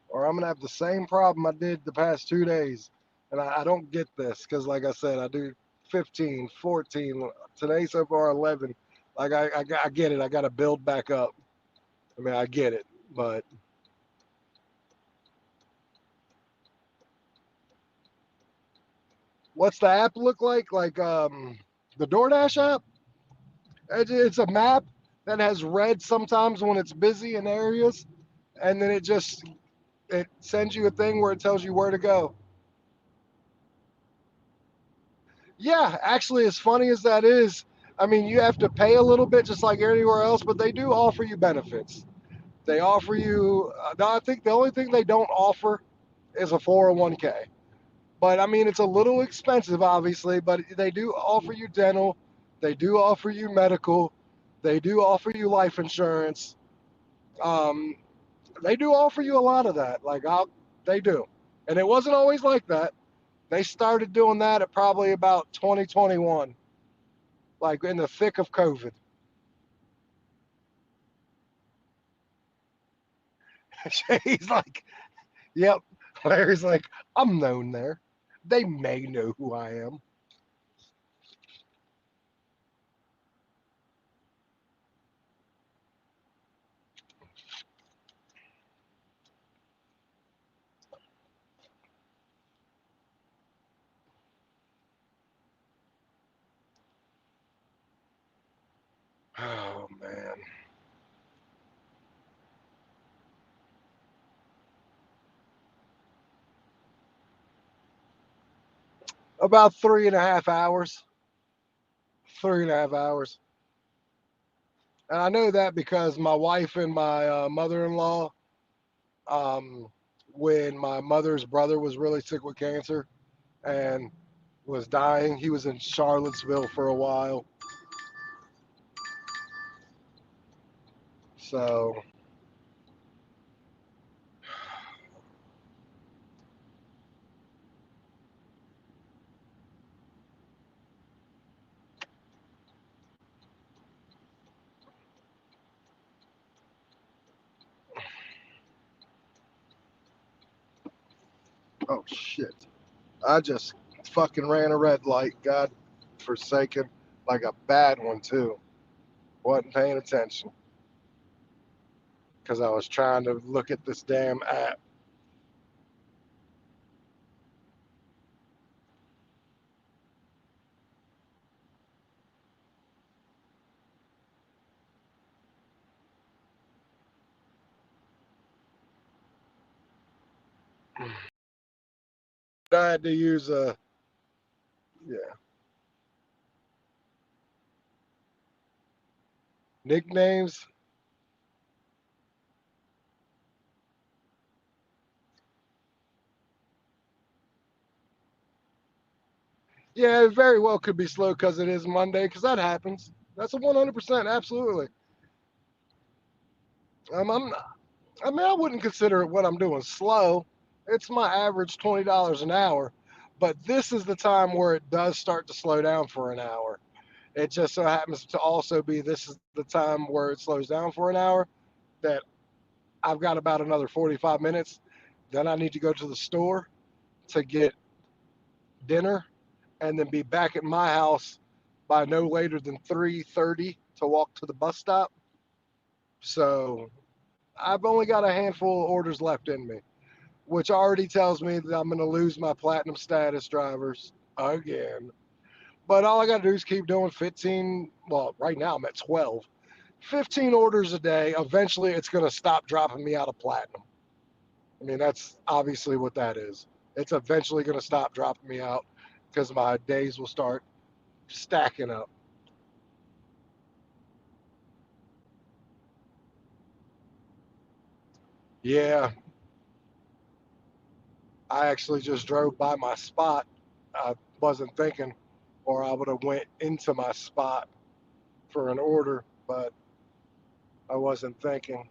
or I'm gonna have the same problem I did the past 2 days. And I don't get this because, like I said, I do 15, 14. Today so far 11. Like I get it. I got to build back up. I mean, I get it, but what's the app look like? Like the DoorDash app? It's a map that has red sometimes when it's busy in areas, and then it sends you a thing where it tells you where to go. Yeah, actually, as funny as that is, I mean, you have to pay a little bit just like anywhere else, but they do offer you benefits. They offer you. No, I think the only thing they don't offer is a 401k. But I mean, it's a little expensive, obviously, but they do offer you dental, they do offer you medical, they do offer you life insurance. Um, they do offer you a lot of that. They do, and it wasn't always like that. They started doing that at probably about 2021, like in the thick of COVID. He's like, "Yep." Larry's like, "I'm known there. They may know who I am." Oh man, about 3.5 hours. 3.5 hours. And I know that because my wife and my mother-in-law, um, when my mother's brother was really sick with cancer and was dying, he was in Charlottesville for a while. So, oh shit. I just fucking ran a red light. God forsaken. Like a bad one, too. Wasn't paying attention because I was trying to look at this damn app. I had to use yeah, nicknames. Yeah, it very well could be slow because it is Monday, because that happens. That's a 100%, absolutely. I'm, I mean, I wouldn't consider what I'm doing slow. It's my average $20 an hour, but this is the time where it does start to slow down for an hour. It just so happens to also be this is the time where it slows down for an hour that I've got about another 45 minutes. Then I need to go to the store to get dinner and then be back at my house by no later than 3:30 to walk to the bus stop. So I've only got a handful of orders left in me, which already tells me that I'm going to lose my platinum status drivers again. But all I got to do is keep doing 15. Well, right now I'm at 12. 15 orders a day. Eventually, it's going to stop dropping me out of platinum. I mean, that's obviously what that is. It's eventually going to stop dropping me out because my days will start stacking up. Yeah, I actually just drove by my spot. I wasn't thinking, or I would have went into my spot for an order, but I wasn't thinking.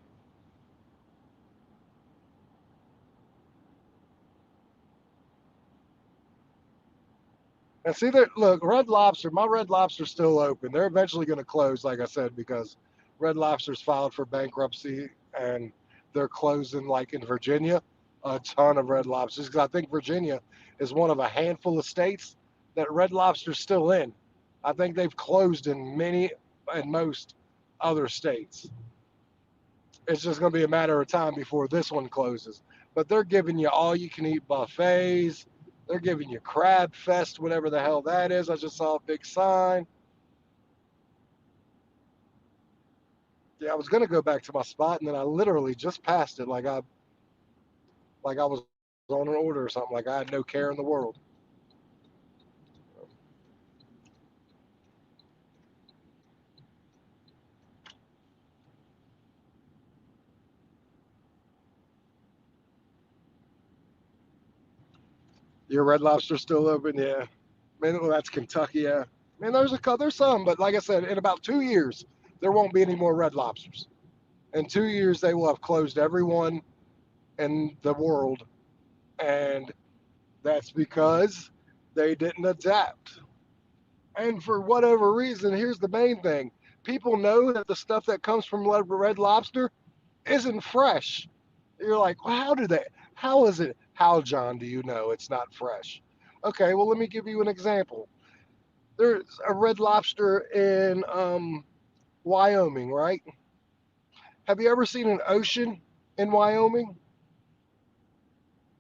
And see that look, Red Lobster, my Red Lobster's still open. They're eventually going to close, like I said, because Red Lobster's filed for bankruptcy and they're closing like in Virginia, a ton of Red Lobsters. Because I think Virginia is one of a handful of states that Red Lobster's still in. I think they've closed in many and most other states. It's just going to be a matter of time before this one closes. But they're giving you all you can eat buffets. They're giving you Crab Fest, whatever the hell that is. I just saw a big sign. Yeah, I was going to go back to my spot, and then I literally just passed it like I was on an order or something. Like I had no care in the world. Your Red Lobster still open? Yeah. Man, well, that's Kentucky. Yeah. Man, there's some, but like I said, in about 2 years, there won't be any more Red Lobsters. In 2 years, they will have closed every one in the world, and that's because they didn't adapt. And for whatever reason, here's the main thing: people know that the stuff that comes from Red Lobster isn't fresh. You're like, well, how do they? How is it? How, John, do you know it's not fresh? Okay, well, let me give you an example. There's a Red Lobster in Wyoming, right? Have you ever seen an ocean in Wyoming?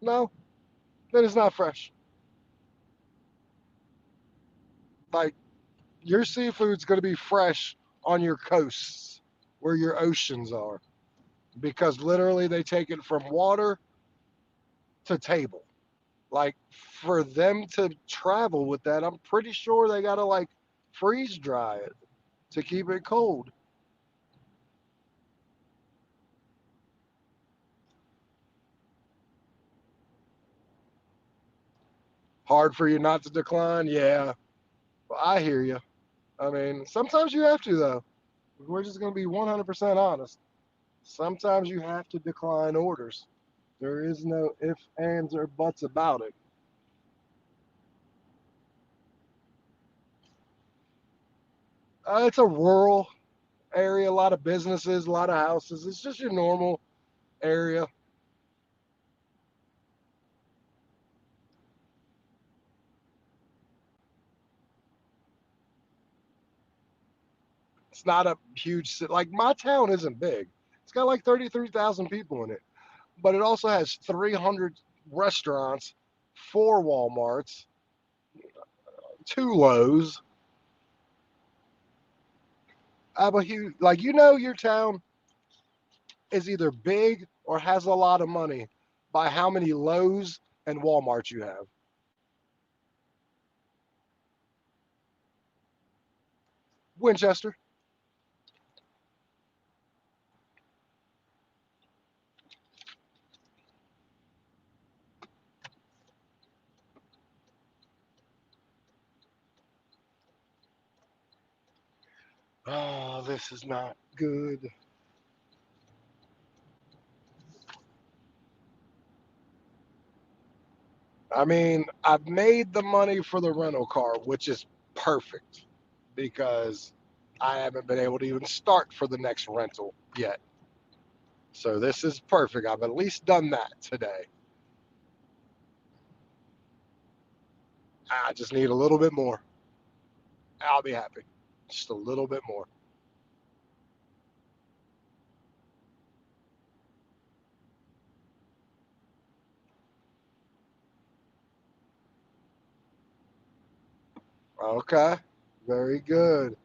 No, then it's not fresh. Like your seafood's going to be fresh on your coasts where your oceans are because literally they take it from water to table. Like for them to travel with that, I'm pretty sure they got to like freeze dry it to keep it cold. Hard for you not to decline? Yeah. Well, I hear you. I mean, sometimes you have to, though. We're just going to be 100% honest. Sometimes you have to decline orders. There is no ifs, ands, or buts about it. It's a rural area, a lot of businesses, a lot of houses. It's just your normal area. It's not a huge city. Like my town isn't big. It's got like 33,000 people in it, but it also has 300 restaurants, four Walmarts, two Lowe's. But like your town is either big or has a lot of money by how many Lowe's and Walmarts you have. Winchester. Oh, this is not good. I mean, I've made the money for the rental car, which is perfect because I haven't been able to even start for the next rental yet. So this is perfect. I've at least done that today. I just need a little bit more. I'll be happy. Just a little bit more. Okay. Very good.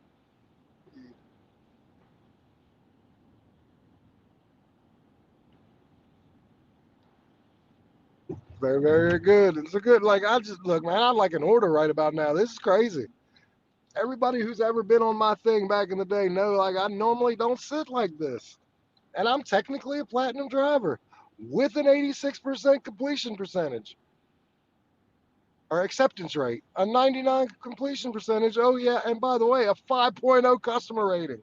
Very, very good. It's a good, like, I just, look, man, I like an order right about now. This is crazy. Everybody who's ever been on my thing back in the day know, like, I normally don't sit like this. And I'm technically a platinum driver with an 86% completion percentage or acceptance rate, a 99 completion percentage. Oh, yeah. And by the way, a 5.0 customer rating.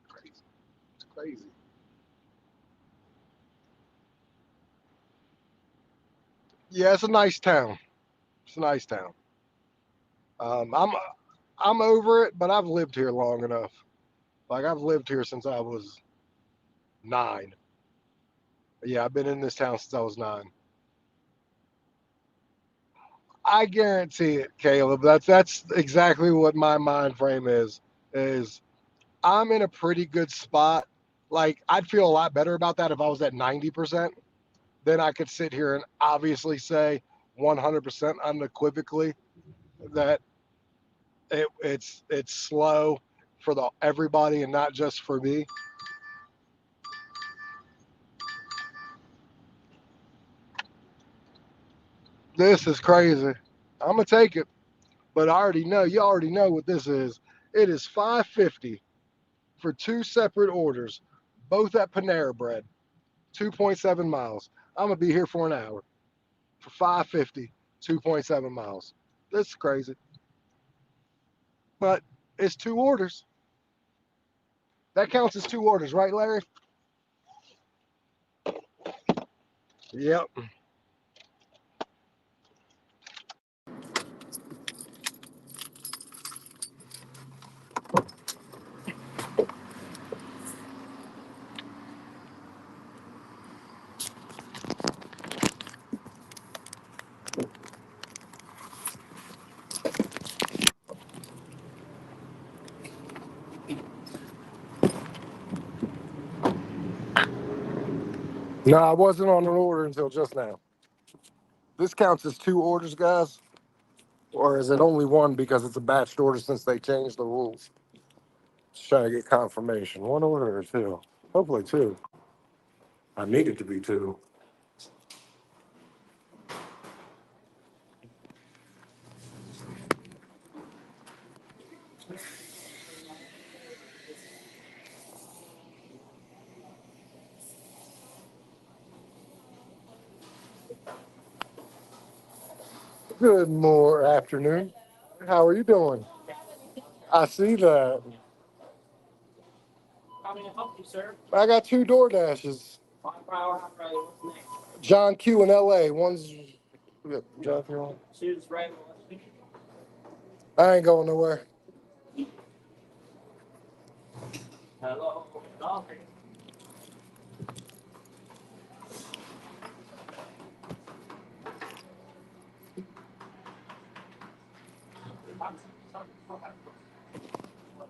Crazy. It's crazy. Yeah, it's a nice town. It's a nice town. Um, I'm I'm over it, but I've lived here long enough. Like I've lived here since I was 9. Yeah, I've been in this town since I was 9. I guarantee it, Caleb. That's exactly what my mind frame is. Is I'm in a pretty good spot. Like I'd feel a lot better about that if I was at 90%. Then I could sit here and obviously say 100% unequivocally that it's slow for the everybody and not just for me. This is crazy. I'm gonna take it, but I already know you already know what this is. It is 550 for two separate orders, both at Panera Bread, 2.7 miles. I'm gonna be here for an hour for 550, 2.7 miles. This is crazy, but it's two orders. That counts as two orders, right, Larry? Yep. No, I wasn't on an order until just now. This counts as two orders, guys, or is it only one because it's a batched order since they changed the rules? Just trying to get confirmation. One order or two? Hopefully two. I need it to be two. Good more afternoon. How are you doing? I see that. I got two DoorDashes. John Q in LA. One's John Q. I ain't going nowhere.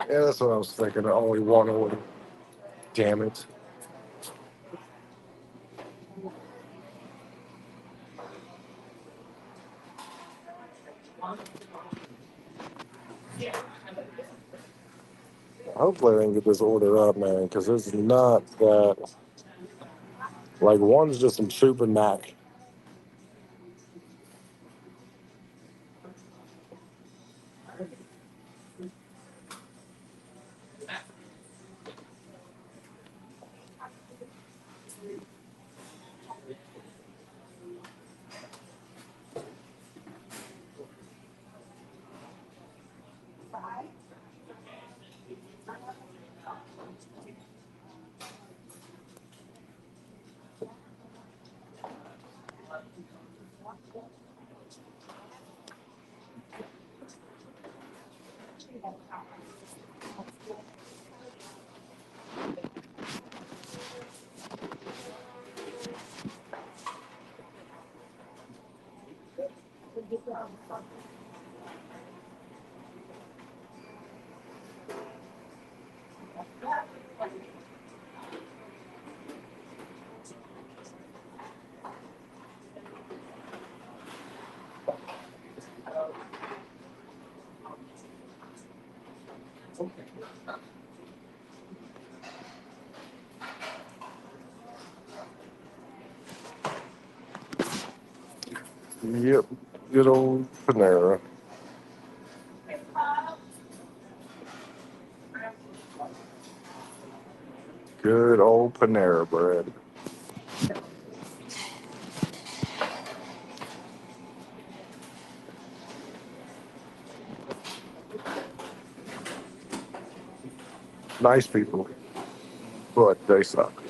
Yeah, that's what I was thinking. Only one order. Damn it. Hopefully I can get this order up, man, because it's not that. Like one's just some super knack. Yep. Good old Panera. Good old Panera bread. Nice people, but they suck.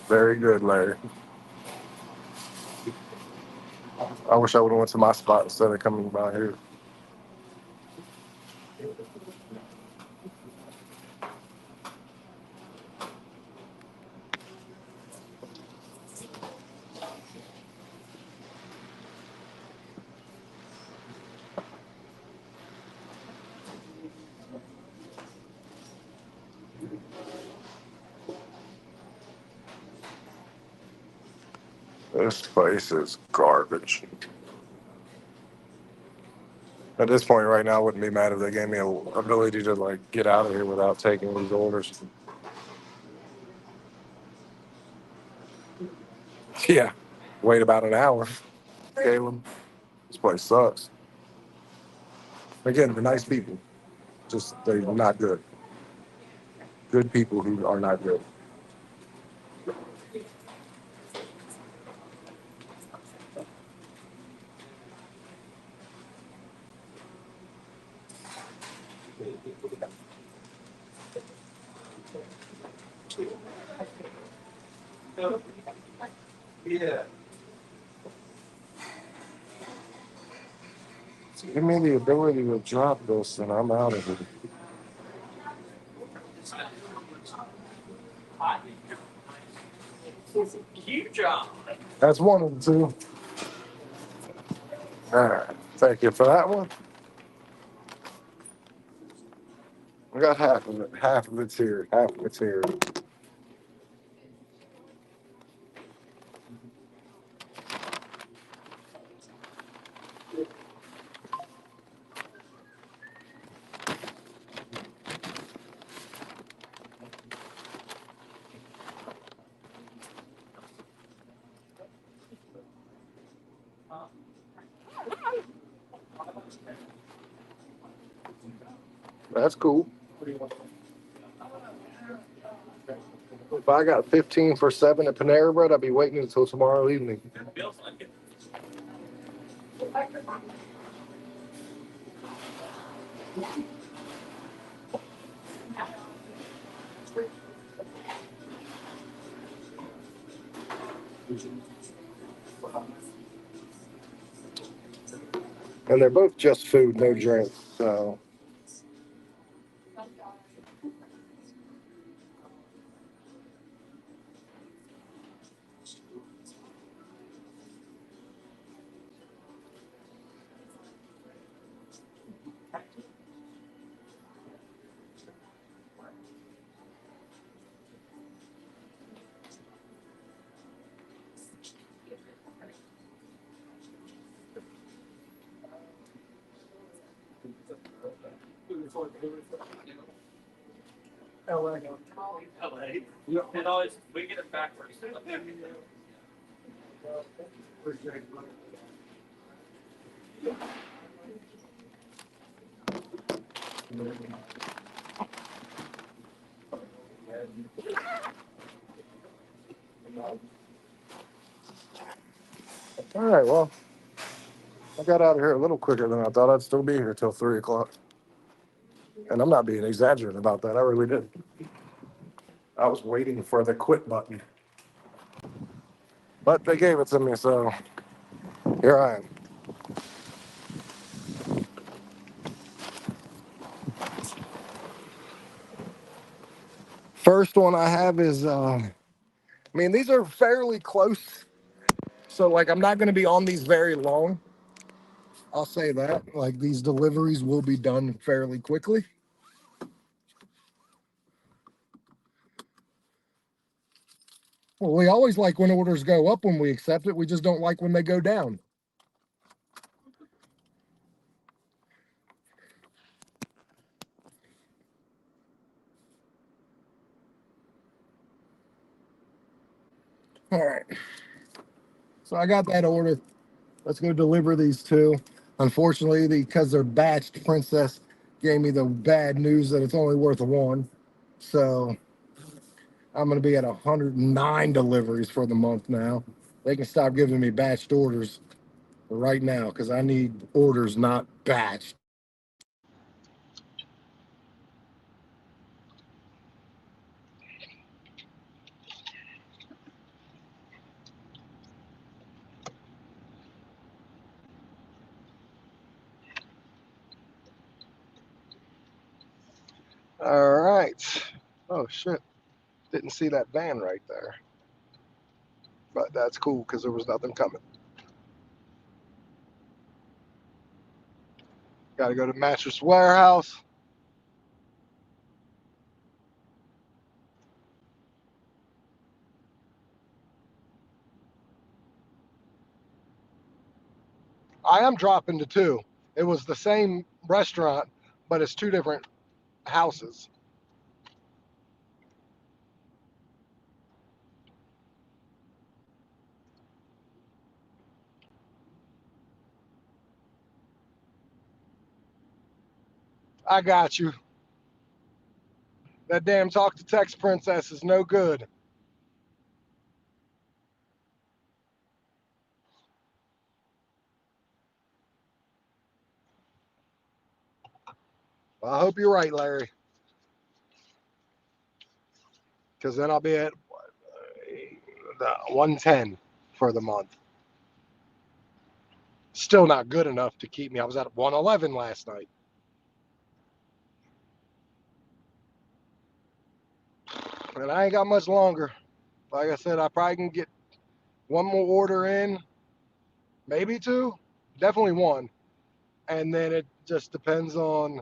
Very good, Larry. I wish I would have went to my spot instead of coming by here. This place is garbage. At this point right now, I wouldn't be mad if they gave me a ability to like get out of here without taking these orders. Yeah. Wait about an hour. Caleb. This place sucks. Again, they're nice people. Just they're not good. Good people who are not good. Give me the ability to drop this and I'm out of here. That's one of the two. All right. Thank you for that one. We got half of it. Half of it's here. Half of it's here. That's cool. If I got 15 for 7 at Panera Bread, I'd be waiting until tomorrow evening. And they're both just food, no drink. So All right, well, I got out of here a little quicker than I thought. I'd still be here till 3 o'clock. And I'm not being exaggerating about that. I really did. I was waiting for the quit button. But they gave it to me, so here I am. First one I have is, I mean, these are fairly close. So, like, I'm not going to be on these very long. I'll say that. Like, these deliveries will be done fairly quickly. Well, we always like when orders go up when we accept it. We just don't like when they go down. All right. So I got that order. Let's go deliver these two. Unfortunately, because they're batched, Princess gave me the bad news that it's only worth one. So I'm going to be at 109 deliveries for the month now. They can stop giving me batched orders right now because I need orders not batched. All right. Oh shit! Didn't see that van right there, but that's cool because there was nothing coming. Got to go to Mattress Warehouse. I am dropping to two. It was the same restaurant, but it's two different houses. I got you. That damn talk to text princess is no good. Well, I hope you're right, Larry, because then I'll be at the 110 for the month. Still not good enough to keep me. I was at 111 last night. And I ain't got much longer. Like I said, I probably can get one more order in, maybe two, definitely one. And then it just depends on,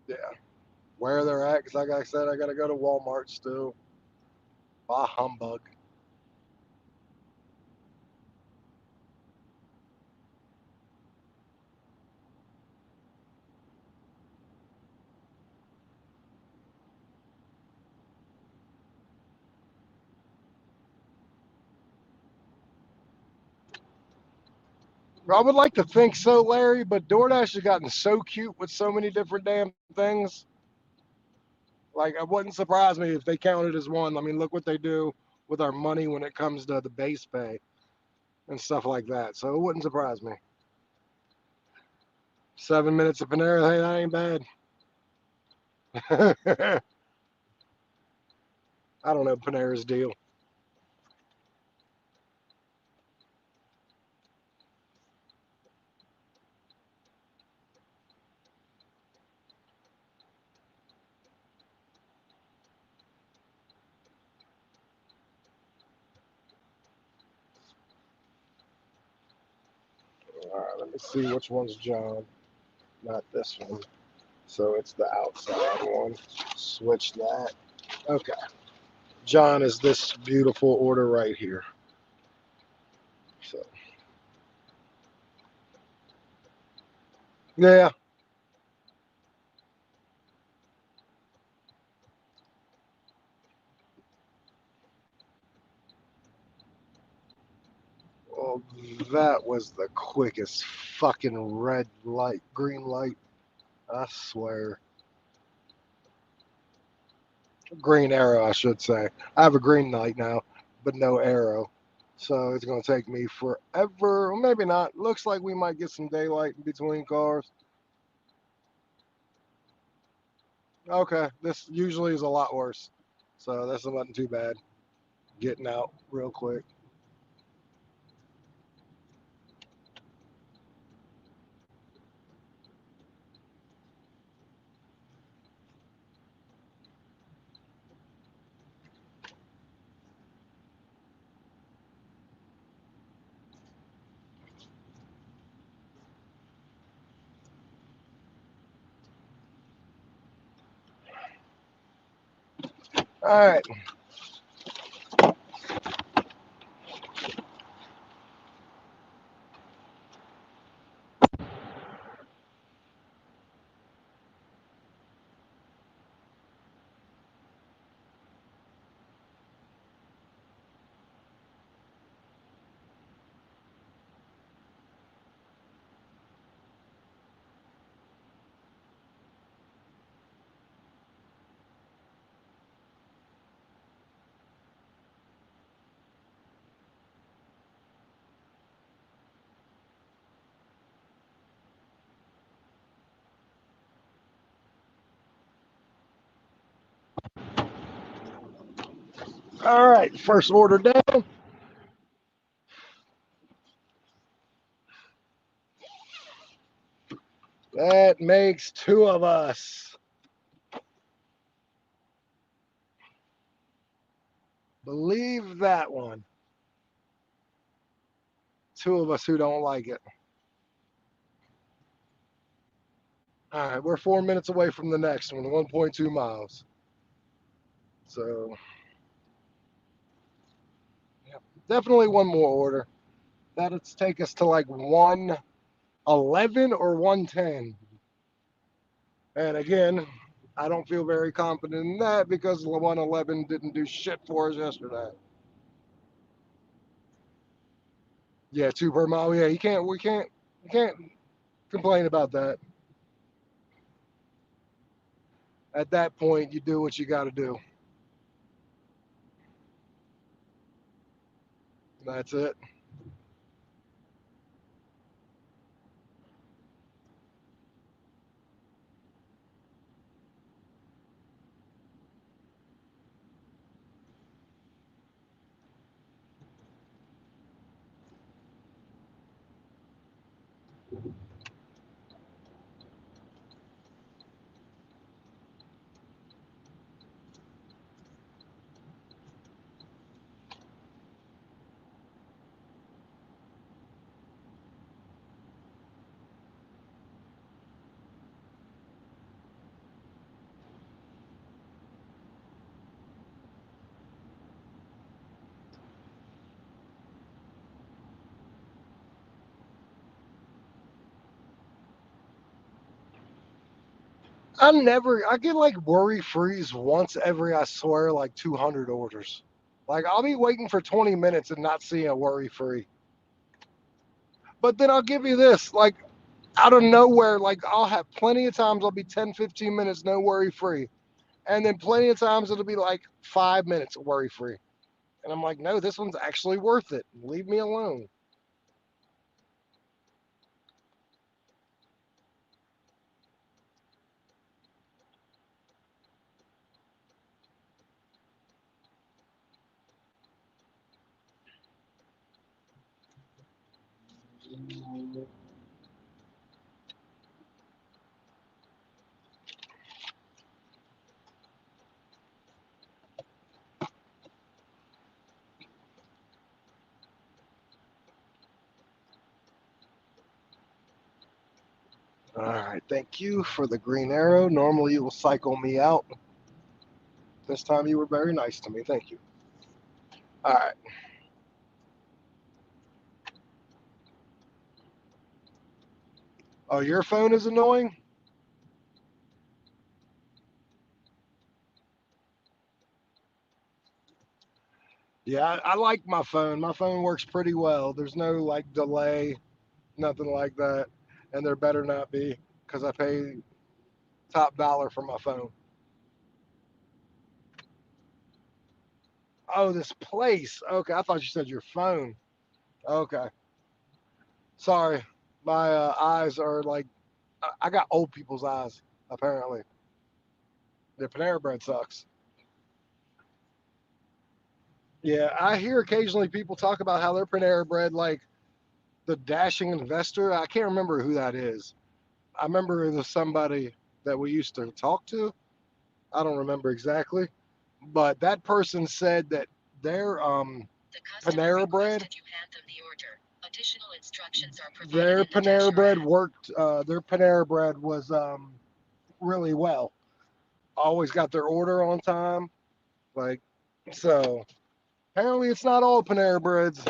yeah, where they're at. Because like I said, I got to go to Walmart still. Bah humbug. I would like to think so, Larry, but DoorDash has gotten so cute with so many different damn things. Like, it wouldn't surprise me if they counted as one. I mean, look what they do with our money when it comes to the base pay and stuff like that. So it wouldn't surprise me. 7 minutes of Panera, hey, that ain't bad. I don't know Panera's deal. All right, let me see which one's John. Not this one. So it's the outside one. Switch that. Okay. John is this beautiful order right here. So, yeah. That was the quickest fucking red light, green light. I swear. Green arrow, I should say. I have a green light now, but no arrow. So it's going to take me forever. Or maybe not. Looks like we might get some daylight in between cars. Okay, this usually is a lot worse. So that's not too bad. Getting out real quick. All right. All right. First order down. That makes two of us. Believe that one. Two of us who don't like it. All right. We're 4 minutes away from the next one, 1.2 miles. So, yeah, definitely one more order. That'll take us to like 111 or 110. And again, I don't feel very confident in that because the 111 didn't do shit for us yesterday. Yeah, two per mile. Yeah, you can't complain about that. At that point, you do what you got to do. That's it. I get like worry freeze once every, I swear, like 200 orders. Like I'll be waiting for 20 minutes and not seeing a worry free. But then I'll give you this, like out of nowhere, like I'll have plenty of times I'll be 10, 15 minutes no worry free. And then plenty of times it'll be like 5 minutes worry free. And I'm like, no, this one's actually worth it. Leave me alone. All right, thank you for the green arrow. Normally you will cycle me out. This time you were very nice to me. Thank you. All right. Oh, your phone is annoying? Yeah, I like my phone. My phone works pretty well. There's no like delay, nothing like that, and there better not be because I pay top dollar for my phone. Oh, this place. Okay, I thought you said your phone. Okay, sorry. My eyes are like I got old people's eyes. Apparently, the Panera Bread sucks. Yeah, I hear occasionally people talk about how their Panera Bread, like the dashing investor. I can't remember who that is. I remember it was somebody that we used to talk to. I don't remember exactly, but that person said that their Panera Bread, their Panera Bread worked. Their Panera Bread was really well. Always got their order on time. Like so. Apparently, it's not all Panera Breads.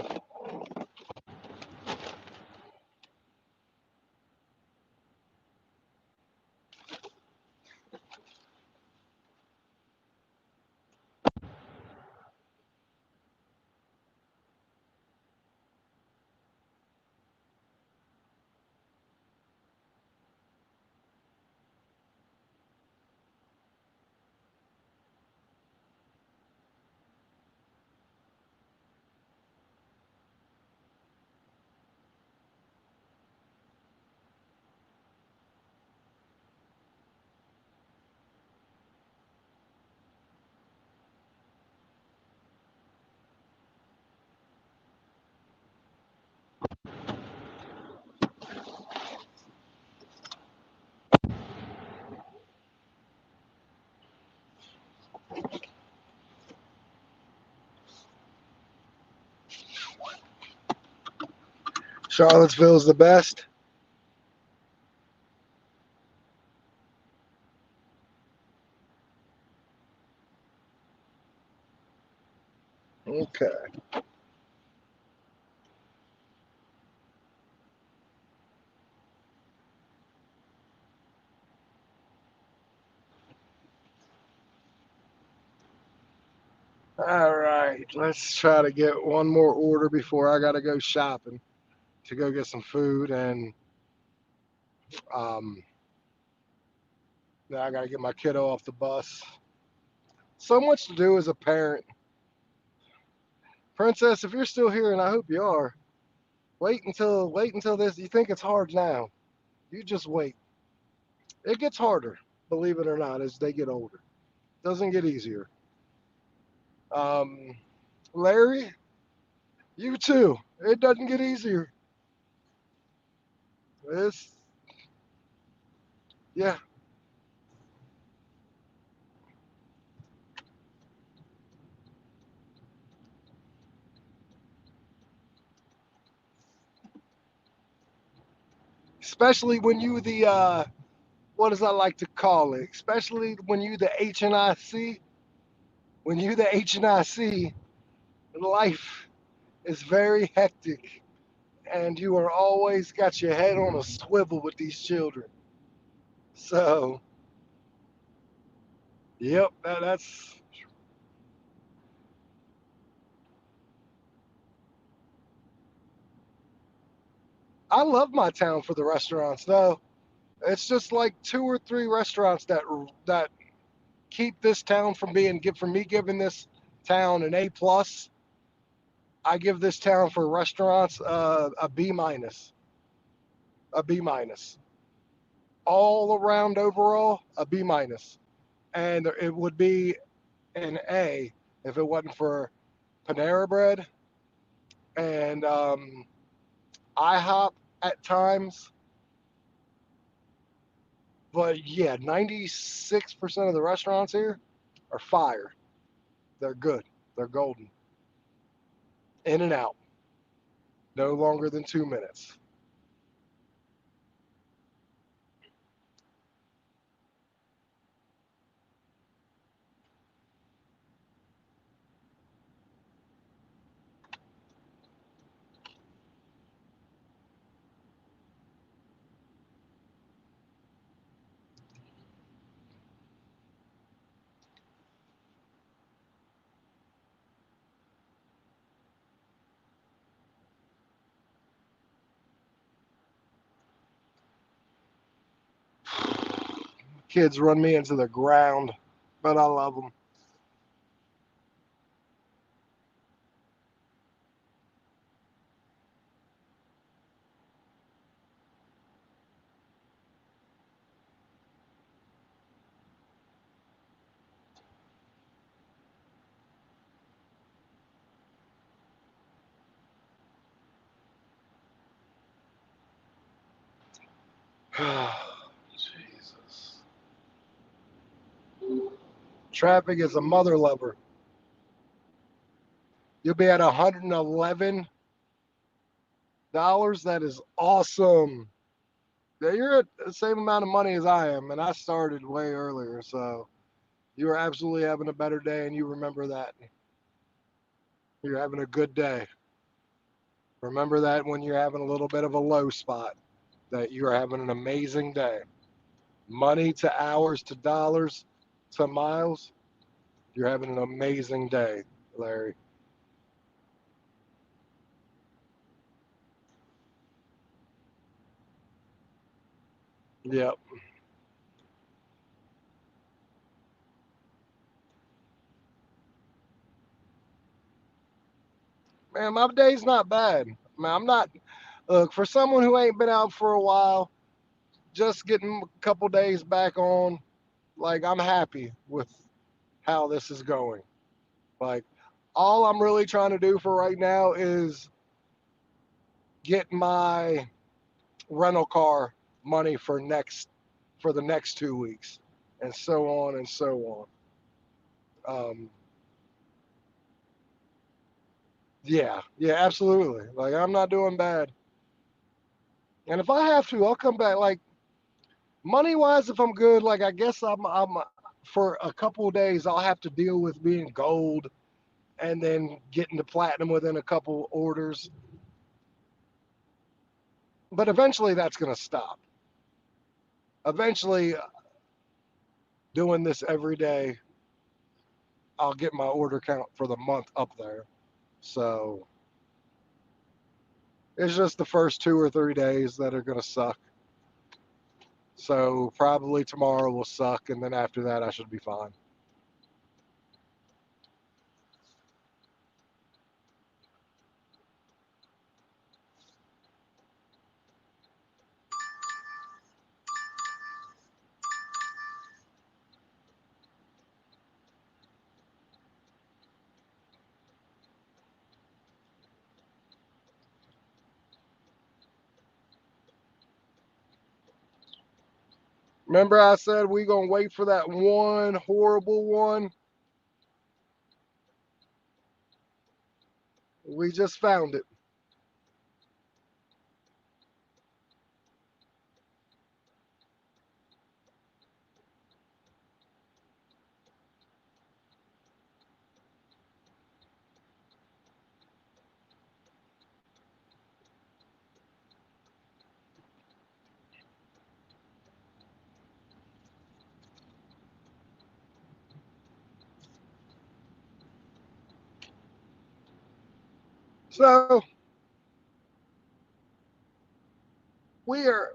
Charlottesville's the best. Okay. All right. Let's try to get one more order before I got to go shopping to go get some food. And um, then I got to get my kiddo off the bus. So much to do as a parent. Princess, if you're still here, and I hope you are, wait until this. You think it's hard now. You just wait. It gets harder, believe it or not, as they get older. It doesn't get easier. Um, Larry, you too. It doesn't get easier. It's yeah. Especially when you the what does I like to call it? Especially when you the HNIC. When you the HNIC, life is very hectic, and you are always got your head on a swivel with these children. So, yep, that's. I love my town for the restaurants, though. It's just like two or three restaurants that keep this town from being give from me giving this town an A+. I give this town for restaurants a B-, a B-. All around overall, a B-, and it would be an A if it wasn't for Panera Bread and IHOP at times. But yeah, 96% of the restaurants here are fire. They're good. They're golden. In and out. No longer than 2 minutes. Kids run me into the ground, but I love them. Jesus. Traffic is a mother lover. You'll be at $111. That is awesome. Yeah, you're at the same amount of money as I am, and I started way earlier. So you are absolutely having a better day, and you remember that. You're having a good day. Remember that when you're having a little bit of a low spot, that you are having an amazing day. Money to hours to dollars to miles, you're having an amazing day, Larry. Yep. Man, my day's not bad. Man, I'm not, look, for someone who ain't been out for a while, just getting a couple days back on, like, I'm happy with how this is going. Like, all I'm really trying to do for right now is get my rental car money for the next 2 weeks, and so on and so on. Yeah, yeah, absolutely. Like, I'm not doing bad, and if I have to, I'll come back. Like, money wise, if I'm good, like, I guess I'm for a couple of days I'll have to deal with being gold and then getting to platinum within a couple orders, but eventually that's going to stop. Eventually, doing this every day, I'll get my order count for the month up there. So it's just the first 2 or 3 days that are going to suck. So probably tomorrow will suck, and then after that, I should be fine. Remember, I said we gonna wait for that one horrible one. We just found it. So we are.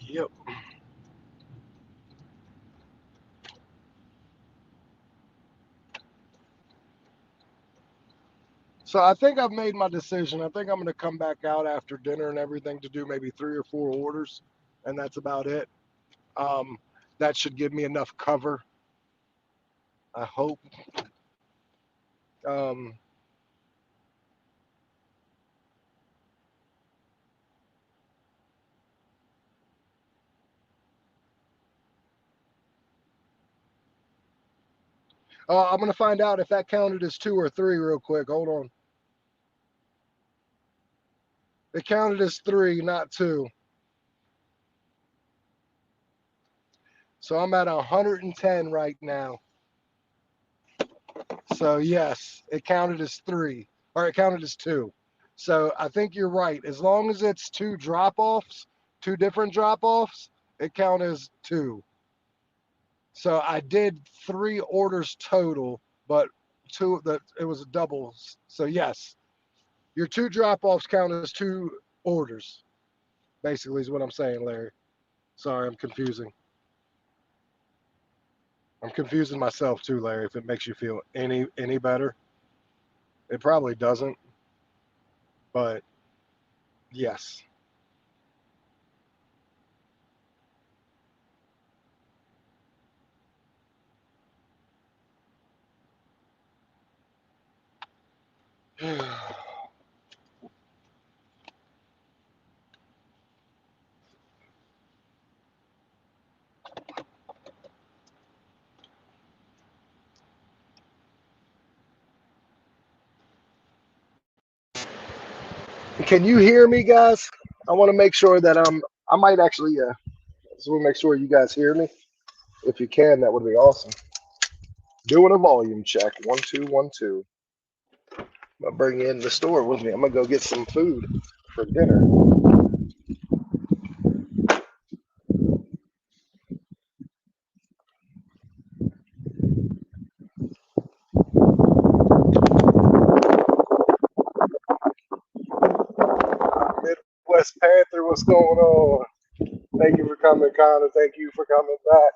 Yep. So I think I've made my decision. I think I'm gonna come back out after dinner and everything to do maybe 3 or 4 orders, and that's about it. Um, that should give me enough cover. I hope. Um, I'm gonna find out if that counted as 2 or 3 real quick. Hold on. It counted as 3, not 2. So I'm at 110 right now. So yes, it counted as three, or it counted as two. So I think you're right. As long as it's two drop offs, two different drop offs, it counts as two. So I did three orders total, but two that it was a double. So yes, your two drop offs count as two orders. Basically, is what I'm saying, Larry. Sorry, I'm confusing. I'm confusing myself too, Larry. If it makes you feel any better, it probably doesn't. But yes. Can you hear me, guys? I want to make sure that I might actually. Just want to make sure you guys hear me. If you can, that would be awesome. Doing a volume check. 1 2 1 2. I'm gonna bring you in the store with me. I'm gonna go get some food for dinner. Midwest Panther, what's going on? Thank you for coming, Connor. Thank you for coming back.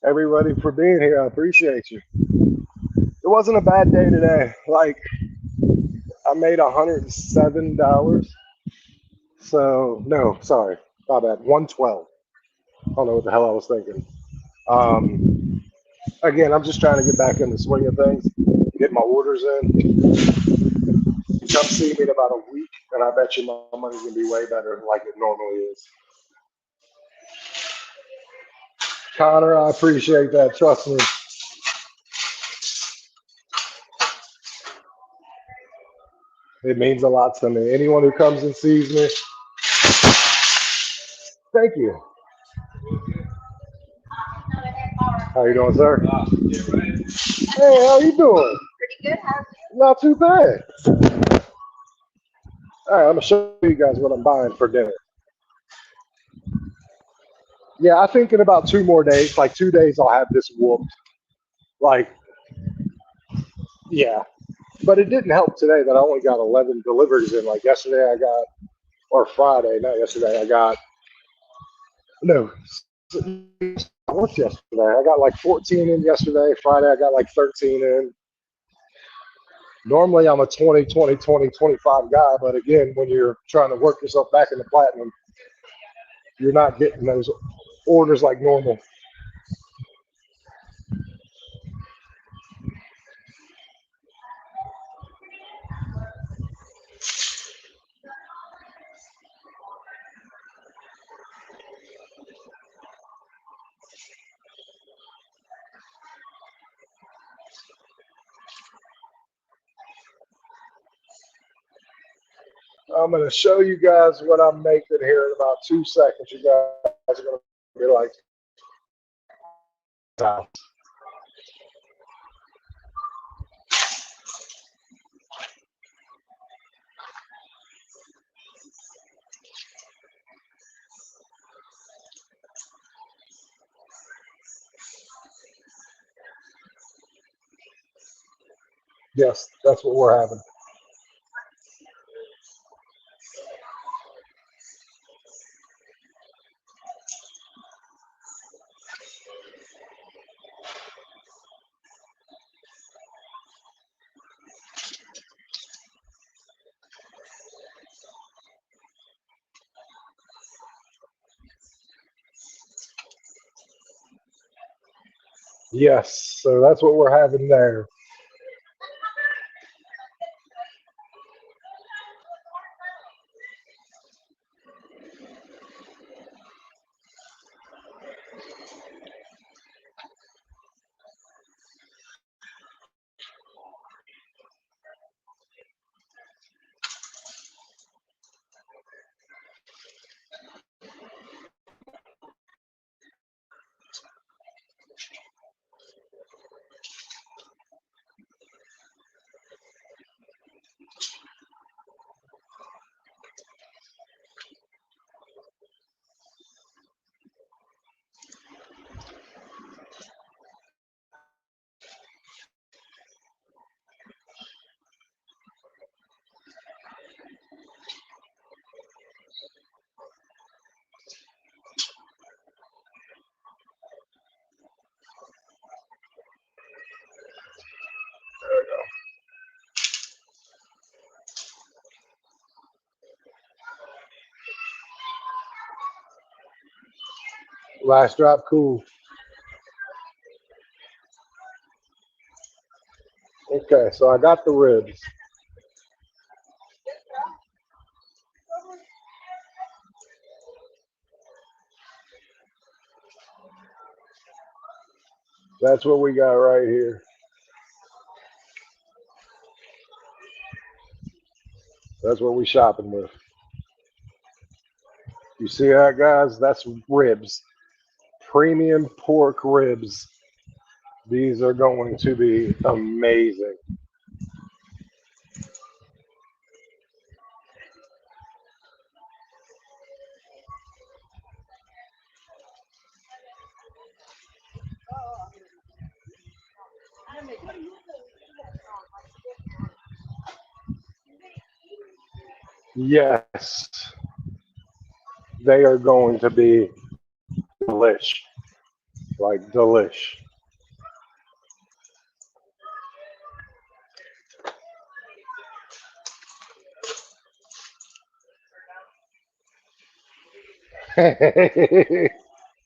Everybody for being here. I appreciate you. It wasn't a bad day today. Like I made $107. So no, sorry, my bad. 112. I don't know what the hell I was thinking. Again, I'm just trying to get back in the swing of things, get my orders in. Come see me in about a week, and I bet you my money's gonna be way better like it normally is. Connor, I appreciate that. Trust me, it means a lot to me. Anyone who comes and sees me, thank you. How you doing, sir? Hey, how you doing? Not too bad. All right, I'm gonna show you guys what I'm buying for dinner. Yeah, I think in about 2 more days, like 2 days, I'll have this whooped. Like, yeah. But it didn't help today that I only got 11 deliveries in. Like yesterday, I got, or Friday, not yesterday, I got, no, what's yesterday? I got like 14 in yesterday. Friday, I got like 13 in. Normally, I'm a 20, 20, 20, 25 guy. But again, when you're trying to work yourself back into platinum, you're not getting those orders like normal. I'm going to show you guys what I'm making here in about 2 seconds. You guys are going to be like, wow. Yes, that's what we're having. Yes, so that's what we're having there. Last drop, cool. Okay, so I got the ribs. That's what we got right here. That's what we shopping with. You see that, guys? That's ribs. Premium pork ribs. These are going to be amazing. Yes, they are going to be delish. Like delish.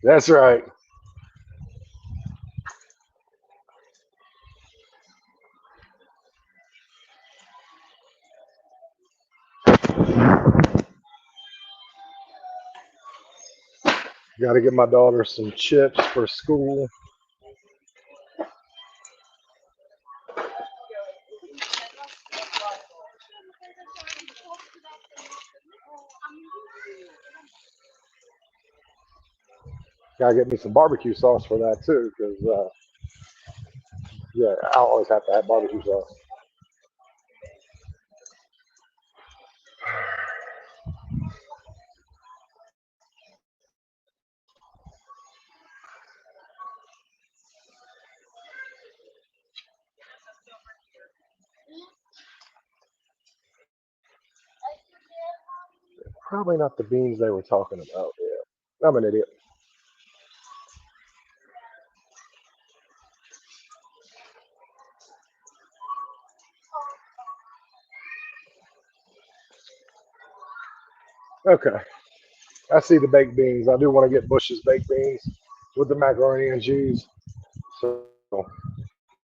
That's right. Got to get my daughter some chips for school. Got to get me some barbecue sauce for that too, because yeah, I always have to have barbecue sauce. Probably not the beans they were talking about. Yeah, I'm an idiot. Okay, I see the baked beans. I do want to get Bush's baked beans with the macaroni and cheese. So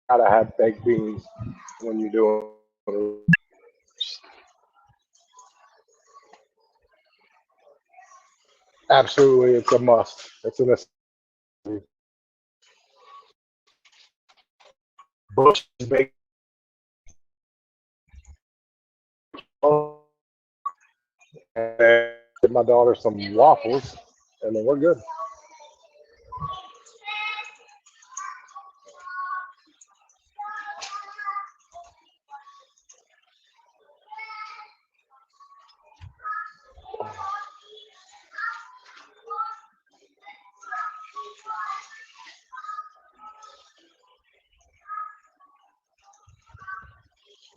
gotta have baked beans when you're doing it. Absolutely, it's a must. It's a necessity. Bush's baked. And get my daughter some waffles, and then we're good.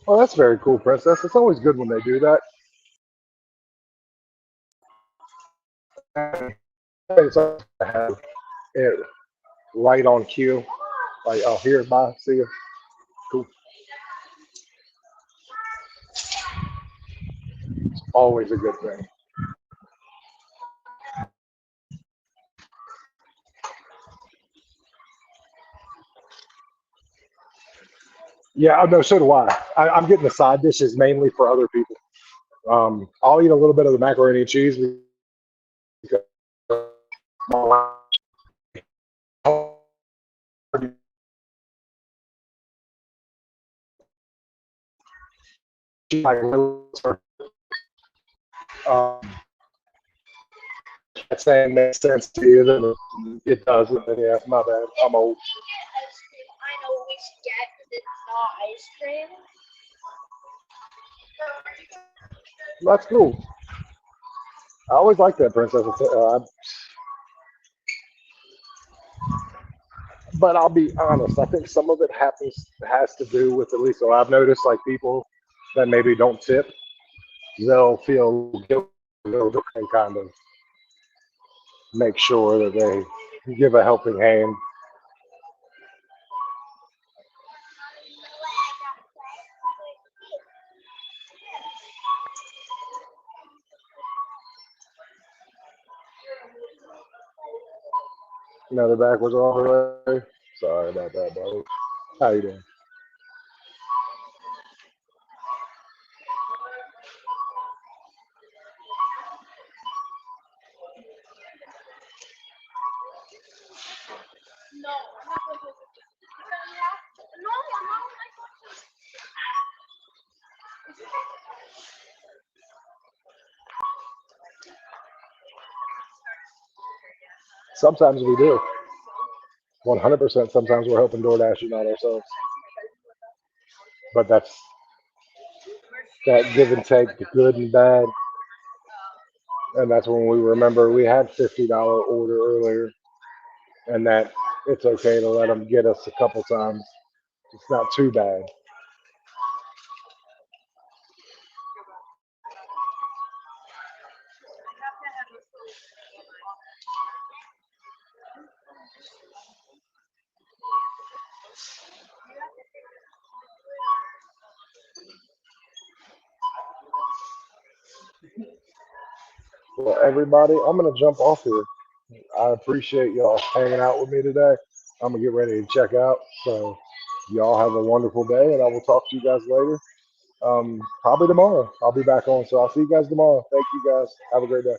Oh, that's very cool, Princess. It's always good when they do that. It's always to have it right on cue. Like, oh, here, bye, see you. Cool. Always a good thing. Yeah, no, so do I. I'm getting the side dishes mainly for other people. I'll eat a little bit of the macaroni and cheese because my wife- she like, um, that saying makes sense to you, then it doesn't. Then yeah, my bad. I'm old. That's cool. I always like that, Princess. But I'll be honest. I think some of it has to do with, at least so I've noticed, like people that maybe don't tip, they'll feel guilty and kind of make sure that they give a helping hand. Another backwards overlay. Sorry about that, buddy. How you doing? Sometimes we do. 100%. Sometimes we're helping DoorDash and not ourselves. But that's that give and take, the good and bad. And that's when we remember we had $50 order earlier, and that it's okay to let them get us a couple times. It's not too bad. Well, everybody, I'm gonna jump off here. I appreciate y'all hanging out with me today. I'm gonna get ready to check out. So y'all have a wonderful day, and I will talk to you guys later. Probably tomorrow. I'll be back on. So I'll see you guys tomorrow. Thank you guys. Have a great day.